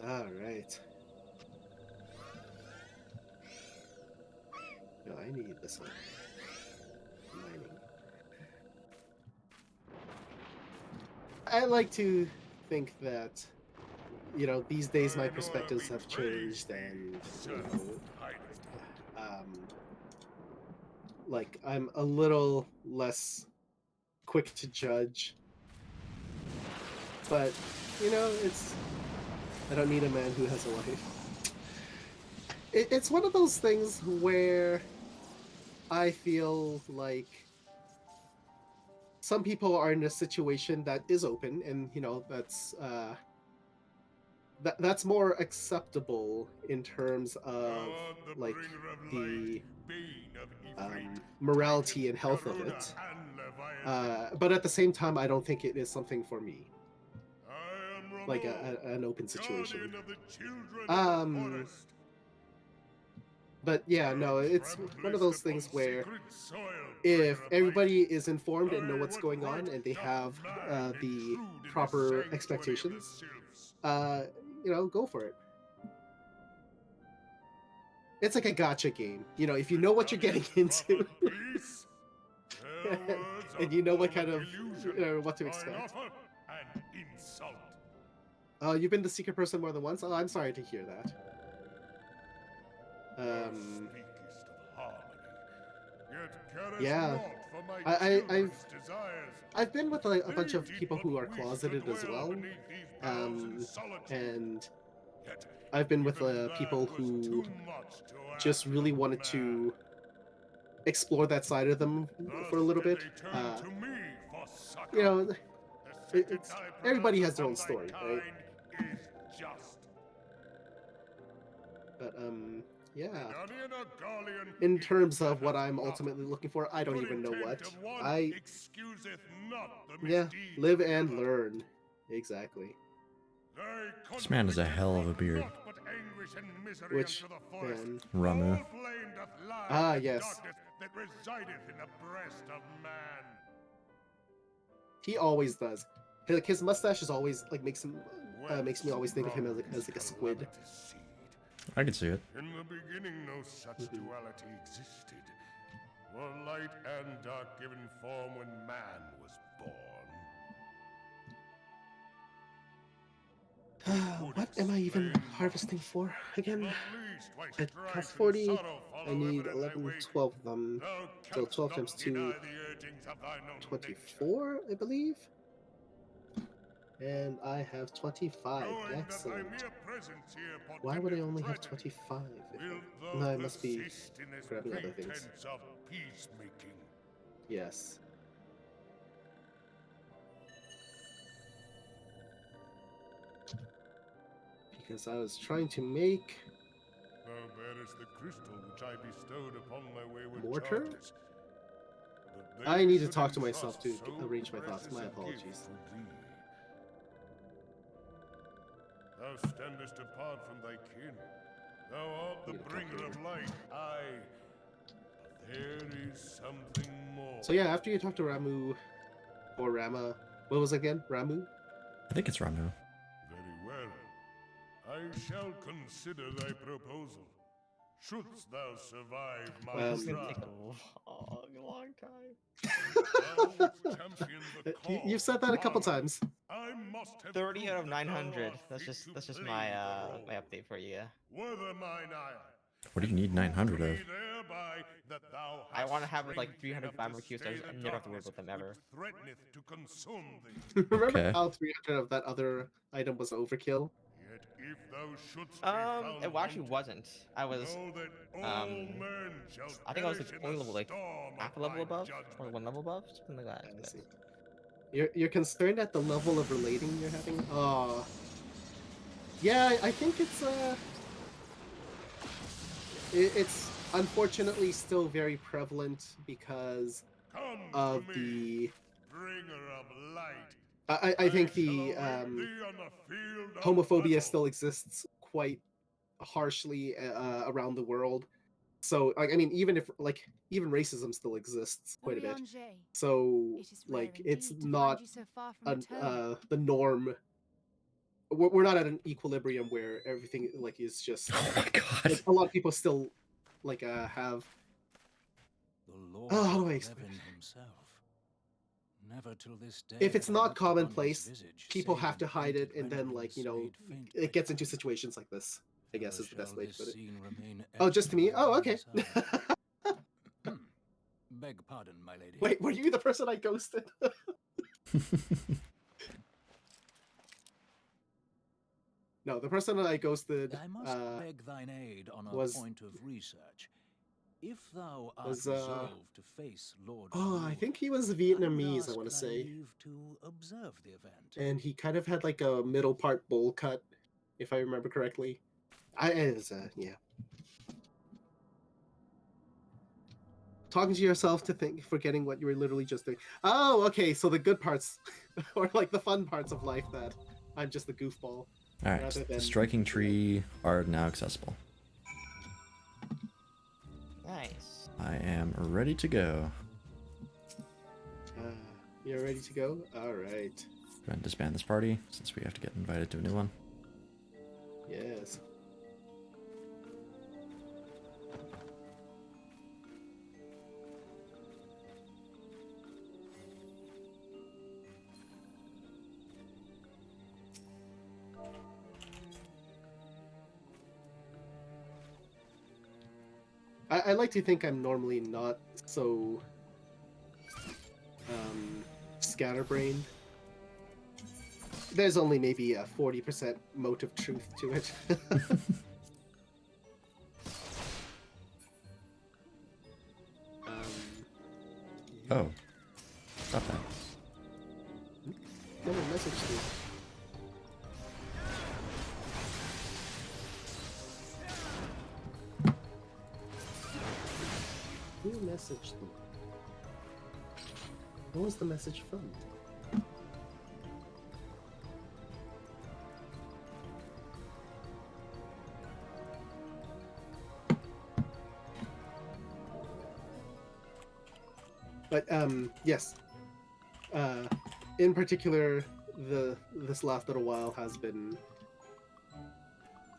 S3: All right. No, I need this one. Mining. I like to think that, you know, these days my perspectives have changed, and you know, like I'm a little less quick to judge. But you know, I don't need a man who has a wife. It's one of those things where I feel like some people are in a situation that is open, and you know that's more acceptable in terms of like the morality and health of it. But at the same time, I don't think it is something for me. Like an open situation. But yeah, no, it's one of those things where if everybody is informed and know what's going on and they have the proper expectations, you know, go for it. It's like a gotcha game. You know, if you know what you're getting into, and you know what kind of, you know, what to expect. Oh, you've been the secret person more than once? Oh, I'm sorry to hear that. Yeah, I've been with a bunch of people who are closeted as well, and I've been with people who just really wanted to explore that side of them for a little bit. You know, it's everybody has their own story, right? But yeah. In terms of what I'm ultimately looking for, I don't even know what. Yeah, live and learn. Exactly.
S4: This man has a hell of a beard.
S3: Which man?
S4: Ramu.
S3: Ah, yes. He always does. Like his mustache is always like makes me always think of him as like a squid.
S4: I can see it.
S8: In the beginning, no such duality existed. Were light and dark given form when man was born?
S3: What am I even harvesting for again? At past 40, I need 11, 12 of them. So 12 times 2, 24, I believe? And I have 25. Excellent. Why would I only have 25? No, I must be grabbing other things. Yes. Because I was trying to make
S8: There is the crystal which I bestowed upon my wayward
S3: mortar?
S8: charges.
S3: I need to talk to myself to arrange my thoughts. My apologies.
S8: Thou standest apart from thy kin. Thou art the bringer of light. Aye. But there is something more.
S3: So yeah, after you talk to Ramu or Rama, what was it again? Ramu?
S4: I think it's Ramu.
S8: Very well. I shall consider thy proposal. Shouldst thou survive my
S2: This is gonna
S8: trial.
S2: take a long time.
S3: You've said that a couple times.
S2: 30 out of 900. That's just my my update for you.
S8: Whether mine ire,
S4: What do you need 900 of?
S2: I want to have like 300 glamour cubes. I never have to worry about them ever.
S3: Remember
S4: Okay.
S3: how 300 of that other item was overkill?
S2: It actually wasn't. I was, I think I was like only level like half a level above, or one level above, something like that.
S3: I see. You're concerned at the level of relating you're having? Oh. Yeah, I think it's unfortunately still very prevalent because of the I think the homophobia still exists quite harshly around the world. So I mean, even racism still exists quite a bit. So like it's not the norm. We're not at an equilibrium where everything like is just.
S4: Oh my god!
S3: Like, a lot of people still like have. Oh, how do I explain?
S16: Himself. Never till this day
S3: If it's
S16: have I
S3: not
S16: looked upon his
S3: commonplace,
S16: visage,
S3: people
S16: save
S3: have to
S16: in
S3: hide it,
S16: painted
S3: and then
S16: renderings made faint
S3: it gets into situations like this. I guess is the best way to
S16: this
S3: put it.
S16: scene remain
S3: Oh, just to me?
S16: etched in
S3: Oh,
S16: my
S3: okay.
S16: mind's eye. Beg pardon, my lady.
S3: Wait, were you the person I ghosted? No, the person that I ghosted
S16: I must beg thine aid on a
S3: was
S16: point of research. If thou art
S3: was,
S16: resolved to face Lord
S3: oh, I
S16: Raoul,
S3: think he was
S16: I would
S3: Vietnamese, I
S16: ask
S3: want to
S16: thy
S3: say.
S16: leave to observe the event.
S3: And he kind of had like a middle part bowl cut, if I remember correctly. Yeah. Talking to yourself to think, forgetting what you were literally just doing. Oh, okay, so the good parts, or like the fun parts of life that I'm just the goofball.
S4: Alright,
S3: rather
S4: the
S3: than,
S4: striking tree are now accessible.
S2: Nice.
S4: I am ready to go.
S3: You're ready to go? Alright.
S4: Go ahead and disband this party, since we have to get invited to a new one.
S3: Yes. I like to think I'm normally not so scatterbrained. There's only maybe a 40% motive truth to it.
S4: Oh. Stop that.
S3: No message to. Who messaged me? What was the message from? But yes. In particular, this last little while has been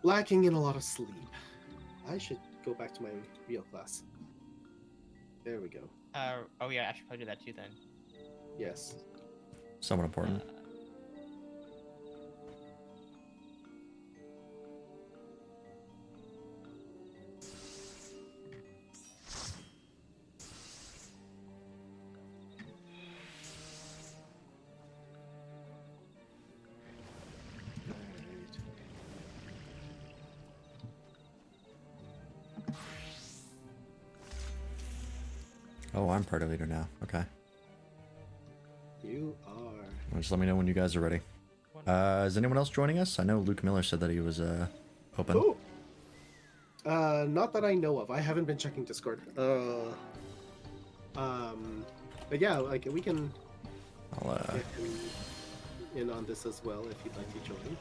S3: lacking in a lot of sleep. I should go back to my real class. There we go.
S2: Oh yeah, I should probably do that too then.
S3: Yes.
S4: Somewhat important. Oh, I'm party leader now. Okay.
S3: You are.
S4: Well, just let me know when you guys are ready. Is anyone else joining us? I know Luke Miller said that he was open.
S3: Ooh. Not that I know of. I haven't been checking Discord. But yeah, like we can
S4: I'll
S3: get in on this as well if you'd like to join.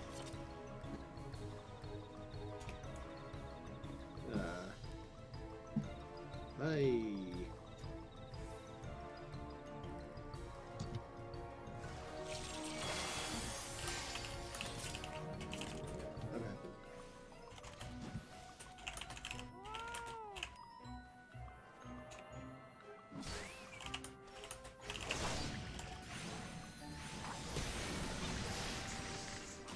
S3: Hi.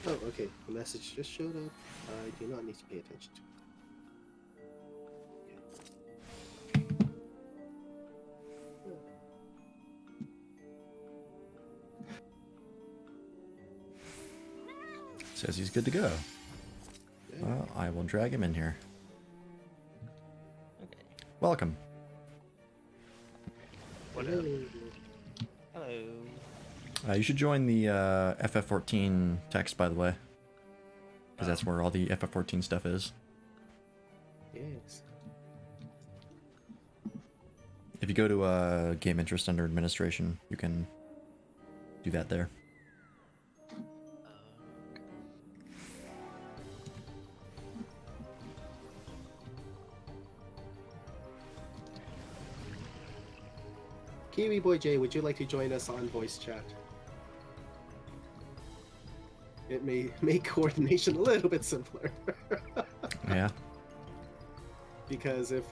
S3: Oh, okay. The message just showed up. I do not need to pay attention to it.
S4: Says he's good to go. Well, I will drag him in here.
S2: Okay.
S4: Welcome.
S3: Hello.
S2: Hello.
S4: You should join the FF14 text, by the way. Because that's where all the FF14 stuff is.
S3: Yes.
S4: If you go to game interest under administration, you can do that there.
S3: Kiwi Boy J, would you like to join us on voice chat? It may make coordination a little bit simpler.
S4: Yeah.
S3: Because if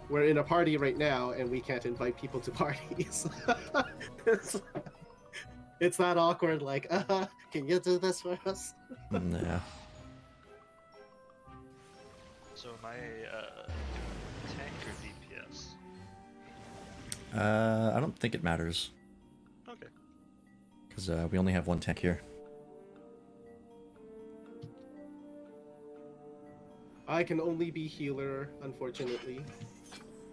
S3: we're in a party right now and we can't invite people to parties, it's not awkward. Like, can you do this for us?
S4: Yeah.
S17: So am I tank or DPS?
S4: I don't think it matters.
S17: Okay.
S4: Because we only have one tank here.
S3: I can only be healer, unfortunately.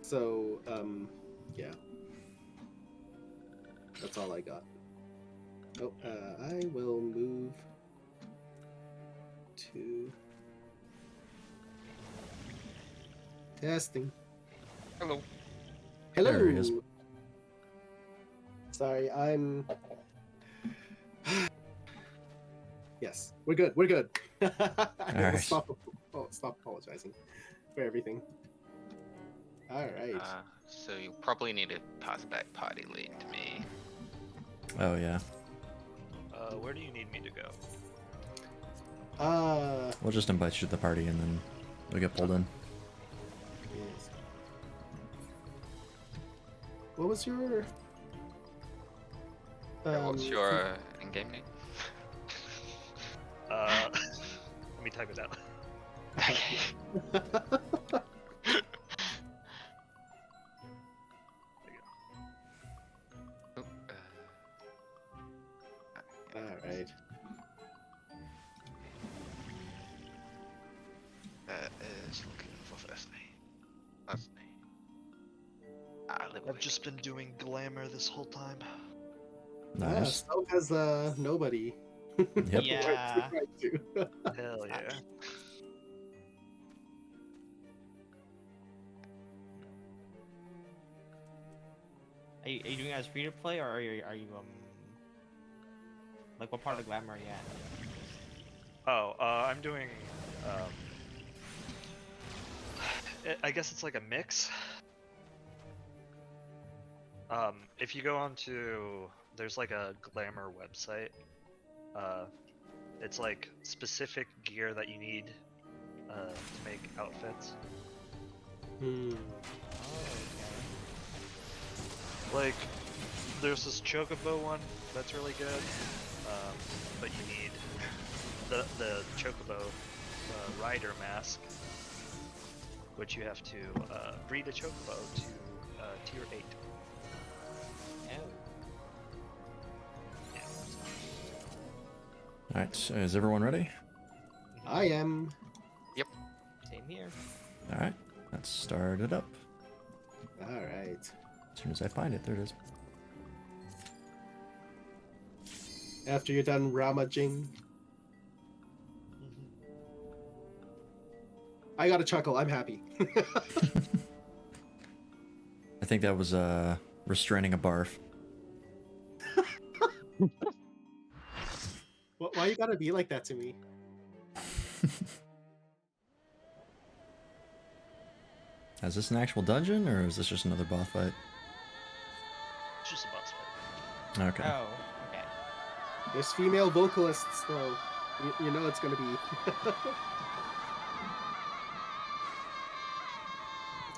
S3: So, yeah. That's all I got. Oh, I will move to testing.
S18: Hello.
S3: Hello.
S4: There he is.
S3: Sorry, I'm. Yes, we're good. We're good.
S4: Alright.
S3: Stop apologizing for everything. All right.
S18: So you probably need to pass back party lead to me.
S4: Oh, yeah.
S17: Where do you need me to go?
S4: We'll just invite you to the party and then you'll get pulled in.
S3: Yes. What was your?
S18: What's your in-game name?
S17: Let me type it out.
S3: Alright.
S18: That is looking for first name. Last name.
S17: I've just been doing glamour this whole time.
S4: Nice.
S3: So has nobody.
S4: Yep.
S2: Yeah.
S17: Hell yeah.
S2: Are you doing it as free to play, or are you like what part of glamour are you at?
S17: Oh, I'm doing I guess it's like a mix. If you go onto, there's like a glamour website. It's like specific gear that you need to make outfits. Like, there's this chocobo one that's really good, but you need the chocobo rider mask, which you have to breed a chocobo to tier 8.
S4: Alright, so is everyone ready?
S3: I am.
S18: Yep.
S2: Same here.
S4: Alright, let's start it up.
S3: Alright.
S4: As soon as I find it, there it is.
S3: After you're done ramaging. I got a chuckle. I'm happy.
S4: I think that was restraining a barf.
S3: Why you gotta be like that to me?
S4: Is this an actual dungeon, or is this just another boss fight?
S17: It's just a boss fight.
S4: Okay.
S2: Oh, okay.
S3: There's female vocalists, though. You know it's gonna be.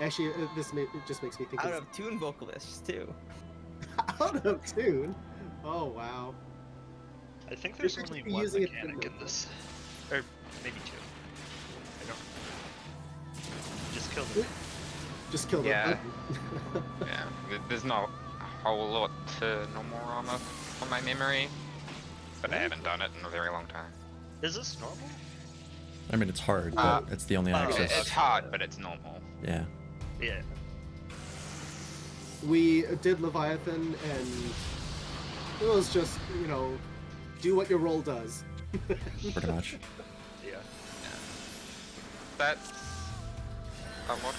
S3: Actually, it just makes me think
S2: Out of tune vocalists too.
S3: Out of tune? Oh wow.
S17: I think there's
S3: They should
S17: only
S3: be
S17: one
S3: using it
S17: mechanic in this. Or maybe two. I don't know. Just kill them.
S3: Just kill them.
S18: Yeah. Yeah. There's not a whole lot to normal armor from my memory, but I haven't done it in a very long time.
S17: Is this normal?
S4: I mean, it's hard, but it's the only access.
S19: It's hard, but it's normal.
S4: Yeah.
S17: Yeah.
S3: We did Leviathan, and it was just, you know, do what your role does.
S4: Pretty much.
S17: Yeah.
S19: That's a lot.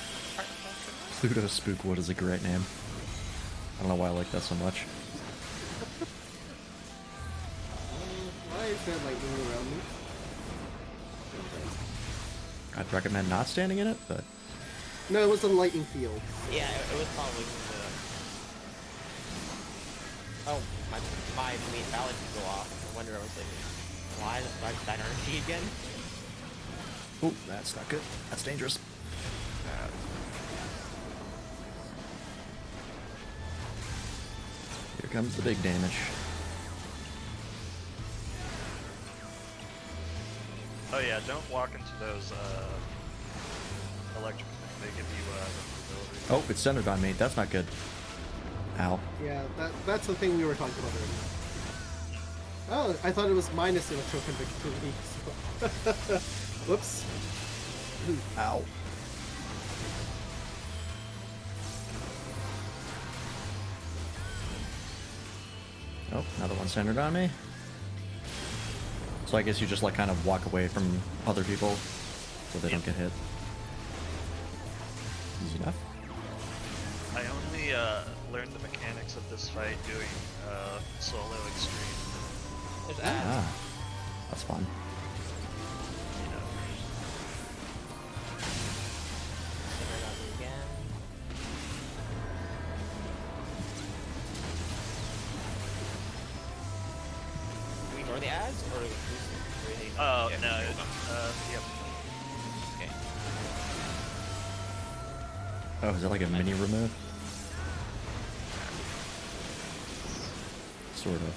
S4: Pluto Spookwood is a great name. I don't know why I like that so much.
S3: Why is there lightning around me?
S4: I'd recommend not standing in it, but
S3: No, it was a lightning field.
S2: Yeah, it was probably the. Oh, my main ballot did go off. I wonder. I was like, why did that energy again?
S4: oh, that's not good. That's dangerous. Here comes the big damage.
S17: Oh yeah, don't walk into those electric things. They give you ability.
S4: Oh, it's centered on me. That's not good. Ow.
S3: Yeah, that's the thing we were talking about earlier. Oh, I thought it was minus electroconductivity. Whoops.
S4: Ow. Oh, another one centered on me. So I guess you just like kind of walk away from other people so they don't get hit. Easy enough.
S17: I only learned the mechanics of this fight doing solo extreme.
S2: There's
S4: Ah, that's fun.
S2: Do we ignore the ads or do we
S17: Oh
S2: yeah,
S17: no. Yep.
S2: Okay.
S4: Oh, is that like a mini remove? Sort of.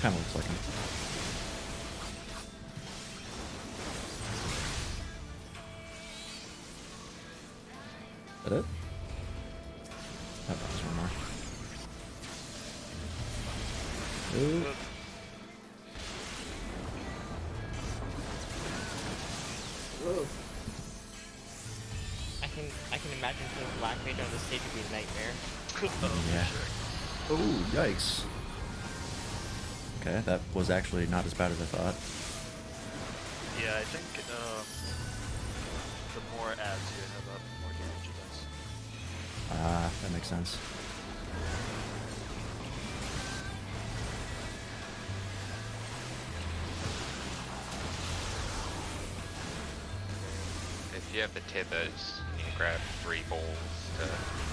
S4: Kind of looks like it. Is that it? Oh, there's one more. Ooh.
S3: Whoa.
S2: I can imagine putting Black Mage on the stage would be a nightmare.
S4: Yeah. Oh, yikes. Okay, that was actually not as bad as I thought.
S17: Yeah, I think the more ads you have up, the more damage it does.
S4: Ah, that makes sense.
S19: If you have the tethers, you need to grab 3 balls to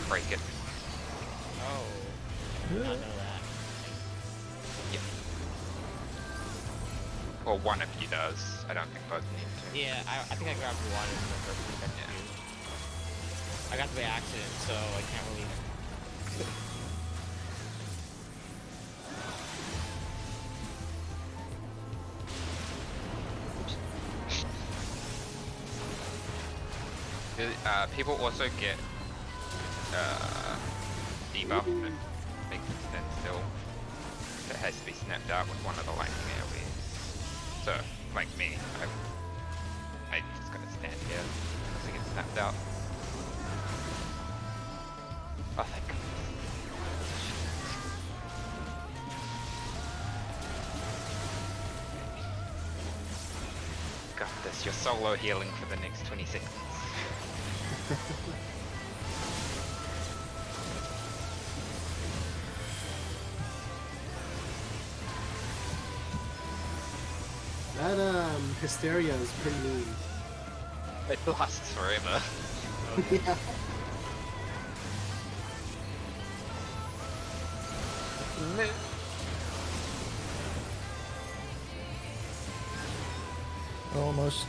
S19: break it.
S2: Oh. I did not know that.
S19: Yep. Well, one of you does. I don't think both need to.
S2: Yeah, I think I grabbed one and the first one got two. I got the by accident, so I can't really.
S19: People also get debuff that makes them stand still. That has to be snapped out with one of the lightning AoEs. So, like me, I just gotta stand here unless I get snapped out. Oh, thank God. Got this. You're solo healing for the next 20 seconds.
S3: That hysteria is pretty mean.
S19: It lasts forever.
S3: Yeah.
S4: Almost.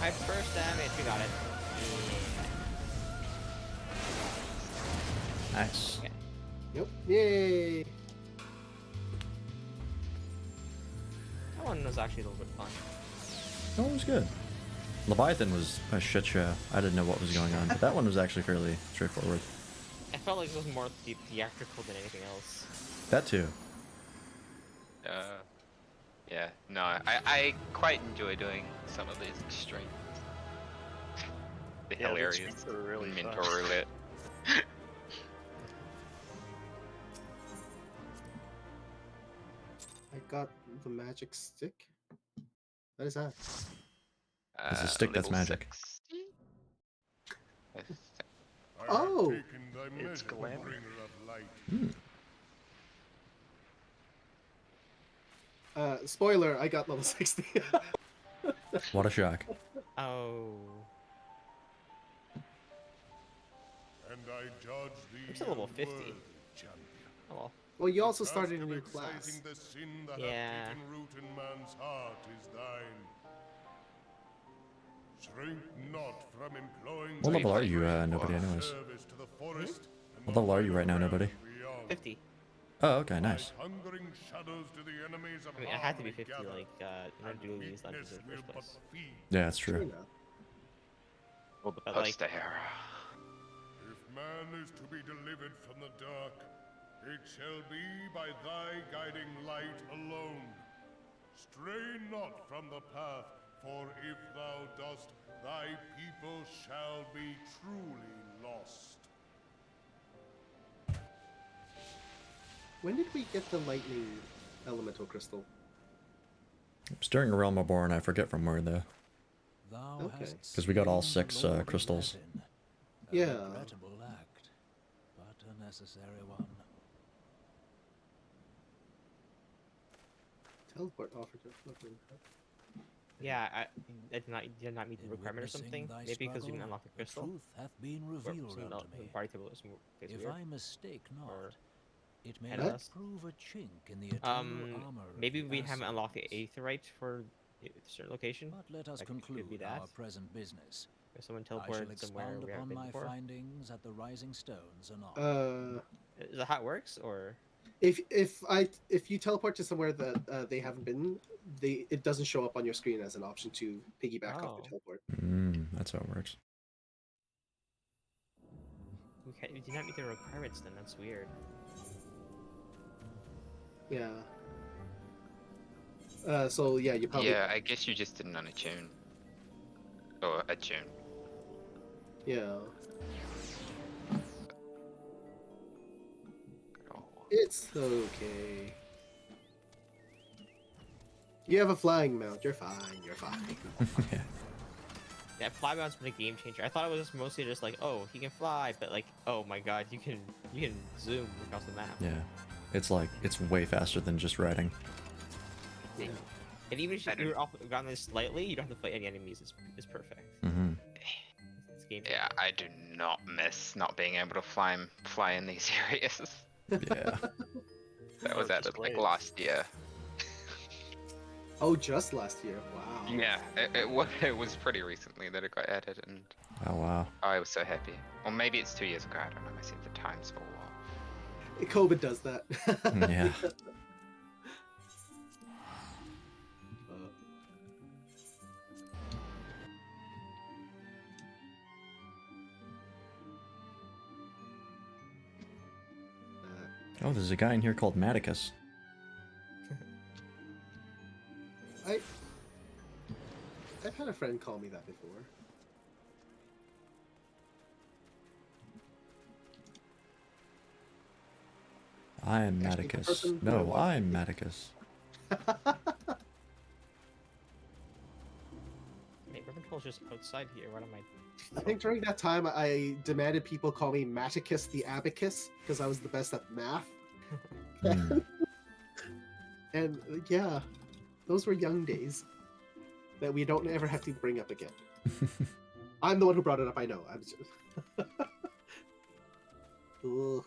S2: My first damage, we got it.
S4: Nice.
S2: Okay.
S3: Yep. Yay.
S2: That one was actually a little bit fun.
S4: That one was good. Leviathan was a shit show. I didn't know what was going on, but that one was actually fairly straightforward.
S2: I felt like it was more theatrical than anything else.
S4: That too.
S19: Yeah, no, I quite enjoy doing some of these extremes. The
S17: Yeah, the
S19: hilarious
S17: extremes are really
S19: mental
S17: fun.
S19: roulette.
S3: I got the magic stick. What is that?
S4: It's a stick that's
S19: Level
S4: magic.
S19: 60?
S3: Oh!
S17: It's glamour.
S3: Spoiler, I got level 60.
S4: What a shock.
S2: Oh.
S8: And I judge
S2: I'm
S8: thee
S2: still level
S8: a
S2: 50.
S8: worthy champion.
S2: Oh well.
S3: Well, you also
S8: The
S3: started
S8: task
S3: a
S8: of
S3: new class.
S8: excising the sin that
S2: Yeah.
S8: hath taken root in man's heart is thine. Shrink not from employing
S4: What level
S8: thy
S4: are you, nobody,
S8: for
S4: anyways?
S8: service to the forest and
S4: What
S8: the
S4: level are you
S8: wide
S4: right now,
S8: realm
S4: nobody?
S8: beyond.
S2: 50.
S4: Oh, okay, nice.
S8: Like hungering shadows to the enemies of
S2: I mean, I had to be
S8: harmony
S2: 50,
S8: gather,
S2: like, in order to do these
S8: weakness
S2: dungeons in the
S8: will
S2: first
S8: but
S2: place.
S8: feed.
S4: Yeah, that's true.
S19: Well, the
S2: But, like-
S19: poster.
S8: If man is to be delivered from the dark, it shall be by thy guiding light alone. Stray not from the path, for if thou dost, thy people shall be truly lost.
S3: When did we get the lightning elemental crystal?
S4: It's during a Realm Reborn, I forget from where though.
S3: Okay.
S4: Because we got all 6 crystals.
S3: Yeah.
S16: Regrettable act, but a necessary one.
S3: Teleport offered to
S2: Yeah, I did not meet the requirement or something.
S16: Thy
S2: Maybe because you didn't
S16: struggle,
S2: unlock the crystal.
S16: truth hath been
S2: Or
S16: revealed
S2: some
S16: unto
S2: the
S16: me.
S2: party table was
S16: If
S2: weird.
S16: I mistake not,
S2: Or
S16: it may
S2: ahead of us.
S16: prove a chink in the eternal armor of
S2: Maybe
S16: the
S2: we haven't unlocked the
S16: ancestors.
S2: aetherite for a certain location.
S16: But let us
S2: That could
S16: conclude
S2: be that.
S16: our present business.
S2: If someone
S16: I shall
S2: teleported somewhere
S16: expound
S2: we haven't
S16: upon
S2: been
S16: my
S2: before.
S16: findings at the Rising Stones anon.
S2: Is that how it works, or?
S3: If you teleport to somewhere that they haven't been, it doesn't show up on your screen as an option to piggyback off the
S2: Oh.
S3: teleport.
S4: That's how it works.
S2: We did not meet the requirements then, that's weird.
S3: Yeah. So yeah, you probably
S19: Yeah, I guess you just didn't unattune. Or attune.
S3: yeah. It's okay. You have a flying mount. You're fine. You're fine.
S2: Yeah, flybound's been a game changer. I thought it was just mostly just like, oh, he can fly, but like, oh my god, you can zoom across the map.
S4: Yeah. It's like, it's way faster than just riding.
S2: Yeah. And even if you're off ground this slightly, you don't have to fight any enemies. It's perfect.
S4: Mm-hmm.
S2: It's game
S19: Yeah, I do not miss not being able to fly in these areas.
S4: Yeah.
S19: That was added like last year.
S3: Oh, just last year. Wow.
S19: Yeah, it was pretty recently that it got added, and
S4: Oh, wow.
S19: I was so happy. Or maybe it's 2 years ago. I don't know. I see the times all off.
S3: COVID does that.
S4: Yeah. Oh, there's a guy in here called Maticus.
S3: I've had a friend call me that before.
S4: I am
S3: Actually, the
S4: Maticus.
S3: person who I
S4: No,
S3: want-
S4: I'm Maticus.
S2: Wait, Ribbon Troll's just outside here. What am I?
S3: I think during that time I demanded people call me Maticus the Abacus because I was the best at math. And yeah, those were young days that we don't ever have to bring up again. I'm the one who brought it up, I know. I'm just... Ugh.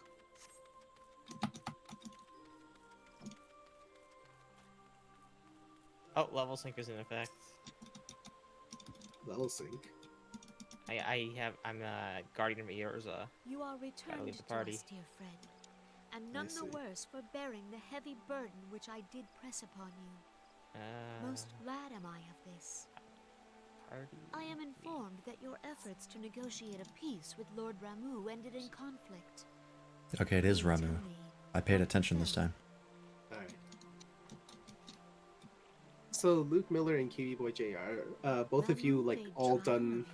S2: Oh, level sync is in effect.
S3: Level sync.
S2: I'm a guardian of Eorza.
S7: You are
S2: Gotta
S7: returned
S2: leave the
S7: to
S2: party.
S7: us, dear friend, and none the worse for bearing the heavy burden which I did press upon you. Most glad am I of this. I am informed that your efforts to negotiate a peace with Lord Ramu ended in conflict.
S4: Okay, it is Ramu. I paid attention this time.
S3: Alright. So Luke Miller and Kiwi Boy JR, both of you like all done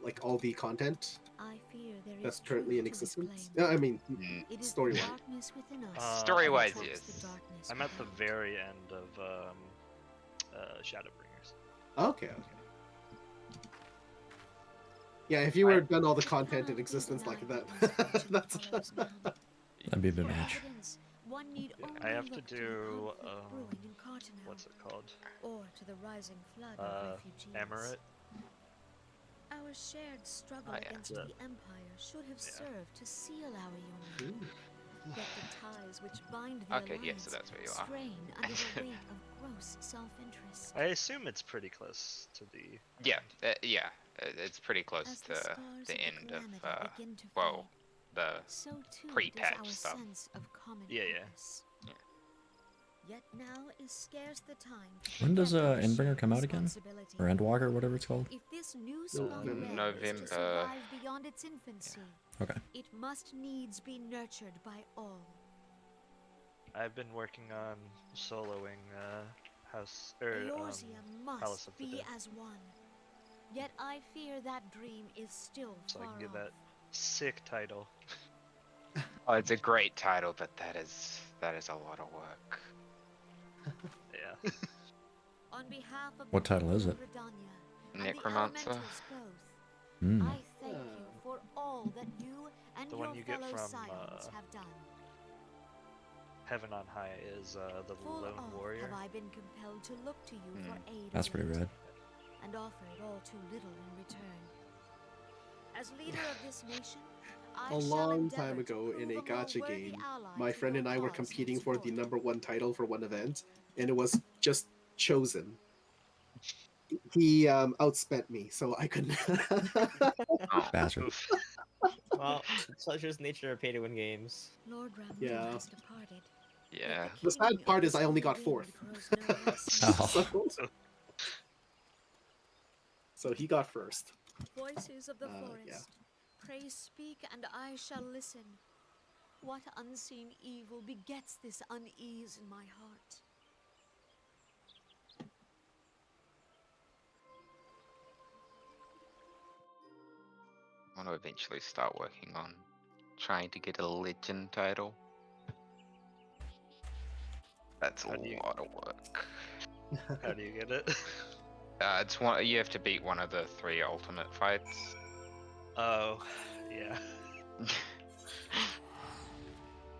S3: like all the content
S7: I fear there is
S3: that's currently in
S7: truth to this
S3: existence?
S7: claim.
S3: Yeah, I mean,
S7: It is the
S3: story-wise.
S7: darkness within us
S19: Story-wise,
S7: that attracts
S19: yes.
S7: the darkness
S17: I'm at the
S7: without.
S17: very end of Shadowbringers.
S3: Okay, okay. Yeah, if you were done all the content in existence like that, that's
S4: That'd be a bit much.
S7: One need
S17: I
S7: only
S17: have to
S7: look
S17: do
S7: the conflict brewing in Cartanel,
S17: what's it called?
S7: or to the rising flood of refugees.
S17: Amaret.
S7: Our shared struggle against the Empire should have served to seal our union. Yet the ties which bind the
S19: Okay, yes,
S7: alliance
S19: so that's where you are.
S7: strain under the weight of gross self-interest.
S17: I assume it's pretty close to the.
S19: Yeah, it's pretty close
S7: As
S19: to
S7: the scars
S19: the
S7: of
S19: end of
S7: calamity begin to
S19: well, the
S7: so too
S19: pre-patch
S7: does
S19: stuff.
S7: our sense of common
S17: Yeah.
S7: purpose. Yet now is scarce the time to
S4: When does
S7: forget our
S4: Endbringer
S7: shared
S4: come out again?
S7: responsibility.
S4: Or Endwalker, whatever it's called?
S7: If this new spawn web is to
S19: November.
S7: survive beyond its infancy,
S4: Okay.
S7: it must needs be nurtured by all.
S17: I've been working on soloing House or
S7: Eorzea
S17: Palace
S7: must
S17: of the
S7: be
S17: Dead,
S7: as one. Yet I fear that dream is still
S17: so I
S7: far
S17: can get
S7: off.
S17: that sick title.
S19: Oh, it's a great title, but that is a lot of work.
S17: Yeah.
S7: On behalf of
S4: What
S7: the
S4: title is
S7: people
S4: it?
S7: of Redania and
S19: Necromancer.
S7: the elementals both,
S4: Hmm.
S7: I thank you for all that you and
S17: The
S7: your
S17: one you get
S7: fellow
S17: from,
S7: scions have done.
S17: Heaven on High is the
S7: Full
S17: Lone
S7: oft
S17: Warrior.
S7: have I been compelled to look to you for aid
S4: That's
S7: and
S4: pretty
S7: aid,
S4: rad.
S7: and offered all too little in return. As leader of this nation, I
S3: a
S7: shall
S3: long
S7: endeavor
S3: time
S7: to
S3: ago in a
S7: prove a more
S3: gacha
S7: worthy
S3: game,
S7: ally
S3: my
S7: to
S3: friend
S7: your
S3: and I were
S7: cause
S3: competing for the
S7: henceforth.
S3: #1 title for one event, and it was just chosen. He outspent me, so I couldn't.
S4: Bastard.
S2: Well, it's such as nature of pay-to-win games.
S7: Lord Ramu
S3: Yeah.
S7: has departed.
S19: Yeah.
S3: The sad part is I only got 4th.
S4: Oh.
S3: So he got 1st.
S7: Voices of the forest,
S3: yeah.
S7: pray speak and I shall listen. What unseen evil begets this unease in my heart?
S19: I want to eventually start working on trying to get a legend title. That's a lot of work.
S17: How do you get it?
S19: It's one. You have to beat one of the 3 ultimate fights.
S17: Oh, yeah.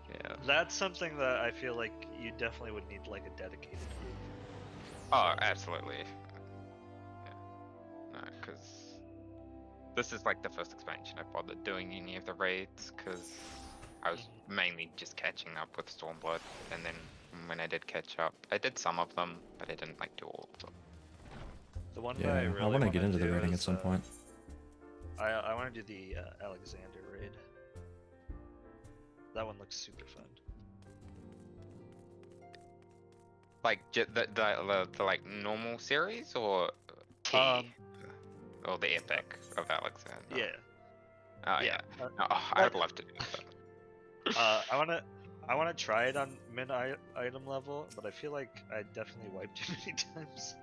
S19: Yeah.
S17: That's something that I feel like you definitely would need like a dedicated group.
S19: Oh, absolutely. Yeah. No, because this is like the first expansion I bothered doing any of the raids, because I was mainly just catching up with Stormblood, and then when I did catch up, I did some of them, but I didn't like do all of them.
S17: The one
S4: Yeah,
S17: that I really
S4: want to get into the
S17: do
S4: rating at
S17: is,
S4: some point.
S17: I want to do the Alexander raid. That one looks super fun.
S19: Like the like normal series, or T, or the epic of Alexander.
S17: Yeah.
S19: Oh yeah. Oh, I'd love to do that.
S17: I wanna try it on mid item level, but I feel like I definitely wiped too many times.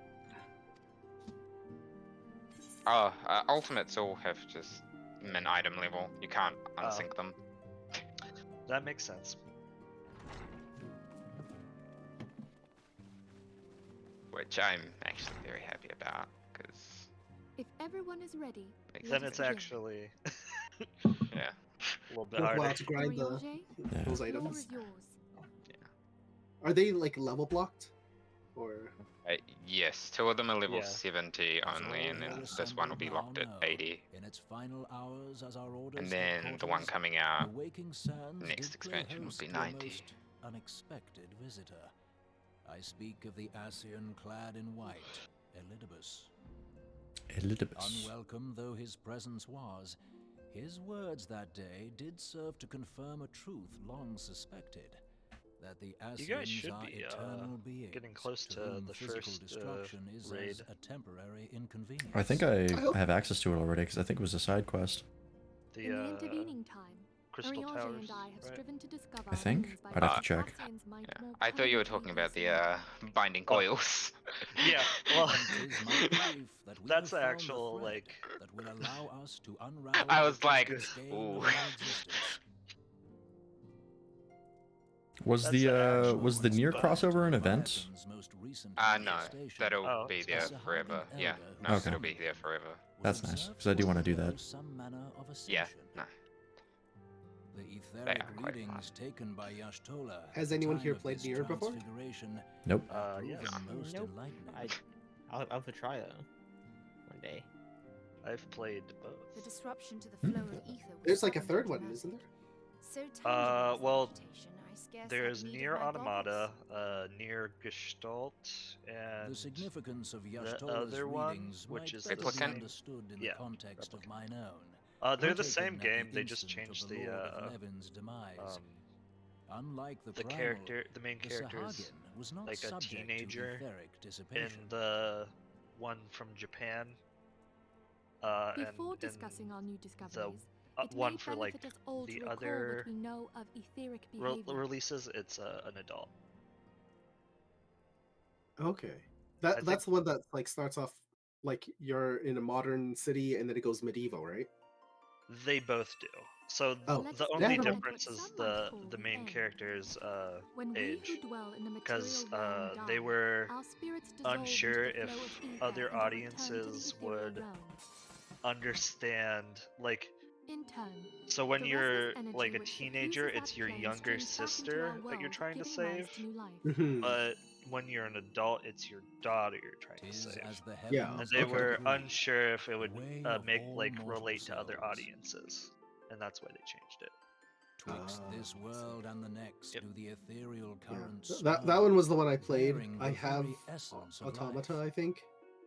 S19: Oh, ultimates all have just min item level. You can't unsync them.
S17: That makes sense.
S19: Which I'm actually very happy about, because
S12: If everyone is ready,
S17: Then
S12: let
S17: it's
S12: us begin.
S17: actually
S19: yeah,
S17: a little bit
S3: Worthwhile
S17: harder.
S3: to grind
S12: Roger,
S3: those
S12: the floor
S3: items.
S12: is yours.
S3: Are they like level blocked, or?
S19: yes, 2 of them are level
S17: Yeah.
S19: 70 only, and then this one will be locked at 80.
S16: In its final hours as our orders
S19: And then the
S16: headquarters,
S19: one coming out
S16: the Waking Sands
S19: next
S16: did play
S19: expansion will
S16: host
S19: be
S16: to a
S19: 90.
S16: most unexpected visitor. I speak of the Ascian clad in white, Elidibus.
S4: Elidibus.
S16: Unwelcome though his presence was, his words that day did serve to confirm a truth long suspected. That the
S17: You guys
S16: Ascians
S17: should
S16: are
S17: be
S16: eternal beings
S17: getting close to
S16: whom
S17: the
S16: physical
S17: first
S16: destruction is
S17: raid.
S16: as a temporary inconvenience.
S4: I think I have access to it already because I think it was a side quest.
S17: The
S12: In the intervening time,
S17: Crystal
S12: Ariange
S17: Towers,
S12: and I have
S17: right?
S12: striven to discover
S4: I think.
S12: means by
S4: I'd have to
S12: which
S4: check.
S12: Atlanteans might more
S19: I thought you were
S12: permanently
S19: talking about the binding
S17: Oh.
S19: coils.
S17: Yeah, well,
S16: Tis my belief that we
S17: that's
S16: have
S17: the
S16: found
S17: actual
S16: thread
S17: like.
S16: that will allow us to unravel
S19: I
S16: the
S19: was like,
S16: twisted skein
S19: ooh.
S16: of our existence.
S4: Was
S17: That's the actual
S4: was the near
S17: spot.
S4: crossover an event?
S19: No, that'll
S17: Oh.
S19: be there forever. Yeah, no,
S4: Okay.
S19: it'll be there forever.
S4: That's nice, because I do want to do that.
S19: Yeah, no.
S16: The
S19: They
S16: etheric
S19: are quite
S16: readings taken by Yashtola.
S3: Has anyone here played Nier before?
S4: Nope.
S17: Yes.
S2: Nope. I'll have to try though. One day.
S17: I've played
S13: The
S17: both.
S13: disruption to the flow of ether was
S3: There's like a
S13: sudden
S3: third
S13: and
S3: one,
S13: dramatic.
S3: isn't there?
S13: So tangible was the
S17: Well,
S13: vegetation, I scarce had
S17: there's
S13: need of
S17: Near
S13: my
S17: Automata, Near Gestalt, and
S16: The significance of
S17: the
S16: Yashtola's
S17: other one,
S16: readings
S17: which
S16: might
S17: is
S16: better
S17: the
S16: be
S17: same.
S16: understood in
S17: Yeah,
S16: the context of mine own.
S17: they're the
S16: Taken
S17: same
S16: at
S17: game.
S16: the
S17: They just
S16: instant of
S17: changed
S16: the
S17: the
S16: Lord of Levin's demise. Unlike the primal,
S17: character. The main
S16: the
S17: character is
S16: Sahagin was not
S17: like a
S16: subject
S17: teenager
S16: to etheric
S17: in
S16: dissipation.
S17: the one from Japan.
S12: Before
S17: and
S12: discussing our new
S17: the
S12: discoveries, it
S17: one
S12: may
S17: for like
S12: benefit us all
S17: the
S12: to recall
S17: other
S12: what we know of etheric behavior.
S17: releases, it's an adult.
S3: Okay.
S17: I
S3: That's the one that like starts off like you're in a modern city and then it goes medieval, right?
S17: They both do. So
S3: Oh,
S17: the
S3: yeah,
S17: only
S3: I don't-
S17: difference is the main character's
S12: When we
S17: age,
S12: who dwell in the
S17: because
S12: material realm die,
S17: they were
S12: our spirits dissolve into
S17: unsure
S12: the
S17: if
S12: flow of ether
S17: other
S12: and return to the
S17: audiences
S12: ethereal
S17: would
S12: realm.
S17: understand like.
S12: In turn,
S17: So when
S12: the
S17: you're
S12: resonant energy
S17: like a
S12: which
S17: teenager,
S12: suffuses
S17: it's
S12: that
S17: your
S12: plane
S17: younger
S12: streams back into
S17: sister
S12: our
S17: that you're
S12: world,
S17: trying to
S12: giving
S17: save.
S12: rise to new life.
S3: Mhm.
S17: But when you're an adult, it's your daughter you're trying to save.
S3: Yeah,
S17: And they
S3: okay.
S17: were unsure if it would
S16: way
S17: make
S16: of all
S17: like
S16: mortal
S17: relate to other
S16: souls.
S17: audiences, and that's why they changed it.
S16: Twixt this world and the next do the ethereal currents.
S3: That one was the one I played. I have Automata, I think,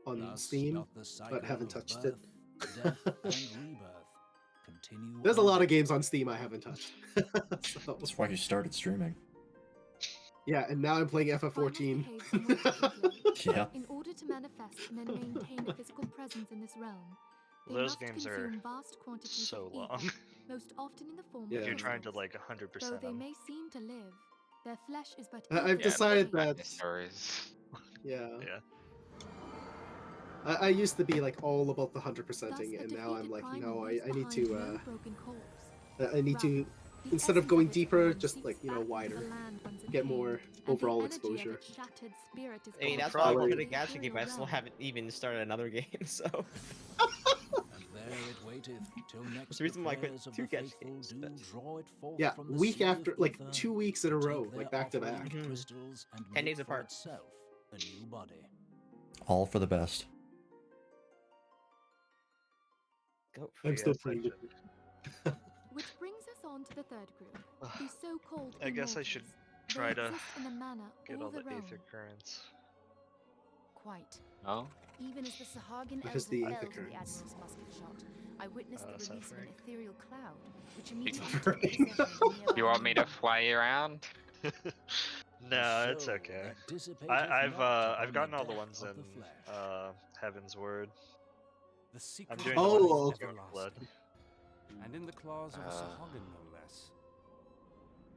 S3: on
S16: Thus
S3: Steam,
S16: doth the
S3: but
S16: cycle
S3: haven't
S16: of
S3: touched
S16: birth,
S3: it.
S16: death, and rebirth continue.
S3: There's a lot of
S16: unbroken.
S3: games on Steam I haven't touched. So,
S4: That's why you started streaming.
S3: yeah, and now I'm playing FF14.
S4: Yeah.
S12: In order to manifest and then maintain a physical presence in this realm, they
S17: Those
S12: must
S17: games are
S12: consume vast quantities
S17: so
S12: of
S17: long.
S12: ether, most often in the form
S3: Yeah.
S12: of
S17: If you're trying to
S12: crystals.
S17: like 100%
S12: Though they
S17: them.
S12: may seem to live, their flesh is but
S3: I've
S12: ether
S3: decided
S12: decaying.
S3: that.
S19: Stories.
S3: Yeah.
S17: Yeah.
S3: I used to be like all about the 100%ing,
S12: Thus, a
S3: and now I'm
S12: defeated
S3: like,
S12: primal
S3: no,
S12: leaves
S3: I need
S12: behind
S3: to.
S12: no broken corpse.
S3: I need to,
S12: The
S3: instead of
S12: essence
S3: going
S12: its
S3: deeper,
S12: form
S3: just
S12: seeps
S3: like
S12: back into the
S3: wider,
S12: land whence it
S3: get
S12: came,
S3: more
S12: and the
S3: overall
S12: energy of
S3: exposure.
S12: its shattered spirit is
S2: I mean,
S12: called
S2: that's
S12: back
S2: why I'm
S12: into
S2: playing
S12: the
S2: a gacha game. I
S12: ethereal
S2: still
S12: realm.
S2: haven't even started another game, so.
S16: And there it waiteth till next
S2: That's the reason why I quit
S16: prayers of
S2: 2
S16: the
S2: gacha
S16: faithful
S2: games.
S16: do draw it forth
S3: Yeah,
S16: from the
S3: week
S16: sea of
S3: after, like
S16: ether
S3: 2 weeks in a
S16: to
S3: row,
S16: take
S3: like
S16: their
S3: back to
S16: offering
S3: back.
S16: of crystals and
S2: 10 days
S16: make for
S2: apart.
S16: itself a new body.
S4: All for the best.
S2: Go
S3: I'm
S17: Yes,
S3: still
S17: I
S3: playing
S17: should.
S3: it.
S12: Which brings us on to the third group, the so-called
S17: I guess I should
S12: immortals.
S17: try
S12: They
S17: to
S12: exist in a manner
S17: get all the
S12: their own.
S17: aether currents.
S13: Quite.
S19: Oh?
S13: Even as the Sahagin
S3: What is
S13: elder
S3: the
S13: fell
S3: ether
S13: to the
S3: currents?
S13: admiral's musket shot, I witnessed the release of an
S17: suffering.
S13: ethereal cloud, which immediately
S3: Suffering.
S13: took possession of the nearby
S19: You want me to
S13: moon.
S19: fly you around?
S17: No,
S16: The
S17: it's
S16: soul
S17: okay.
S16: that dissipateth
S17: I've
S16: not
S17: I've
S16: upon
S17: gotten
S16: the
S17: all the
S16: death
S17: ones
S16: of
S17: in
S16: the flesh.
S17: Heaven's Word.
S11: The
S17: I'm
S11: secret
S17: doing
S11: of
S17: the
S11: life
S17: one
S3: Oh,
S11: is
S17: in
S3: okay.
S17: Blood.
S11: everlasting, and in the claws of a Sahagin, no less.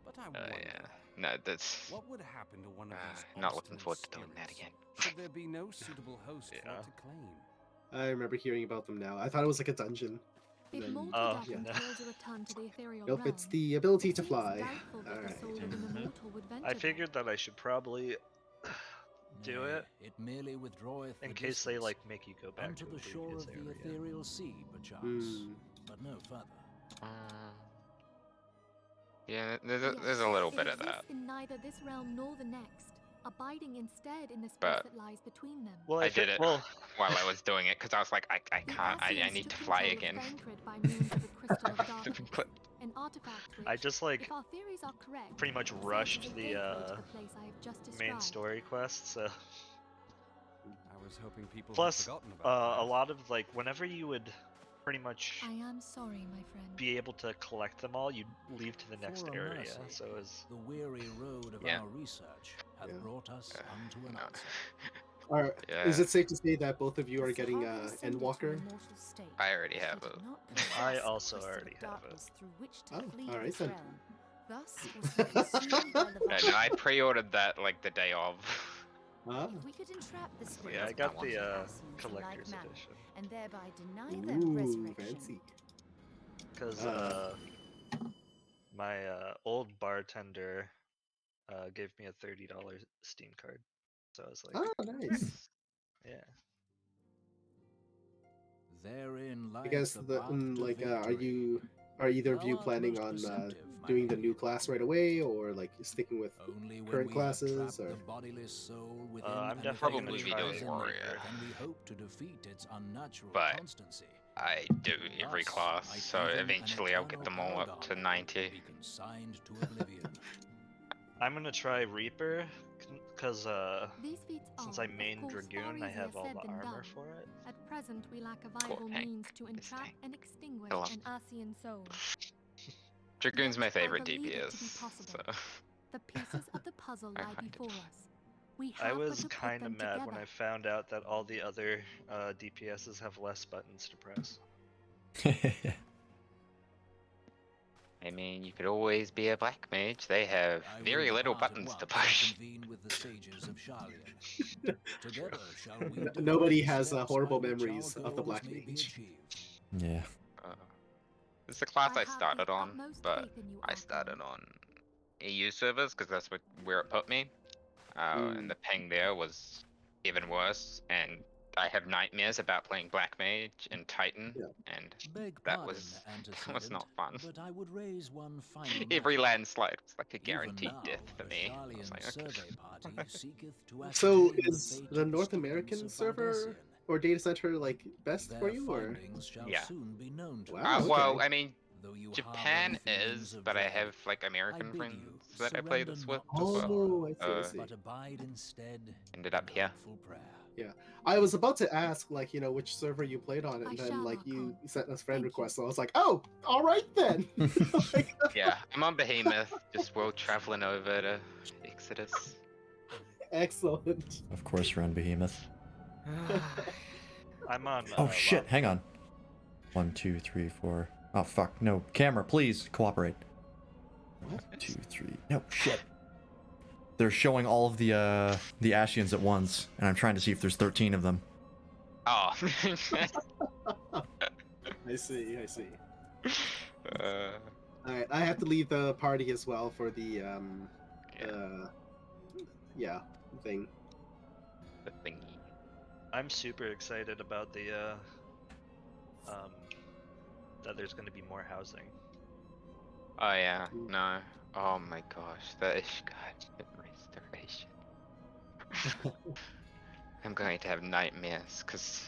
S11: But I wonder,
S19: Yeah. No, that's
S11: what would happen to one of these
S19: not looking
S11: obstinate
S19: forward to doing that
S11: spirits
S19: again.
S11: should there be no suitable host for
S17: Yeah.
S11: it to claim?
S3: I remember hearing about them now. I thought it was like a dungeon.
S12: If
S3: Then-
S12: mortal
S17: Oh,
S12: death
S17: yeah.
S12: entails a return to the ethereal
S3: Nope,
S12: realm,
S3: it's the ability
S12: it
S3: to
S12: seems
S3: fly.
S12: doubtful that the
S3: Alright.
S12: soul of an immortal would venture
S17: I
S12: there.
S17: figured that I should probably do
S16: Nay,
S17: it
S16: It merely withdraweth
S17: in
S16: the
S17: case they
S16: distance
S17: like make you go back
S16: unto
S17: to a
S16: the shore
S17: previous
S16: of the
S17: area.
S16: ethereal sea, perchance,
S3: Hmm.
S16: but no further.
S19: Yeah, there's
S12: Yes,
S19: a little
S12: it
S19: bit of
S12: exists
S19: that.
S12: in neither this realm nor the next, abiding instead in the space
S19: But-
S12: that lies between them.
S17: Well,
S19: I did it
S17: well,
S19: while I was doing it because I was like, I
S12: The
S19: can't. I
S12: Ascians
S19: need to
S12: took
S19: fly
S12: control of
S19: again.
S12: Thancred by means of the Crystal of Darkness, an artifact which,
S17: I just like
S12: if our theories are correct,
S17: pretty much
S12: serves
S17: rushed
S12: as a
S17: the
S12: gateway to the place I have just
S17: main
S12: described.
S17: story quest. So
S11: I was hoping people had
S17: plus,
S11: forgotten about
S17: a
S11: that.
S17: lot of like whenever you would pretty much
S12: I am sorry, my friend.
S17: be able to collect them all, you'd leave to the next
S16: For a
S17: area.
S16: mercy,
S17: So it was
S16: the weary road of
S19: Yeah.
S16: our research hath
S3: Yeah.
S16: brought us unto an answer.
S3: Is
S19: Yeah.
S3: it safe to say that both of you are getting Endwalker?
S19: I already have it.
S17: I also already have it.
S3: Oh, alright then.
S13: Thus was he consumed by
S19: No, I pre-ordered that like the day of.
S13: If we could entrap the
S17: So yeah, I
S13: spirits
S17: got
S13: of
S17: the
S13: Assassins in
S17: collector's
S13: like manner,
S17: edition.
S13: and thereby deny them resurrection.
S3: Fancy.
S17: Because my old bartender gave me a $30 Steam card. So I was like,
S3: Oh, nice.
S17: Yeah.
S16: Therein
S3: I
S16: lieth
S3: guess
S16: the
S3: the
S16: path to
S3: are either of
S16: Thou
S3: you
S16: art
S3: planning
S16: most
S3: on
S16: receptive, my
S3: doing the new class right away, or like sticking with
S16: Only when
S3: current
S16: we have
S3: classes?
S16: trapped
S3: Or
S16: the bodiless soul within
S17: I'm
S16: an
S17: definitely gonna
S19: Probably be
S17: try
S19: doing warrior.
S16: can we hope to defeat its unnatural
S19: But
S16: constancy.
S19: I do every
S16: Thus
S19: class,
S16: might
S19: so
S16: even an
S19: eventually I'll get
S16: eternal
S19: them all up to
S16: paragon
S19: 90.
S16: be consigned to oblivion.
S17: I'm gonna try Reaper, because
S12: These feats
S17: since
S12: are,
S17: I
S12: of
S17: main
S12: course,
S17: Dragoon,
S12: far
S17: I have
S12: easier
S17: all
S12: said
S17: the
S12: than
S17: armor
S12: done.
S17: for it.
S12: At present, we lack a
S19: Cool
S12: viable
S19: tank.
S12: means to entrap and extinguish
S19: Hello.
S12: an Asian soul.
S19: Dragoon's my
S12: Yet I
S19: favorite
S12: believe it to be
S19: DPS.
S12: possible.
S19: So.
S12: The pieces of the puzzle lie before us. We
S17: I
S12: have but
S17: was
S12: to put
S17: kind
S12: them
S17: of mad
S12: together.
S17: when I found out that all the other DPSs have less buttons to press.
S19: I mean, you could always be a black mage. They have
S16: I
S19: very
S16: will
S19: little
S16: depart at
S19: buttons to
S16: once
S19: push.
S16: and convene with the sages of Sharlayan. Together shall we
S3: Nobody
S16: devise
S3: has
S16: steps
S3: horrible
S16: by which
S3: memories
S16: our
S3: of the
S16: goals
S3: Black
S16: may be
S3: Mage.
S16: achieved.
S4: Yeah.
S19: It's the class
S12: I
S19: I
S12: have
S19: started
S12: the
S19: on,
S12: utmost
S19: but
S12: faith in you,
S19: I started on EU servers because that's where it put me. And the ping there was even worse, and I have nightmares about playing Black Mage and Titan, and
S16: Beg
S19: that
S16: pardon,
S19: was
S16: antecedent,
S19: not fun.
S16: but I would raise one final
S19: Every
S16: matter.
S19: landslide was like a
S16: Even
S19: guaranteed
S16: now,
S19: death for
S16: a
S19: me. I was
S16: Sharlayan
S19: like, okay.
S16: survey party seeketh to
S3: So
S16: ascertain the
S3: is
S16: fate
S3: the
S16: of
S3: North
S16: students
S3: American
S16: of
S3: server
S16: Valdesian.
S3: or data center like best for
S16: Their
S3: you, or?
S16: findings shall
S19: Yeah.
S16: soon be known to
S3: Wow,
S16: us.
S19: Well,
S3: okay.
S19: I mean,
S16: Though you
S19: Japan
S16: harbor feelings
S19: is,
S16: of
S19: but I
S16: dread,
S19: have like
S16: I
S19: American
S16: bid
S19: friends
S16: you
S19: that I play
S16: surrender
S19: this with
S16: not to
S19: as well.
S16: sorrow,
S3: I see, I see.
S16: but abide instead
S19: Ended up
S16: in
S19: here.
S16: hopeful prayer.
S3: Yeah, I was about to ask, like, you know, which server you played on, and
S12: I
S3: then
S12: shall,
S3: like you
S12: Archon.
S3: sent us friend requests, so I was like, oh, all right then.
S19: Yeah, I'm on Behemoth, just world traveling over to Exodus.
S3: Excellent.
S4: Of course you're on Behemoth.
S17: I'm on.
S4: Oh shit, hang on. 1, 2, 3, 4. Oh fuck, no. Camera, please cooperate. 1, 2, 3. No, shit. They're showing all of the Ashians at once, and I'm trying to see if there's 13 of them.
S19: Oh.
S3: I see, I see.
S19: Uh,
S3: Alright, I have to leave the party as well for the thing.
S19: The thingy.
S17: I'm super excited about the that there's going to be more housing.
S19: Oh yeah, no. Oh my gosh, the Ishgard restoration. I'm going to have nightmares because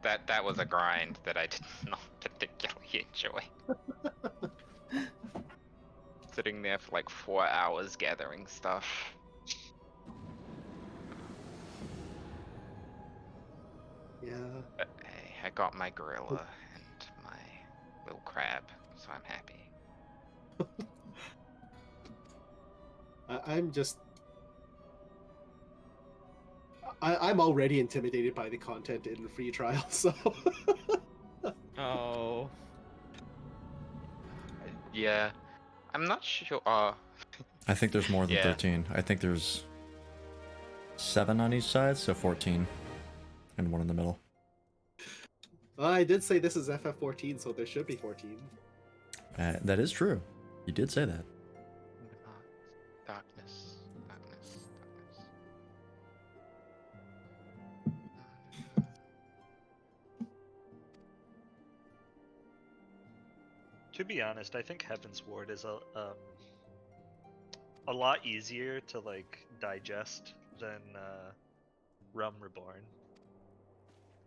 S19: that was a grind that I did not particularly enjoy. Sitting there for like 4 hours gathering stuff.
S3: Yeah.
S19: But hey, I got my gorilla and my little crab, so I'm happy.
S3: I'm just. I'm already intimidated by the content in free trial, so.
S2: Oh.
S19: Yeah, I'm not sure.
S4: I think there's more than
S19: Yeah.
S4: 13. I think there's 7 on each side, so 14. And 1 in the middle.
S3: Well, I did say this is FF14, so there should be 14.
S4: That is true. You did say that.
S19: Darkness, darkness, darkness.
S17: To be honest, I think Heaven's Ward is a lot easier to like digest than Realm Reborn,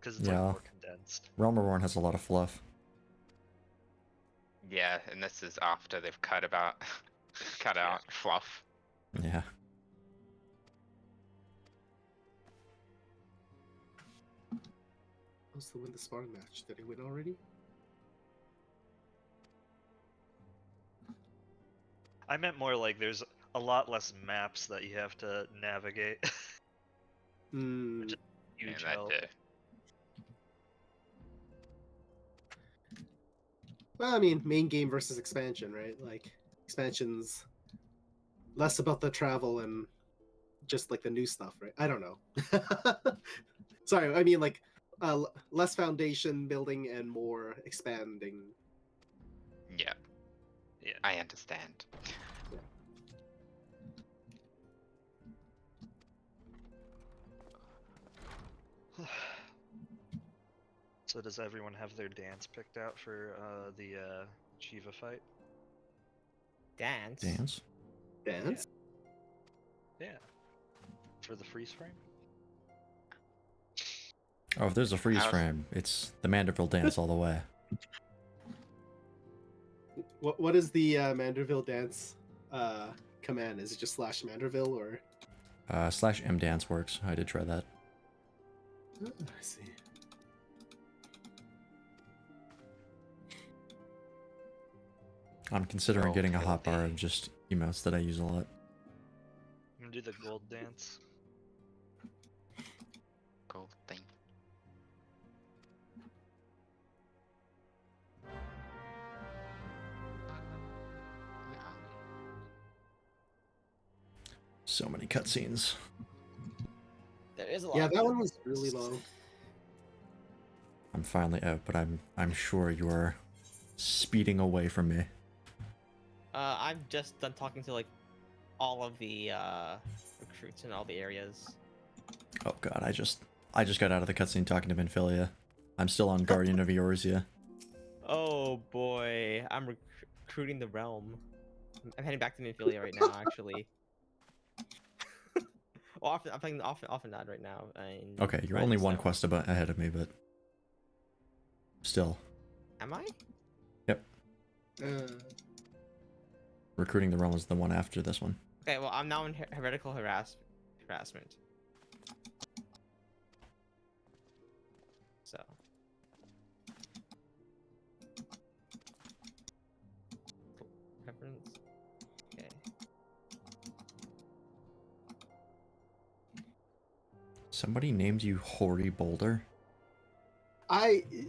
S17: because it's like more condensed.
S4: Realm Reborn has a lot of fluff.
S19: Yeah, and this is after they've cut out fluff.
S4: Yeah.
S3: Who's to win the Spartan match? Did he win already?
S17: I meant more like there's a lot less maps that you have to navigate.
S3: Mm.
S17: Huge
S19: that
S17: help.
S3: Well, I mean, main game versus expansion, right? Like, expansion's less about the travel and just like the new stuff, right? I don't know. Sorry, I mean like less foundation building and more expanding.
S19: Yeah.
S17: Yeah.
S19: I understand.
S17: So does everyone have their dance picked out for the Shiva fight?
S2: Dance.
S4: Dance?
S3: Dance?
S17: Yeah. For the freeze frame?
S4: Oh, if there's a freeze frame, it's the Manderville dance all the way.
S3: What is the Manderville dance command? Is it just /Manderville or?
S4: /M dance works. I did try that.
S3: Oh, I see.
S4: I'm considering getting a hotbar of just emotes that I use a lot.
S17: I'm gonna do the gold dance.
S19: Gold thing.
S4: So many cutscenes.
S2: There is a lot.
S3: Yeah, that one was really long.
S4: I'm finally out, but I'm sure you are speeding away from me.
S2: I'm just done talking to like all of the recruits in all the areas.
S4: Oh god, I just got out of the cutscene talking to Minfilia. I'm still on Guardian of Eorzea.
S2: Oh boy, I'm recruiting the realm. I'm heading back to Minfilia right now, actually. Well, I'm playing often not right now.
S4: Okay, you're only one quest ahead of me, but still.
S2: Am I?
S4: Yep. Recruiting the realm is the one after this one.
S2: Okay, well, I'm now in heretical harassment. So. Preference. Okay.
S4: Somebody named you Hoary Boulder?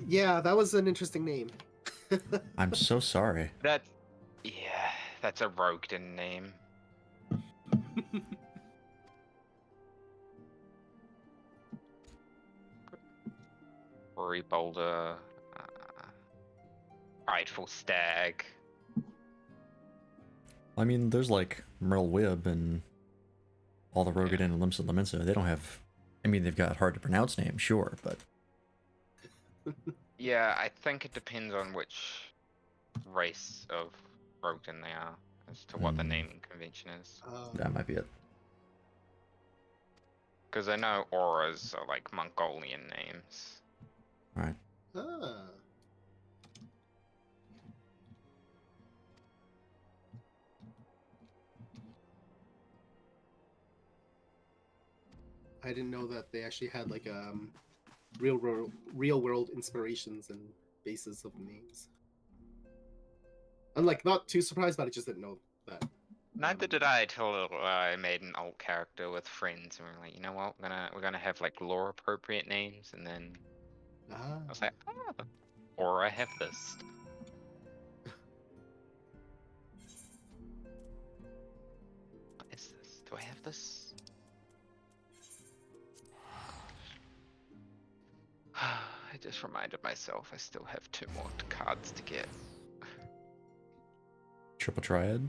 S3: Yeah, that was an interesting name.
S4: I'm so sorry.
S19: That's a Rogueden name. Rory Boulder, Prideful Stag.
S4: I mean, there's like Merle Wibb and all the Rogueden and Limsa Laminsa. They don't have... I mean, they've got hard to pronounce names, sure, but...
S19: Yeah, I think it depends on which race of Rogueden they are, as to what the naming convention is.
S4: That might be it.
S19: Because I know auras are like Mongolian names.
S4: Right.
S3: Ah. I didn't know that they actually had like real world inspirations and bases of names. I'm like not too surprised, but I just didn't know that.
S19: Neither did I till I made an alt character with friends, and we were like, you know what, we're gonna have like lore appropriate names, and then I was like, or I have this. What is this? Do I have this? I just reminded myself I still have 2 more cards to get.
S4: Triple Triad?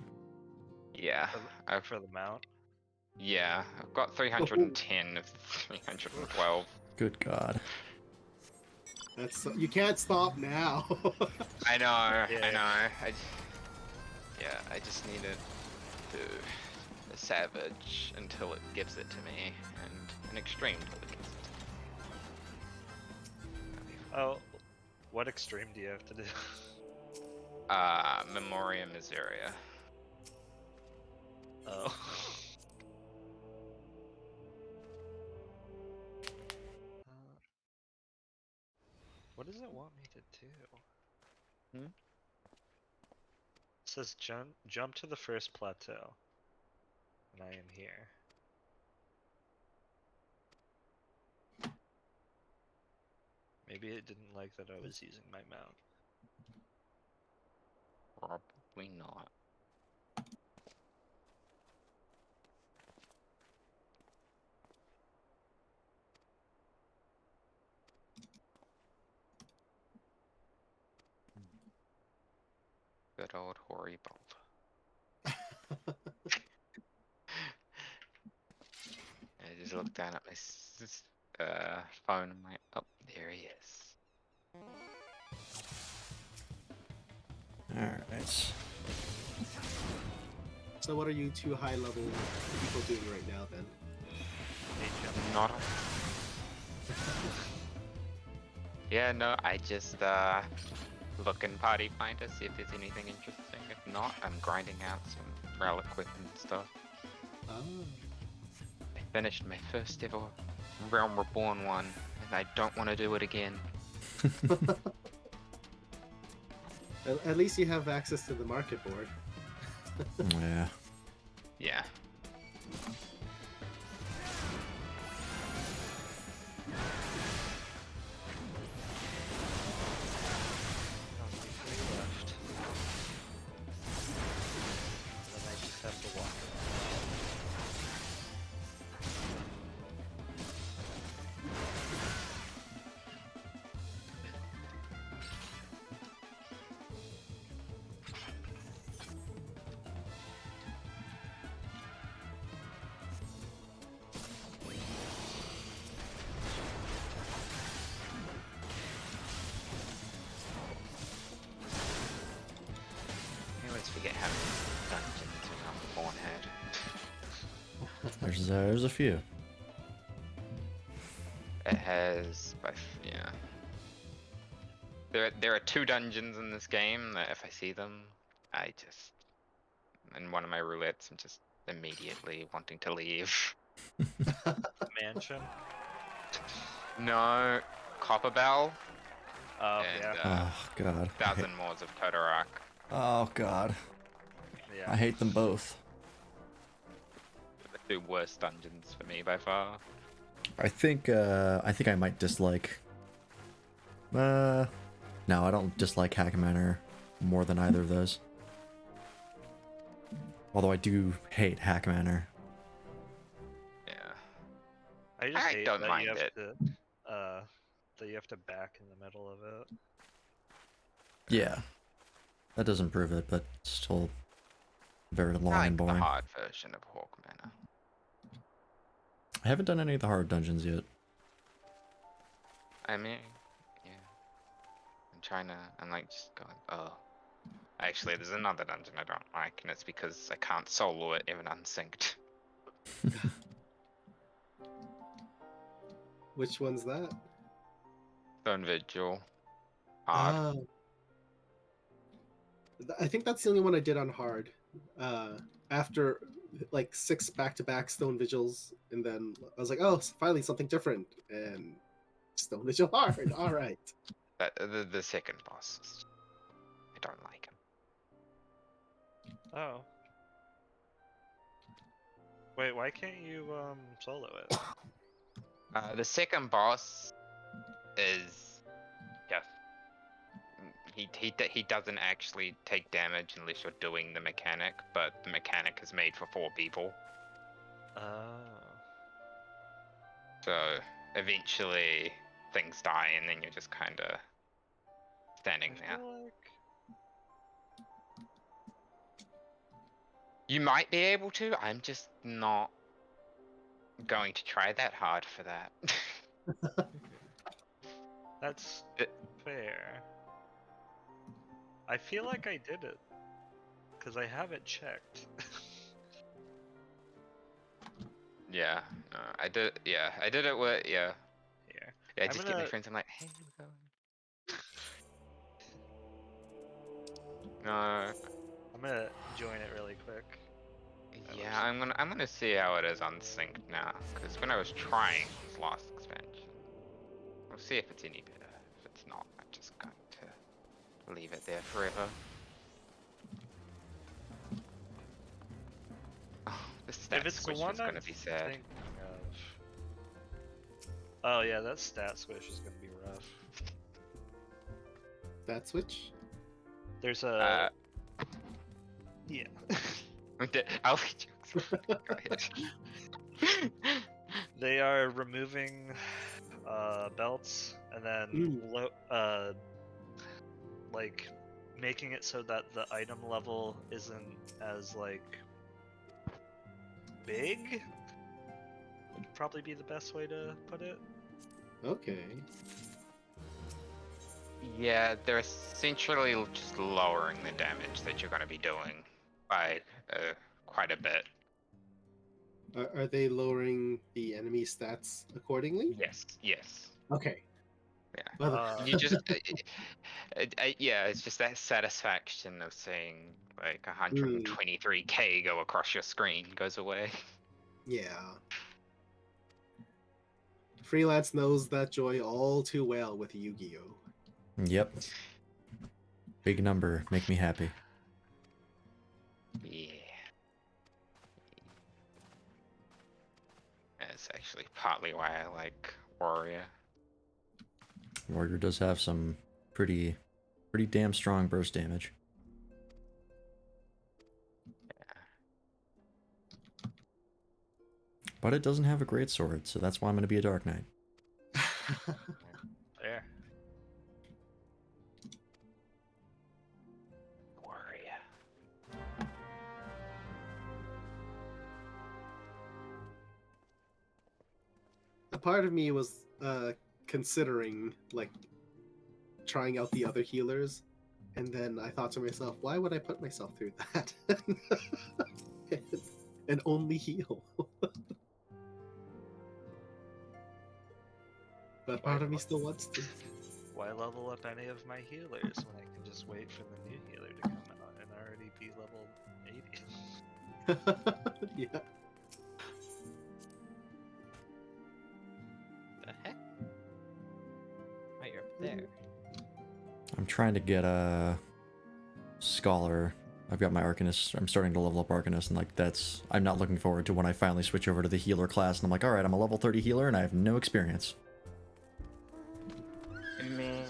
S19: Yeah.
S17: For the mount?
S19: Yeah, I've got 310 of 312.
S4: Good god.
S3: That's you can't stop now.
S19: I know, I know. I just need it to the savage until it gives it to me, and an extreme until it gives it to me.
S17: Oh, what extreme do you have to do?
S19: Memoria Miseria.
S17: Oh. What does it want me to do?
S19: Hmm?
S17: It says jump to the first plateau. And I am here. Maybe it didn't like that I was using my mount.
S19: Probably not. Good old Hoary Bolt. I just looked down at my phone. I'm like, oh, there he is.
S4: Alright.
S3: So what are you two high-level people doing right now, then?
S19: Not. Yeah, no, I just look in Party Finder, see if there's anything interesting. If not, I'm grinding out some relic and stuff.
S3: Oh.
S19: I finished my first ever Realm Reborn one, and I don't want to do it again.
S3: At least you have access to the market board.
S4: Yeah.
S19: Yeah. I always forget how many dungeons Realm Reborn had.
S4: There's a few.
S19: It has, yeah. There are 2 dungeons in this game that if I see them, I just, in one of my roulettes, I'm just immediately wanting to leave.
S17: Mansion?
S19: No, Copper Bell.
S17: Oh,
S19: and,
S17: yeah.
S4: Oh, God.
S19: Thousand Moors of Todorok.
S4: Oh, God.
S17: Yeah.
S4: I hate them both.
S19: The 2 worst dungeons for me by far.
S4: I think I might dislike... no, I don't dislike Hack Manor more than either of those. Although I do hate Hack Manor.
S19: Yeah.
S17: I just hate
S19: don't
S17: that
S19: mind
S17: you have
S19: it.
S17: that you have to back in the middle of it.
S4: Yeah. That does improve it, but still very long
S19: I like
S4: and boring.
S19: the hard version of Hawk Manor.
S4: I haven't done any of the hard dungeons yet.
S19: I mean, yeah. I'm like just going, oh. Actually, there's another dungeon I don't like, and it's because I can't solo it even unsynced.
S3: Which one's that?
S19: Stone Vigil. Hard.
S3: I think that's the only one I did on hard. After like 6 back-to-back Stone Vigils, and then I was like, oh, finally something different, and Stone Vigil hard. All right.
S19: The second boss. I don't like him.
S17: Oh. Wait, why can't you solo it?
S19: The second boss is just he doesn't actually take damage unless you're doing the mechanic, but the mechanic is made for 4 people.
S17: Oh.
S19: So eventually things die, and then you're just kind of standing there. You might be able to. I'm just not going to try that hard for that.
S17: That's fair. I feel like I did it. Because I have it checked.
S19: Yeah, no, I did. Yeah, I did it with yeah.
S17: Here.
S19: Yeah, I
S17: I'm
S19: just get my
S17: gonna-
S19: friends. I'm like, hey, how's it going? No.
S17: I'm gonna join it really quick.
S19: Yeah, I'm gonna see how it is unsynced now, because when I was trying this last expansion, we'll see if it's any better. If it's not, I'm just going to leave it there forever. Oh, the stat
S17: If it's the
S19: squish
S17: one
S19: is gonna
S17: I'm
S19: be sad.
S17: thinking of. Oh yeah, that stat squish is gonna be rough.
S3: That switch?
S17: There's a yeah.
S19: I'll let you go ahead.
S17: They are removing belts and then like making it so that the item level isn't as like big. Would probably be the best way to put it.
S3: Okay.
S19: Yeah, they're essentially just lowering the damage that you're going to be doing by quite a bit.
S3: Are they lowering the enemy stats accordingly?
S19: Yes, yes.
S3: Okay.
S19: Yeah.
S3: Well,
S19: You just, yeah, it's just that satisfaction of seeing like 123k go across your screen goes away.
S3: Yeah. Freelance knows that joy all too well with Yu-Gi-Oh!
S4: Yep. Big number, make me happy.
S19: Yeah. That's actually partly why I like Warrior.
S4: Warrior does have some pretty damn strong burst damage. But it doesn't have a great sword, so that's why I'm going to be a Dark Knight.
S17: There.
S19: Warrior.
S3: A part of me was considering like trying out the other healers, and then I thought to myself, why would I put myself through that and only heal? But part of me still wants to.
S17: Why level up any of my healers when I can just wait for the new healer to come out and already be level 80?
S3: Yeah.
S2: The heck? Right, you're up there.
S4: I'm trying to get a Scholar. I've got my Arcanist. I'm starting to level up Arcanist, and like that's. I'm not looking forward to when I finally switch over to the healer class, and I'm like, all right, I'm a level 30 healer, and I have no experience.
S19: I mean,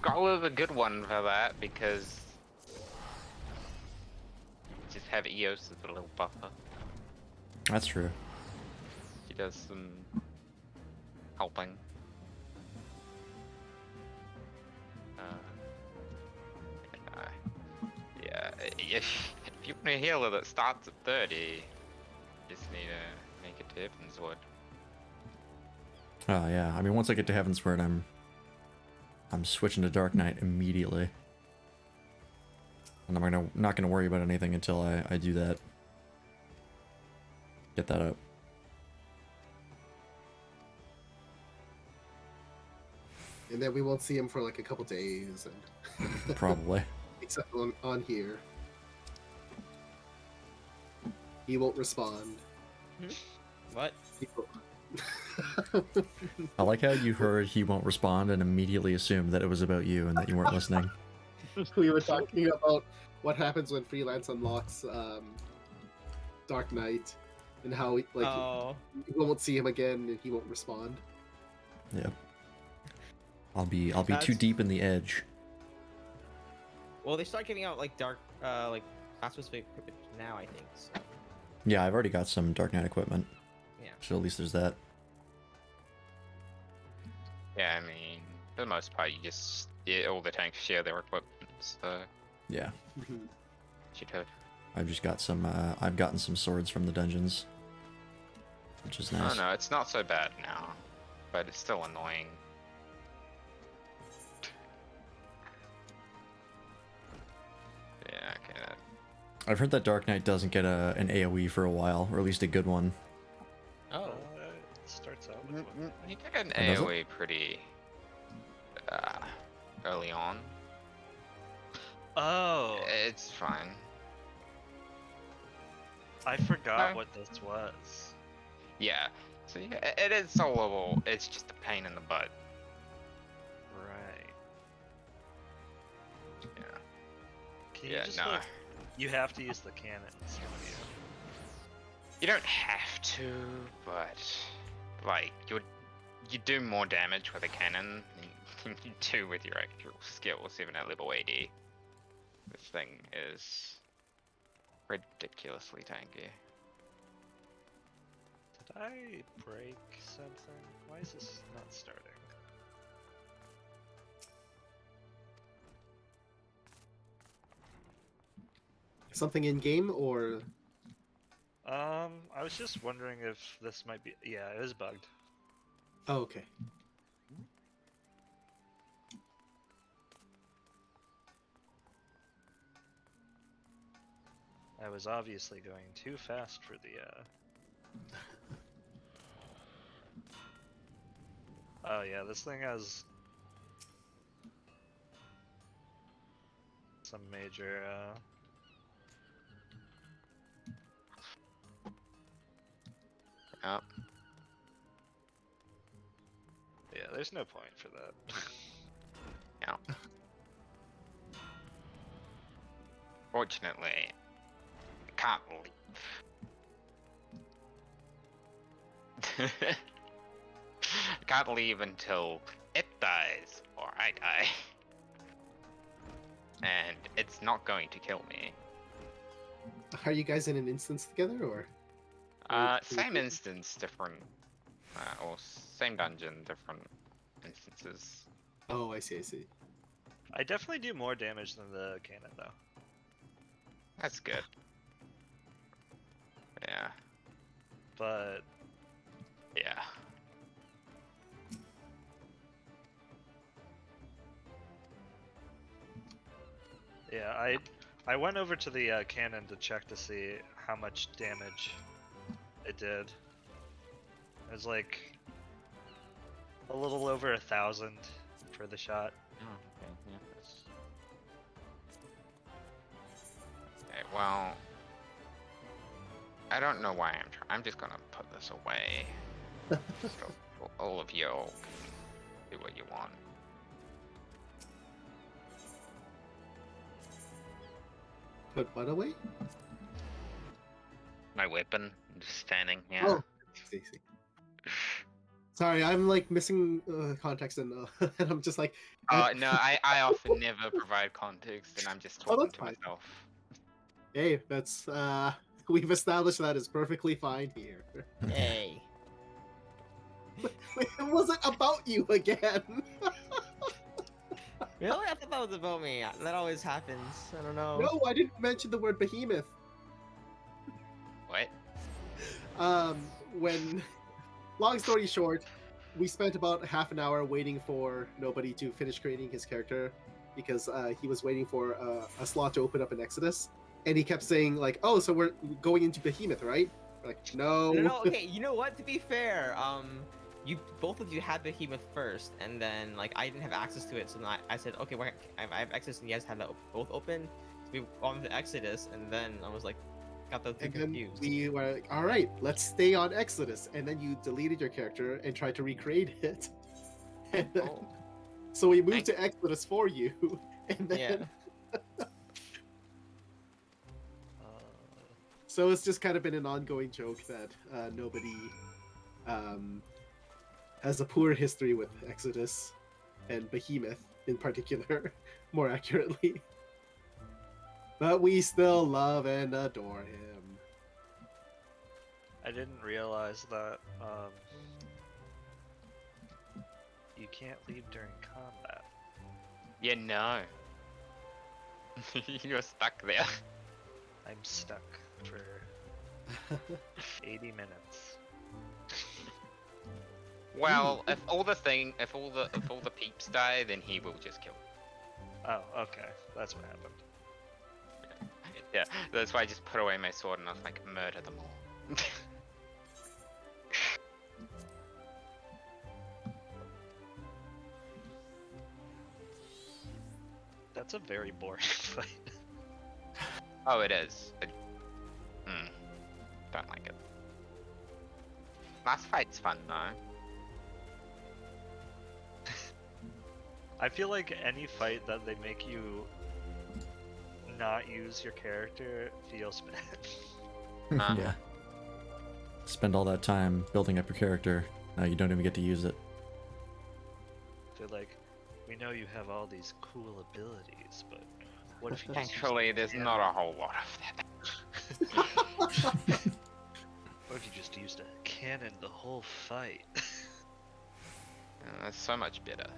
S19: Scholar's a good one for that because just have Eos as a little buffer.
S4: That's true.
S19: She does some helping. Yeah, if you want a healer that starts at 30, you just need to make it to Heavensward.
S4: Oh yeah, I mean once I get to Heavensward, I'm switching to Dark Knight immediately, and I'm not gonna worry about anything until I do that. Get that up.
S3: And then we won't see him for like a couple days, and
S4: Probably.
S3: except on here, he won't respond.
S2: What?
S4: I like how you heard he won't respond and immediately assumed that it was about you and that you weren't listening.
S3: We were talking about what happens when Freelance unlocks Dark Knight, and how we won't see him again and he won't respond.
S4: Yeah. I'll be too deep in the edge.
S2: Well, they start giving out like dark, like class-specific equipment now, I think. So.
S4: Yeah, I've already got some Dark Knight equipment.
S2: Yeah.
S4: So at least there's that.
S19: Yeah, I mean, for the most part, you just all the tanks share their equipment, so
S4: Yeah.
S19: should have.
S4: I've just got some. I've gotten some swords from the dungeons, which is nice.
S19: Oh no, it's not so bad now, but it's still annoying. Yeah, okay.
S4: I've heard that Dark Knight doesn't get an AoE for a while, or at least a good one.
S2: Oh.
S17: It starts out with one.
S19: You get an
S4: Oh, does it?
S19: AoE pretty early on.
S17: Oh,
S19: It's fine.
S17: I forgot what this was.
S19: Yeah, so yeah, it is soloable. It's just a pain in the butt.
S17: Right.
S19: Yeah.
S17: Can you
S19: Yeah,
S17: just
S19: no.
S17: like, you have to use the cannons, don't you?
S19: You don't have to, but like you do more damage with a cannon. you do with your actual skills, even at level 80. This thing is ridiculously tanky.
S17: Did I break something? Why is this not starting?
S3: Something in game or?
S17: I was just wondering if this might be. Yeah, it is bugged.
S3: Oh, okay.
S17: I was obviously going too fast for the. Oh yeah, this thing has some major.
S19: Yep.
S17: Yeah, there's no point for that.
S19: Yeah. Fortunately, I can't leave. I can't leave until it dies or I die. And it's not going to kill me.
S3: Are you guys in an instance together or?
S19: Same instance, different, or same dungeon, different instances.
S3: Oh, I see, I see.
S17: I definitely do more damage than the cannon, though.
S19: That's good. Yeah.
S17: But
S19: yeah.
S17: Yeah, I went over to the cannon to check to see how much damage it did. It was like a little over 1,000 for the shot.
S19: Oh, okay, yeah. Okay, well, I don't know why I'm just gonna put this away. So all of you can do what you want.
S3: Put what away?
S19: My weapon, I'm just standing here.
S3: Oh, see. Sorry, I'm like missing context and and I'm just like.
S19: Oh no, I often never provide context, and I'm just talking to myself.
S3: Hey, that's we've established that is perfectly fine here.
S2: Hey.
S3: It wasn't about you again.
S2: Really? I thought that was about me. That always happens. I don't know.
S3: No, I didn't mention the word behemoth.
S19: What?
S3: When, long story short, we spent about half an hour waiting for nobody to finish creating his character because he was waiting for a slot to open up in Exodus, and he kept saying like, "Oh, so we're going into behemoth, right?" We're like, no.
S2: No, okay. You know what? To be fair, you both of you had Behemoth first, and then like I didn't have access to it, so then I said, okay, well, I have access, and you guys had that both open. So we went to Exodus, and then I was like, got those two
S3: And then
S2: confused.
S3: we were like, all right, let's stay on Exodus, and then you deleted your character and tried to recreate it. And then, so we moved to Exodus for you, and then. So it's just kind of been an ongoing joke that nobody has a poor history with Exodus and Behemoth in particular, more accurately. But we still love and adore him.
S17: I didn't realize that you can't leave during combat.
S19: Yeah, no. You're stuck there.
S17: I'm stuck for 80 minutes.
S19: Well, if all the peeps die, then he will just kill.
S17: Oh, okay. That's what happened.
S19: Yeah, that's why I just put away my sword and I was like, murder them all.
S17: That's a very boring fight.
S19: Oh, it is. Don't like it. Last fight's fun though.
S17: I feel like any fight that they make you not use your character feels bad.
S4: Yeah. Spend all that time building up your character. Now you don't even get to use it.
S17: They're like, We know you have all these cool abilities, but what if you just
S19: Actually, there's not a whole lot of that.
S17: What if you just used a cannon the whole fight?
S19: That's so much better.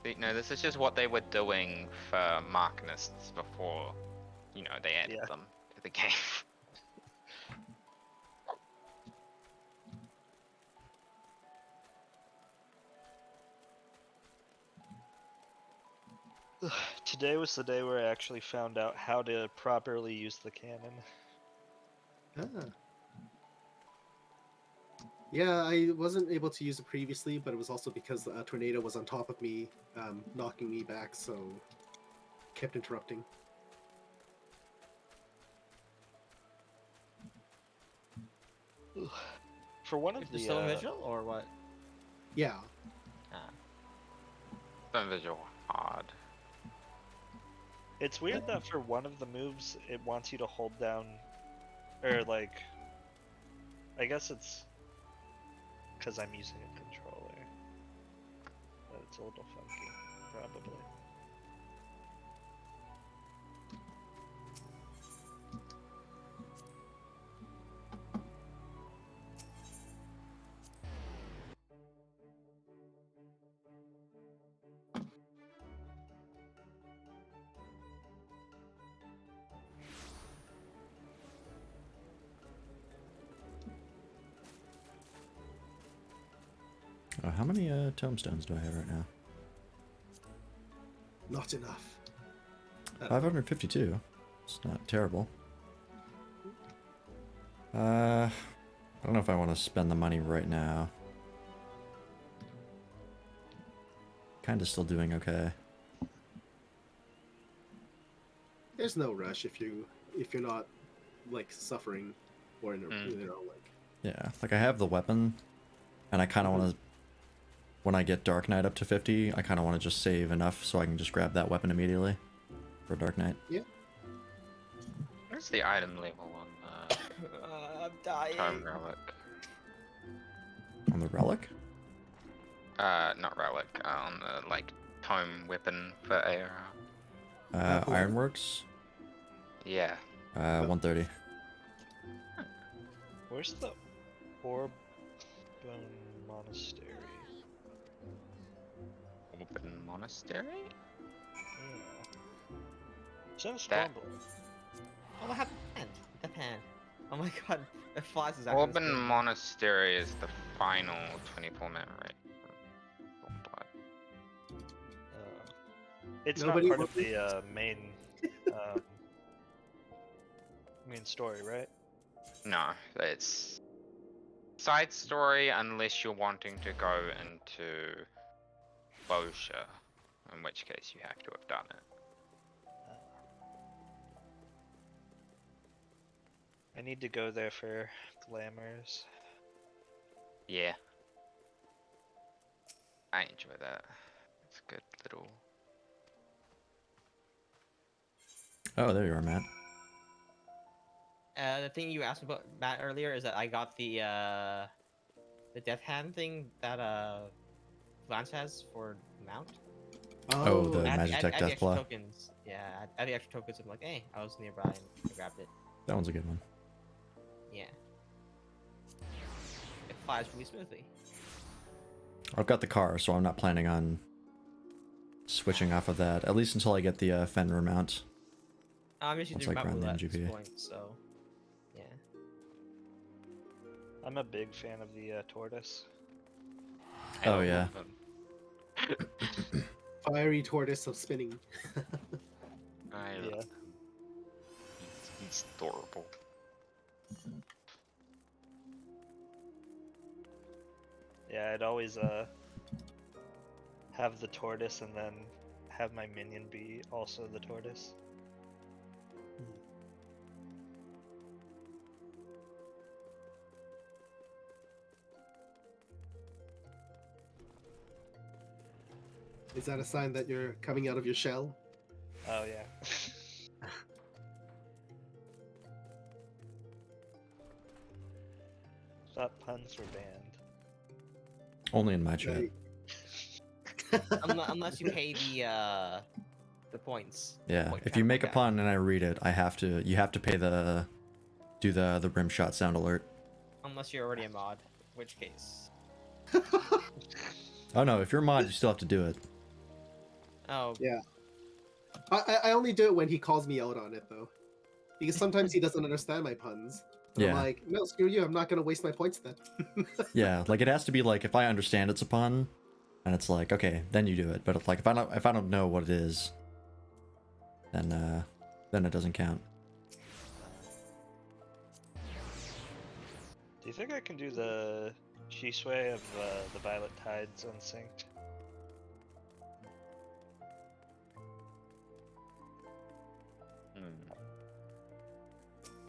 S19: You know, this is just what they were doing for Marknists before, you know, they added them to the game.
S17: Today was the day where I actually found out how to properly use the cannon.
S3: Ah. Yeah, I wasn't able to use it previously, but it was also because a tornado was on top of me, knocking me back, so kept interrupting.
S17: For one of the
S2: still visual or what?
S3: Yeah.
S19: Some visual hard.
S17: It's weird that for one of the moves, it wants you to hold down, or like, I guess it's because I'm using a controller. But it's a little funky, probably.
S4: How many tombstones do I have right now?
S3: Not enough.
S4: 552. It's not terrible. I don't know if I want to spend the money right now. Kinda still doing okay.
S3: There's no rush if you're not like suffering or in a, you know, like.
S4: Yeah, like I have the weapon, and I kind of want to. When I get Dark Knight up to 50, I kind of want to just save enough so I can just grab that weapon immediately for Dark Knight.
S3: Yeah.
S19: Where's the item label on the
S2: I'm dying.
S19: Tome Relic?
S4: On the relic?
S19: Not relic. On the like tome weapon for AR.
S4: Ironworks?
S19: Yeah.
S4: 130.
S17: Where's the Orb Bone Monastery?
S19: Open Monastery?
S17: Yeah. Sounds
S19: That-
S17: Stormbolt.
S2: Oh, what happened? The pan. Oh my god, it flies is actually.
S19: Orban Monastery is the final 24-minute rate.
S17: It's
S3: Nobody
S17: not part of
S3: will-
S17: the main main story, right?
S19: No, it's side story unless you're wanting to go into closure, in which case you have to have done it.
S17: I need to go there for glamours.
S19: Yeah. I enjoy that. It's a good little...
S4: Oh, there you are, Matt.
S2: The thing you asked about Matt earlier is that I got the death hand thing that Lance has for mount.
S4: Oh, the
S2: I had
S4: Magitech
S2: the extra
S4: Deathclaw.
S2: tokens. Yeah, I had the extra tokens. I'm like, hey, I was nearby and I grabbed it.
S4: That one's a good one.
S2: Yeah. It flies really smoothly.
S4: I've got the car, so I'm not planning on switching off of that, at least until I get the Fenrir mount.
S2: I'm just
S4: Once
S2: using
S4: I
S2: Mount
S4: grind the
S2: Roulette at this
S4: MGP.
S2: point, so yeah.
S17: I'm a big fan of the tortoise.
S4: Oh, yeah.
S3: Fiery tortoise of spinning.
S17: Yeah.
S19: He's adorable.
S17: Yeah, I'd always have the tortoise and then have my minion be also the tortoise.
S3: Is that a sign that you're coming out of your shell?
S17: Oh yeah. Thought puns were banned.
S4: Only in my chat.
S2: Unless you pay the points.
S4: Yeah,
S2: Point
S4: if you make a
S2: counter.
S4: pun and I read it, you have to pay do the rim shot sound alert.
S2: Unless you're already a mod, in which case.
S4: Oh no, if you're a mod, you still have to do it.
S2: Oh.
S3: Yeah. I only do it when he calls me out on it though, because sometimes he doesn't understand my puns. And I'm
S4: Yeah.
S3: like, no, screw you. I'm not gonna waste my points then.
S4: Yeah, like it has to be like if I understand it's a pun, and it's like okay, then you do it. But if I don't know what it is, then it doesn't count.
S17: Do you think I can do the Shisui of the Violet Tides unsynced?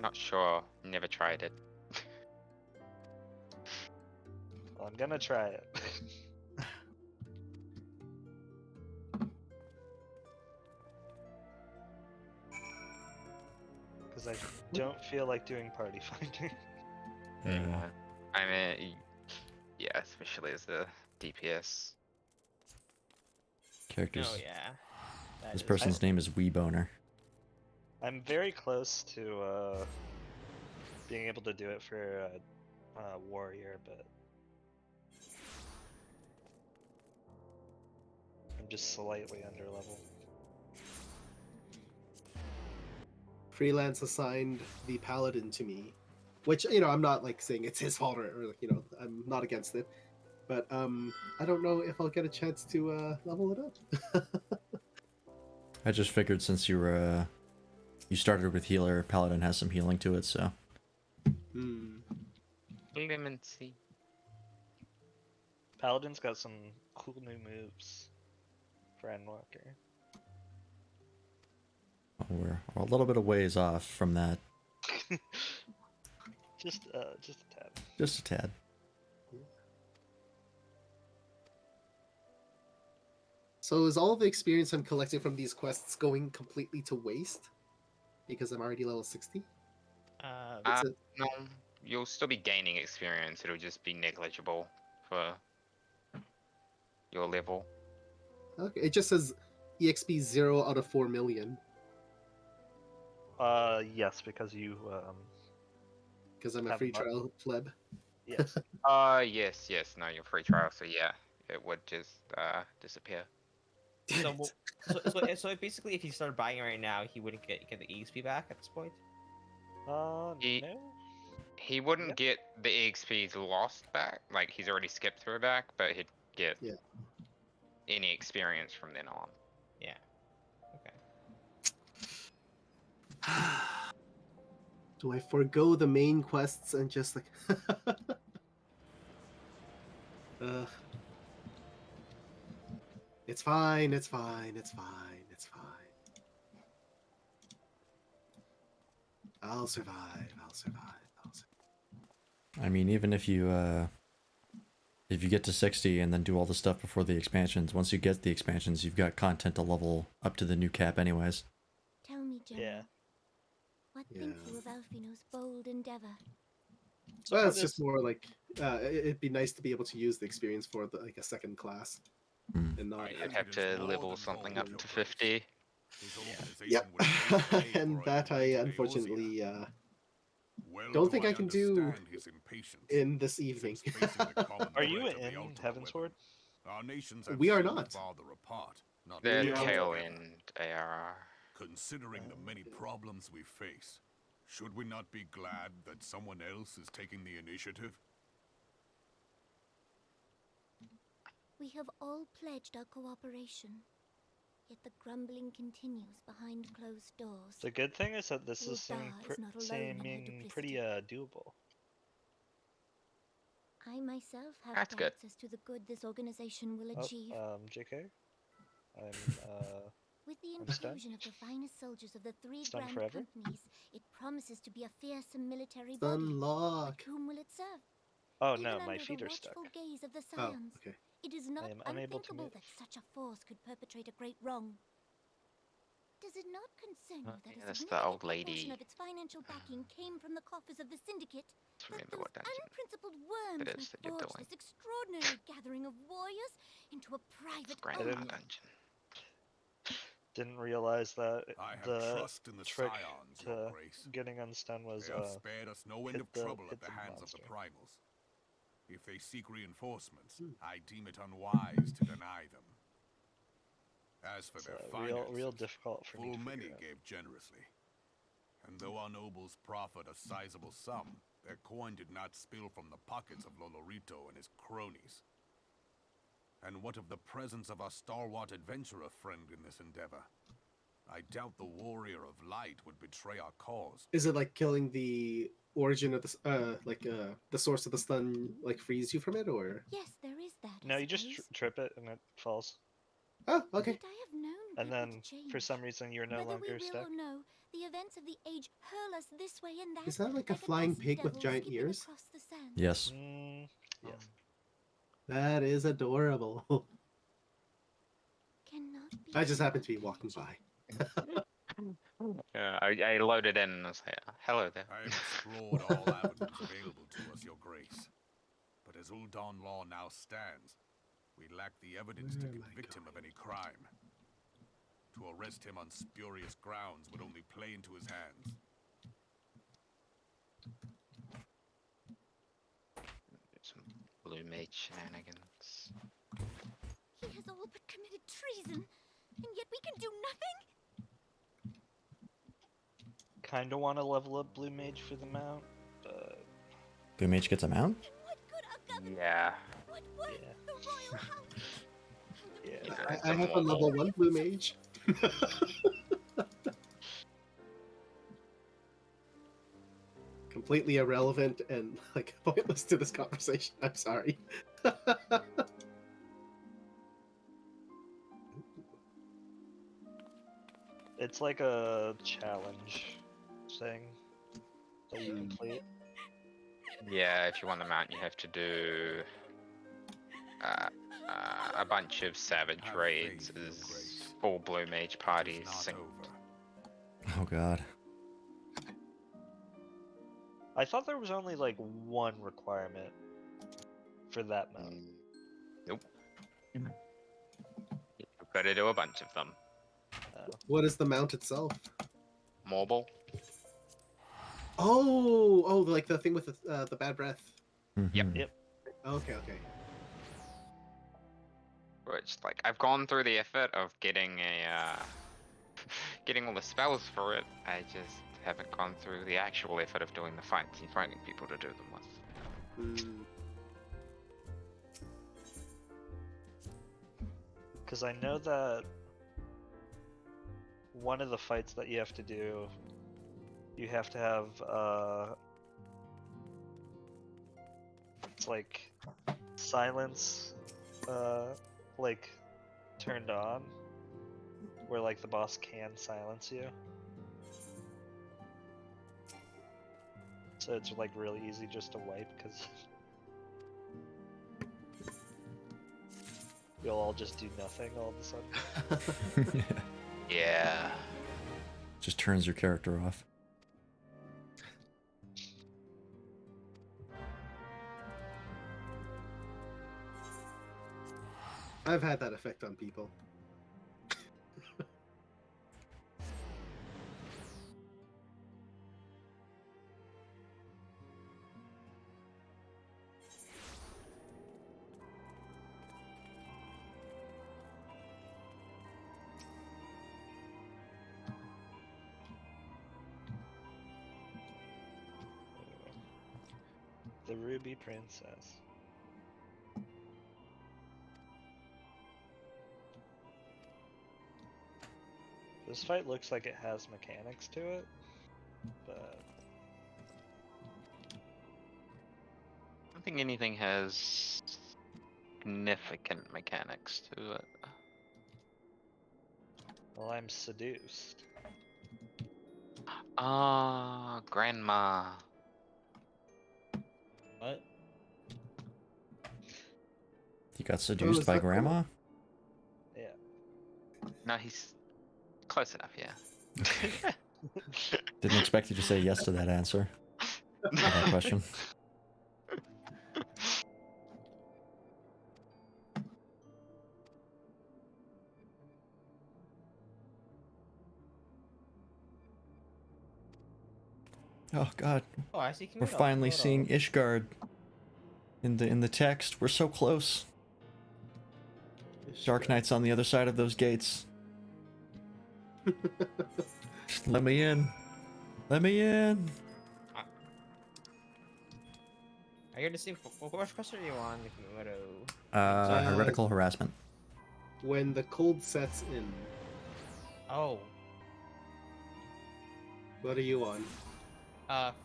S19: Not sure. Never tried it.
S17: Well, I'm gonna try it. Because I don't feel like doing Party Finder.
S19: Yeah. I mean, yeah, especially as the DPS.
S4: Characters.
S2: Oh yeah. That
S4: This
S2: is
S4: person's
S2: true.
S4: name is Weeboner.
S17: I'm very close to being able to do it for Warrior, but I'm just slightly under level.
S3: Freelance assigned the paladin to me, which I'm not like saying it's his fault or I'm not against it, but I don't know if I'll get a chance to level it up.
S4: I just figured since you started with healer, paladin has some healing to it, so.
S19: Clemency.
S17: Paladin's got some cool new moves for Endwalker.
S4: We're a little bit of ways off from that.
S17: Just a tad.
S4: Just a tad.
S3: So is all of the experience I'm collecting from these quests going completely to waste? Because I'm already level 60?
S19: No, you'll still be gaining experience. It'll just be negligible for your level.
S3: Okay, it just says EXP 0 out of 4 million.
S17: Yes, because you
S3: Because I'm a
S17: have
S3: free
S17: mu-
S3: trial pleb.
S17: Yes.
S19: Yes. No, your free trial. So yeah, it would just disappear.
S2: So basically, if he started buying it right now, he wouldn't get the EXP back at this point.
S17: No.
S19: He wouldn't get the EXP lost back. Like he's already skipped through back, but he'd get any experience from then on.
S2: Yeah. Okay.
S3: Do I forego the main quests and just like... It's fine, it's fine, it's fine, it's fine. I'll survive, I'll survive, I'll survive.
S4: I mean, even if you get to 60 and then do all the stuff before the expansions, once you get the expansions, you've got content to level up to the new cap anyways.
S7: Tell me, General. What think you of Alfino's bold endeavor?
S3: Well, it's just more like it'd be nice to be able to use the experience for like a second class, and not.
S19: You'd have to level something up to 50.
S3: Yep, and that I unfortunately don't think I can do in this evening.
S17: Are you in Heavensward?
S3: We are not.
S19: The tail end ARR.
S8: Considering the many problems we face, should we not be glad that someone else is taking the initiative?
S7: We have all pledged our cooperation, yet the grumbling continues behind closed doors.
S17: The good thing is that this is
S7: Uldar is not alone in her duplicity.
S17: pretty doable.
S7: I myself have
S19: That's good.
S7: doubts as to the good this organization will achieve.
S17: JK?
S7: With the
S17: I'm stunned.
S7: inclusion of the finest soldiers of the three
S17: Stunned
S7: grand
S17: forever?
S7: companies, it promises to be a fearsome military body.
S3: Unlock.
S7: But whom will it serve?
S17: Oh
S7: Even
S17: no, my
S7: under
S17: feet
S7: the
S17: are stuck.
S7: watchful gaze of the
S3: Oh,
S7: Scions,
S3: okay.
S7: it is not
S17: I am unable to
S7: unthinkable
S17: move.
S7: that such a force could perpetrate a great wrong.
S20: Does it not concern you that
S19: Yeah,
S20: a
S19: that's the
S20: significant
S19: old
S20: proportion
S19: lady.
S20: of its financial backing came from the coffers of the syndicate?
S19: Let's
S20: That
S19: remember
S20: those
S19: what dungeon
S20: unprincipled
S19: it
S20: worms
S19: is
S20: may
S19: that you're
S20: forge
S19: doing.
S20: this extraordinary gathering of warriors into a private
S19: Grandma
S20: army?
S19: dungeon.
S17: Didn't realize that
S8: I have
S17: the
S8: trust in the
S17: trick
S8: scions, Your
S17: to
S8: Grace.
S17: getting unstun was
S8: They have spared us no end
S17: hit
S8: of
S17: the
S8: trouble
S17: hit
S8: at the hands
S17: monster.
S8: of the primals. If they seek reinforcements, I deem it unwise to deny them. As for their finances,
S17: real difficult for me
S8: full
S17: to
S8: many
S17: figure out.
S8: gave generously. And though our nobles proffered a sizable sum, their coin did not spill from the pockets of Lolorito and his cronies. And what of the presence of our stalwart adventurer friend in this endeavor? I doubt the warrior of light would betray our cause.
S3: Is it like killing the origin of the the source of the stun like frees you from it, or?
S20: Yes, there is that.
S17: No, you just trip it and it falls.
S3: Oh, okay.
S20: Yet I have known
S17: And
S20: people
S17: then
S20: to change.
S17: for some reason you're no
S20: Whether
S17: longer
S20: we will
S17: stuck.
S20: or no, the events of the age hurl us this way and that.
S3: Is that like a
S20: dust
S3: flying pig with
S20: devil
S3: giant
S20: skipping
S3: ears?
S20: across the sand.
S4: Yes.
S17: Yes.
S3: That is adorable.
S20: Cannot be.
S3: I just happened to be walking by.
S19: Yeah, I loaded in and I was like, hello there.
S8: I have explored all avenues available to us, Your Grace. But as Ul'Dan law now stands, we lack the evidence to convict him of any crime. To arrest him on spurious grounds would only play into his hands.
S19: Some blue mage shenanigans.
S20: He has all but committed treason, and yet we can do nothing.
S17: Kinda want to level up Blue Mage for the mount, but
S4: Blue Mage gets a mount?
S19: Yeah.
S20: What worth the royal house?
S17: Yeah.
S3: I have a level 1 blue mage. Completely irrelevant and like pointless to this conversation. I'm sorry.
S17: it's like a challenge thing that you complete.
S19: Yeah, if you want the mount, you have to do a bunch of savage raids as full blue mage parties.
S4: Oh god.
S17: I thought there was only like one requirement for that mount.
S19: Nope. You've got to do a bunch of them.
S3: What is the mount itself?
S19: Mobile.
S3: Oh, like the thing with the bad breath.
S19: Yep.
S17: Yep.
S3: Okay.
S19: Which, like, I've gone through the effort of getting getting all the spells for it. I just haven't gone through the actual effort of doing the fights and finding people to do them with.
S17: Because I know that one of the fights that you have to do, you have to have it's like silence like turned on, where like the boss can silence you. So it's like really easy just to wipe because you'll all just do nothing all of a sudden.
S19: Yeah.
S4: Just turns your character off.
S3: I've had that effect on people.
S17: The Ruby Princess. This fight looks like it has mechanics to it, but
S19: I don't think anything has significant mechanics to it.
S17: well, I'm seduced.
S19: Ah, grandma.
S2: What?
S4: You got seduced by grandma?
S17: Yeah.
S19: No, he's close enough, yeah.
S4: Didn't expect you to say yes to that answer. To that question. Oh God,
S2: Oh, I see
S4: we're
S2: Camino.
S4: finally
S2: Hold
S4: seeing
S2: on.
S4: Ishgard in the text. We're so close. Dark Knight's on the other side of those gates. Just let me in. Let me in.
S2: I hear the same. Which question are you on, Kimoto?
S4: Heretical harassment.
S3: When the cold sets in.
S2: Oh.
S3: What are you on?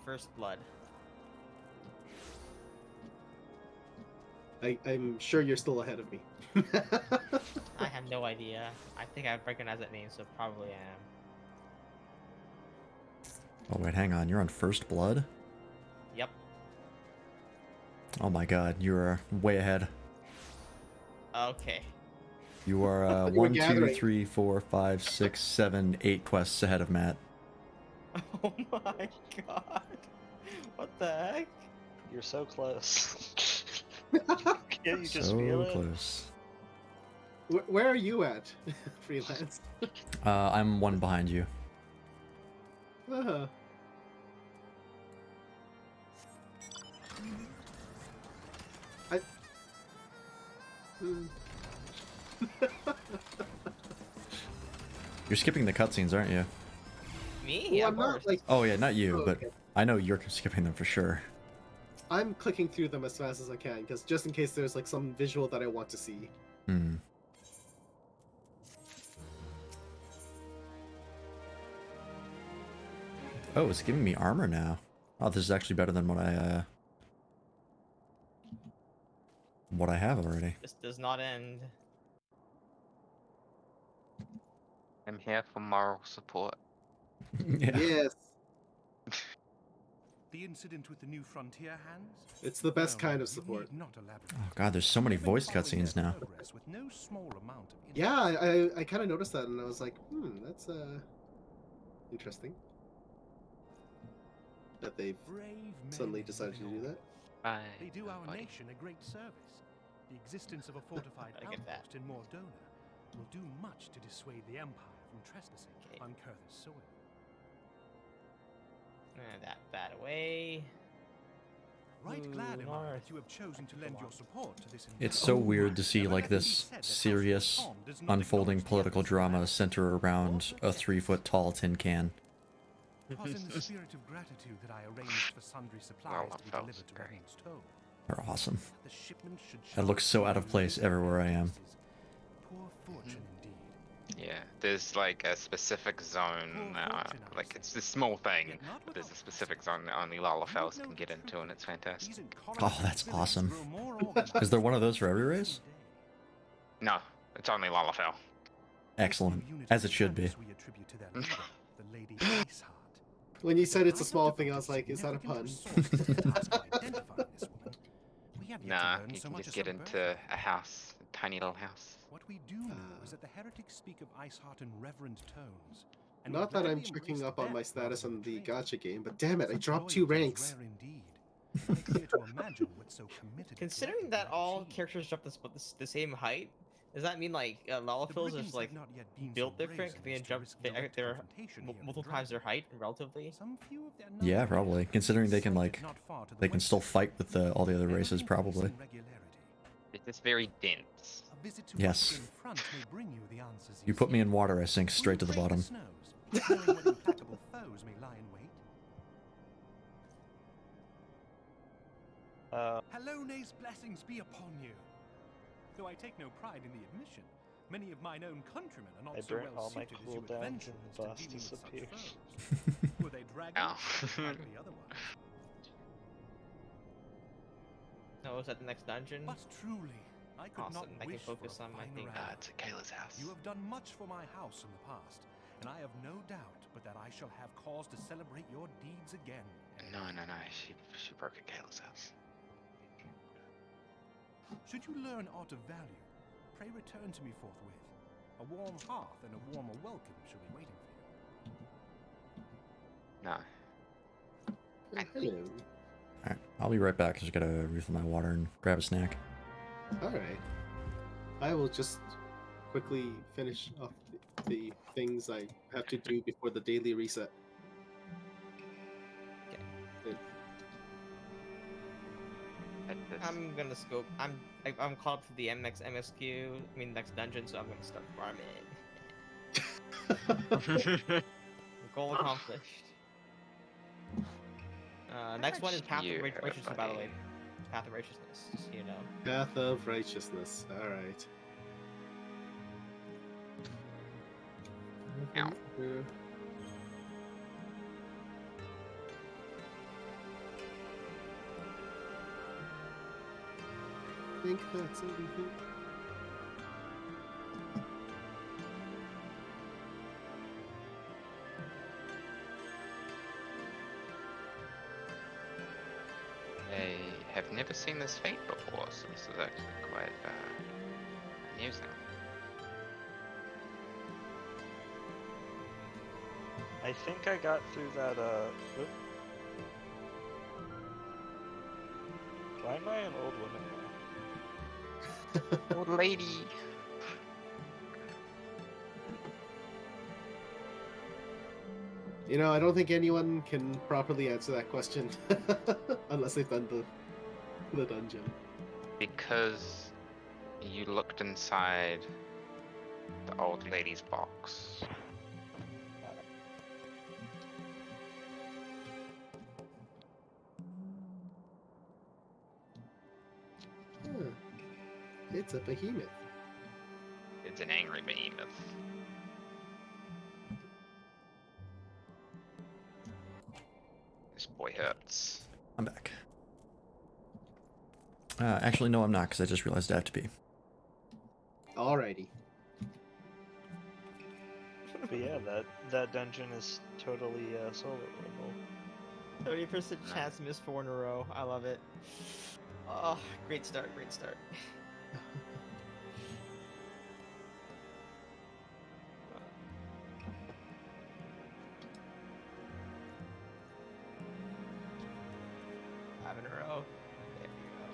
S2: First Blood.
S3: I'm sure you're still ahead of me.
S2: I have no idea. I think I recognize that name, so probably am.
S4: Oh wait, hang on. You're on First Blood?
S2: Yep.
S4: Oh my God, you're way ahead.
S2: Okay.
S4: You are
S3: You were
S4: 1, 2,
S3: gathering.
S4: 3, 4, 5, 6, 7, 8 quests ahead of Matt.
S2: Oh my God. What the heck?
S17: You're so close. Can't you just
S4: So
S17: feel it?
S4: close.
S3: Where are you at, Freelance?
S4: I'm one behind you.
S3: Uh-huh.
S4: You're skipping the cutscenes, aren't you?
S2: Me?
S3: Well,
S2: Yeah,
S3: I'm
S2: of
S3: not,
S2: course.
S3: like-
S4: Oh yeah, not you,
S3: Oh,
S4: but
S3: okay.
S4: I know you're skipping them for sure.
S3: I'm clicking through them as fast as I can, because just in case there's like some visual that I want to see.
S4: Hmm. Oh, it's giving me armor now. Oh, this is actually better than what I have already.
S2: This does not end.
S19: I'm here for moral support.
S4: Yeah.
S3: Yes,
S10: The incident with the new frontier hands?
S3: it's the best
S10: No,
S3: kind of
S10: you
S3: support.
S10: need not elaborate.
S4: Oh God, there's so many
S10: I've been
S4: voice
S10: following
S4: cutscenes
S10: their
S4: now.
S10: progress with no small amount of
S3: Yeah, I kind of noticed that, and I was like, that's interesting. That they've
S10: Brave men
S3: suddenly decided to do that.
S10: They do our nation a great service. The existence of a fortified outpost in Mordona will do much to dissuade the Empire from trespassing on Kurth's soil.
S2: That away.
S10: Right glad am I
S2: north.
S10: that you have chosen to lend your support to this endeavor.
S4: It's so weird to see like this serious, unfolding political drama center around a 3-foot tall tin can.
S10: It was in the spirit of gratitude that I arranged for sundry supplies to be delivered to Redmond's Toll.
S4: They're awesome.
S10: The shipment should
S4: That looks so out of place everywhere I am.
S10: poor fortune indeed.
S19: Yeah, there's like a specific zone, like it's a small thing, but there's a specific zone that only Lalafels can get into, and it's fantastic.
S4: Oh, that's awesome. Is there one of those for every race?
S19: No, it's only Lalafell.
S4: Excellent, as it should be.
S3: When you said it's a small thing, I was like, is that a pun?
S19: Nah, you can just get into a house, a tiny little house.
S10: What we do know is that the heretics speak of Iceheart in reverent tones. And
S3: Not that I'm
S10: readily
S3: checking
S10: embrace
S3: up on
S10: death
S3: my
S10: rather
S3: status
S10: than
S3: on the
S10: betrayal.
S3: gacha game, but damn it, I dropped 2 ranks.
S10: Rare indeed. I fear to imagine what so committed.
S2: Considering that all characters jump the same height, does that mean like Lalafels is like built different? Cause they jump they're multiple times their height relatively.
S4: Yeah, probably. Considering they can still fight with all the other races, probably.
S19: It's just very dense.
S4: Yes. You put me in water, I sink straight to the bottom.
S10: Halone's blessings be upon you. Though I take no pride in the admission, many of mine own countrymen are not
S17: I
S10: so
S17: burnt
S10: well
S17: all my
S10: suited as you
S17: cooldowns
S10: adventurers
S17: and
S10: to
S17: the boss
S10: dealing with such
S17: disappeared.
S10: foes. Were they dragons? It might be otherwise.
S2: No, is that the next dungeon?
S10: But truly, I could
S2: Awesome.
S10: not
S2: I can
S10: wish
S2: focus
S10: for a
S2: on my
S10: finer
S2: thing.
S10: hour.
S19: It's at Kayla's house.
S10: You have done much for my house in the past, and I have no doubt but that I shall have cause to celebrate your deeds again.
S19: No, she broke at Kayla's house.
S10: Should you learn aught of value, pray return to me forthwith. A warm hearth and a warmer welcome should be waiting for you.
S19: No.
S3: Hello.
S4: Alright, I'll be right back. I just gotta refill my water and grab a snack.
S3: Alright. I will just quickly finish off the things I have to do before the daily reset.
S2: I'm gonna scope. I'm caught up to the MXQ. I mean next dungeon, so I'm gonna start farming. Goal accomplished. Next one is Path of Righteousness, by the way. Path of Righteousness, just so you know.
S3: Path of Righteousness. Alright.
S19: Ow.
S3: I think that's everything.
S19: I have never seen this fate before, so this is actually quite amusing.
S17: I think I got through that, oop. Why am I an old woman now?
S19: Old lady!
S3: You know, I don't think anyone can properly answer that question unless they've done the dungeon.
S19: Because you looked inside the old lady's box.
S3: Huh. It's a behemoth.
S19: It's an angry behemoth. This boy hurts.
S4: I'm back. Actually, no, I'm not, because I just realized I have to pee.
S3: Alrighty.
S17: But yeah, that dungeon is totally soloable.
S2: 30% chance to miss 4 in a row. I love it. Oh, great start, great start. In a row. There you go.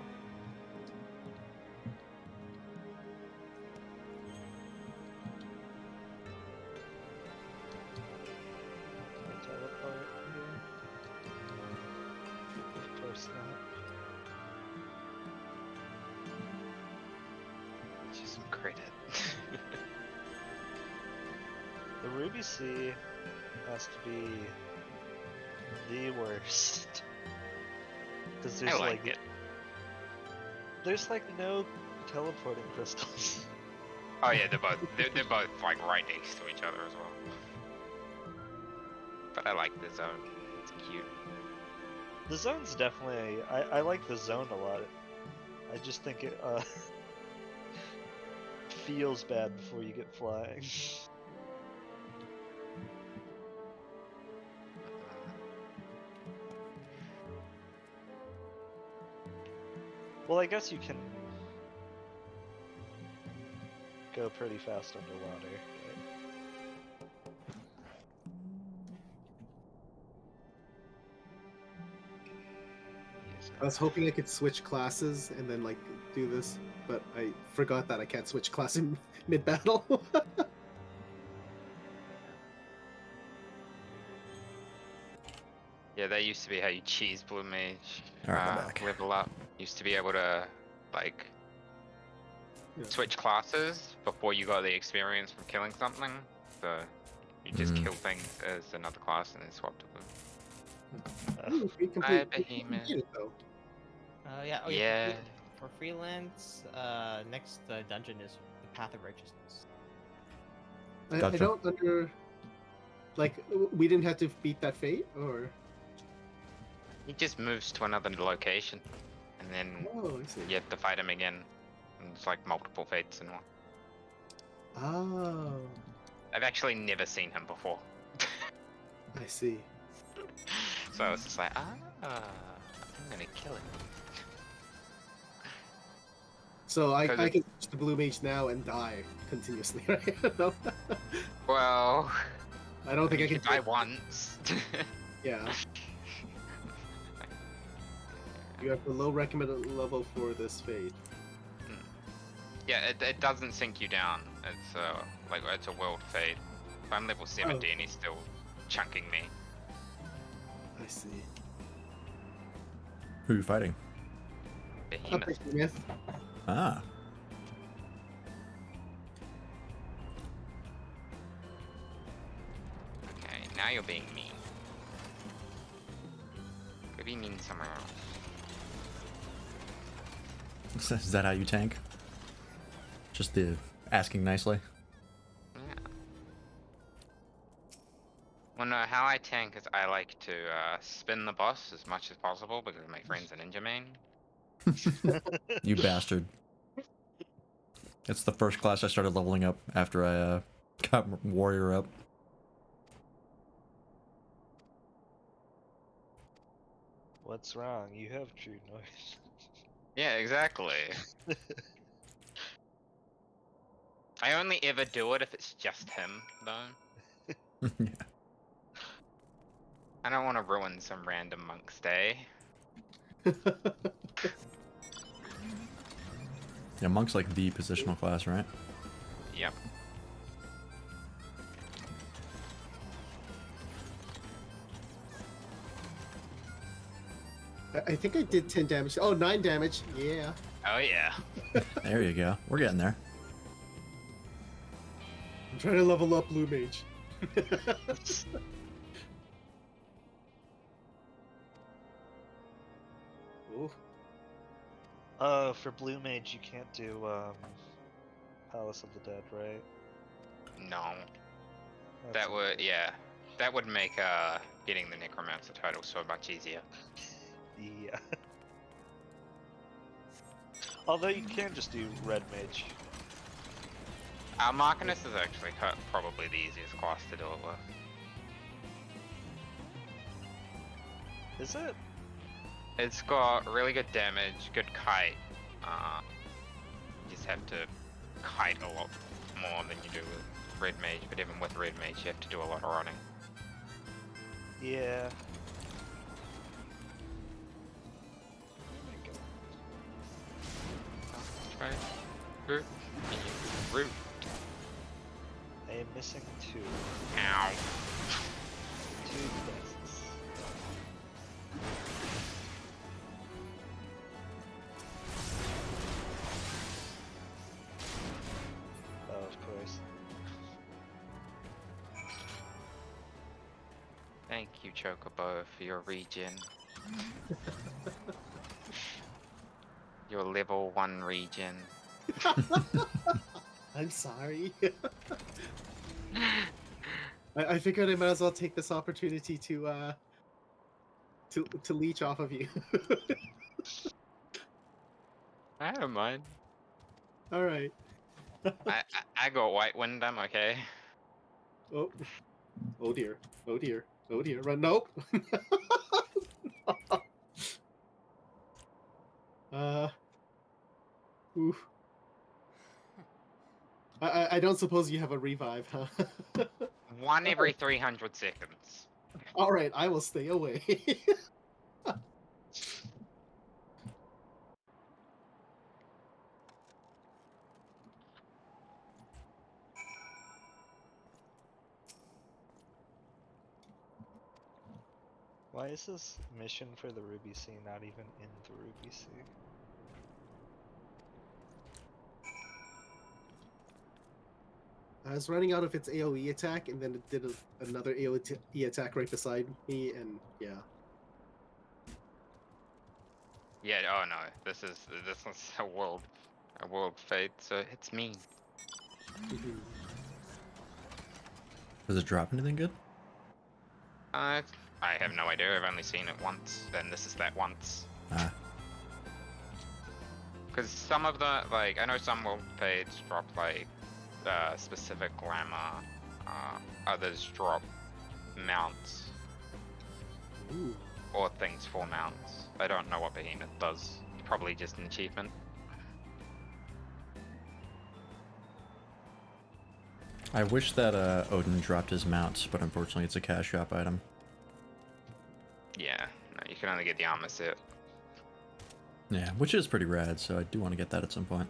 S17: Teleport here. Of course not.
S19: Just some credit.
S17: The Ruby Sea has to be the worst. Because there's
S19: it.
S17: There's like no teleporting crystals.
S19: Oh yeah, they're both like right next to each other as well. But I like the zone. It's cute.
S17: The zone's definitely I like the zone a lot. I just think it feels bad before you get flying. Well, I guess you can go pretty fast underwater.
S3: I was hoping I could switch classes and then like do this, but I forgot that I can't switch class in mid-battle.
S19: Yeah, that used to be how you cheese Blue Mage.
S4: Alright, I'm back.
S19: Level up. Used to be able to, like, switch classes before you got the experience from killing something. So, you just kill things as another class and then swap to them. Behemoth.
S2: Yeah. Oh,
S19: yeah.
S2: For freelance, next dungeon is the Path of Righteousness.
S3: I don't like, we didn't have to beat that fate, or?
S19: He just moves to another location, and then you have to fight him again. And it's like multiple fates and all.
S3: Oh.
S19: I've actually never seen him before.
S3: I see.
S19: So I was just like, I'm gonna kill him.
S3: So I can switch to Blue Mage now and die continuously, right? No?
S19: Well,
S3: I don't think I
S19: you
S3: can
S19: die once.
S3: Yeah. You have the low recommended level for this phase.
S19: Yeah, it doesn't sink you down. It's like it's a world fate. If I'm level 17, he's still chunking me.
S3: I see.
S4: Who are you fighting?
S19: Behemoth.
S4: Ah.
S19: Okay, now you're being mean. Could be mean somewhere else.
S4: Is that how you tank? Just the asking nicely?
S19: Yeah. Well, no, how I tank is I like to spin the boss as much as possible because my friend's a ninja main.
S4: You bastard. It's the first class I started leveling up after I got warrior up.
S2: What's wrong? You have true noise.
S19: Yeah, exactly. I only ever do it if it's just him, though.
S4: Yeah.
S19: I don't want to ruin some random monk's day.
S4: Yeah, monk's like the positional class, right?
S19: Yep.
S3: I think I did 10 damage. Oh, 9 damage. Yeah.
S19: Oh, yeah.
S4: There you go. We're getting there.
S3: I'm trying to level up Blue Mage.
S2: Ooh. For Blue Mage, you can't do Palace of the Dead, right?
S19: No. That would, yeah. That would make getting the Necromancer title so much easier.
S2: Yeah. Although you can just do Red Mage.
S19: Markinus is actually probably the easiest class to do it with.
S2: Is it?
S19: It's got really good damage, good kite. You just have to kite a lot more than you do with Red Mage, but even with Red Mage you have to do a lot of running.
S2: Yeah.
S19: Try root. Root.
S2: I am missing 2.
S19: Ow.
S2: 2 deaths. Oh, of course.
S19: Thank you, Chocobo, for your regen. Your level 1 regen.
S3: I'm sorry. I figured I might as well take this opportunity to leech off of you.
S19: I don't mind.
S3: All right.
S19: I got White Windham, okay?
S3: Oh. Oh dear. Oh dear. Oh dear. Run. Nope. Oof. I don't suppose you have a revive, huh?
S19: 1 every 300 seconds.
S3: All right, I will stay away.
S2: Why is this mission for the Ruby Sea not even in the Ruby Sea?
S3: I was running out of its AoE attack, and then it did another AoE attack right beside me, and yeah.
S19: Yeah, oh no, this is a world fate, so it's me.
S4: Does it drop anything good?
S19: I have no idea, I've only seen it once, and this is that once.
S4: Ah.
S19: Because some of the, like, I know some world fates drop, like, specific glamour, others drop mounts.
S3: Ooh.
S19: Or things for mounts. I don't know what Behemoth does. Probably just an achievement.
S4: I wish that Odin dropped his mount, but unfortunately it's a cash shop item.
S19: Yeah, no, you can only get the armor set.
S4: Yeah, which is pretty rad, so I do want to get that at some point.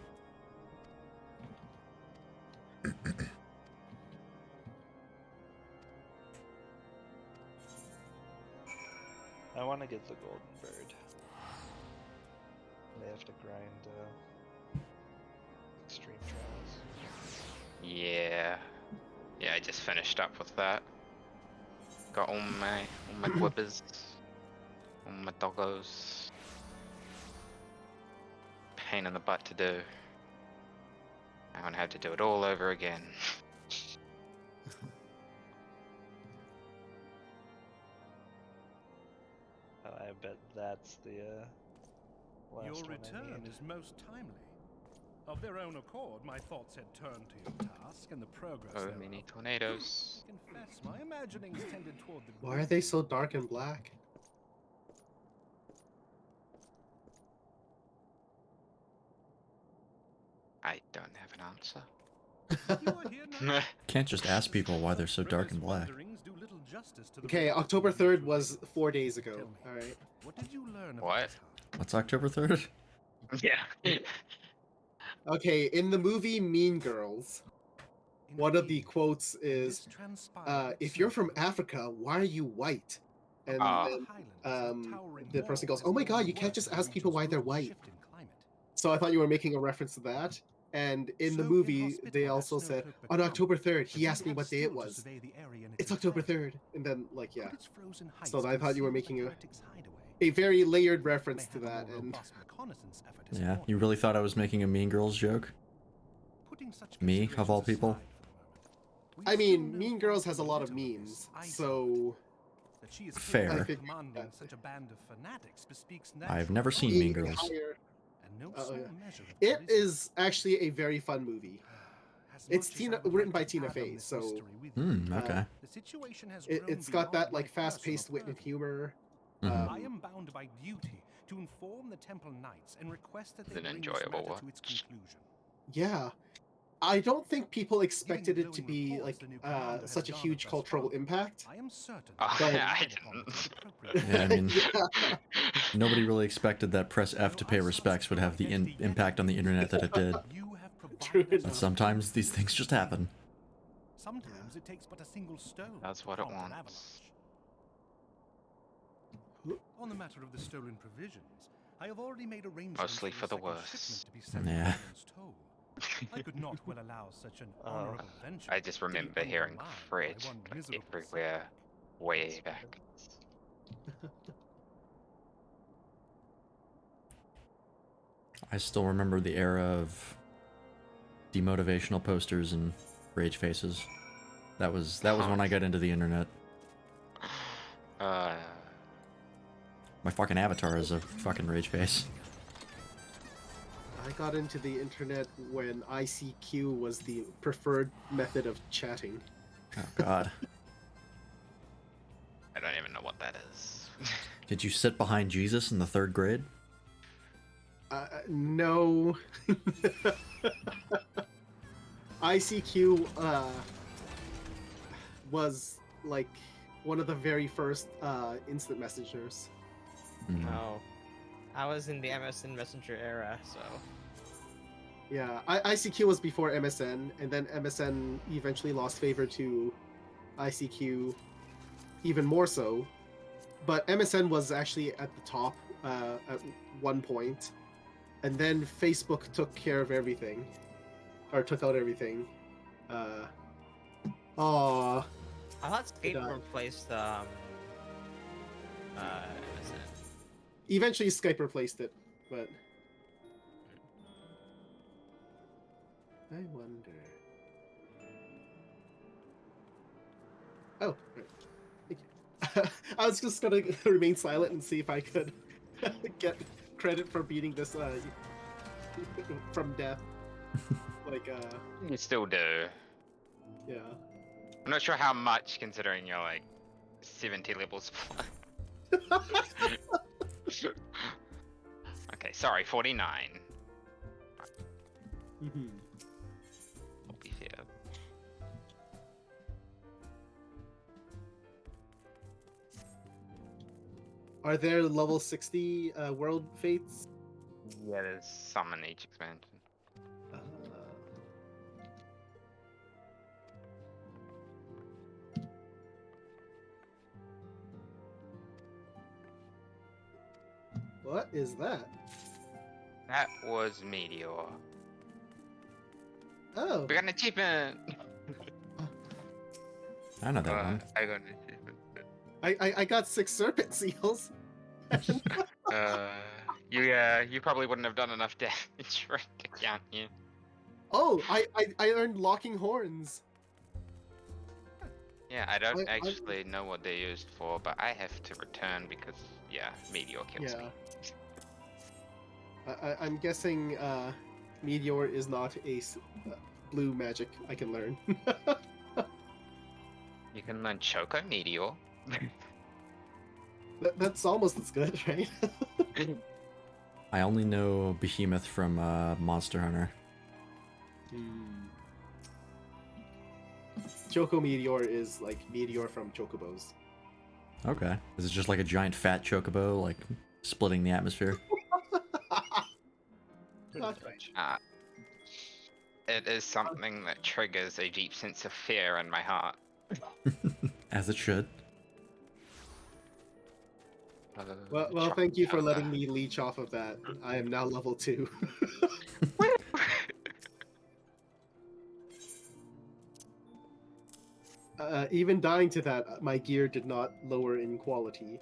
S2: I want to get the golden bird. They have to grind extreme trials.
S19: Yeah. Yeah, I just finished up with that. Got all my quippers, all my doggos. Pain in the butt to do. I won't have to do it all over again.
S2: I bet that's the last
S10: Your
S2: one I
S10: return
S2: need.
S10: is most timely. Of their own accord, my thoughts had turned to your task and the progress
S19: Oh,
S10: thereof.
S19: mini tornadoes.
S10: I confess, my imaginings tended toward the
S3: Why are they so dark and black?
S19: I don't have an answer.
S4: Can't just ask people why they're so dark and black.
S3: Okay, October 3rd was 4 days ago. Alright.
S10: What did you learn?
S19: What?
S4: What's October 3rd?
S19: Yeah.
S3: Okay, in the movie Mean Girls, one of the quotes is, if you're from Africa, why are you white? And then the person goes, oh my god, you can't just ask people why they're white. So I thought you were making a reference to that. And in the movie, they also said, on October 3rd, he asked me what day it was. It's October 3rd. And then, like, yeah. So I thought you were making a very layered reference to that. And
S4: Yeah, you really thought I was making a Mean Girls joke? Me, of all people?
S3: I mean, Mean Girls has a lot of memes, so...
S4: Fair.
S10: Commanding such a band of fanatics bespeaks
S4: I've never seen Mean Girls.
S3: It is actually a very fun movie. It's written by Tina Fey, so...
S4: okay.
S3: It's got that, like, fast-paced wit and humor.
S10: I am bound by duty to inform the Temple Knights and request that they bring this matter to its conclusion.
S3: Yeah. I don't think people expected it to be, like, such a huge cultural impact.
S10: I am certain.
S19: I didn't.
S4: Yeah, I mean, nobody really expected that press F to pay respects would have the impact on the internet that it did. But sometimes these things just happen.
S10: Sometimes it takes but a single stone.
S19: That's what it wants.
S10: On the matter of the stolen provisions, I have already made arrangements
S19: Mostly for the worst.
S4: Yeah.
S10: I could not well allow such an honorable venture.
S19: I just remember hearing Fred like, everywhere, way back.
S4: I still remember the era of demotivational posters and rage faces. That was when I got into the internet. My fucking avatar is a fucking rage face.
S3: I got into the internet when ICQ was the preferred method of chatting.
S4: Oh god.
S19: I don't even know what that is.
S4: Did you sit behind Jesus in the 3rd grade?
S3: No. ICQ was like one of the very first instant messengers.
S2: Oh, I was in the MSN Messenger era, so.
S3: Yeah, ICQ was before MSN, and then MSN eventually lost favor to ICQ, even more so. But MSN was actually at the top at one point, and then Facebook took care of everything, or took out everything.
S2: I thought Skype replaced MSN.
S3: Eventually, Skype replaced it, but I wonder. Oh, right. Thank you. I was just gonna remain silent and see if I could get credit for beating this from death. Like
S19: You still do.
S3: Yeah.
S19: I'm not sure how much, considering you're like 70 levels. Okay, sorry, 49.
S3: Mm-hmm.
S19: I'll be fair.
S3: Are there level 60 world fates?
S19: Yeah, there's some in each expansion.
S3: What is that?
S19: That was Meteor.
S3: Oh.
S19: We got an achievement!
S4: I know that one.
S19: I got an achievement.
S3: I got 6 serpent seals.
S19: You probably wouldn't have done enough damage for it to count you.
S3: Oh, I earned locking horns.
S19: Yeah, I don't actually know what they're used for, but I have to return because, yeah, Meteor kills me.
S3: I'm guessing Meteor is not a blue magic I can learn.
S19: You can learn Choco Meteor.
S3: That's almost as good, right?
S4: I only know Behemoth from Monster Hunter.
S3: Choco Meteor is like Meteor from Chocobos.
S4: Okay. Is it just like a giant fat chocobo, like splitting the atmosphere?
S3: Not quite.
S19: It is something that triggers a deep sense of fear in my heart.
S4: As it should.
S3: Well, thank you for letting me leech off of that. I am now level 2. Even dying to that, my gear did not lower in quality.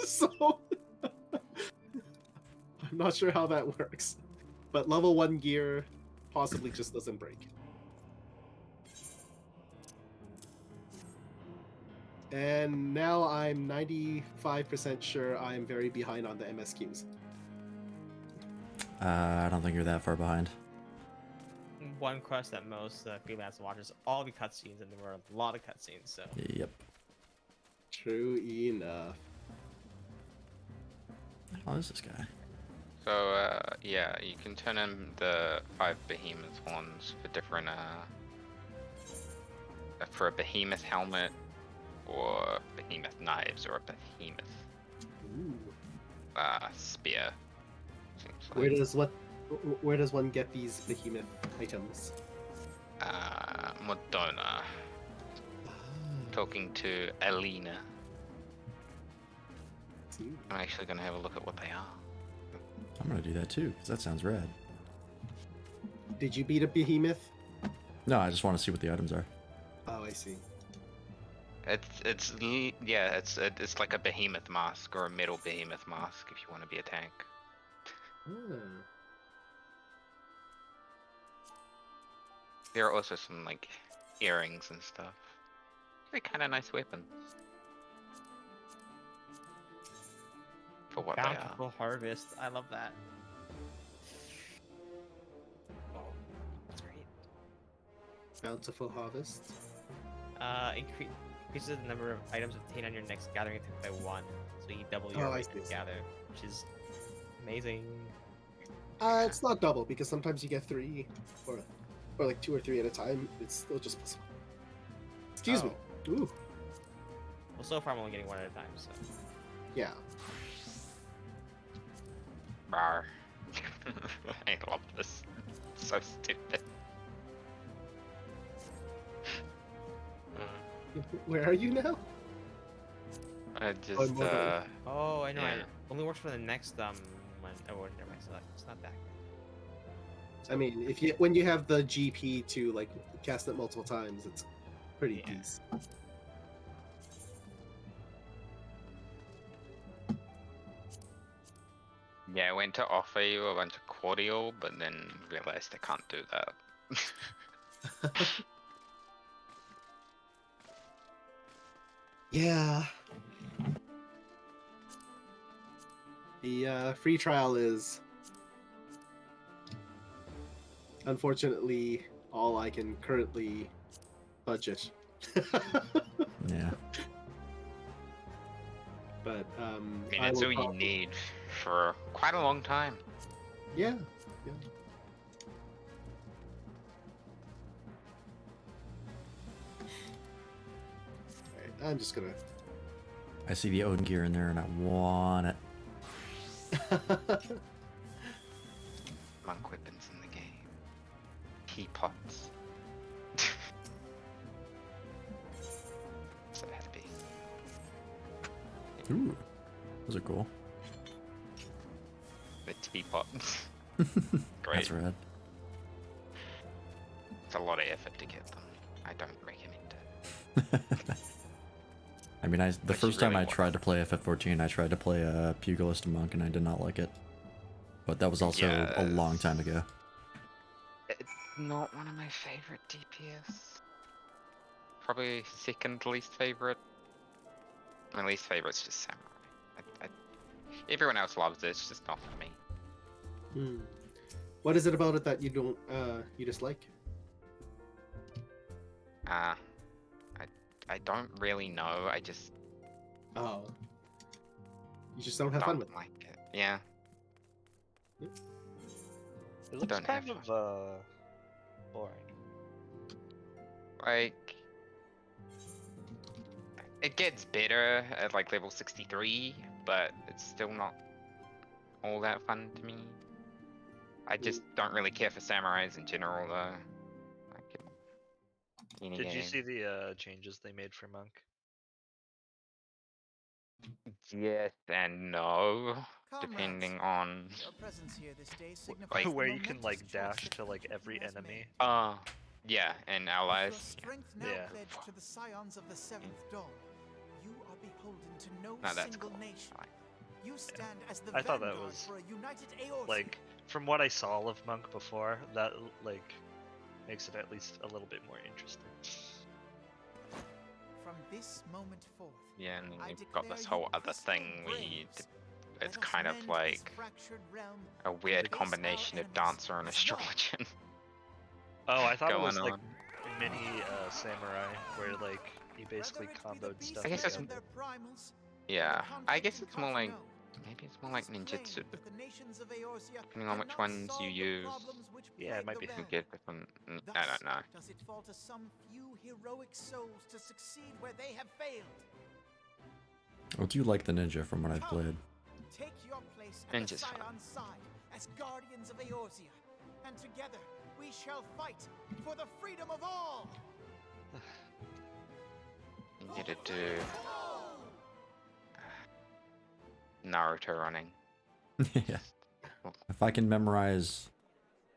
S3: So, I'm not sure how that works. But level 1 gear possibly just doesn't break. And now I'm 95% sure I'm very behind on the MSQs.
S4: I don't think you're that far behind.
S2: One quest at most, freelance watchers, all the cutscenes, and there were a lot of cutscenes, so.
S4: Yep.
S3: True enough.
S4: How is this guy?
S19: So, yeah, you can turn in the 5 behemoth horns for different, for a behemoth helmet, or behemoth knives, or a behemoth spear.
S3: Where does one get these behemoth items?
S19: Madonna. Talking to Alina. I'm actually gonna have a look at what they are.
S4: I'm gonna do that too, because that sounds rad.
S3: Did you beat a behemoth?
S4: No, I just want to see what the items are.
S3: Oh, I see.
S19: It's like a behemoth mask or a metal behemoth mask if you want to be a tank. There are also some like earrings and stuff. They're kind of nice weapons. For what they are.
S2: Bountiful harvest. I love that. Oh, that's great.
S3: Bountiful harvest.
S2: Increases the number of items obtained on your next gathering attempt by 1, so you double your items gather, which is amazing.
S3: It's not double because sometimes you get 3, or like 2 or 3 at a time. It's still just +1. Excuse me. Ooh.
S2: Well, so far I'm only getting 1 at a time, so.
S3: Yeah.
S19: Rawr. I love this. It's so stupid.
S3: Where are you now?
S19: I just,
S2: Oh, I know.
S19: yeah.
S2: It only works for the next, one. Oh, never mind. So it's not that good.
S3: I mean, when you have the GP to like cast it multiple times, it's pretty easy.
S19: Yeah, I went to offer you a bunch of cordial, but then realized I can't do that.
S3: Yeah. The free trial is unfortunately all I can currently budget.
S4: Yeah.
S3: But
S19: I mean, it's all you need for quite a long time.
S3: Yeah. Alright, I'm just gonna
S4: I see the Odin gear in there and I want it.
S18: Monk weapons in the game. Teapots. So it had to be.
S4: Ooh, those are cool.
S18: The teapots. Great.
S4: That's rad.
S18: It's a lot of effort to get them. I don't recommend it.
S4: I mean, the first time I tried to play FF14, I tried to play a Pugilist Monk and I did not like it. But that was also a long time ago.
S18: It's not one of my favorite DPS. Probably second least favorite. My least favorite's just Samurai. Everyone else loves it, it's just not for me.
S3: What is it about it that you don't, you dislike?
S18: I don't really know, I just...
S3: Oh. You just don't have fun with it?
S18: Like it. Yeah.
S17: It looks kind of, boring.
S18: Like... It gets better at like level 63, but it's still not all that fun to me. I just don't really care for samurais in general though.
S17: Did you see the changes they made for Monk?
S18: Yes and no, depending on
S17: like where you can like dash to like every enemy.
S18: Yeah, and allies.
S17: Yeah.
S6: To the scions of the seventh dawn, you are beholden to no
S18: that's
S6: single
S18: cool.
S6: nation. You stand as the
S17: I thought that
S6: vanguard
S17: was
S6: for a united Eorzean.
S17: like from what I saw of Monk before, that like makes it at least a little bit more interesting.
S6: From this moment forth,
S18: Yeah, and then you've got this whole other thing where it's kind of like a weird combination of dancer and astrologian.
S17: Oh, I thought it was
S18: going
S17: like
S18: on.
S17: mini samurai where like you basically comboed stuff.
S18: I guess it's
S17: together.
S18: yeah. I guess it's more like maybe it's more like ninjutsu, depending on which ones you use.
S17: Yeah, it might be.
S18: You can get different. I don't know.
S6: Does it fall to some few heroic souls to succeed where they have failed?
S4: I do like the ninja from what I've played.
S6: Take your place at
S18: Ninja's
S6: the
S18: fun.
S6: Scion's side as guardians of Eorzea, and together we shall fight for the freedom of all.
S18: You need to do Naruto running.
S4: Yeah. If I can memorize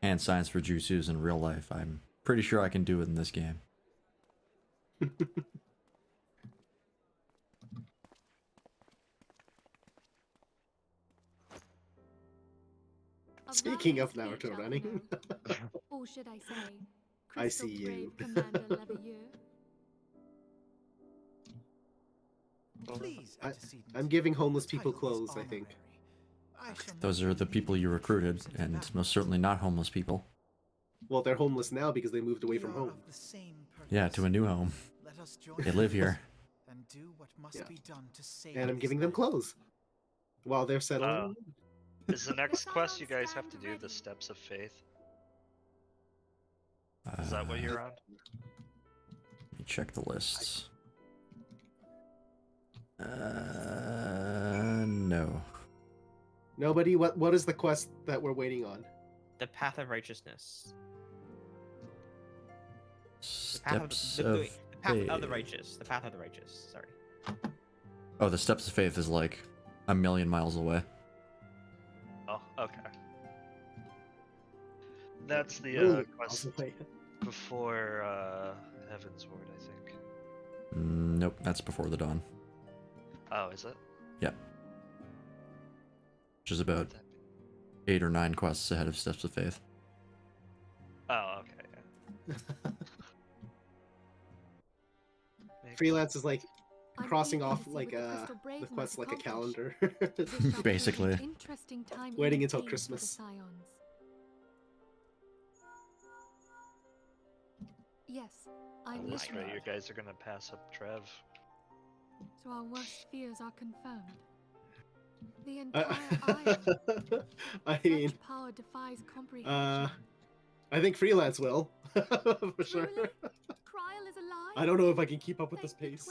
S4: hand signs for jutsus in real life, I'm pretty sure I can do it in this game.
S3: Speaking of Naruto running.
S12: Or should I say,
S3: I see
S12: Crystal
S3: you.
S12: Brave Commander Leveilleur?
S6: Please,
S3: I'm giving homeless people clothes, I think.
S4: Those are the people you recruited, and most certainly not homeless people.
S3: Well, they're homeless now because they moved away from home.
S4: Yeah, to a new home. They live here.
S6: And do what must
S3: Yeah.
S6: be done to save
S3: And I'm
S6: this
S3: giving them
S6: land.
S3: clothes while they're settling.
S17: Is the next quest you guys have to do the Steps of Faith? Is that what you're on?
S4: Let me check the lists. No.
S3: Nobody. What is the quest that we're waiting on?
S2: The Path of Righteousness.
S4: Steps
S2: The
S4: of
S2: Path
S4: Faith.
S2: of the Righteous. The Path of the Righteous. Sorry.
S4: Oh, the Steps of Faith is like a million miles away.
S17: Oh, okay. That's the
S3: Ooh,
S17: quest before Heaven's Ward, I think.
S4: Nope, that's before the dawn.
S17: Oh, is it?
S4: Yep. Which is about 8 or 9 quests ahead of Steps of Faith.
S17: Oh, okay. Yeah.
S3: Freelance is like crossing off like the quest like a calendar.
S4: Basically.
S3: Waiting until Christmas.
S12: Yes, I'm
S17: Oh, that's
S12: listening.
S17: right. You guys are gonna pass up Trev.
S12: So our worst fears are confirmed. The entire island.
S3: I mean,
S12: Such power defies comprehension.
S3: I think Freelance will for sure.
S12: Trial is alive.
S3: I don't know if I can keep up with this pace.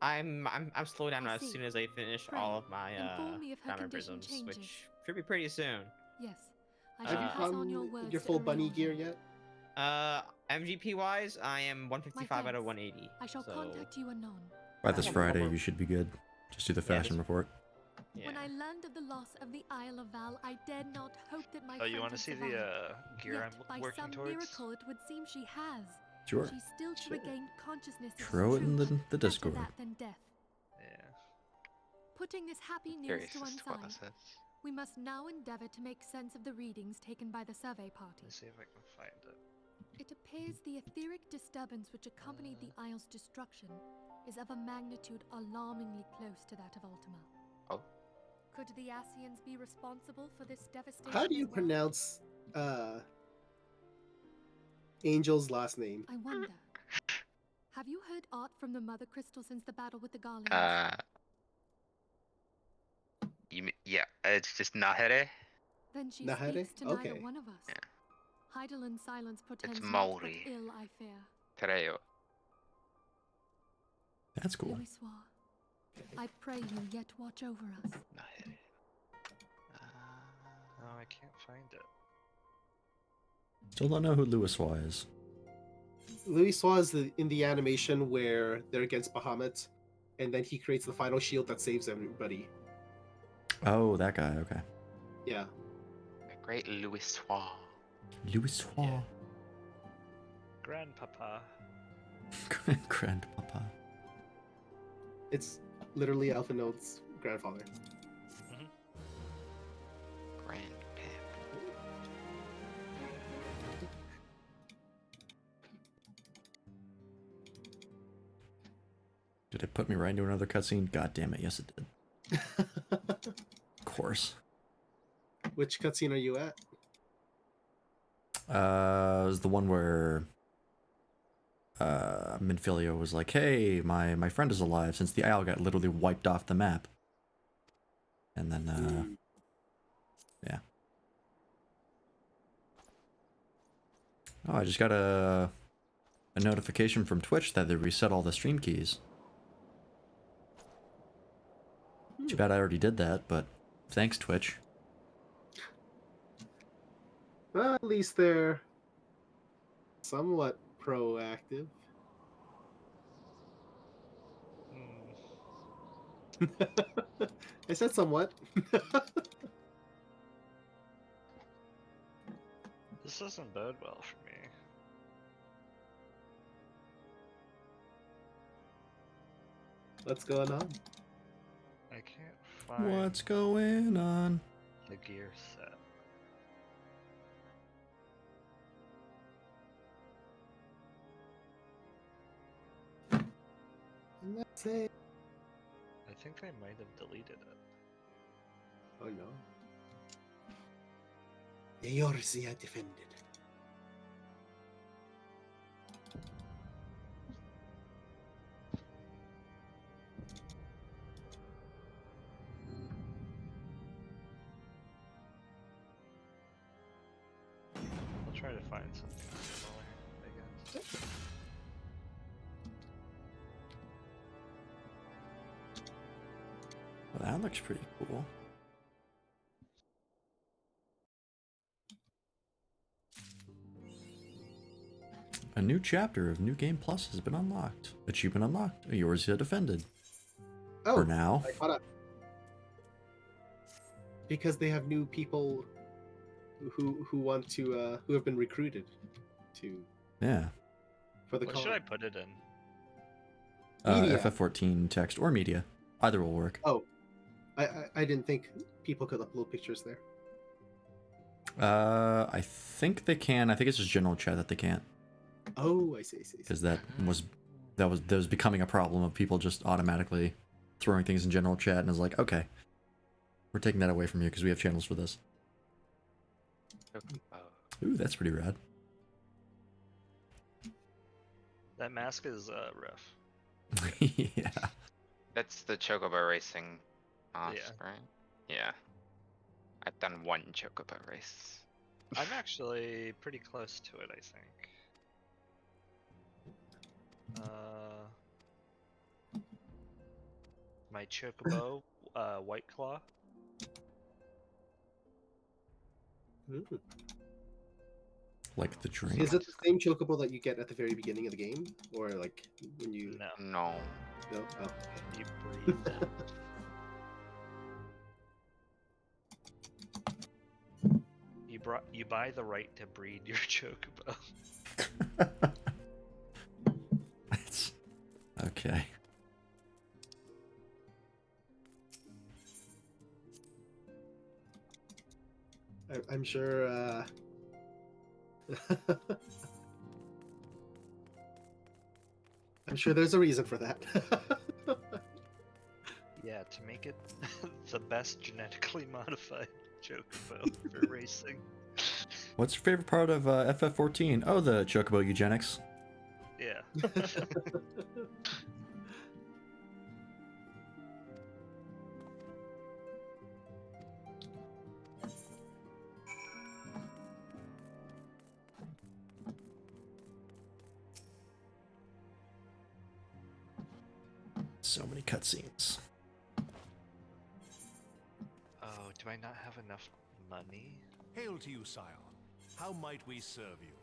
S2: I'm slowing down
S12: I
S2: as
S12: see.
S2: soon as I finish
S12: Pray,
S2: all of my
S12: inform me if her
S2: diamond
S12: condition
S2: prisms, which
S12: changes.
S2: should be pretty soon.
S12: Yes, I
S3: Have
S12: shall
S3: you
S12: pass on your
S3: found
S12: words
S3: your
S12: to
S3: full bunny
S12: Ariana.
S3: gear yet?
S2: MGP wise, I am 155 out of
S12: thanks.
S2: 180.
S12: I shall
S2: so...
S12: contact you anon.
S4: By this
S2: Yeah,
S4: Friday,
S2: more-
S4: you should be good. Just do the
S2: Yeah,
S4: fashion report.
S2: Yeah.
S12: When I learned of the loss of the Isle of Val, I dared not hope that my
S17: Oh,
S12: friend
S17: you want to
S12: had
S17: see
S12: survived.
S17: the gear
S12: Yet,
S17: I'm
S12: by
S17: working
S12: some
S17: towards?
S12: miracle, it would seem she has.
S4: Sure.
S12: She still to regain consciousness is
S4: Throw it in
S12: true,
S4: the
S12: better
S4: Discord.
S12: that than death.
S17: Yeah.
S12: Putting this happy news
S18: Curious
S12: to
S18: as
S12: one
S18: to what
S12: side,
S18: this is.
S12: we must now endeavor to make sense of the readings taken by the survey party.
S17: Let's see if I can find it.
S12: It appears the etheric disturbance which accompanied the Isle's destruction is of a magnitude alarmingly close to that of Ultima.
S18: Oh.
S12: Could the Asians be responsible for this devastation?
S3: How do you
S12: as well?
S3: pronounce Angel's last name?
S12: I wonder. Have you heard aught from the Mother Crystal since the battle with the Garlands?
S18: Yeah, it's just Nahere.
S12: Then she
S3: Nahere?
S12: speaks to
S3: Okay.
S12: neither one of us. Heidel's silence portends naught but
S18: Maori.
S12: ill, I fear.
S18: Tereo.
S4: That's cool.
S12: Louis Soir, I pray you yet watch over us.
S17: No, I can't find it.
S4: Still don't know who Louis Soir is.
S3: Louis Soir is in the animation where they're against Bahamut, and then he creates the final shield that saves everybody.
S4: Oh, that guy. Okay.
S3: Yeah.
S18: The great Louis Soir.
S4: Louis Soir.
S17: Grandpapa.
S4: Grandpapa.
S3: It's literally Alphinaud's grandfather.
S4: Did it put me right into another cutscene? God damn it, yes it did. Of course.
S3: Which cutscene are you at?
S4: It was the one where Minfilia was like, hey, my friend is alive, since the Isle got literally wiped off the map. And then, yeah. Oh, I just got a notification from Twitch that they reset all the stream keys. Too bad I already did that, but thanks, Twitch.
S3: Well, at least they're somewhat proactive. I said somewhat.
S17: This doesn't bode well for me.
S3: What's going on?
S17: I can't find
S4: What's going on?
S17: the gear set.
S3: And that's it.
S17: I think they might have deleted it.
S3: Oh no. Eorzea defended.
S17: I'll try to find something similar, I guess.
S4: Well, that looks pretty cool. A new chapter of New Game Plus has been unlocked. Achievement unlocked. Eorzea defended.
S3: Oh,
S4: For now.
S3: I caught up. Because they have new people who want to who have been recruited to
S4: Yeah.
S3: for the
S17: What
S3: con.
S17: should I put it in?
S3: Media.
S4: FF14 text or media. Either will work.
S3: Oh, I didn't think people could upload pictures there.
S4: I think they can. I think it's just general chat that they can't.
S3: Oh, I see.
S4: Because that was becoming a problem of people just automatically throwing things in general chat, and it's like, okay, we're taking that away from you because we have channels for this. Ooh, that's pretty rad.
S17: That mask is rough.
S4: Yeah.
S18: That's the Chocobo racing mask,
S17: Yeah.
S18: right? Yeah. I've done one Chocobo race.
S17: I'm actually pretty close to it, I think. My chocobo, White Claw.
S4: Like the drink.
S3: Is it the same chocobo that you get at the very beginning of the game, or like when you?
S17: No.
S18: No.
S3: No. Oh.
S17: You breed them. You buy the right to breed your chocobo.
S4: That's okay.
S3: I'm sure. I'm sure there's a reason for that.
S17: Yeah, to make it the best genetically modified chocobo for racing.
S4: What's your favorite part of FF14? Oh, the chocobo eugenics.
S17: Yeah.
S4: So many cutscenes.
S17: Oh, do I not have enough money?
S10: Hail to you, sire. How might we serve you?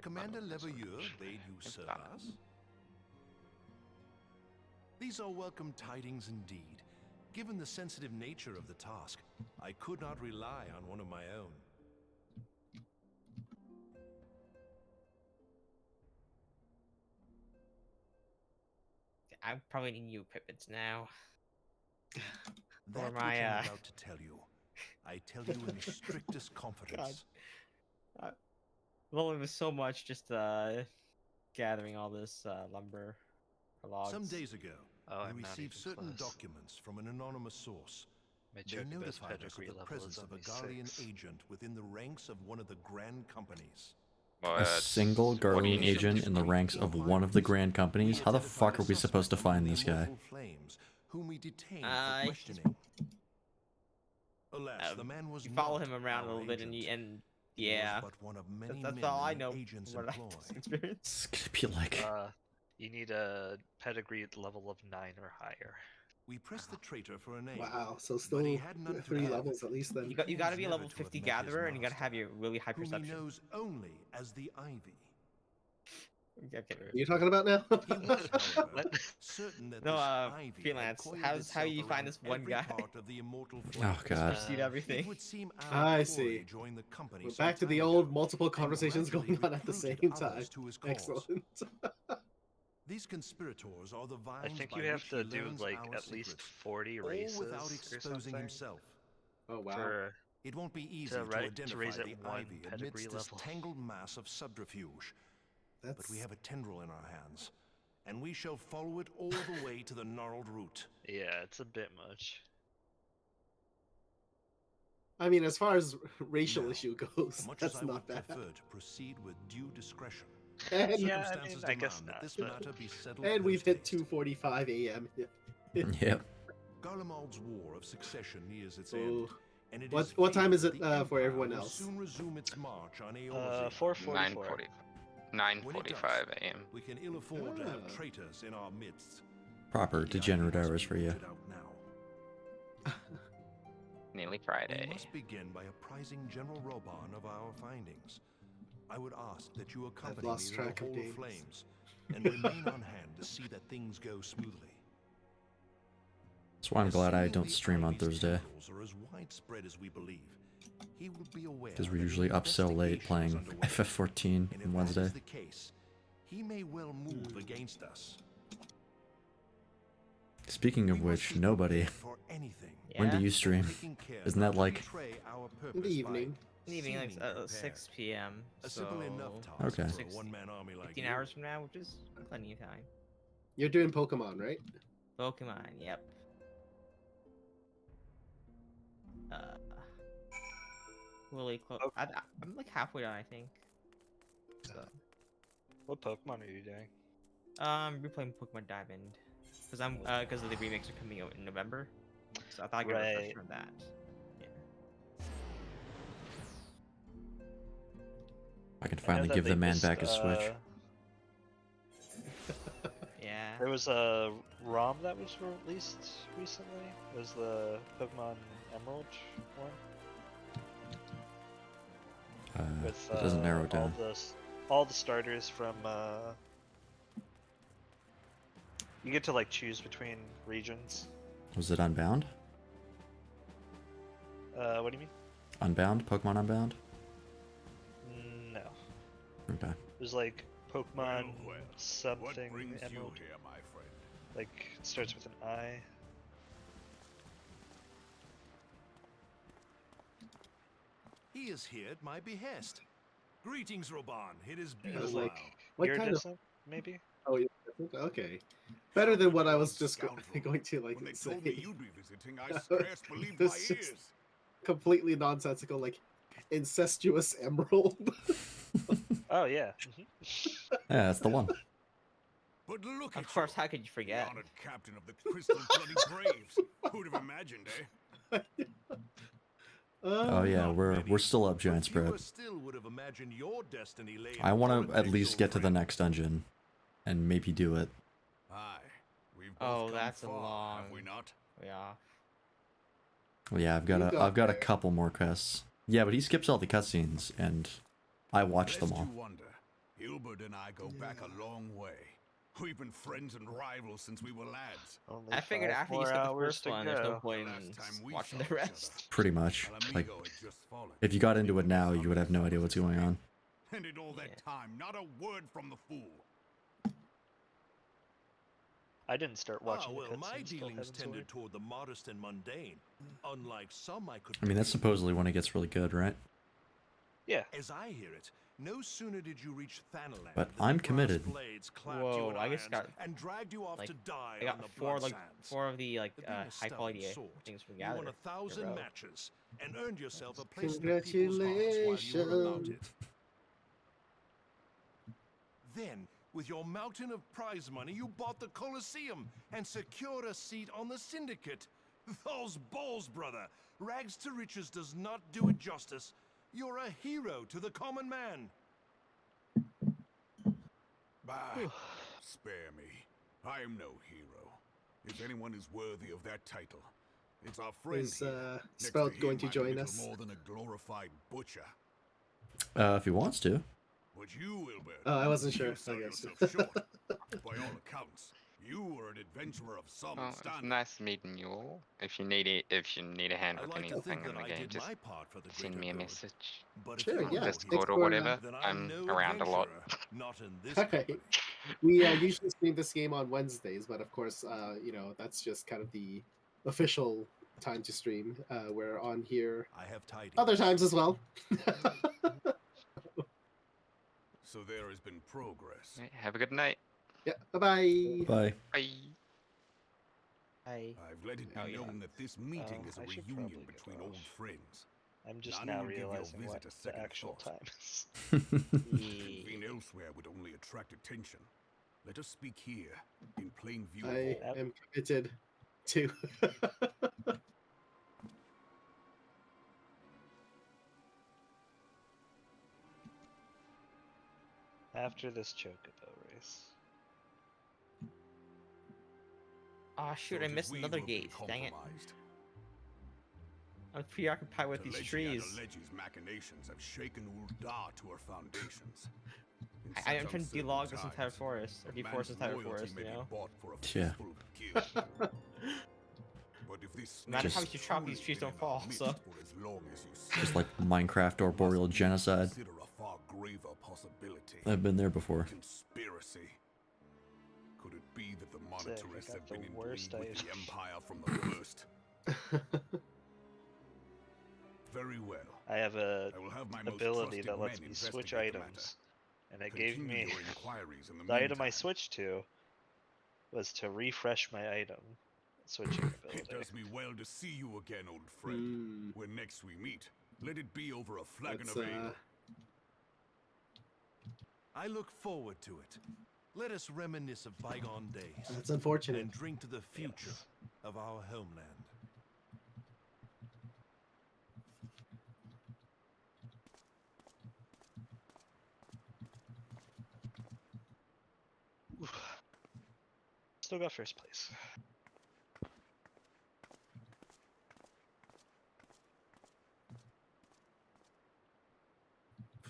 S10: Commander Leveilleur bade you serve us? These are welcome tidings indeed. Given the sensitive nature of the task, I could not rely on one of my own.
S2: I probably need new equipment now.
S10: That
S2: For my
S10: which I'm about to tell you, I tell you in the strictest confidence.
S2: Well, it was so much just gathering all this lumber for logs.
S10: Some days ago,
S17: I'm
S10: we
S17: not
S10: received
S17: even
S10: certain
S17: close.
S10: documents from an anonymous source.
S17: My
S10: They
S17: chocobo's
S10: notified us of
S17: pedigree
S10: the
S17: level
S10: presence
S17: is
S10: of a
S17: only
S10: Garlean
S17: 6.
S10: agent within the ranks of one of the grand companies.
S4: A single Garlean agent in the ranks of one of the grand companies? How the fuck are we supposed to find this guy?
S10: Flames, whom we detained for questioning. Alas, the man was
S2: you follow
S10: not
S2: him around a
S10: our
S2: little bit, and
S10: agent.
S2: yeah,
S10: He was but one of many
S2: that's
S10: men
S2: all I
S10: in the
S2: know.
S10: agent's
S2: From what
S10: employ.
S2: I've experienced.
S4: It's gonna be like
S17: You need a pedigree level of 9 or higher.
S10: We pressed the traitor for a name.
S3: Wow, so
S10: but
S3: still
S10: he had none to
S3: 3
S10: give.
S3: levels at least then.
S2: You got to be a
S10: Never
S2: level
S10: to have
S2: 50
S10: met his
S2: gatherer, and you got to
S10: master,
S2: have your really high
S10: whom he
S2: perception.
S10: knows only as the Ivy.
S3: What are you talking about now?
S10: He was, however, certain that
S2: No,
S10: this Ivy
S2: freelance.
S10: had coiled
S2: How you
S10: itself
S2: find
S10: around
S2: this one
S10: every
S2: guy?
S10: part of the immortal
S4: Oh
S10: flames.
S4: god.
S2: Proceed everything.
S10: It would seem
S3: I
S10: our
S3: see.
S10: Tory joined the company
S3: We're
S10: some
S3: back to the
S10: time
S3: old
S10: ago,
S3: multiple
S10: and
S3: conversations
S10: gradually
S3: going on at the same
S10: recruited
S3: time.
S10: others to his cause.
S3: Excellent.
S10: These conspirators are the
S17: I
S10: vines
S17: think
S10: by
S17: you have
S10: which
S17: to
S10: he
S17: do
S10: learns
S17: like
S10: our
S17: at least
S10: secrets,
S17: 40 races
S10: all without
S17: or
S10: exposing
S17: something.
S10: himself.
S3: Oh wow.
S17: For
S10: It won't be easy to
S17: to raise
S10: identify
S17: it
S10: the
S17: one
S10: Ivy
S17: pedigree
S10: amidst this
S17: level.
S10: tangled mass of subterfuge. But we have a tendril in our hands, and we shall follow it all the way to the gnarled root.
S17: Yeah, it's a bit much.
S3: I mean, as far as racial
S10: Now,
S3: issue goes,
S10: Much as
S3: that's
S10: I
S3: not
S10: would
S3: bad.
S10: prefer to proceed with due discretion,
S3: And,
S10: circumstances
S17: I guess
S10: demand that
S17: not,
S10: this
S17: but-
S10: matter be settled.
S3: and we've hit 2:45 a.m.
S4: Yep.
S10: Garlemald's war of succession nears its
S3: Oh.
S10: end. And it
S3: What
S10: is
S3: time
S10: feared
S3: is
S10: that
S3: it
S10: the
S3: for
S10: Empire
S3: everyone
S10: will
S3: else?
S10: Soon resume its march on Eorzea.
S17: 4:44.
S18: 9:45 a.m.
S10: We can ill afford to have
S3: Ah.
S10: traitors in our midst.
S4: Proper degenerate hours for you.
S18: Nearly
S10: We
S18: Friday.
S10: must begin by apprising General Reborn of our findings. I would ask that you accompany me
S3: lost
S10: to
S3: track
S10: the
S3: of
S10: Hall of
S3: days.
S10: Flames and remain on hand to see that things go smoothly.
S4: That's why I'm glad I
S10: Assuming
S4: don't
S10: the
S4: stream on
S10: Ivy's
S4: Thursday.
S10: tendrils are as widespread as we believe, he will be aware
S4: Because we're
S10: that
S4: usually
S10: an
S4: up so late
S10: investigation is
S4: playing
S10: underway.
S4: FF14
S10: And if
S4: on
S10: that
S4: Wednesday.
S10: is the case, he may well move against us.
S4: Speaking of which, nobody.
S10: For anything.
S4: When do
S2: Yeah?
S4: you stream?
S10: Taking care
S4: Isn't
S10: not
S4: that
S10: to
S4: like
S10: betray our
S3: In
S10: purpose
S3: the evening.
S2: In the evening, like
S10: seeming prepared.
S2: 6 p.m.
S10: A
S2: So
S10: simple enough task
S4: Okay.
S10: for a one-man army like
S2: 15
S10: you.
S2: hours from now, which is plenty of time.
S3: You're doing Pokemon, right?
S2: Pokemon, yep. Really close. I'm like halfway done, I think. So,
S17: What Pokemon are you doing?
S2: replaying Pokemon Diamond, because the remakes are coming out in November. So I thought I'd get a
S17: Right.
S2: refresher on that. Yeah.
S4: I can
S17: I know
S4: finally
S17: that
S4: give
S17: they
S4: the man
S17: just,
S4: back his Switch.
S2: Yeah.
S17: There was a ROM that was released recently. It was the Pokemon Emerald one. With
S4: It doesn't narrow it down.
S17: all the starters from you get to like choose between regions.
S4: Was it Unbound?
S17: What do you mean?
S4: Unbound? Pokemon Unbound?
S17: No.
S4: Okay.
S17: It was like Pokemon something
S8: What brings you
S17: Emerald.
S8: here, my friend?
S17: Like it starts with an I.
S10: He is here at my behest. Greetings, Reborn. It has been
S3: I
S10: a
S3: was
S10: while.
S3: like, what kind of?
S17: Iridescent, maybe?
S3: Oh, yeah. Okay. Better than what I was just going to like
S8: When they
S3: say.
S8: told me you'd be visiting, I scarce believed my
S3: It's just
S8: ears.
S3: completely nonsensical, like incestuous emerald.
S17: Oh yeah.
S4: Yeah, that's the one.
S8: But look
S2: Of course, how could you forget?
S8: The honored captain of the Crystal Bloody Braves. Who'd have imagined, eh?
S4: Oh yeah, we're still up, Giant Spread.
S10: Still would have imagined your destiny lay in
S4: I want to at least get to the next dungeon, and maybe do it.
S8: Aye. We've
S2: Oh,
S8: both come
S2: that's a
S8: far,
S2: long.
S8: have we not?
S2: Yeah.
S4: Well, yeah, I've got a couple more quests. Yeah, but he skips all the cutscenes, and I watched them
S8: Lest
S4: all.
S8: you wonder, Hilbert and I go back a long way. We've been friends and rivals since we were lads.
S2: I figured after you skip the first one, there's no point in watching the rest.
S4: Pretty much. Like, if you got into it now, you would have no idea what's going on.
S8: And in all that time, not a word from the fool.
S17: I didn't start watching
S10: well,
S17: the
S10: my
S17: cutscenes till
S10: dealings
S17: Heaven's
S10: tended
S17: Word.
S10: toward the modest and mundane, unlike some I could.
S4: I mean, that's supposedly when it gets really good, right?
S17: Yeah.
S10: As I hear it, no sooner did you reach Thanaland,
S4: But
S10: than
S4: I'm
S10: the brass
S4: committed.
S10: blades clapped you
S2: Whoa,
S10: in
S2: I just
S10: irons
S2: got
S10: and dragged you off
S2: like,
S10: to die
S2: I got
S10: on the
S2: four
S10: blood
S2: like
S10: sands.
S2: four of the like
S10: But being a
S2: high
S10: stubborn
S2: quality
S10: sort,
S2: things from
S10: you
S2: Gather.
S10: won
S2: in a
S10: 1,000
S2: row.
S10: matches and earned yourself a place in the people's hearts while you were mounted. Then, with your mountain of prize money, you bought the Colosseum and secured a seat on the Syndicate. Those balls, brother! Rags to riches does not do it justice. You're a hero to the common man.
S8: Bah, spare me. I am no hero. If anyone is worthy of that title, it's our friend
S3: Is
S8: here. Next
S3: Sprout
S8: him,
S3: going to
S8: I'm
S3: join
S8: little
S3: us?
S8: more than a glorified butcher.
S4: If he wants to.
S8: But you, Wilbert,
S3: Oh, I wasn't sure.
S8: you sell
S3: I guess.
S8: yourself short. By all accounts, you are an adventurer of some
S18: Well, it's
S8: standard.
S18: nice meeting you all. If you need a hand with
S10: like to
S18: anything
S10: think
S18: in
S10: that
S18: the
S10: I
S18: game,
S10: did
S18: just
S10: my part for the
S18: send me a
S10: greater good.
S18: message
S10: But if
S3: Sure,
S10: you
S18: on
S3: yeah.
S10: know
S3: Thanks
S18: Discord or
S3: for,
S18: whatever.
S10: then
S18: I'm
S10: no
S18: around a lot.
S10: adventurer, not in this
S3: Okay.
S10: company.
S3: We usually stream this game on Wednesdays, but of course, you know, that's just kind of the official time to stream. We're on here
S10: I have tidings.
S3: other times as well.
S8: So there has been progress.
S18: Right, have a good night.
S3: Yeah, bye-bye.
S4: Bye.
S18: Bye.
S8: I've let it be known that this meeting is a
S17: I should
S8: reunion
S17: probably get
S8: between
S17: off.
S8: old friends.
S17: I'm just
S8: None
S17: now
S8: will give your
S17: realizing
S8: visit
S17: what
S8: a
S17: the
S8: second
S17: actual
S8: thought.
S17: time is.
S8: Being elsewhere would only attract attention. Let us speak here, in plain view
S3: I
S8: of all.
S3: am committed to.
S17: After this Chocobo race.
S2: Ah, shoot!
S8: So
S2: I
S8: it is
S2: missed
S8: we
S2: another
S8: who have been
S2: gate. Dang it!
S8: compromised.
S2: I'm preoccupied with these trees.
S8: Telegi's machinations have shaken Uldar to her foundations. In
S2: I am
S8: such
S2: trying to
S8: uncertain
S2: delog this
S8: times,
S2: entire forest, or
S8: a
S2: deforest
S8: man's
S2: this entire
S8: loyalty
S2: forest.
S8: may
S2: You
S8: be
S2: know.
S8: bought for a
S4: Yeah.
S8: fistful of gil. But if this
S2: No matter
S8: snake
S2: how
S8: is
S2: much you chop, these
S8: truly
S2: trees don't
S8: in our
S2: fall.
S8: midst
S2: So.
S8: for as long as you
S4: Just
S8: say,
S4: like Minecraft or Boreal Genocide.
S8: consider a far graver possibility.
S4: I've been there before.
S8: Conspiracy. Could it be that the
S17: Sick, I
S8: monetarists
S17: got
S8: have
S17: the
S8: been in
S17: worst
S8: league with the
S17: idea.
S8: Empire from the first? Very well.
S17: I have a
S8: I will have my most
S17: ability
S8: trusted
S17: that lets
S8: men
S17: me switch
S8: investigate the
S17: items, and it gave
S8: Continue
S17: me
S8: your inquiries in the
S17: the item I
S8: meantime.
S17: switched to was to refresh my item switching
S8: It
S17: ability.
S8: does me well to see you again, old friend. When next we meet, let it be over a flagon
S3: Let's,
S8: of ale.
S10: I look forward to it. Let us reminisce of bygone days.
S3: That's unfortunate.
S10: And drink to the future of our homeland.
S17: still got first place.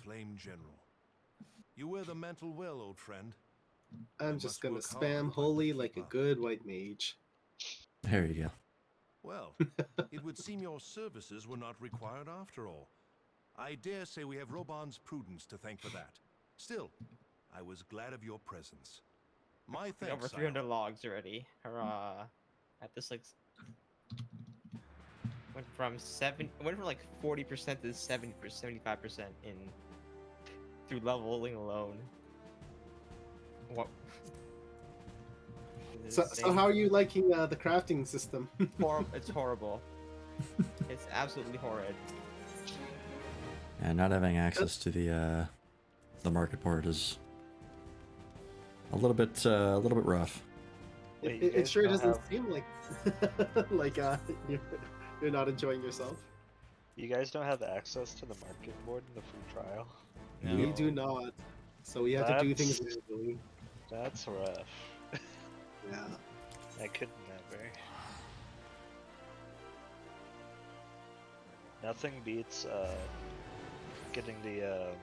S10: Flame General. You wear the mantle well, old friend.
S3: I'm just gonna spam holy like a good white mage.
S4: There you go.
S10: Well, it would seem your services were not required after all. I dare say we have Roban's prudence to thank for that. Still, I was glad of your presence. My
S2: Like
S10: thanks,
S2: over
S10: sire.
S2: 300 logs already. Hurrah! At this like went from like 40% to 75% in through leveling alone. What?
S3: So how are you liking the crafting system?
S2: It's horrible. It's absolutely horrid.
S4: And not having access to the market board is a little bit rough.
S17: Wait,
S3: It sure doesn't seem like like you're not enjoying yourself.
S17: You guys don't have access to the market board in the free trial?
S3: We do not. So we have to do things manually.
S17: That's rough.
S3: Yeah.
S17: I could never. Nothing beats getting the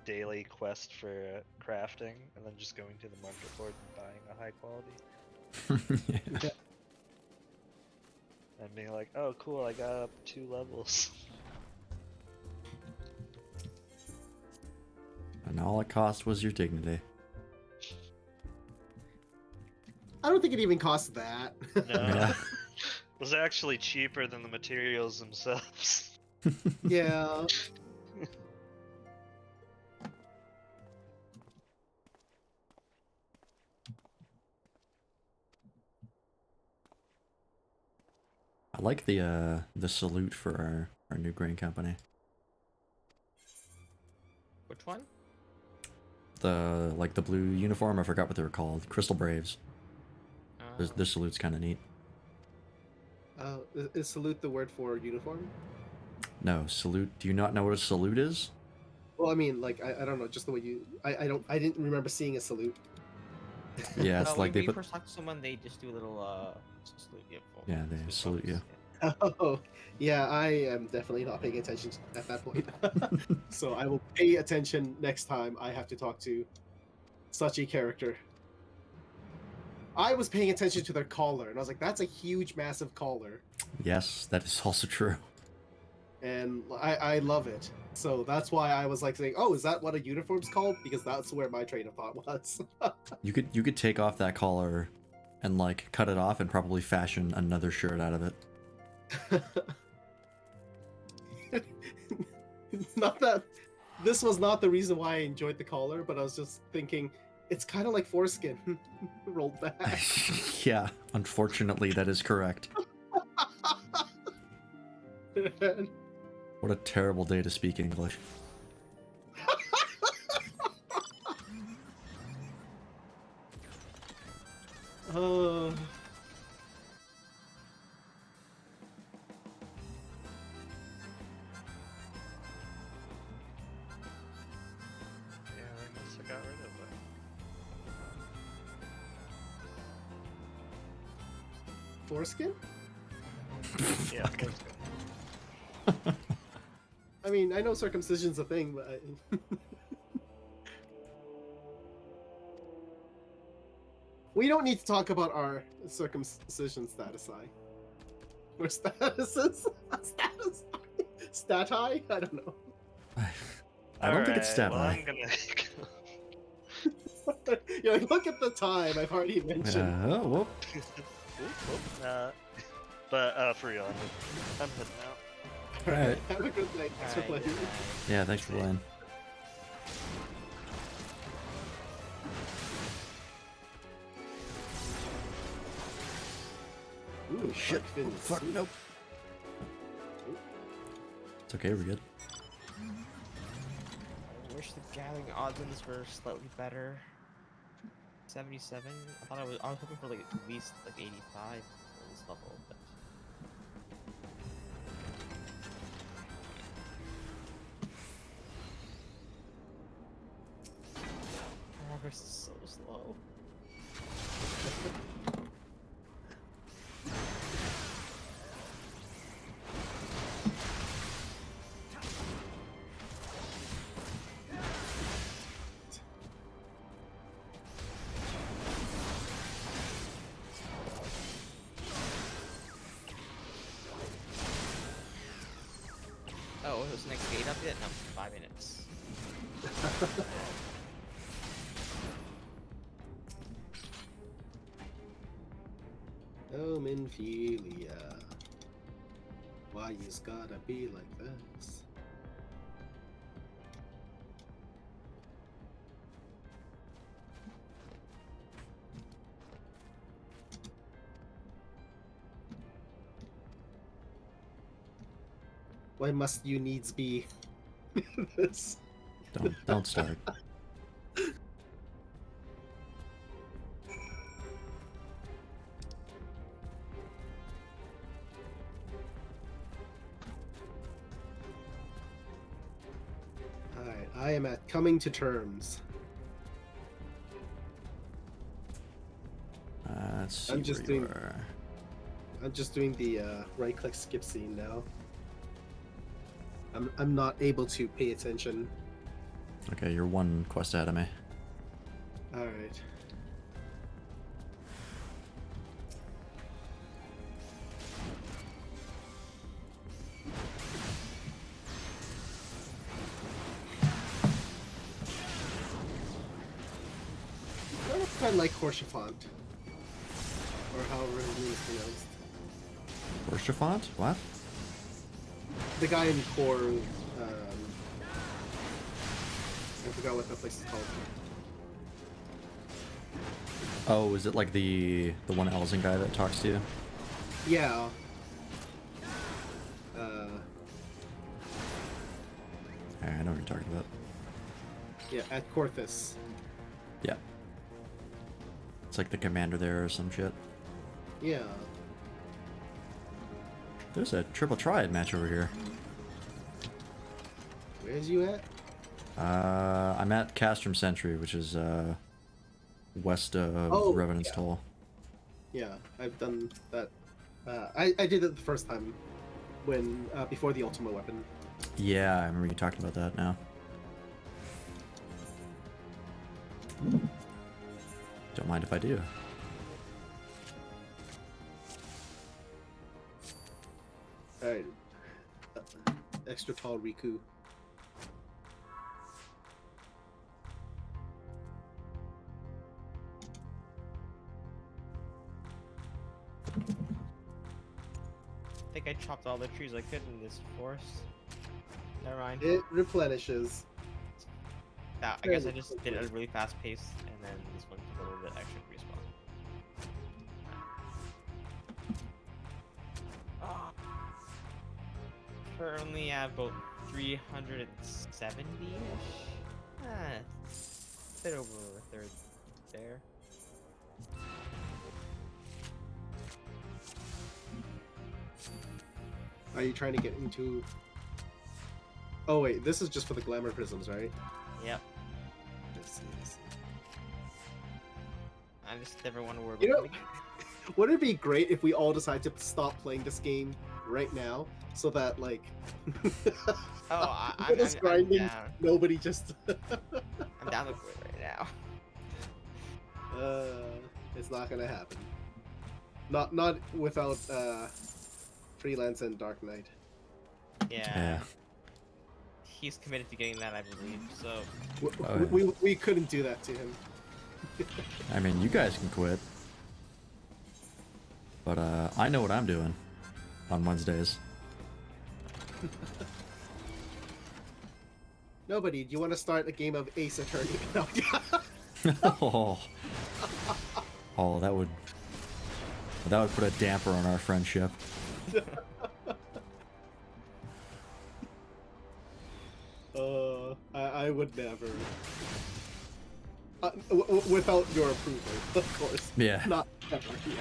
S17: daily quest for crafting and then just going to the market board and buying a high quality.
S3: Yeah.
S17: And being like, oh cool, I got up 2 levels.
S4: And all it cost was your dignity.
S3: I don't think it even costs that.
S17: No.
S4: Yeah.
S17: It was actually cheaper than the materials themselves.
S3: Yeah.
S4: I like the salute for our new grain company.
S2: Which one?
S4: The blue uniform, I forgot what they were called. Crystal Braves. This salute's kind of neat.
S3: Is salute the word for uniform?
S4: No, salute. Do you not know what a salute is?
S3: Well, I mean, like I don't know, just the way you. I didn't remember seeing a salute.
S4: Yeah, it's like
S2: when
S4: they
S2: you
S4: put.
S2: first talk to someone, they just do a little salute you.
S4: Yeah, they salute you.
S3: Oh, yeah, I am definitely not paying attention at that point. So I will pay attention next time I have to talk to such a character. I was paying attention to their collar, and I was like, that's a huge, massive collar.
S4: Yes, that is also true.
S3: And I love it. So that's why I was like saying, oh, is that what a uniform's called? Because that's where my train of thought was.
S4: You could take off that collar and like cut it off and probably fashion another shirt out of it.
S3: Not that this was not the reason why I enjoyed the collar, but I was just thinking it's kind of like foreskin rolled back.
S4: Yeah, unfortunately, that is correct. What a terrible day to speak English.
S17: Yeah, they must have got rid of it.
S3: Foreskin?
S17: Yeah, foreskin.
S3: I mean, I know circumcision's a thing, but we don't need to talk about our circumcision status. Or statuses? Status? Stat high? I don't know.
S4: I don't think it's stat
S17: well,
S4: high.
S17: I'm gonna
S3: You're like, look at the time. I've already mentioned.
S4: Oh, whoop.
S17: But for real, I'm heading out.
S4: Alright.
S3: Have a good night. Thanks for playing.
S4: Yeah, thanks for playing.
S3: Ooh, shit.
S4: Fuck, nope. It's okay, we're good.
S2: I wish the gathering odds on this were slightly better. 77. I was hoping for like at least like 85 for this level, but progress is so slow. Oh, was the next gate up yet? No, 5 minutes.
S3: Oh, Minphilia. Why you's gotta be like this? Why must you needs be this?
S4: Don't start.
S3: Alright, I am at coming to terms.
S4: Let's see
S3: I'm just
S4: where you
S3: doing.
S4: are.
S3: I'm just doing the right-click skip scene now. I'm not able to pay attention.
S4: Okay, you're one quest ahead of me.
S3: Alright. I don't know if I like Horsefont. Or however his name is pronounced.
S4: Orchafont? What?
S3: The guy in Core, I forgot what that place is called.
S4: Oh, is it like the one Elzen guy that talks to you?
S3: Yeah.
S4: I know what you're talking about.
S3: Yeah, at Corthus.
S4: Yeah. It's like the commander there or some shit.
S3: Yeah.
S4: There's a triple triad match over here.
S3: Where's you at?
S4: I'm at Castrum Sentry, which is west of Revenant's Toll.
S3: Yeah, I've done that. I did it the first time when before the Ultima weapon.
S4: Yeah, I remember you talking about that now. Don't mind if I do.
S3: Alright. Extra tall Riku.
S2: I think I chopped all the trees I could in this forest. Never mind.
S3: It replenishes.
S2: I guess I just did it at a really fast pace, and then this one took a little bit extra to respawn. Currently at about 370-ish. A bit over a third there.
S3: Are you trying to get into... Oh wait, this is just for the glamour prisms, right?
S2: Yep.
S3: I see.
S2: I just never want to worry
S3: You know,
S2: about it.
S3: wouldn't it be great if we all decide to stop playing this game right now, so that like,
S2: I'm
S3: grinding,
S2: down.
S3: nobody just.
S2: I'm down to quit right now.
S3: It's not gonna happen. Not without Freelance and Dark Knight.
S2: Yeah. He's committed to getting that, I believe. So.
S3: We couldn't do that to him.
S4: I mean, you guys can quit. But I know what I'm doing on Wednesdays.
S3: Nobody, do you want to start a game of Ace Attorney?
S4: Oh, that would put a damper on our friendship.
S3: I would never. Without your approval, of course.
S4: Yeah.
S3: Not ever. Yeah.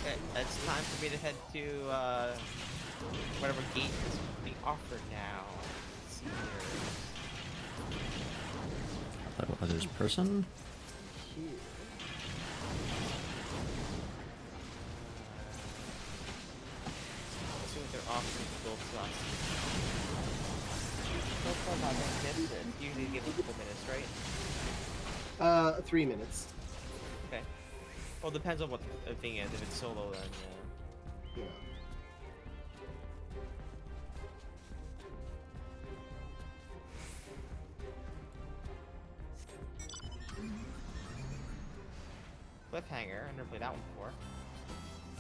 S2: Okay, it's time for me to head to whatever gate is being offered now. Let's see here.
S4: That was person.
S3: Here.
S2: Let's see what they're offering both to us. So far, not gonna miss it. Usually give a couple minutes, right?
S3: 3 minutes.
S2: Okay. Well, depends on what the thing is. If it's solo, then
S3: Yeah.
S2: Cliffhanger. I never played that one before.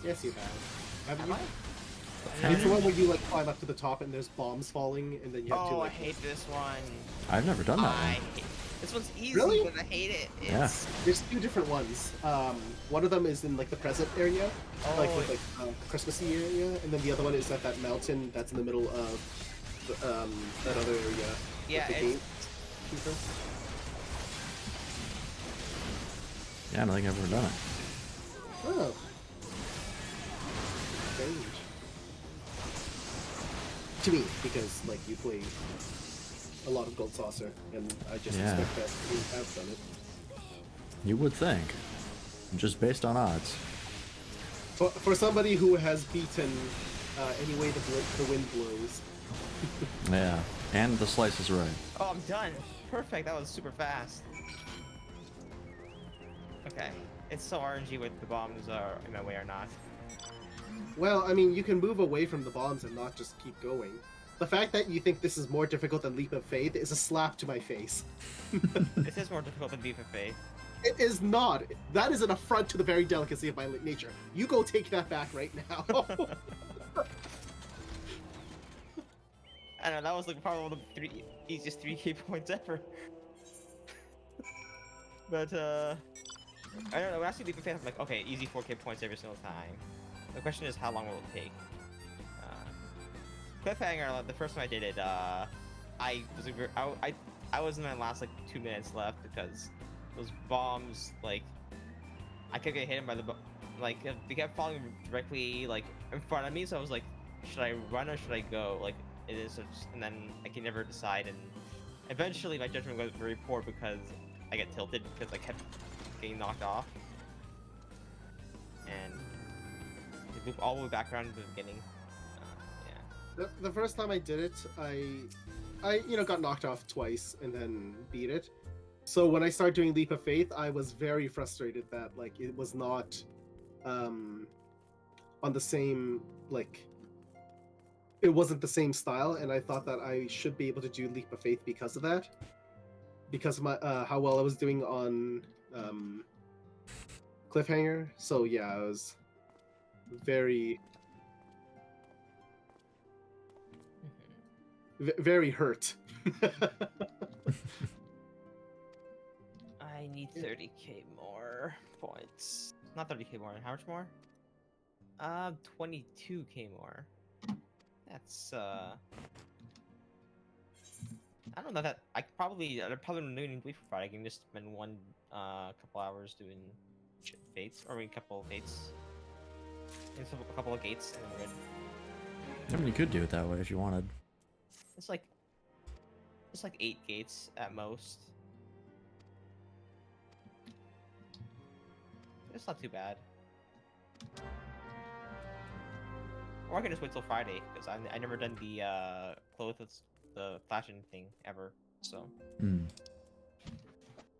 S3: Yes, you have. Haven't
S2: Have
S3: you?
S2: I?
S3: It's the one where you like climb up to the top and there's bombs falling, and then you have to
S2: Oh,
S3: like.
S2: I hate this one.
S4: I've never done that one.
S2: This one's easy,
S3: Really?
S2: but I hate it.
S4: Yeah.
S2: It's...
S3: There's 2 different ones. One of them is in like the present area, like
S2: Oh,
S3: with like Christmassy area, and then the other one is at that mountain that's in the middle of that other area.
S2: Yeah,
S3: with the
S2: it's...
S3: gate.
S4: Yeah, I don't think I've ever done it.
S3: Oh. Strange. To me, because like you play a lot of Gold Saucer, and I just
S4: Yeah.
S3: expect that you have done it.
S4: You would think, just based on odds.
S3: For somebody who has beaten any way the wind blows.
S4: Yeah, and the slice is right.
S2: Oh, I'm done. Perfect. That was super fast. Okay. It's so RNG with the bombs are in my way or not.
S3: Well, I mean, you can move away from the bombs and not just keep going. The fact that you think this is more difficult than Leap of Faith is a slap to my face.
S2: This is more difficult than Leap of Faith.
S3: It is not. That is an affront to the very delicacy of my nature. You go take that back right now.
S2: I don't know, that was like probably one of the easiest 3K points ever. But, I don't know, when I see Leap of Faith, I'm like, okay, easy 4K points every single time. The question is, how long will it take? Cliffhanger, the first time I did it, I was in my last, like, 2 minutes left because those bombs, like, I kept getting hit by the, like, they kept falling directly, like, in front of me, so I was like, should I run or should I go? Like, it is just, and then I can never decide, and eventually my judgment was very poor because I get tilted because I kept getting knocked off. And it looped all the way back around to the beginning.
S3: The first time I did it, I got knocked off twice and then beat it. So when I started doing Leap of Faith, I was very frustrated that like it was not on the same like it wasn't the same style, and I thought that I should be able to do Leap of Faith because of that. Because of my how well I was doing on Cliffhanger. So yeah, I was very very hurt.
S2: I need 30k more points. Not 30k more. How much more? 22k more. That's I don't know that I probably doing Bleach for Friday. I can just spend one couple hours doing fates, or I mean, a couple of fates, and a couple of gates, and then we're good.
S4: I mean, you could do it that way if you wanted.
S2: It's like 8 gates at most. It's not too bad. Or I can just wait till Friday because I never done the clothes, the fashion thing ever. So.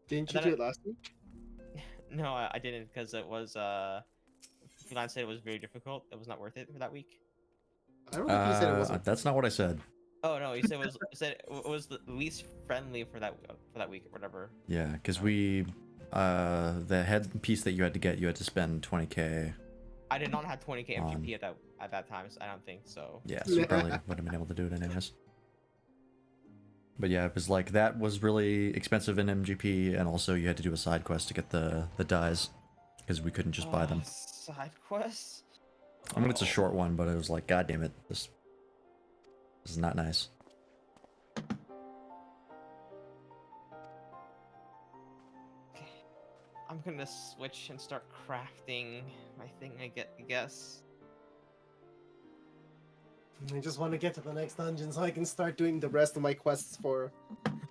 S3: Didn't you do it last week?
S2: No, I didn't because it was freelance said it was very difficult. It was not worth it for that week.
S3: I don't know if you said it wasn't.
S4: That's not what I said.
S2: Oh no, you said it was the least friendly for that week or whatever.
S4: Yeah, because we the head piece that you had to spend 20k.
S2: I did not have 20k MGP at that time, so I don't think so.
S4: Yeah, so you probably wouldn't have been able to do it anyways. But yeah, it was like that was really expensive in MGP, and also you had to do a side quest to get the dyes because we couldn't just buy them.
S2: Side quests?
S4: I mean, it's a short one, but it was like, god damn it, this is not nice.
S2: I'm gonna switch and start crafting my thing. I guess.
S3: I just want to get to the next dungeon so I can start doing the rest of my quests for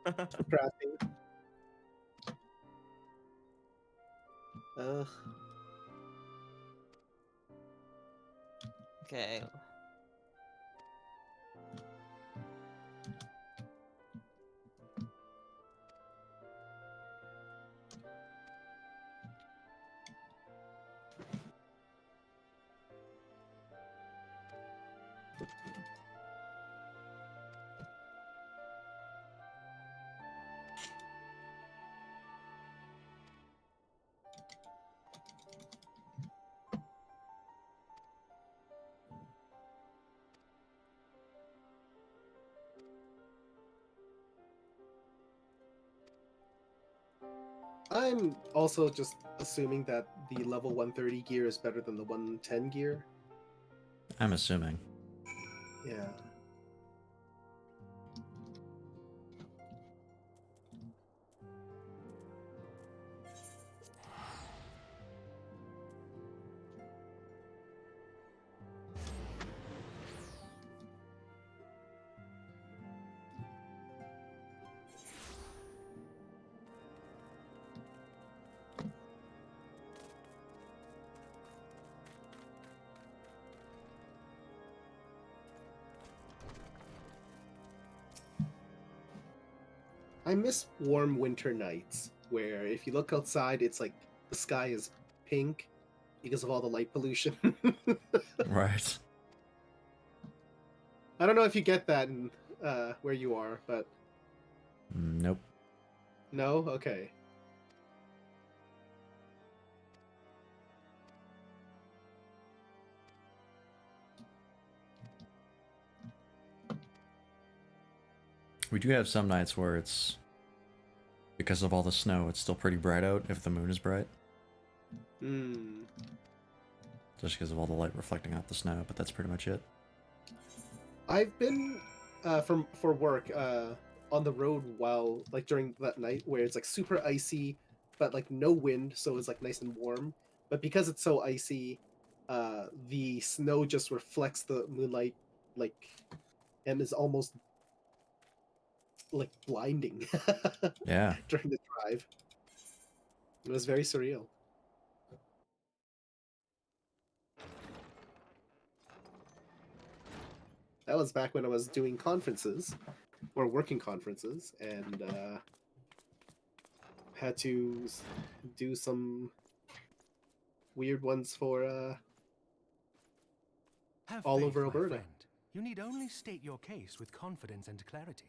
S3: for crafting.
S2: Okay.
S3: I'm also just assuming that the level 130 gear is better than the 110 gear.
S4: I'm assuming.
S3: Yeah. I miss warm winter nights where if you look outside, it's like the sky is pink because of all the light pollution.
S4: Right.
S3: I don't know if you get that in where you are, but
S4: Nope.
S3: no? Okay.
S4: We do have some nights where it's, because of all the snow, it's still pretty bright out if the moon is bright.
S3: Hmm.
S4: Just because of all the light reflecting off the snow, but that's pretty much it.
S3: I've been for work on the road while like during that night where it's like super icy, but like no wind, so it's like nice and warm. But because it's so icy, the snow just reflects the moonlight like, and is almost like blinding.
S4: Yeah.
S3: During the drive, it was very surreal. That was back when I was doing conferences or working conferences and had to do some weird ones for
S21: Have
S3: all
S21: faith,
S3: over
S21: my
S3: Alberta.
S21: friend. You need only state your case with confidence and clarity.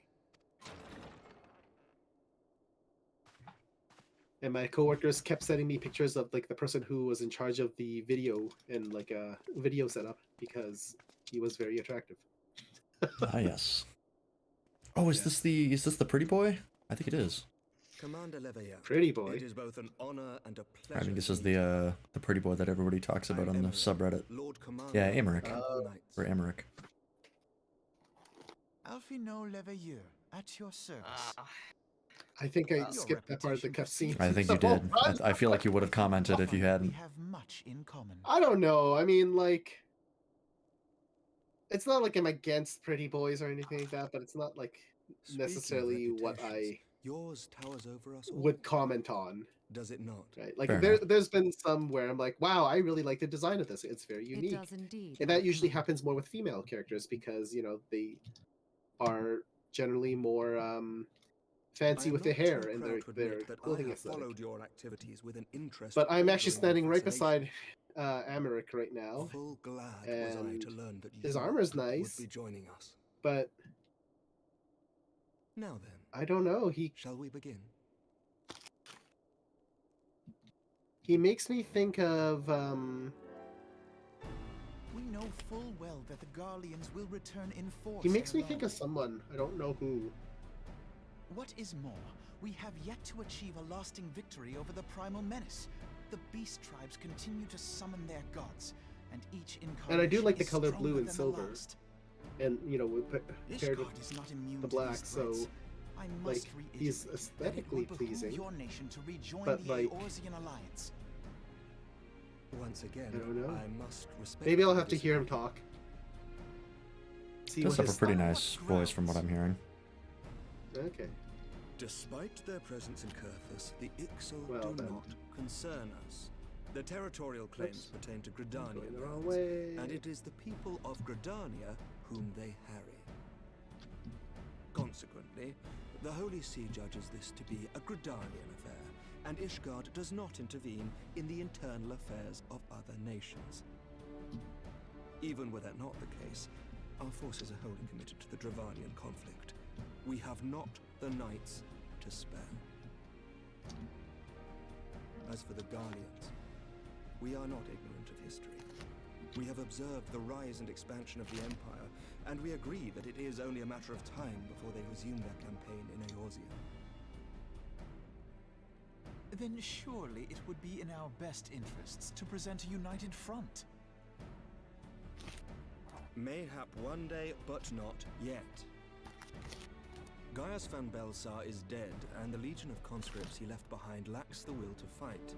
S3: And my coworkers kept sending me pictures of like the person who was in charge of the video and like a video setup because he was very attractive.
S4: Ah, yes. Oh, is this the pretty boy? I think it is.
S22: Commander Leveilleur,
S3: Pretty boy.
S22: it is both an honor and a pleasure.
S4: I think this is the pretty boy that everybody talks about on the subreddit.
S22: Lord Commander
S4: Yeah,
S22: of the
S4: Emmerich.
S22: Temple Knights.
S4: Or Emmerich.
S6: Alphino Leveilleur, at your service.
S3: I think I skipped that part of the cutscene.
S4: I think you did. I feel like you would have commented if you hadn't.
S6: We have much in common.
S3: I don't know. I mean, like, it's not like I'm against pretty boys or anything like that, but it's not like necessarily what I
S22: Yours towers over us all.
S3: would comment on.
S22: Does it not?
S3: Right? Like,
S4: Fair
S3: there's been some where I'm like, wow, I really like the design of this. It's very unique.
S13: does indeed,
S3: And that usually happens more with female characters because, you know, they are generally more fancy with their hair and their clothing aesthetic.
S22: Followed your activities with an interest.
S3: But I'm actually
S22: bordering on
S3: standing right
S22: fascination.
S3: beside Americ right now.
S22: Full glad was I
S3: and
S22: to learn that
S3: his
S22: you
S3: armor's nice,
S22: would be joining us.
S3: but
S22: Now then,
S3: I don't know.
S22: Shall we begin?
S3: He makes me think of
S6: We know full well that the Garleans will return in force.
S3: he makes me
S6: ere
S3: think
S6: long.
S3: of someone. I don't know who.
S6: What is more, we have yet to achieve a lasting victory over the primal menace. The beast tribes continue to summon their gods, and each incarnation
S3: And I do like the
S6: is
S3: color
S6: stronger
S3: blue and
S6: than the
S3: silver.
S6: last.
S3: And you know, paired with
S6: Ishgard is not immune
S3: the
S6: to
S3: black,
S6: these
S3: so
S6: threats. I
S3: like
S6: must
S3: he's
S6: reiterate that it
S3: aesthetically
S6: would behoove
S3: pleasing.
S6: your nation to rejoin
S3: but,
S6: the
S3: like,
S6: Eorzean alliance.
S22: Once again,
S3: I don't know.
S22: I must respect
S3: Maybe I'll
S22: your
S3: have to hear him
S22: decision.
S3: talk. See
S4: Does
S3: what
S4: have a
S3: his
S4: pretty
S3: style-
S4: nice voice from what I'm hearing.
S3: Okay.
S22: Despite their presence in Kurthus, the Ixal
S3: Well,
S22: do
S3: then.
S22: not concern us. The territorial claims pertain to Gridania,
S3: Going the wrong
S22: lands,
S3: way.
S22: and it is the people of Gridania whom they harry. Consequently, the Holy See judges this to be a Gridanian affair, and Ishgard does not intervene in the internal affairs of other nations. Even were that not the case, our forces are wholly committed to the Dravanian conflict. We have not the knights to spare. As for the Garleans, we are not ignorant of history. We have observed the rise and expansion of the Empire, and we agree that it is only a matter of time before they resume their campaign in Eorzea.
S6: Then surely it would be in our best interests to present a united front.
S22: Mayhap one day, but not yet. Gaius van Belsar is dead, and the legion of conscripts he left behind lacks the will to fight.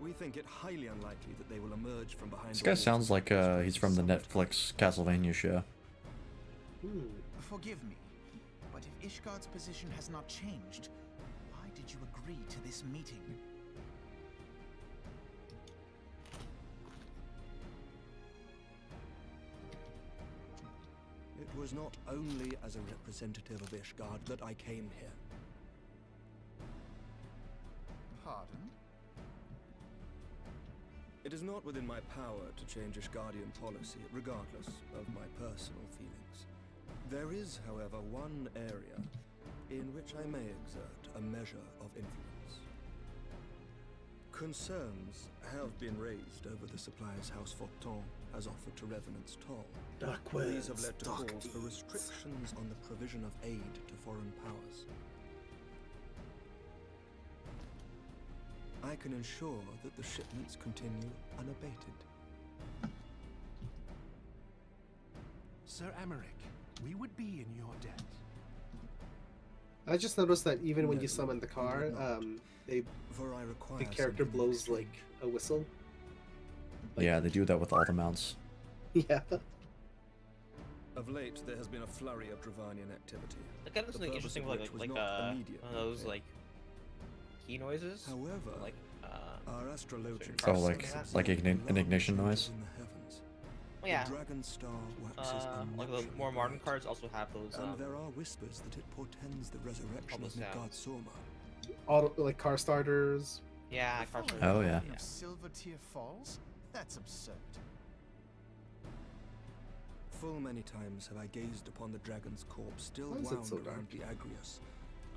S22: We think it highly unlikely that they will emerge from behind.
S4: This guy sounds like he's from the Netflix Castlevania show.
S6: Forgive me, but if Ishgard's position has not changed, why did you agree to this meeting?
S22: It was not only as a representative of Ishgard that I came here.
S6: Pardon?
S22: It is not within my power to change Ishgardian policy, regardless of my personal feelings. There is, however, one area in which I may exert a measure of influence. Concerns have been raised over the supplies House Forton has offered to Revenant's Toll. These have led to calls for restrictions on the provision of aid to foreign powers. I can ensure that the shipments continue unabated.
S21: Sir Emmerich, we would be in your debt.
S3: I just noticed that even when you summon the car, the character blows like a whistle.
S4: Yeah, they do that with all the mounts.
S3: Yeah.
S22: Of late, there has been a flurry of Dravanian activity.
S2: That kind of looks like interesting, like one of those like key noises.
S22: However,
S2: like
S22: our astrologians
S4: Oh, like an ignition noise.
S2: Oh, yeah.
S22: The Dragon Star waxes
S2: like the more modern cards also have those.
S22: And there are whispers that it portends the resurrection of Nagard Soma.
S3: Auto, like car starters.
S2: Yeah, car starters.
S4: Oh yeah.
S6: Silver Tier Falls? That's absurd.
S22: Full many times have I gazed upon the dragon's corpse still
S3: Why is it
S22: wound
S3: so
S22: around
S3: dark?
S22: the Agrius,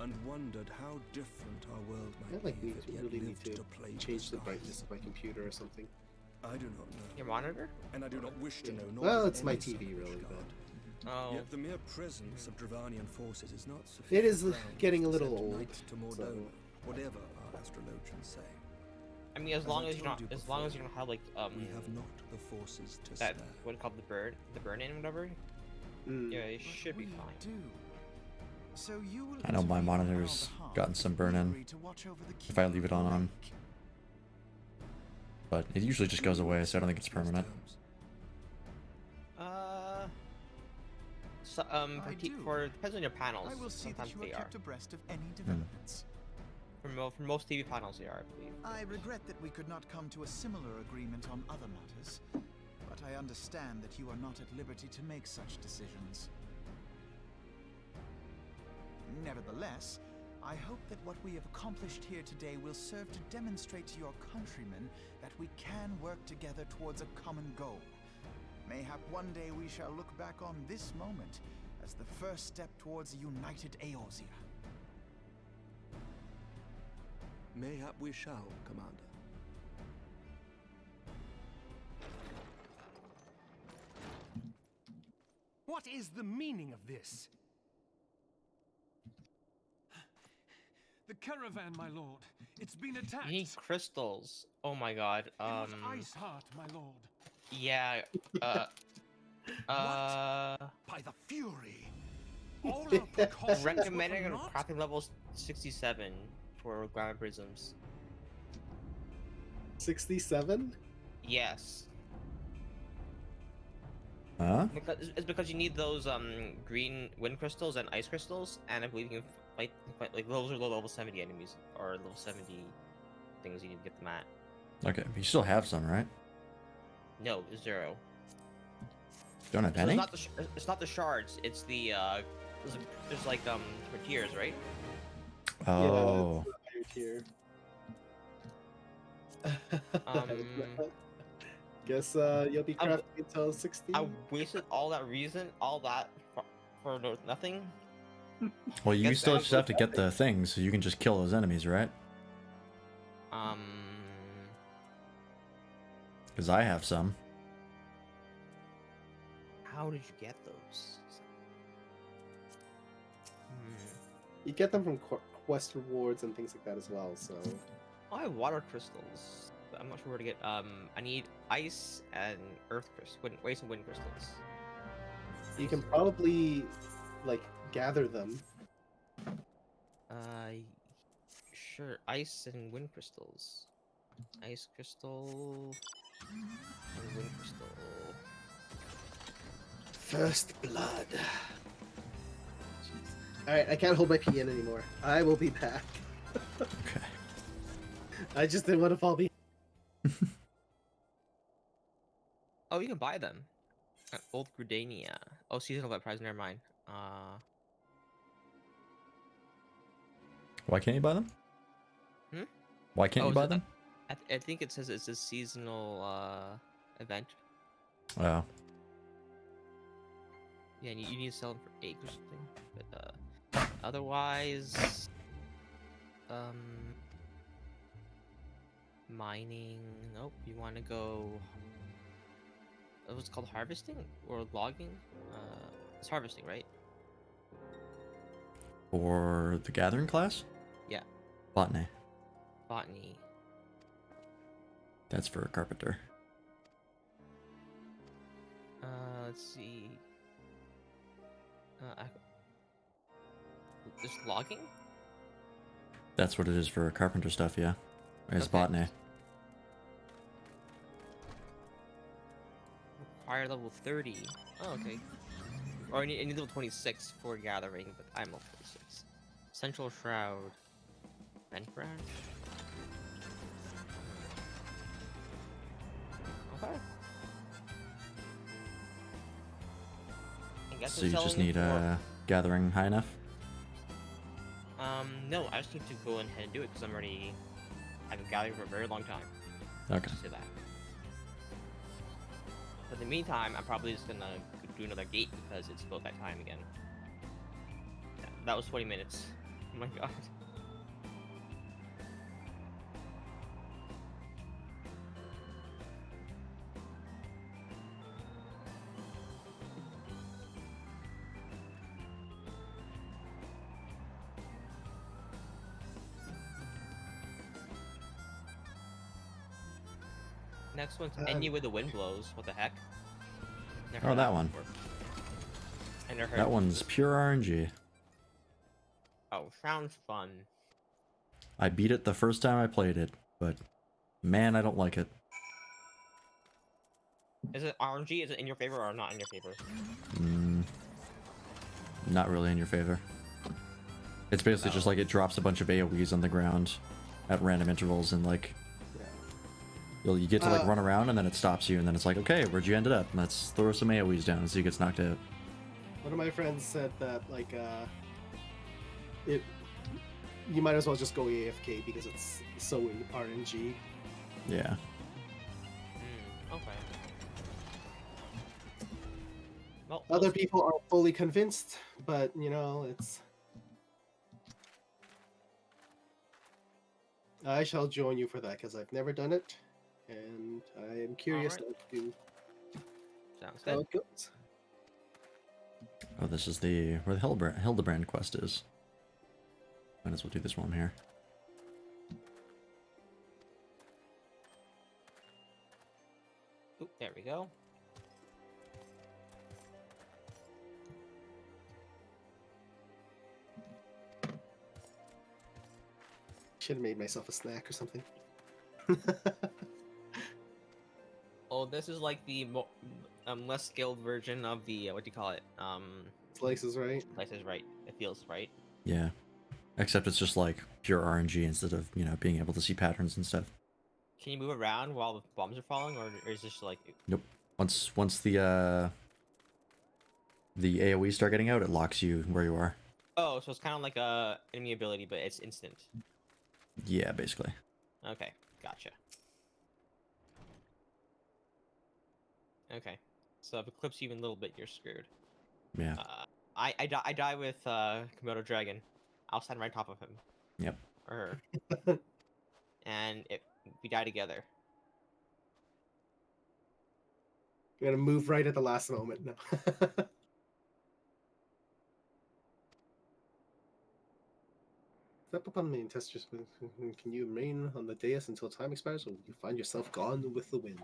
S22: and wondered how different our world
S3: I
S22: might
S3: like
S22: be
S3: need
S22: if
S3: to
S22: it yet
S3: really need
S22: lived
S3: to
S22: plague
S3: change the
S22: skies.
S3: brightness of my computer or something.
S22: I do not know.
S2: Your monitor?
S22: And I do not wish to know. Nor
S3: Well,
S22: does
S3: it's my
S22: any
S3: TV
S22: son of
S3: really,
S22: Ishgard.
S2: Oh.
S22: Yet the mere presence of Dravanian forces is not sufficient.
S3: It is
S22: grounds
S3: getting a
S22: to
S3: little
S22: send
S3: old,
S22: knights to Mordona,
S3: so-
S22: whatever our astrologians say.
S2: I mean, as long
S22: I
S2: as you
S22: told
S2: don't,
S22: you
S2: as long as you
S22: before,
S2: don't have like
S22: we have not the forces to
S2: that
S22: spare.
S2: what it called the burn in whatever. Yeah, it should be fine.
S6: So you will
S4: I know my
S6: intervene on our
S4: monitor's
S6: behalf.
S4: gotten some burn
S6: We
S4: in
S6: agree to watch over the
S4: if I leave it on. But it usually just goes away, so I don't think it's permanent.
S2: So, for depends on your panels.
S6: I will see that
S2: Sometimes
S6: you are
S2: they are.
S6: kept abreast of any developments.
S2: For most TV panels, they are, I believe.
S6: I regret that we could not come to a similar agreement on other matters, but I understand that you are not at liberty to make such decisions. Nevertheless, I hope that what we have accomplished here today will serve to demonstrate to your countrymen that we can work together towards a common goal. Mayhap one day we shall look back on this moment as the first step towards a united Eorzea.
S22: Mayhap we shall, Commander.
S21: What is the meaning of this? The caravan, my lord. It's been attacked.
S2: You need crystals. Oh my god.
S21: It was Ice Heart, my lord.
S2: Yeah.
S21: By the Fury. All our precautions
S2: Recommending
S21: were
S2: a
S21: for naught?
S2: crafting level 67 for ground prisms.
S3: 67?
S2: Yes.
S4: Huh?
S2: Because it's because you need those green wind crystals and ice crystals, and I believe you can like those are the level 70 enemies or level 70 things you need to get them at.
S4: Okay, but you still have some, right?
S2: No, 0.
S4: Don't have
S2: So
S4: any?
S2: it's not the shards. It's the there's like different tiers, right?
S4: Oh.
S3: Here.
S2: Um,
S3: Guess you'll be crafting until 16.
S2: I wasted all that for nothing.
S4: Well, you
S2: Guess
S4: still
S2: that-
S4: just have to get the things, so you can just kill those enemies, right? Because I have some.
S2: How did you get those?
S3: You get them from quest rewards and things like that as well. So
S2: I have water crystals, but I'm not sure where to get. I need ice and earth crystals, ice and wind crystals.
S3: you can probably like gather them.
S2: Sure. Ice and wind crystals. Ice crystal and wind crystal.
S3: First blood. Alright, I can't hold my pee in anymore. I will be back.
S4: Okay.
S3: I just didn't want to fall behind.
S2: Oh, you can buy them. At Old Gridania. Oh, seasonal event prize. Never mind.
S4: Why can't you buy them?
S2: Hmm?
S4: Why can't you buy them?
S2: I think it says it's a seasonal event.
S4: Oh.
S2: Yeah, and you need to sell them for 8 or something. But otherwise, mining. Nope. You want to go. What's it called, harvesting or logging? It's harvesting, right?
S4: For the gathering class?
S2: Yeah.
S4: Botany.
S2: Botany.
S4: That's for a carpenter.
S2: Let's see. Just logging?
S4: That's what it is for carpenter stuff, yeah. It's
S2: Okay.
S4: botany.
S2: Require level 30. Oh, okay. Or I need level 26 for gathering, but I'm level 26. Central Shroud. Vent branch? Okay. I guess
S4: So
S2: I'm
S4: you just
S2: selling
S4: need
S2: for-
S4: gathering high enough?
S2: No, I just need to go ahead and do it because I've been gathering for a very long time.
S4: Okay.
S2: Just say that. But in the meantime, I'm probably just gonna do another gate because it's about that time again. Yeah, that was 20 minutes. Oh my god. Next one's Enya with the wind blows. What the heck? Never
S4: Oh,
S2: heard
S4: that one.
S2: before. I never heard
S4: That
S2: of
S4: one's
S2: this.
S4: pure RNG.
S2: Oh, sounds fun.
S4: I beat it the first time I played it, but man, I don't like it.
S2: Is it RNG? Is it in your favor or not in your favor?
S4: Not really in your favor. It's basically just like it drops a bunch of AoEs on the ground at random intervals, and like you get to like run around, and then it stops you, and then it's like, okay, where'd you end up? Let's throw some AoEs down and see who gets knocked out.
S3: One of my friends said that like you might as well just go AFK because it's so RNG.
S4: Yeah.
S2: Okay. Well,
S3: Other people aren't fully convinced, but you know, it's. I shall join you for that because I've never done it, and I am curious
S2: Alright.
S3: as to
S2: Sounds
S3: how
S2: good.
S3: it goes.
S4: Oh, this is where the Hildebrand quest is. Might as well do this while I'm here.
S2: Oop, there we go.
S3: Should have made myself a snack or something.
S2: Oh, this is like the less skilled version of the what do you call it?
S3: Slices, right?
S2: Slices, right? It feels right.
S4: Yeah. except it's just like pure RNG instead of, you know, being able to see patterns and stuff.
S2: Can you move around while the bombs are falling, or is this like?
S4: Nope. Once the AoE start getting out, it locks you where you are.
S2: Oh, so it's kind of like a enemy ability, but it's instant.
S4: Yeah, basically.
S2: Okay, gotcha. Okay, so if it clips you even a little bit, you're screwed.
S4: Yeah.
S2: I die with Komodo Dragon. I'll stand right on top of him.
S4: Yep.
S2: Or her. And we die together.
S3: You're gonna move right at the last moment. No. Step up on me and test your. Can you remain on the dais until time expires, or will you find yourself gone with the wind?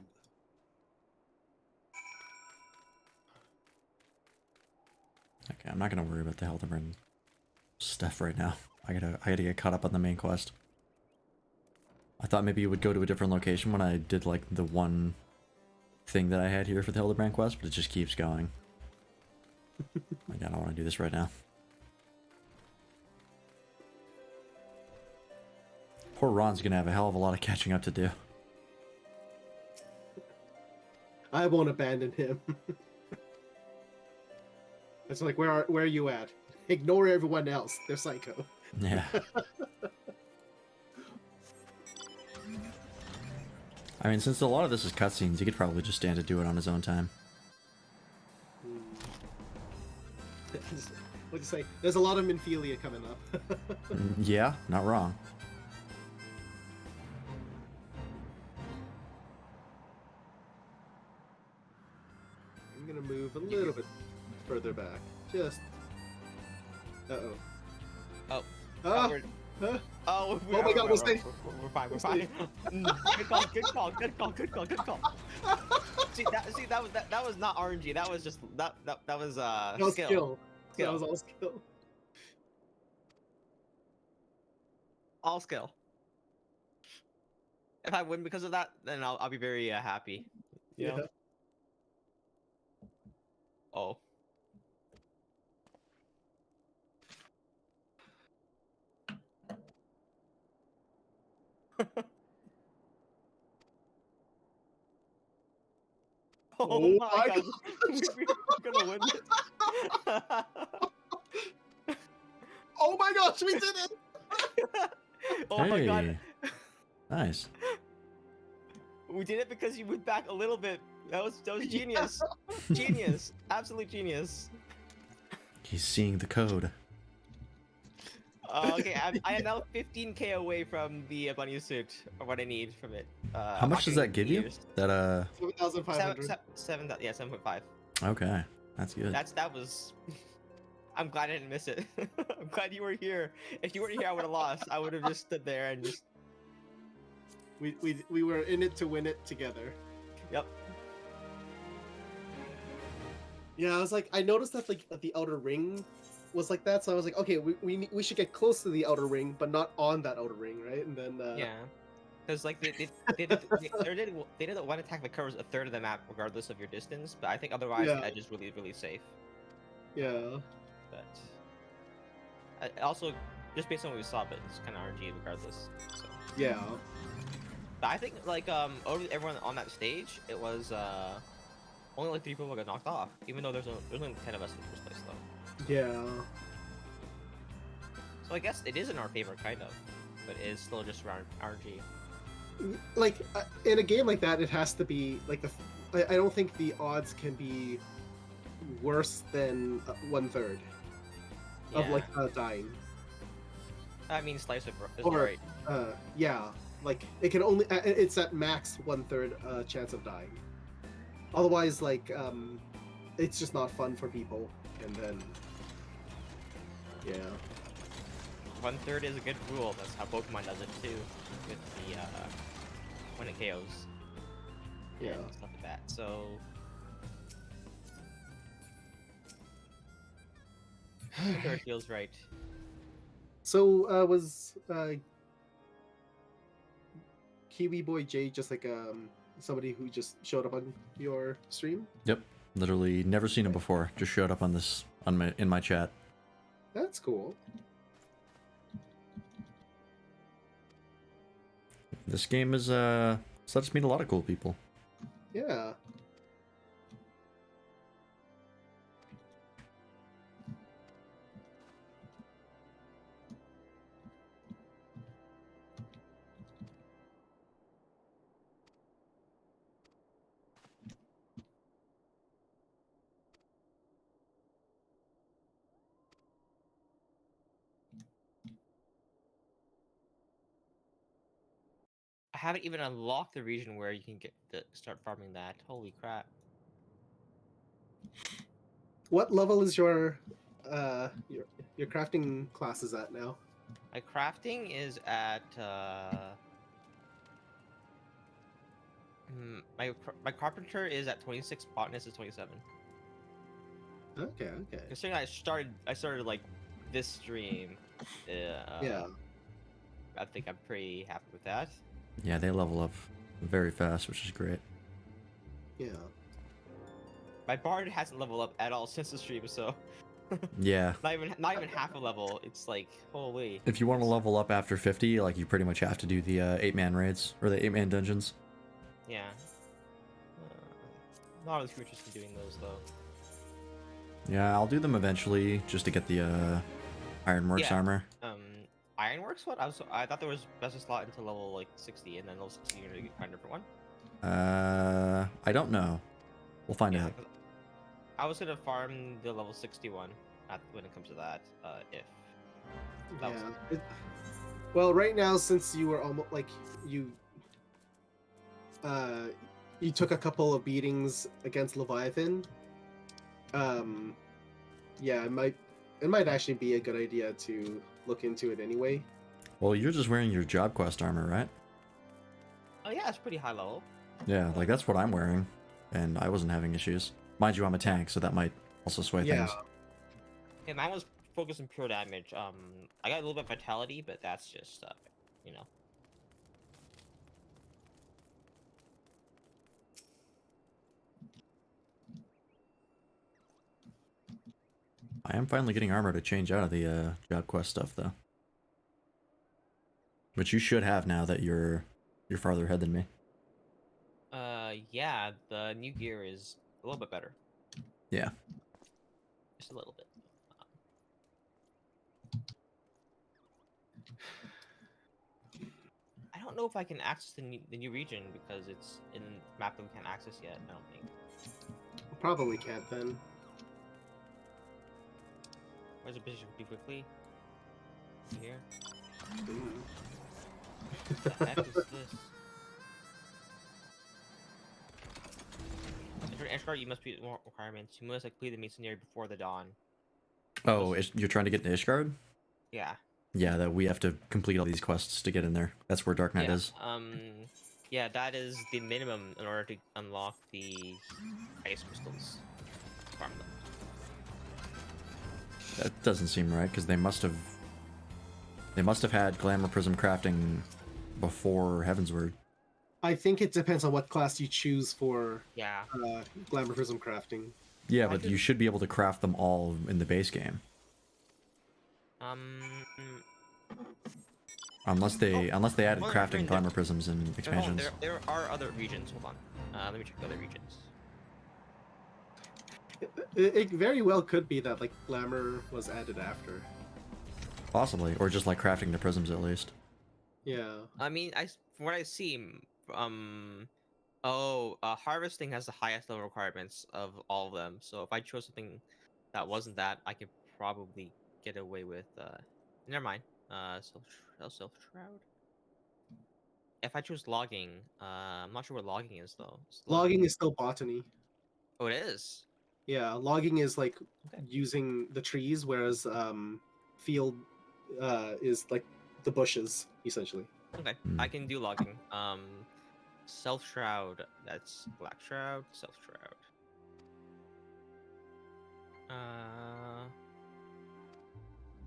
S4: Okay, I'm not gonna worry about the Hildebrand stuff right now. I gotta get caught up on the main quest. I thought maybe you would go to a different location when I did like the one thing that I had here for the Hildebrand quest, but it just keeps going. Like, I don't want to do this right now. Poor Ron's gonna have a hell of a lot of catching up to do.
S3: I won't abandon him. It's like, where are you at? Ignore everyone else. They're psycho.
S4: Yeah. I mean, since a lot of this is cutscenes, he could probably just stand to do it on his own time.
S3: What'd you say? There's a lot of Minphilia coming up.
S4: Yeah, not wrong.
S3: I'm gonna move a little bit further back. Just. Uh-oh.
S2: Oh.
S3: Ah!
S2: Oh,
S3: Oh my god, we'll stay.
S2: We're fine, we're fine. Good call, good call, good call, good call, good call. That was not RNG. That was just that was
S3: That was skill. That was all skill.
S2: All skill. If I win because of that, then I'll be very happy. You know? Oh. Oh my god. We're gonna win this.
S3: Oh my gosh, we did it!
S2: Oh my god.
S4: Hey. Nice.
S2: We did it because you moved back a little bit. That was genius. Genius. Absolute genius.
S4: He's seeing the code.
S2: Okay, I am now 15k away from the bunny suit, or what I need from it.
S4: How much does that give you? That
S3: 7,500.
S2: 7.5.
S4: Okay, that's good.
S2: That was. I'm glad I didn't miss it. I'm glad you were here. If you weren't here, I would have lost. I would have just stood there and just.
S3: We were in it to win it together.
S2: Yep.
S3: Yeah, I was like, I noticed that like the outer ring was like that, so I was like, okay, we should get close to the outer ring, but not on that outer ring, right? And then
S2: yeah, because like they did one attack that covers a third of the map regardless of your distance, but I think otherwise
S3: Yeah.
S2: the edge is really safe.
S3: Yeah.
S2: But also just based on what we saw, but it's kind of RNG regardless. So.
S3: Yeah.
S2: But I think like everyone on that stage, it was only like 3 people got knocked off, even though there's only 10 of us in the first place though.
S3: Yeah.
S2: So I guess it is in our favor kind of, but it is still just around RNG.
S3: Like in a game like that, it has to be like I don't think the odds can be worse than 1/3 of like dying.
S2: I mean, slice of is
S3: Or
S2: right.
S3: yeah, like it can only it's at max 1/3 chance of dying. Otherwise, like it's just not fun for people, and then yeah.
S2: 1/3 is a good rule. That's how Pokemon does it too, with the when it KOs.
S3: Yeah.
S2: And stuff like that. So. It feels right.
S3: So was Kiwi Boy J just like somebody who just showed up on your stream?
S4: Yep, literally never seen him before. Just showed up on in my chat.
S3: That's cool.
S4: This game is let us meet a lot of cool people.
S3: Yeah.
S2: I haven't even unlocked the region where you can start farming that. Holy crap!
S3: What level is your crafting classes at now?
S2: My crafting is at my carpenter is at 26. Botanist is 27.
S3: Okay.
S2: Considering I started like this stream.
S3: Yeah.
S2: I think I'm pretty happy with that.
S4: Yeah, they level up very fast, which is great.
S3: Yeah.
S2: My bard hasn't leveled up at all since the stream, so
S4: Yeah.
S2: not even half a level. It's like, holy.
S4: If you want to level up after 50, like, you pretty much have to do the 8-man raids or the 8-man dungeons.
S2: Yeah. Not really too interested in doing those though.
S4: Yeah, I'll do them eventually just to get the Ironworks armor.
S2: Ironworks? What? I thought there was best slot until level like 60, and then level 60 you're gonna find a different one.
S4: I don't know. We'll find out.
S2: I was gonna farm the level 61 when it comes to that. If that was
S3: Well, right now, since you were almost like you took a couple of beatings against Leviathan. Yeah, it might actually be a good idea to look into it anyway.
S4: Well, you're just wearing your job quest armor, right?
S2: Oh yeah, it's pretty high level.
S4: Yeah, like that's what I'm wearing, and I wasn't having issues. Mind you, I'm a tank, so that might also sway things.
S2: Yeah, mine was focused on pure damage. I got a little bit of vitality, but that's just you know.
S4: I am finally getting armor to change out of the job quest stuff, though. Which you should have now that you're farther ahead than me.
S2: Yeah, the new gear is a little bit better.
S4: Yeah.
S2: Just a little bit. I don't know if I can access the new region because it's in the map that we can't access yet. I don't think.
S3: Probably can't then.
S2: Where's the position pretty quickly? Here. What the heck is this? For Ishgard, you must meet more requirements. You must complete the masonry before the dawn.
S4: Oh, you're trying to get to Ishgard?
S2: Yeah.
S4: Yeah, that we have to complete all these quests to get in there. That's where Dark Knight is.
S2: Yeah, that is the minimum in order to unlock the ice crystals. Farm them.
S4: That doesn't seem right because they must have had Glamour Prism crafting before Heavensward.
S3: I think it depends on what class you choose for.
S2: Yeah.
S3: Glamour Prism crafting.
S4: Yeah, but you should be able to craft them all in the base game. Unless they added crafting Glamour Prisms in expansions.
S2: There are other regions. Hold on. Let me check other regions.
S3: It very well could be that like Glamour was added after.
S4: Possibly, or just like crafting the prisms at least.
S3: Yeah.
S2: I mean, from what I see, harvesting has the highest level requirements of all of them. So if I chose something that wasn't that, I could probably get away with. Never mind. Self shroud. If I choose logging, I'm not sure what logging is though.
S3: Logging is still botany.
S2: Oh, it is.
S3: Yeah, logging is like using the trees, whereas field is like the bushes essentially.
S2: Okay, I can do logging. Self shroud. That's black shroud. Self shroud.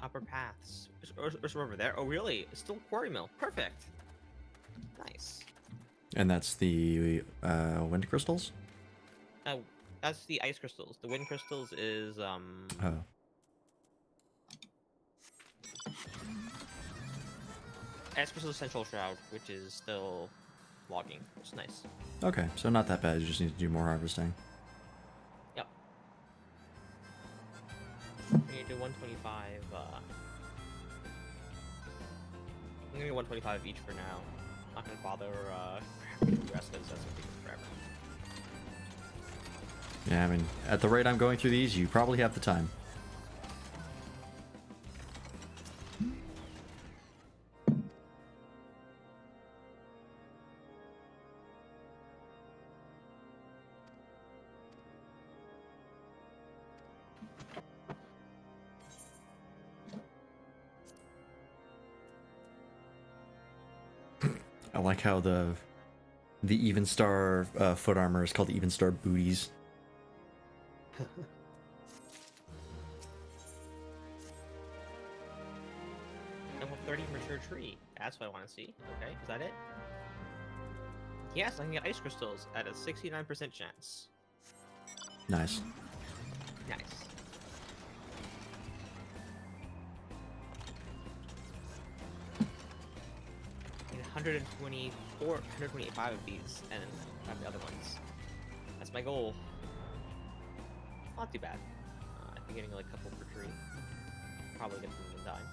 S2: Upper paths. Where's over there? Oh, really? It's still quarry mill. Perfect. Nice.
S4: And that's the wind crystals?
S2: That's the ice crystals. The wind crystals is
S4: Oh.
S2: Espresso Central Shroud, which is still logging. It's nice.
S4: Okay, so not that bad. You just need to do more harvesting.
S2: Yep. We need to do 125. I'm gonna do 125 each for now. Not gonna bother crafting the rest because that's gonna take forever.
S4: Yeah, I mean, at the rate I'm going through these, you probably have the time. I like how the even star foot armor is called the even star booties.
S2: Level 30 mature tree. That's what I want to see. Okay, is that it? Yes, I can get ice crystals at a 69% chance.
S4: Nice.
S2: Nice. And 125 of these, and grab the other ones. That's my goal. Not too bad. I think getting like a couple per tree. Probably get them in time.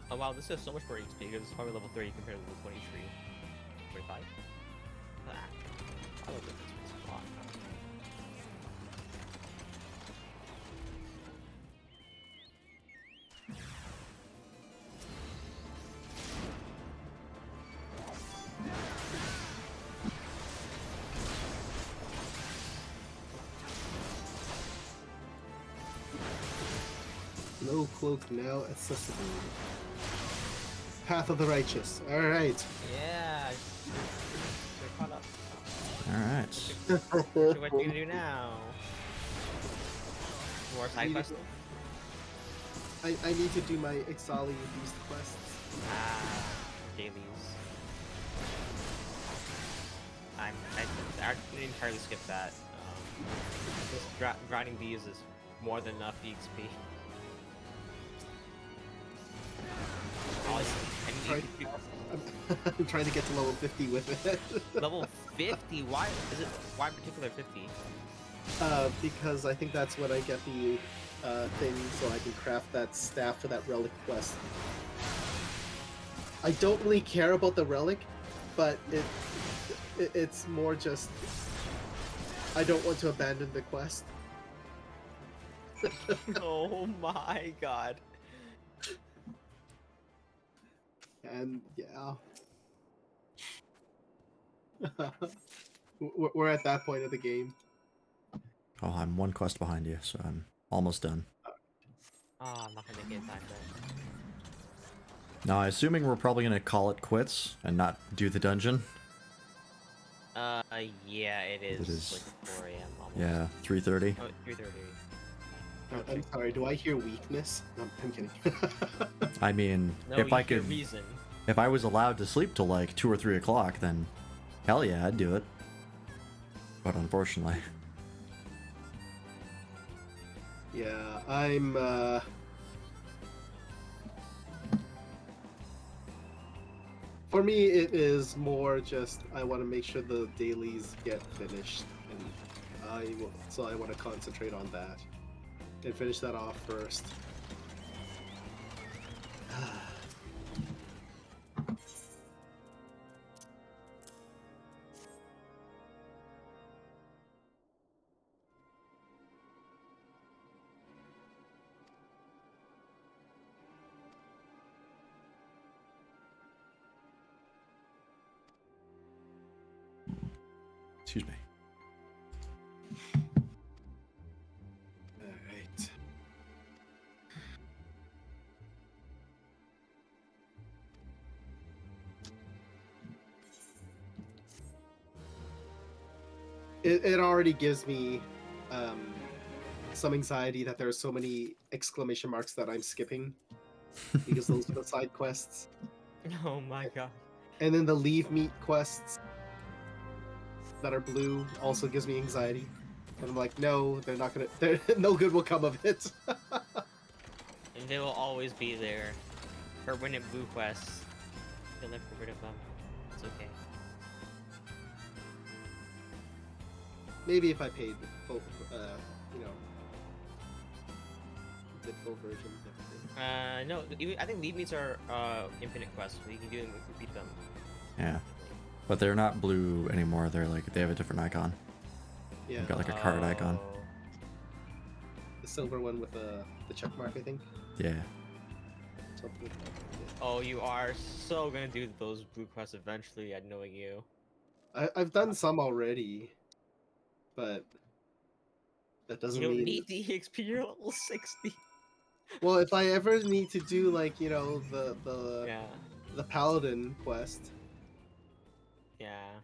S2: Oh wow, this is so much more XP because it's probably level 30 compared to level 23. 25? Ah, I love this a lot.
S3: No cloak now accessible. Path of the Righteous. Alright.
S2: Yeah, you're caught up.
S4: Alright.
S2: So what you gonna do now? More side quests?
S3: I need to do my Ixali Beast quests.
S2: Dailies. I entirely skip that. Just grinding these is more than enough XP.
S3: I'm trying to get to level 50 with it.
S2: Level 50? Why is it? Why particular 50?
S3: Because I think that's when I get the thing, so I can craft that staff for that relic quest. I don't really care about the relic, but it's more just I don't want to abandon the quest.
S2: Oh my god.
S3: And yeah. We're at that point of the game.
S4: Oh, I'm one quest behind you, so I'm almost done.
S2: I'm not gonna get time then.
S4: Now, I'm assuming we're probably gonna call it quits and not do the dungeon.
S2: Yeah, it is.
S4: It is.
S2: Like 4 a.m. almost.
S4: Yeah, 3:30.
S2: Oh, 3:30.
S3: I'm sorry, do I hear weakness? No, I'm kidding.
S4: I mean,
S2: No,
S4: if I
S2: you hear
S4: could,
S2: reason.
S4: if I was allowed to sleep till like 2 or 3 o'clock, then hell yeah, I'd do it. But unfortunately.
S3: Yeah, I'm for me it is more just I want to make sure the dailies get finished, and I want to concentrate on that and finish that off first.
S4: Excuse me.
S3: Alright. It already gives me some anxiety that there are so many exclamation marks that I'm skipping because those are the side quests.
S2: Oh my god.
S3: And then the leave meat quests that are blue also gives me anxiety. And I'm like, no, they're not gonna. No good will come of it.
S2: And they will always be there. Permanent blue quests. You'll never get rid of them. It's okay.
S3: Maybe if I paid full, you know, did full versions. Everything.
S2: No, even, I think leave meets are infinite quests, so you can do them, repeat them.
S4: Yeah, but they're not blue anymore. They're like they have a different icon.
S3: Yeah.
S4: They've got like a card icon.
S3: The silver one with the check mark, I think.
S4: Yeah.
S3: Something like that. Yeah.
S2: Oh, you are so gonna do those blue quests eventually. I knowing you.
S3: I've done some already, but that doesn't
S2: You don't
S3: mean.
S2: need the EXP. You're level 60.
S3: Well, if I ever need to do like the
S2: Yeah.
S3: the paladin quest.
S2: Yeah.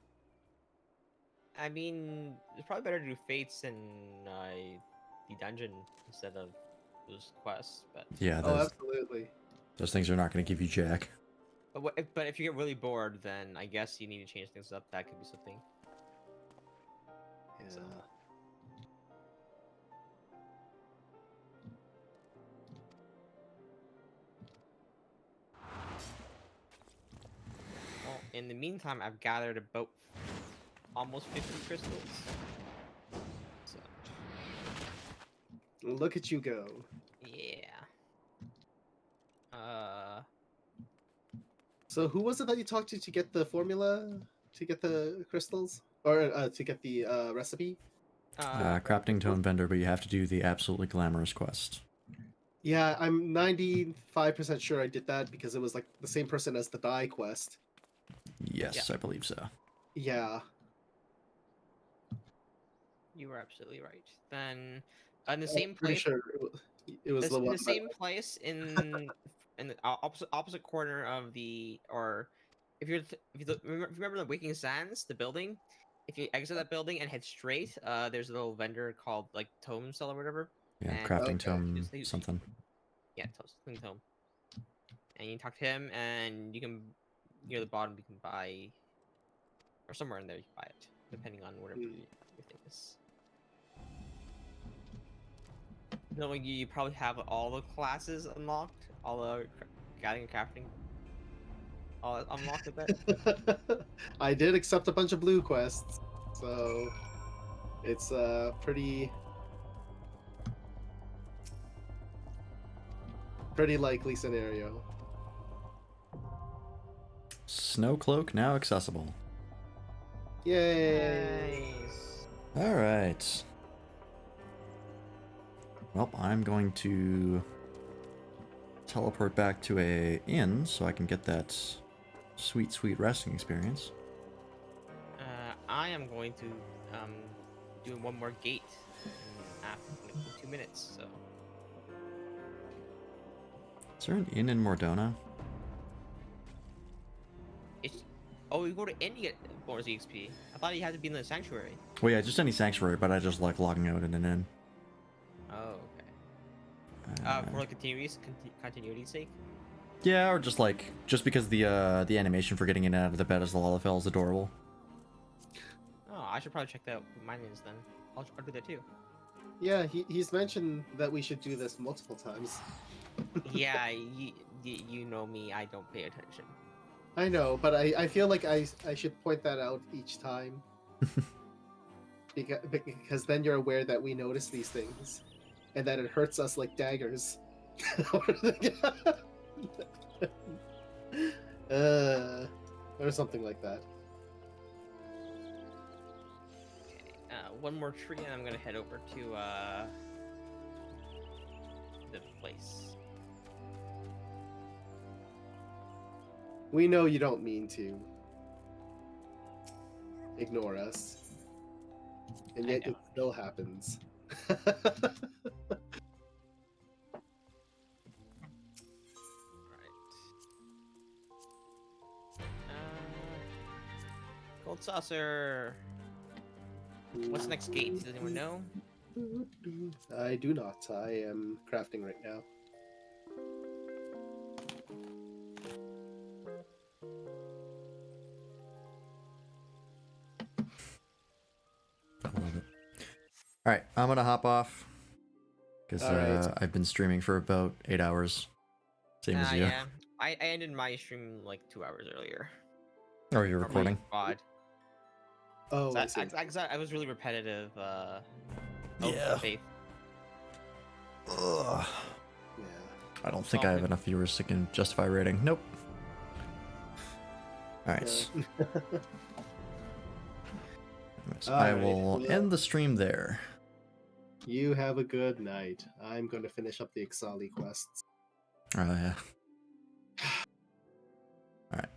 S2: I mean, it's probably better to do fates in the dungeon instead of those quests, but
S4: Yeah.
S3: Oh, absolutely.
S4: Those things are not going to give you jack.
S2: but if you get really bored, then I guess you need to change things up. That could be something.
S3: Yeah.
S2: So. Well, in the meantime, I've gathered about almost 50 crystals. So.
S3: Look at you go.
S2: Yeah.
S3: So who was it that you talked to get the formula to get the crystals or to get the recipe?
S4: Crafting tone vendor, but you have to do the absolutely glamorous quest.
S3: Yeah, I'm 95% sure I did that because it was like the same person as the dye quest.
S4: Yes, I believe so.
S3: Yeah.
S2: You were absolutely right. Then, in the
S3: I'm
S2: same
S3: pretty
S2: place.
S3: sure it was the
S2: in
S3: one.
S2: the same place in the opposite corner of the if you remember the Waking Sands, the building. If you exit that building and head straight, there's a little vendor called like Tome Cell or whatever.
S4: Yeah,
S2: and
S4: crafting tome something.
S2: Yeah, something Tome. And you can talk to him, and you can near the bottom you can buy, or somewhere in there you can buy it, depending on whatever your thing is. Knowing you probably have all the classes unlocked, all the gathering and crafting, all unlocked a bit.
S3: I did accept a bunch of blue quests, so it's a pretty likely scenario.
S4: Snow cloak now accessible.
S3: Yay!
S4: All right. Well, I'm going to teleport back to a inn so I can get that sweet, sweet resting experience.
S2: I am going to do one more gate in 2 minutes. So.
S4: Is there an inn in Mordona?
S2: Oh, you go to inn, you get bonus EXP. I thought you had to be in the sanctuary.
S4: Well, yeah, just any sanctuary, but I just like logging out in an inn.
S2: Oh, okay. For like continuity's sake.
S4: Yeah, or just because the animation for getting in and out of the bed as the Lalafell is adorable.
S2: Oh, I should probably check that out. Mine is then. I'll do that too.
S3: Yeah, he's mentioned that we should do this multiple times.
S2: Yeah, you know me. I don't pay attention.
S3: I know, but I feel like I should point that out each time. because then you're aware that we notice these things, and that it hurts us like daggers. Or something like that.
S2: Okay, one more tree, and I'm gonna head over to the place.
S3: We know you don't mean to ignore us, and yet it still happens.
S2: Gold saucer. What's the next gate? Does anyone know?
S3: I do not. I am crafting right now.
S4: I love it. All right, I'm gonna hop off because
S3: Alright.
S4: I've been streaming for about 8 hours, same as you.
S2: Yeah. I ended my stream like 2 hours earlier.
S4: Oh, you're
S2: Or my
S4: recording?
S2: VOD.
S3: Oh, I see.
S2: I was really repetitive.
S4: Yeah.
S2: Faith.
S4: Ugh.
S3: Yeah.
S4: I don't think I have enough viewers to can justify rating. Nope. All right. So I
S3: Alright,
S4: will
S3: well,
S4: end the stream there.
S3: You have a good night. I'm going to finish up the Ixali quests.
S4: Oh yeah. All right.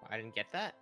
S2: I didn't get that.